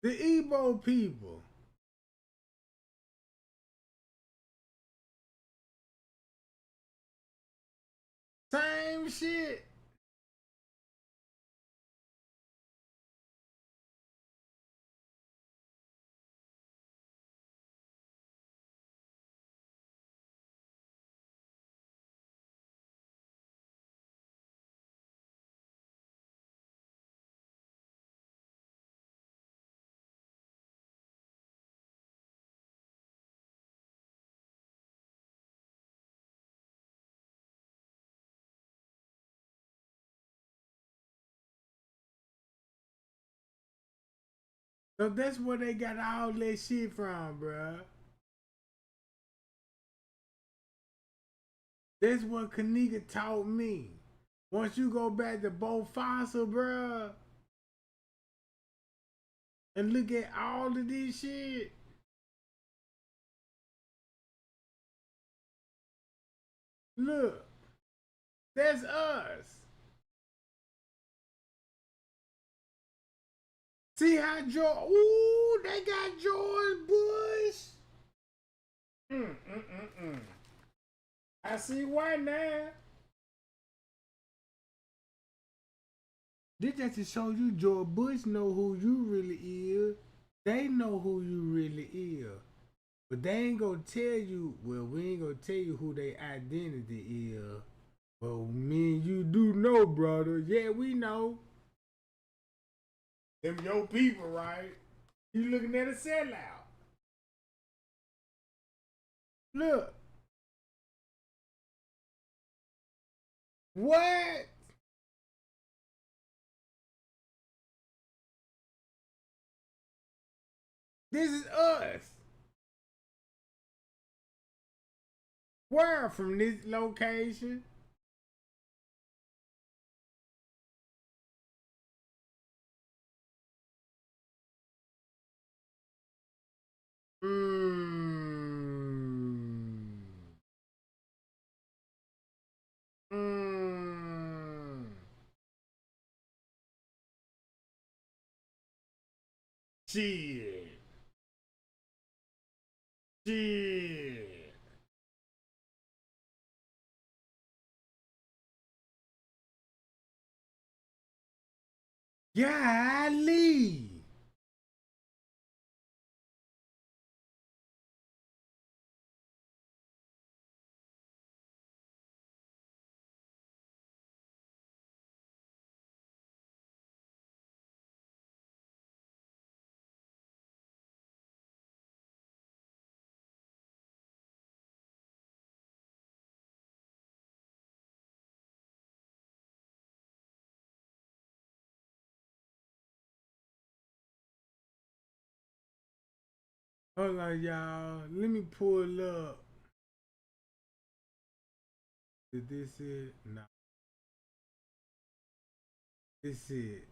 The Igbo people. Same shit. So that's where they got all that shit from, bruh. That's what Kenneka taught me. Once you go back to Bofasa, bruh, and look at all of this shit. Look, that's us. See how George, ooh, they got George Bush. I see why now. This just to show you George Bush know who you really is. They know who you really is. But they ain't gonna tell you, well, we ain't gonna tell you who their identity is. But me and you do know, brother. Yeah, we know. Them your people, right? You looking at a sellout. Look. What? This is us. Where from this location? Shit. Shit. Golly. Hold on, y'all. Let me pull up. Did this it? No. This it.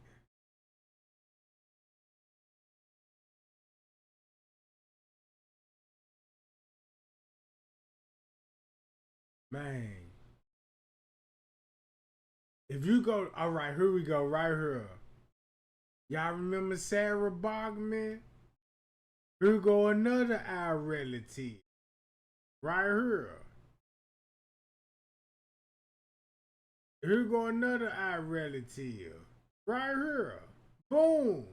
Man. If you go, all right, here we go, right here. Y'all remember Sarah Baartman? Here go another our relative. Right here. Here go another our relative. Right here. Boom.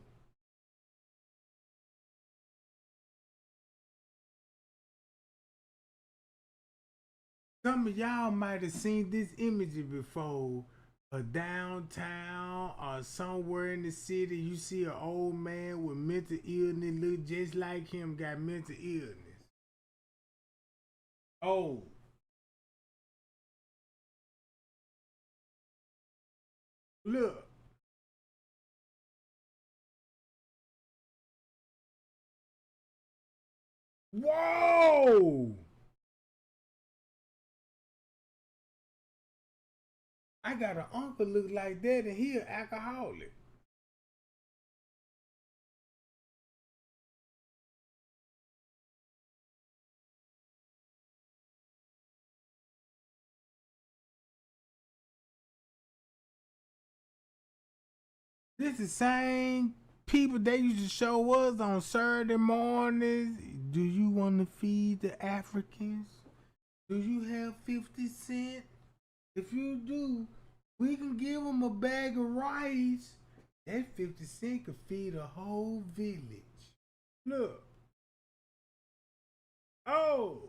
Some of y'all might have seen this image before. A downtown or somewhere in the city, you see an old man with mental illness, look just like him, got mental illness. Oh. Look. Whoa! I got an uncle look like that and he an alcoholic. This the same people they used to show us on Saturday mornings. Do you want to feed the Africans? Do you have 50 cents? If you do, we can give them a bag of rice. That 50 cents could feed a whole village. Look. Oh.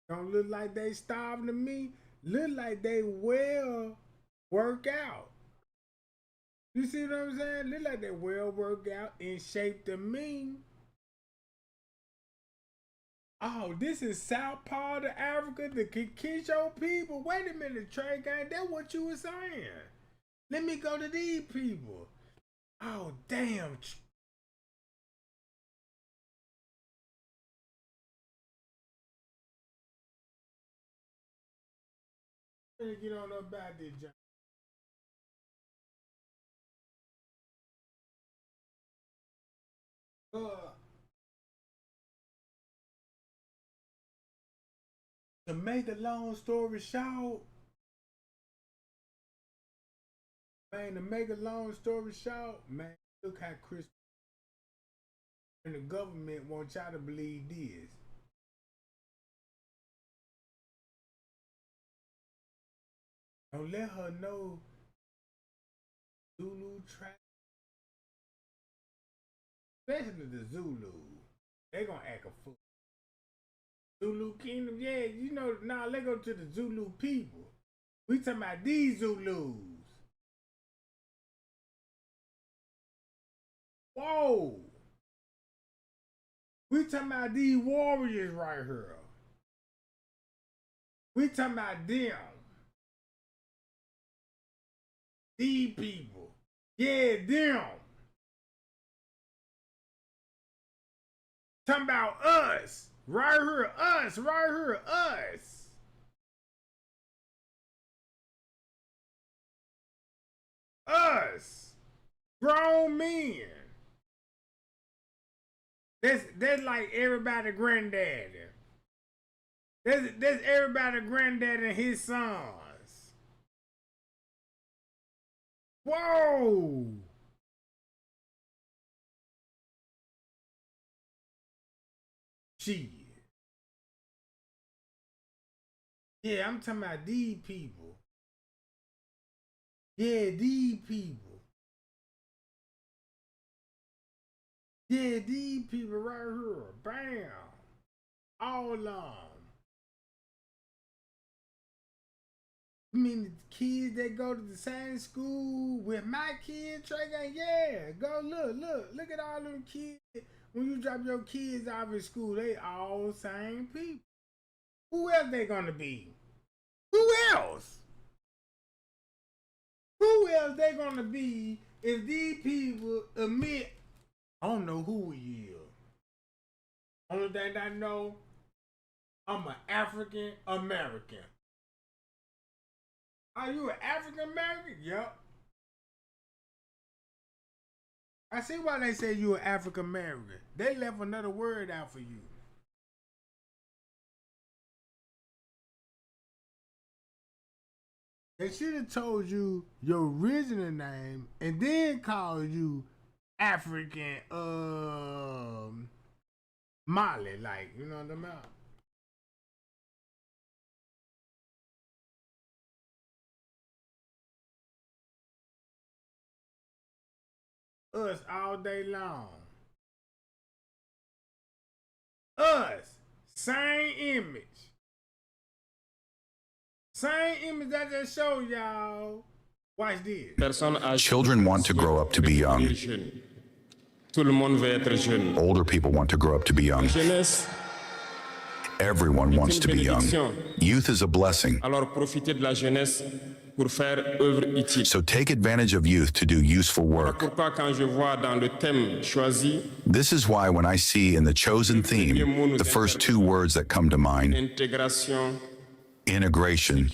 Don't look like they starving to me. Look like they well work out. You see what I'm saying? Look like they well work out, in shape to me. Oh, this is South part of Africa, the Kikisho people. Wait a minute, Trey Gang, that's what you were saying. Let me go to these people. Oh, damn. Let me get on up about this, John. To make a long story short, man, look how Chris and the government want y'all to believe this. Don't let her know Zulu trap, especially the Zulu. They gonna act a fool. Zulu Kingdom, yeah, you know, now let's go to the Zulu people. We talking about these Zulus. Whoa. We talking about these warriors right here. We talking about them. These people. Yeah, them. Talking about us. Right here, us. Right here, us. Us. Grown men. That's like everybody granddaddy. That's everybody granddaddy and his sons. Whoa! Shit. Yeah, I'm talking about these people. Yeah, these people. Yeah, these people right here. Bam. All of them. I mean, the kids that go to the same school with my kids, Trey, yeah, go look at all them kids. When you drop your kids off in school, they all same people. Who else they gonna be? Who else? Who else they gonna be if these people admit, I don't know who he is. Only thing I know, I'm an African American. Are you an African American? Yep. I see why they say you an African American. They left another word out for you. They should have told you your original name and then called you African Molly, like, you know what I'm about? Us all day long. Us. Same image. Same image I just showed y'all. Watch this. Children want to grow up to be young. Older people want to grow up to be young. Everyone wants to be young. Youth is a blessing. So take advantage of youth to do useful work. This is why when I see in the chosen theme, the first two words that come to mind, integration,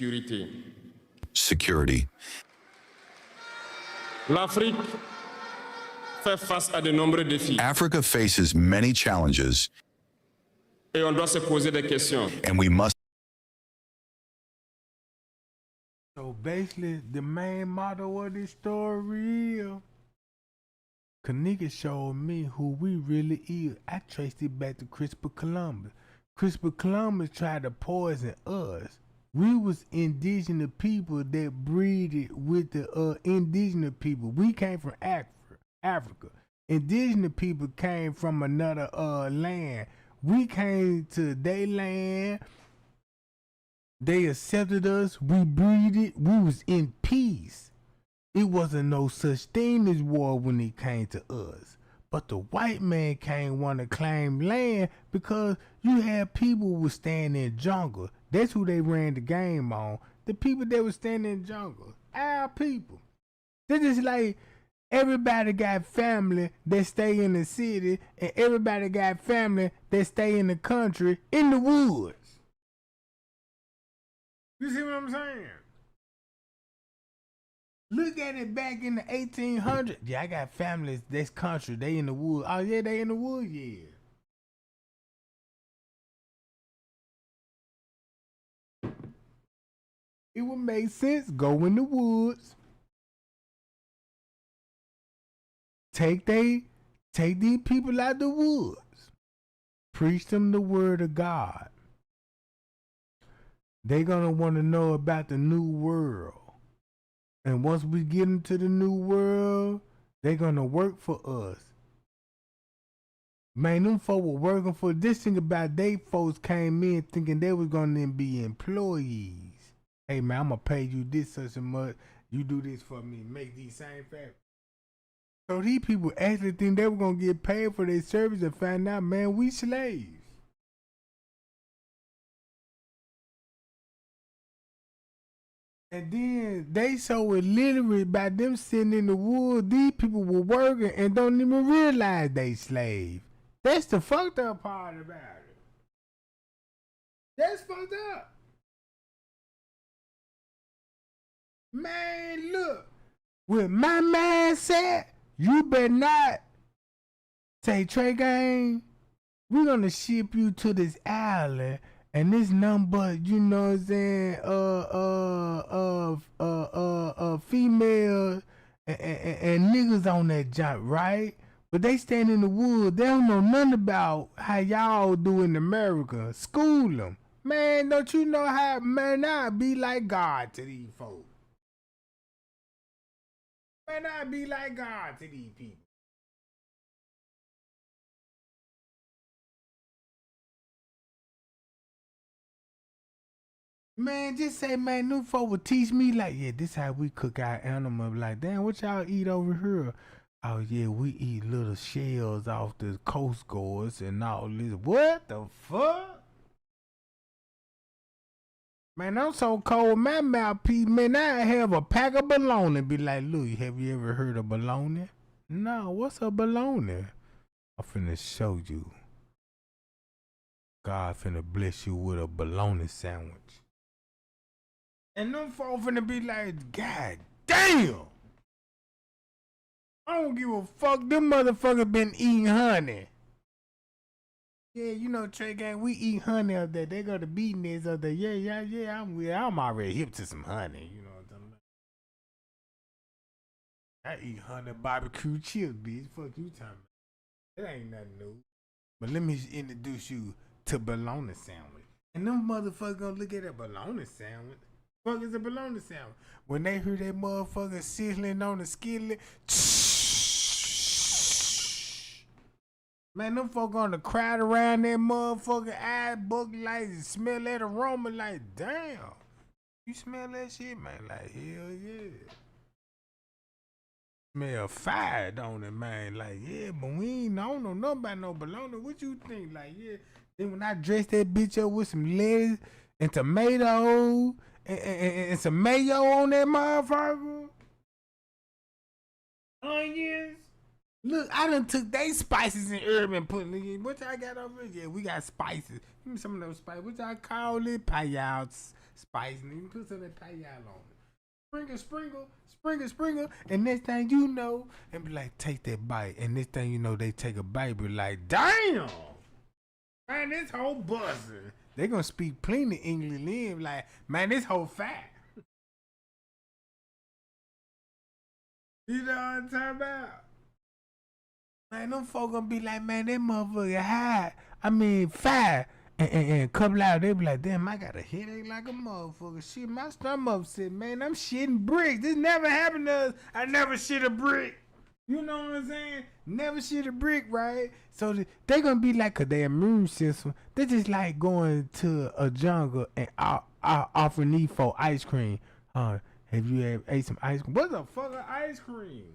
security. Africa faces many challenges, and we must. So basically, the main motto of this story is, Kenneka showed me who we really is. I traced it back to Christopher Columbus. Christopher Columbus tried to poison us. We was indigenous people that breeded with the indigenous people. We came from Africa. Indigenous people came from another land. We came to their land. They accepted us. We breeded. We was in peace. It wasn't no such thing as war when it came to us. But the white man can't want to claim land because you had people who was staying in jungle. That's who they ran the game on. The people that was standing in jungle. Our people. They're just like everybody got family that stay in the city and everybody got family that stay in the country in the woods. You see what I'm saying? Look at it back in the 1800s. Yeah, I got families that's country. They in the woods. Oh, yeah, they in the woods, yeah. It would make sense. Go in the woods. Take these people out the woods. Preach them the word of God. They're going to want to know about the new world. And once we get into the new world, they're going to work for us. Man, them folk were working for this thing about they folks came in thinking they was going to be employees. Hey, man, I'm going to pay you this such and much. You do this for me. Make these same facts. So these people actually think they were going to get paid for their service and find out, man, we slaves. And then they so illiterate by them sitting in the woods, these people were working and don't even realize they slave. That's the fucked up part about it. That's fucked up. Man, look. With my mindset, you better not say, Trey Gang, we're gonna ship you to this island. And this number, you know what I'm saying, females and niggas on that jump, right? But they stand in the woods. They don't know nothing about how y'all do in America. School them. Man, don't you know how, man, I be like God to these folks. Man, I be like God to these people. Man, just say, man, new folk will teach me like, yeah, this how we cook our animal. Like, damn, what y'all eat over here? Oh, yeah, we eat little shells off the coast guards and all this. What the fuck? Man, I'm so cold, my mouthpiece, man, I have a pack of bologna. Be like, look, have you ever heard of bologna? No, what's a bologna? I'm finna show you. God finna bless you with a bologna sandwich. And them folk finna be like, God damn! I don't give a fuck. Them motherfuckers been eating honey. Yeah, you know, Trey Gang, we eat honey up there. They go to beating this up there. Yeah. I'm already hip to some honey. You know what I'm talking about? I eat honey barbecue chips, bitch. Fuck you talking about. That ain't nothing new. But let me introduce you to bologna sandwich. And them motherfuckers gonna look at that bologna sandwich. Fuck is a bologna sandwich? When they hear that motherfucker sizzling on the skillet, man, them folk gonna crowd around that motherfucker, eye book like, smell that aroma like, damn. You smell that shit, man? Like, hell yeah. Smell fire, don't it, man? Like, yeah, but we ain't know nothing about no bologna. What you think? Like, yeah. Then when I dress that bitch up with some lettuce and tomatoes and some mayo on that motherfucker, onions. Look, I done took they spices and herb and put in. What y'all got over here? Yeah, we got spices. Give me some of those spices. What y'all call it? Payal spice. And you put some of that payal on it. Sprinkle. And next thing you know, and be like, take that bite. And next thing you know, they take a bite, be like, damn! Man, this whole buzzing. They gonna speak plenty English in, like, man, this whole fat. You know what I'm talking about? Man, them folk gonna be like, man, that motherfucker fat. And couple out, they be like, damn, I got a headache like a motherfucker. Shit, my stomach upset, man. I'm shitting bricks. This never happened to us. I never shit a brick. You know what I'm saying? Never shit a brick, right? So they gonna be like, cause their immune system, they just like going to a jungle and offering these for ice cream. Have you ever ate some ice cream? What the fuck is ice cream?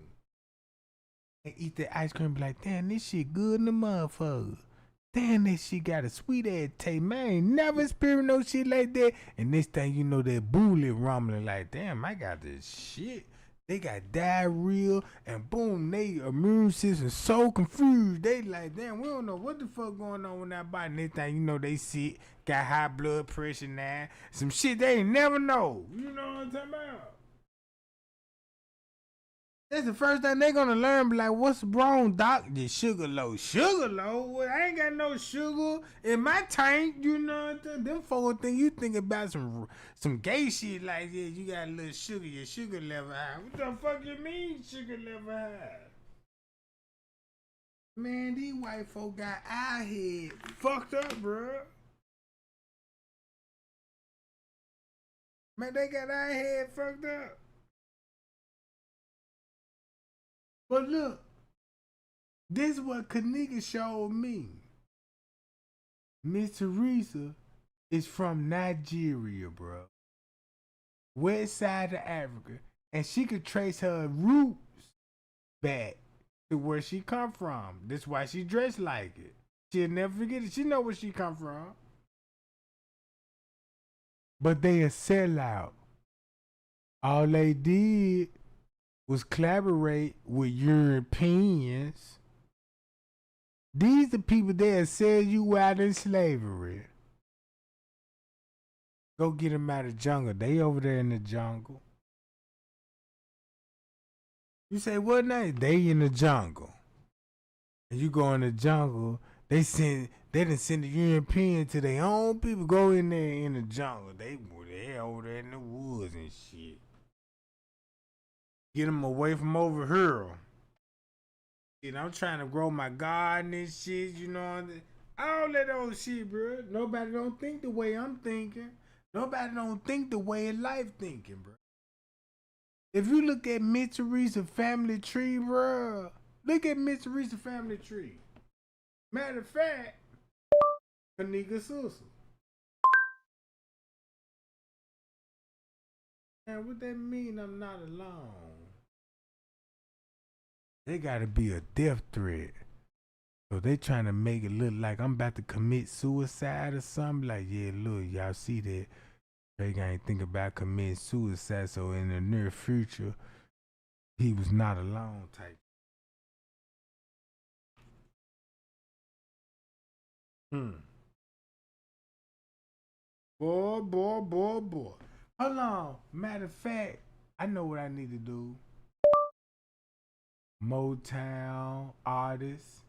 And eat that ice cream, be like, damn, this shit good in the motherfucker. Damn, this shit got a sweet ass taste. Man, I ain't never experienced no shit like that. And this thing, you know, that bullet rumbling like, damn, I got this shit. They got diarrhea, and boom, they immune system so confused. They like, damn, we don't know what the fuck going on with that body. Next thing you know, they sick, got high blood pressure now. Some shit they ain't never know. You know what I'm talking about? That's the first thing they gonna learn. Be like, what's wrong, doc? The sugar low. Sugar low? Well, I ain't got no sugar in my tank. You know what I'm saying? Them folk think you think about some gay shit like this. You got a little sugar, your sugar level high. What the fuck you mean sugar level high? Man, these white folk got our head fucked up, bro. Man, they got our head fucked up. But look, this is what Kenneka showed me. Miss Teresa is from Nigeria, bro. West side of Africa. And she could trace her roots back to where she come from. That's why she dressed like it. She'll never forget it. She know where she come from. But they a sellout. All they did was collaborate with Europeans. These the people that sell you out in slavery. Go get them out of the jungle. They over there in the jungle. You say, what name? They in the jungle. And you go in the jungle, they done send the European to their own people. Go in there in the jungle. They over there in the woods and shit. Get them away from over here. And I'm trying to grow my garden and shit, you know. All that old shit, bro. Nobody don't think the way I'm thinking. Nobody don't think the way life thinking, bro. If you look at Miss Teresa family tree, bro. Look at Miss Teresa family tree. Matter of fact, Kenneka sister. Man, what that mean I'm not alone? They gotta be a death threat. So they trying to make it look like I'm about to commit suicide or something. Like, yeah, look, y'all see that. They ain't think about committing suicide. So in the near future, he was not alone type. Boy. Hold on. Matter of fact, I know what I need to do. Motown artists.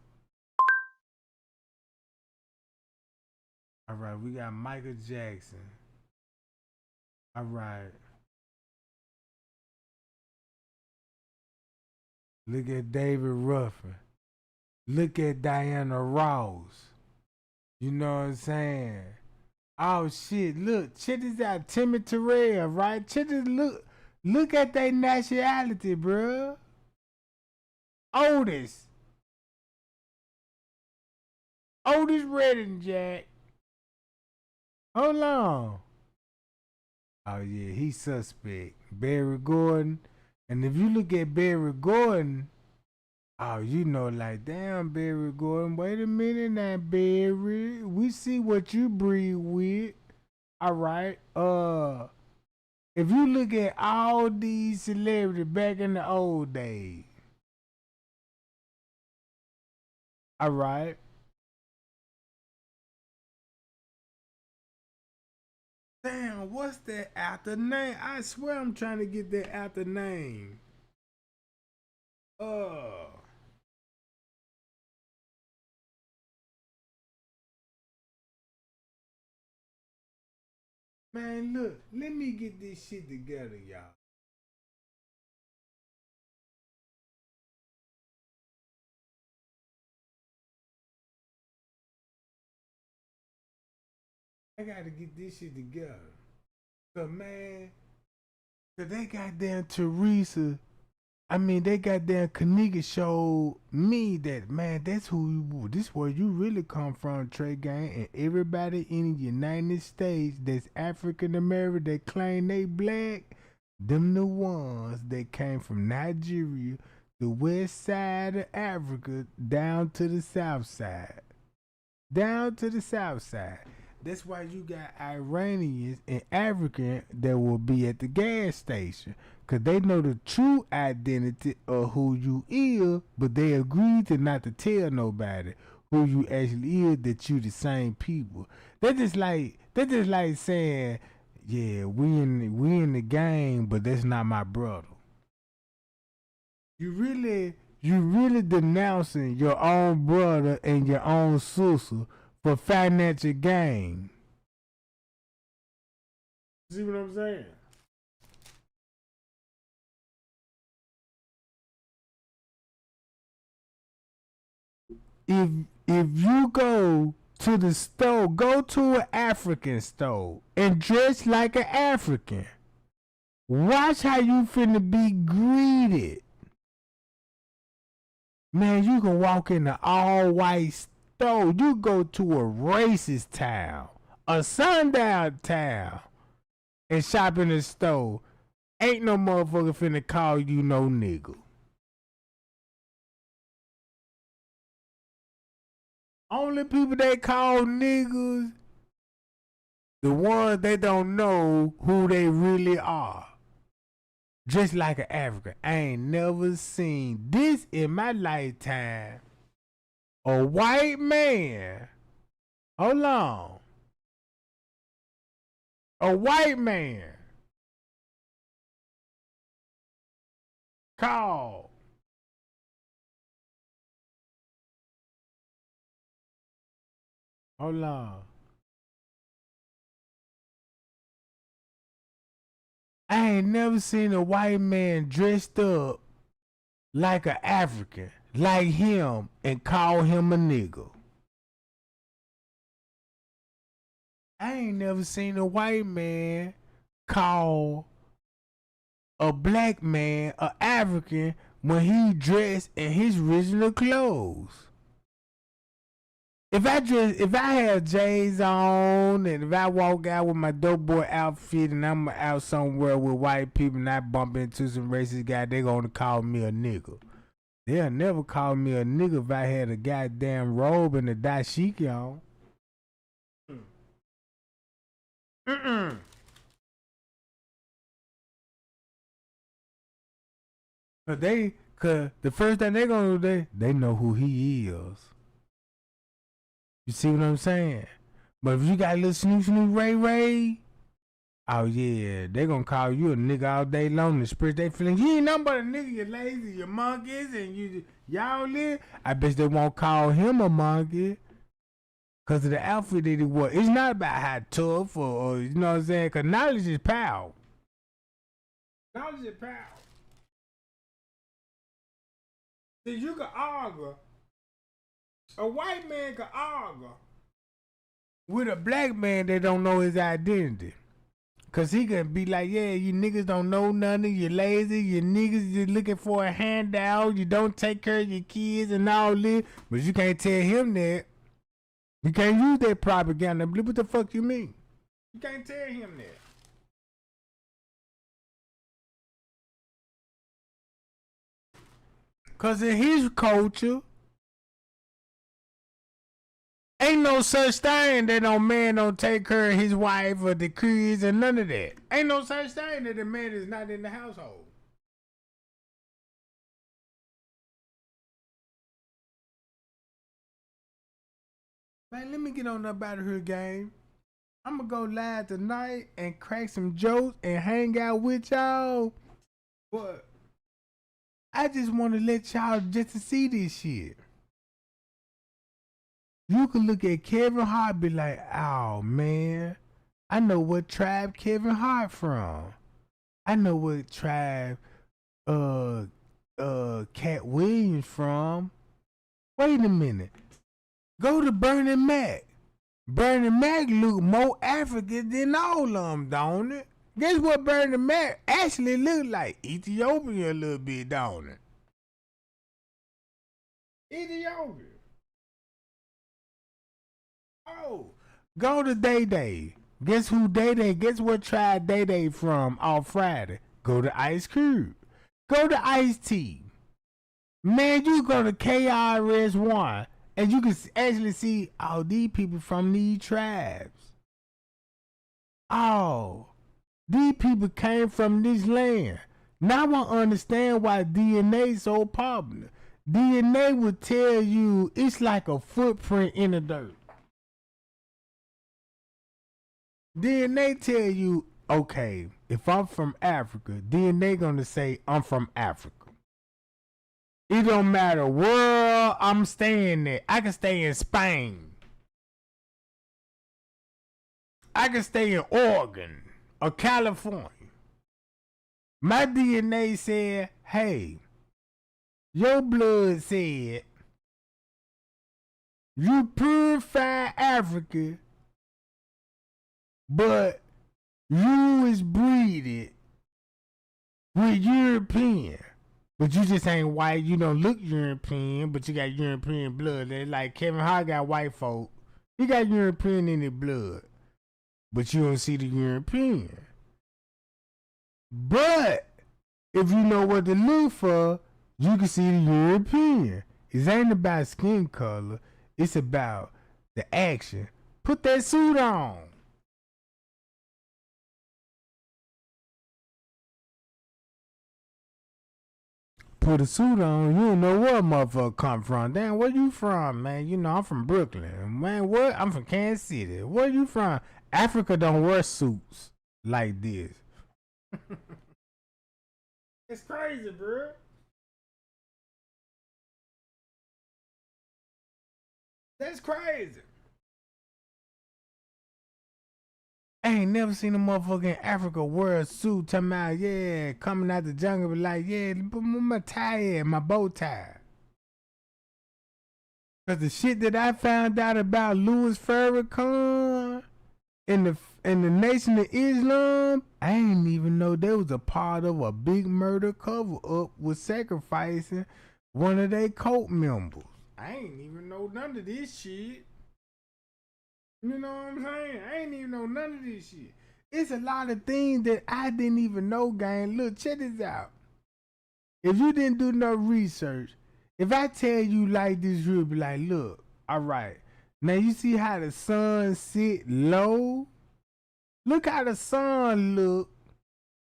All right, we got Michael Jackson. All right. Look at David Ruffin. Look at Diana Ross. You know what I'm saying? Oh shit! Look, check this out. Timmy Terrell, right? Check this. Look at their nationality, bruh. Otis Redding, Jack. Hold on. Oh yeah, he's suspect. Barry Gordon. And if you look at Barry Gordon, oh, you know, like, damn, Barry Gordon, wait a minute now, Barry. We see what you breathe with. All right. If you look at all these celebrities back in the old days, all right. Damn, what's that after name? I swear I'm trying to get that after name. Man, look, let me get this shit together, y'all. I gotta get this shit together. Cause man, cause they goddamn Teresa, they goddamn Kenneka showed me that, man, that's this where you really come from, Trey Gang, and everybody in the United States that's African American that claim they black, them the ones that came from Nigeria, the west side of Africa, down to the south side. Down to the south side. That's why you got Iranians and Africans that will be at the gas station. Because they know the true identity of who you is, but they agree to not to tell nobody who you actually is, that you the same people. They just like saying, yeah, we in the game, but that's not my brother. You really denouncing your own brother and your own sister for financial gain. See what I'm saying? If you go to the store, go to an African store and dress like an African. Watch how you finna be greeted. Man, you can walk in an all-white store. You go to a racist town, a sundown town, and shop in the store. Ain't no motherfucker finna call you no nigga. Only people they call niggas, the ones they don't know who they really are. Just like an African. I ain't never seen this in my lifetime. A white man. Hold on. A white man called hold on. I ain't never seen a white man dressed up like an African, like him, and call him a nigga. I ain't never seen a white man call a black man a African when he dressed in his original clothes. If I have J's on, and if I walk out with my dope boy outfit and I'm out somewhere with white people and I bump into some racist guy, they gonna call me a nigga. They'll never call me a nigga if I had a goddamn robe and a dashiki on. Cause the first thing they gonna do, they know who he is. You see what I'm saying? But if you got a little Snoop Ray Ray, oh yeah, they gonna call you a nigga all day long and express their feelings. You ain't nothing but a nigga, you lazy, you monkeys, and y'all live. I bet they won't call him a monkey. Cause of the outfit that he wore. It's not about how tough or you know what I'm saying, cause knowledge is power. Knowledge is power. See, you can argue. A white man can argue with a black man that don't know his identity. Cause he can be like, yeah, you niggas don't know nothing, you lazy, you niggas just looking for a handout, you don't take care of your kids and all this. But you can't tell him that. You can't use that propaganda. What the fuck you mean? You can't tell him that. Cause in his culture, ain't no such thing that no man don't take care of his wife or the kids and none of that. Ain't no such thing that the man is not in the household. Man, let me get on up out of here, game. I'm gonna go live tonight and crack some jokes and hang out with y'all. But I just want to let y'all just to see this shit. You can look at Kevin Hart and be like, oh man, I know what tribe Kevin Hart from. I know what tribe Cat Williams from. Wait a minute. Go to Bernie Mac. Bernie Mac look more African than all of them, don't it? Guess what Bernie Mac actually look like? Ethiopian a little bit, don't it? Ethiopia. Oh, go to Day Day. Guess who Day Day? Guess what tribe Day Day from on Friday? Go to Ice Cube. Go to Ice T. Man, you go to KRS-One. And you can actually see all these people from these tribes. Oh, these people came from this land. Now I understand why DNA is so popular. DNA would tell you it's like a footprint in the dirt. DNA tell you, okay, if I'm from Africa, DNA gonna say I'm from Africa. It don't matter where I'm staying at. I can stay in Spain. I can stay in Oregon or California. My DNA said, hey, your blood said you purify Africa, but you is breeded with European. But you just ain't white. You don't look European, but you got European blood. They're like Kevin Hart got white folk. He got European in his blood. But you don't see the European. But if you know what to look for, you can see the European. It ain't about skin color. It's about the action. Put that suit on. Put a suit on, you don't know where motherfucker come from. Damn, where you from, man? You know, I'm from Brooklyn. Man, what? I'm from Kansas City. Where you from? Africa don't wear suits like this. It's crazy, bro. That's crazy. I ain't never seen a motherfucker in Africa wear a suit talking about, yeah, coming out the jungle, be like, yeah, put my tie in, my bow tie. Cause the shit that I found out about Louis Farrakhan and the Nation of Islam, I ain't even know they was a part of a big murder cover up with sacrificing one of their cult members. I ain't even know none of this shit. You know what I'm saying? I ain't even know none of this shit. It's a lot of things that I didn't even know, gang. Look, check this out. If you didn't do no research, if I tell you like this, you'll be like, look, all right. Now you see how the sun sit low? Look how the sun look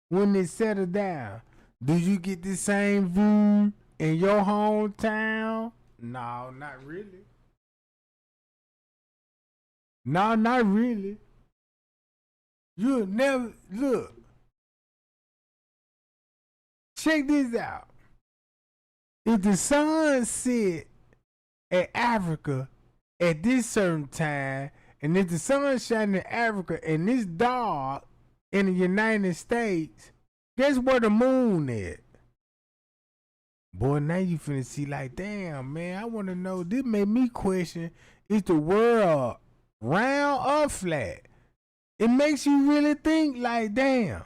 when it settle down. Do you get the same view in your hometown? No, not really. No, not really. You'll never look. Check this out. If the sun set at Africa at this certain time, and if the sun shining in Africa and it's dark in the United States, guess where the moon is? Boy, now you finna see like, damn, man, I wanna know. This made me question, is the world round or flat? It makes you really think like, damn.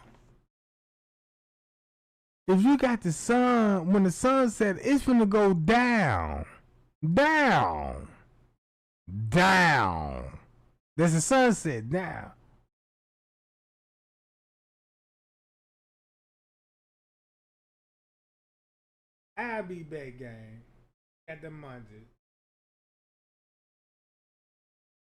If you got the sun, when the sun set, it's finna go down. Down. Down. There's a sunset down. I'll be back, gang. At the Monday.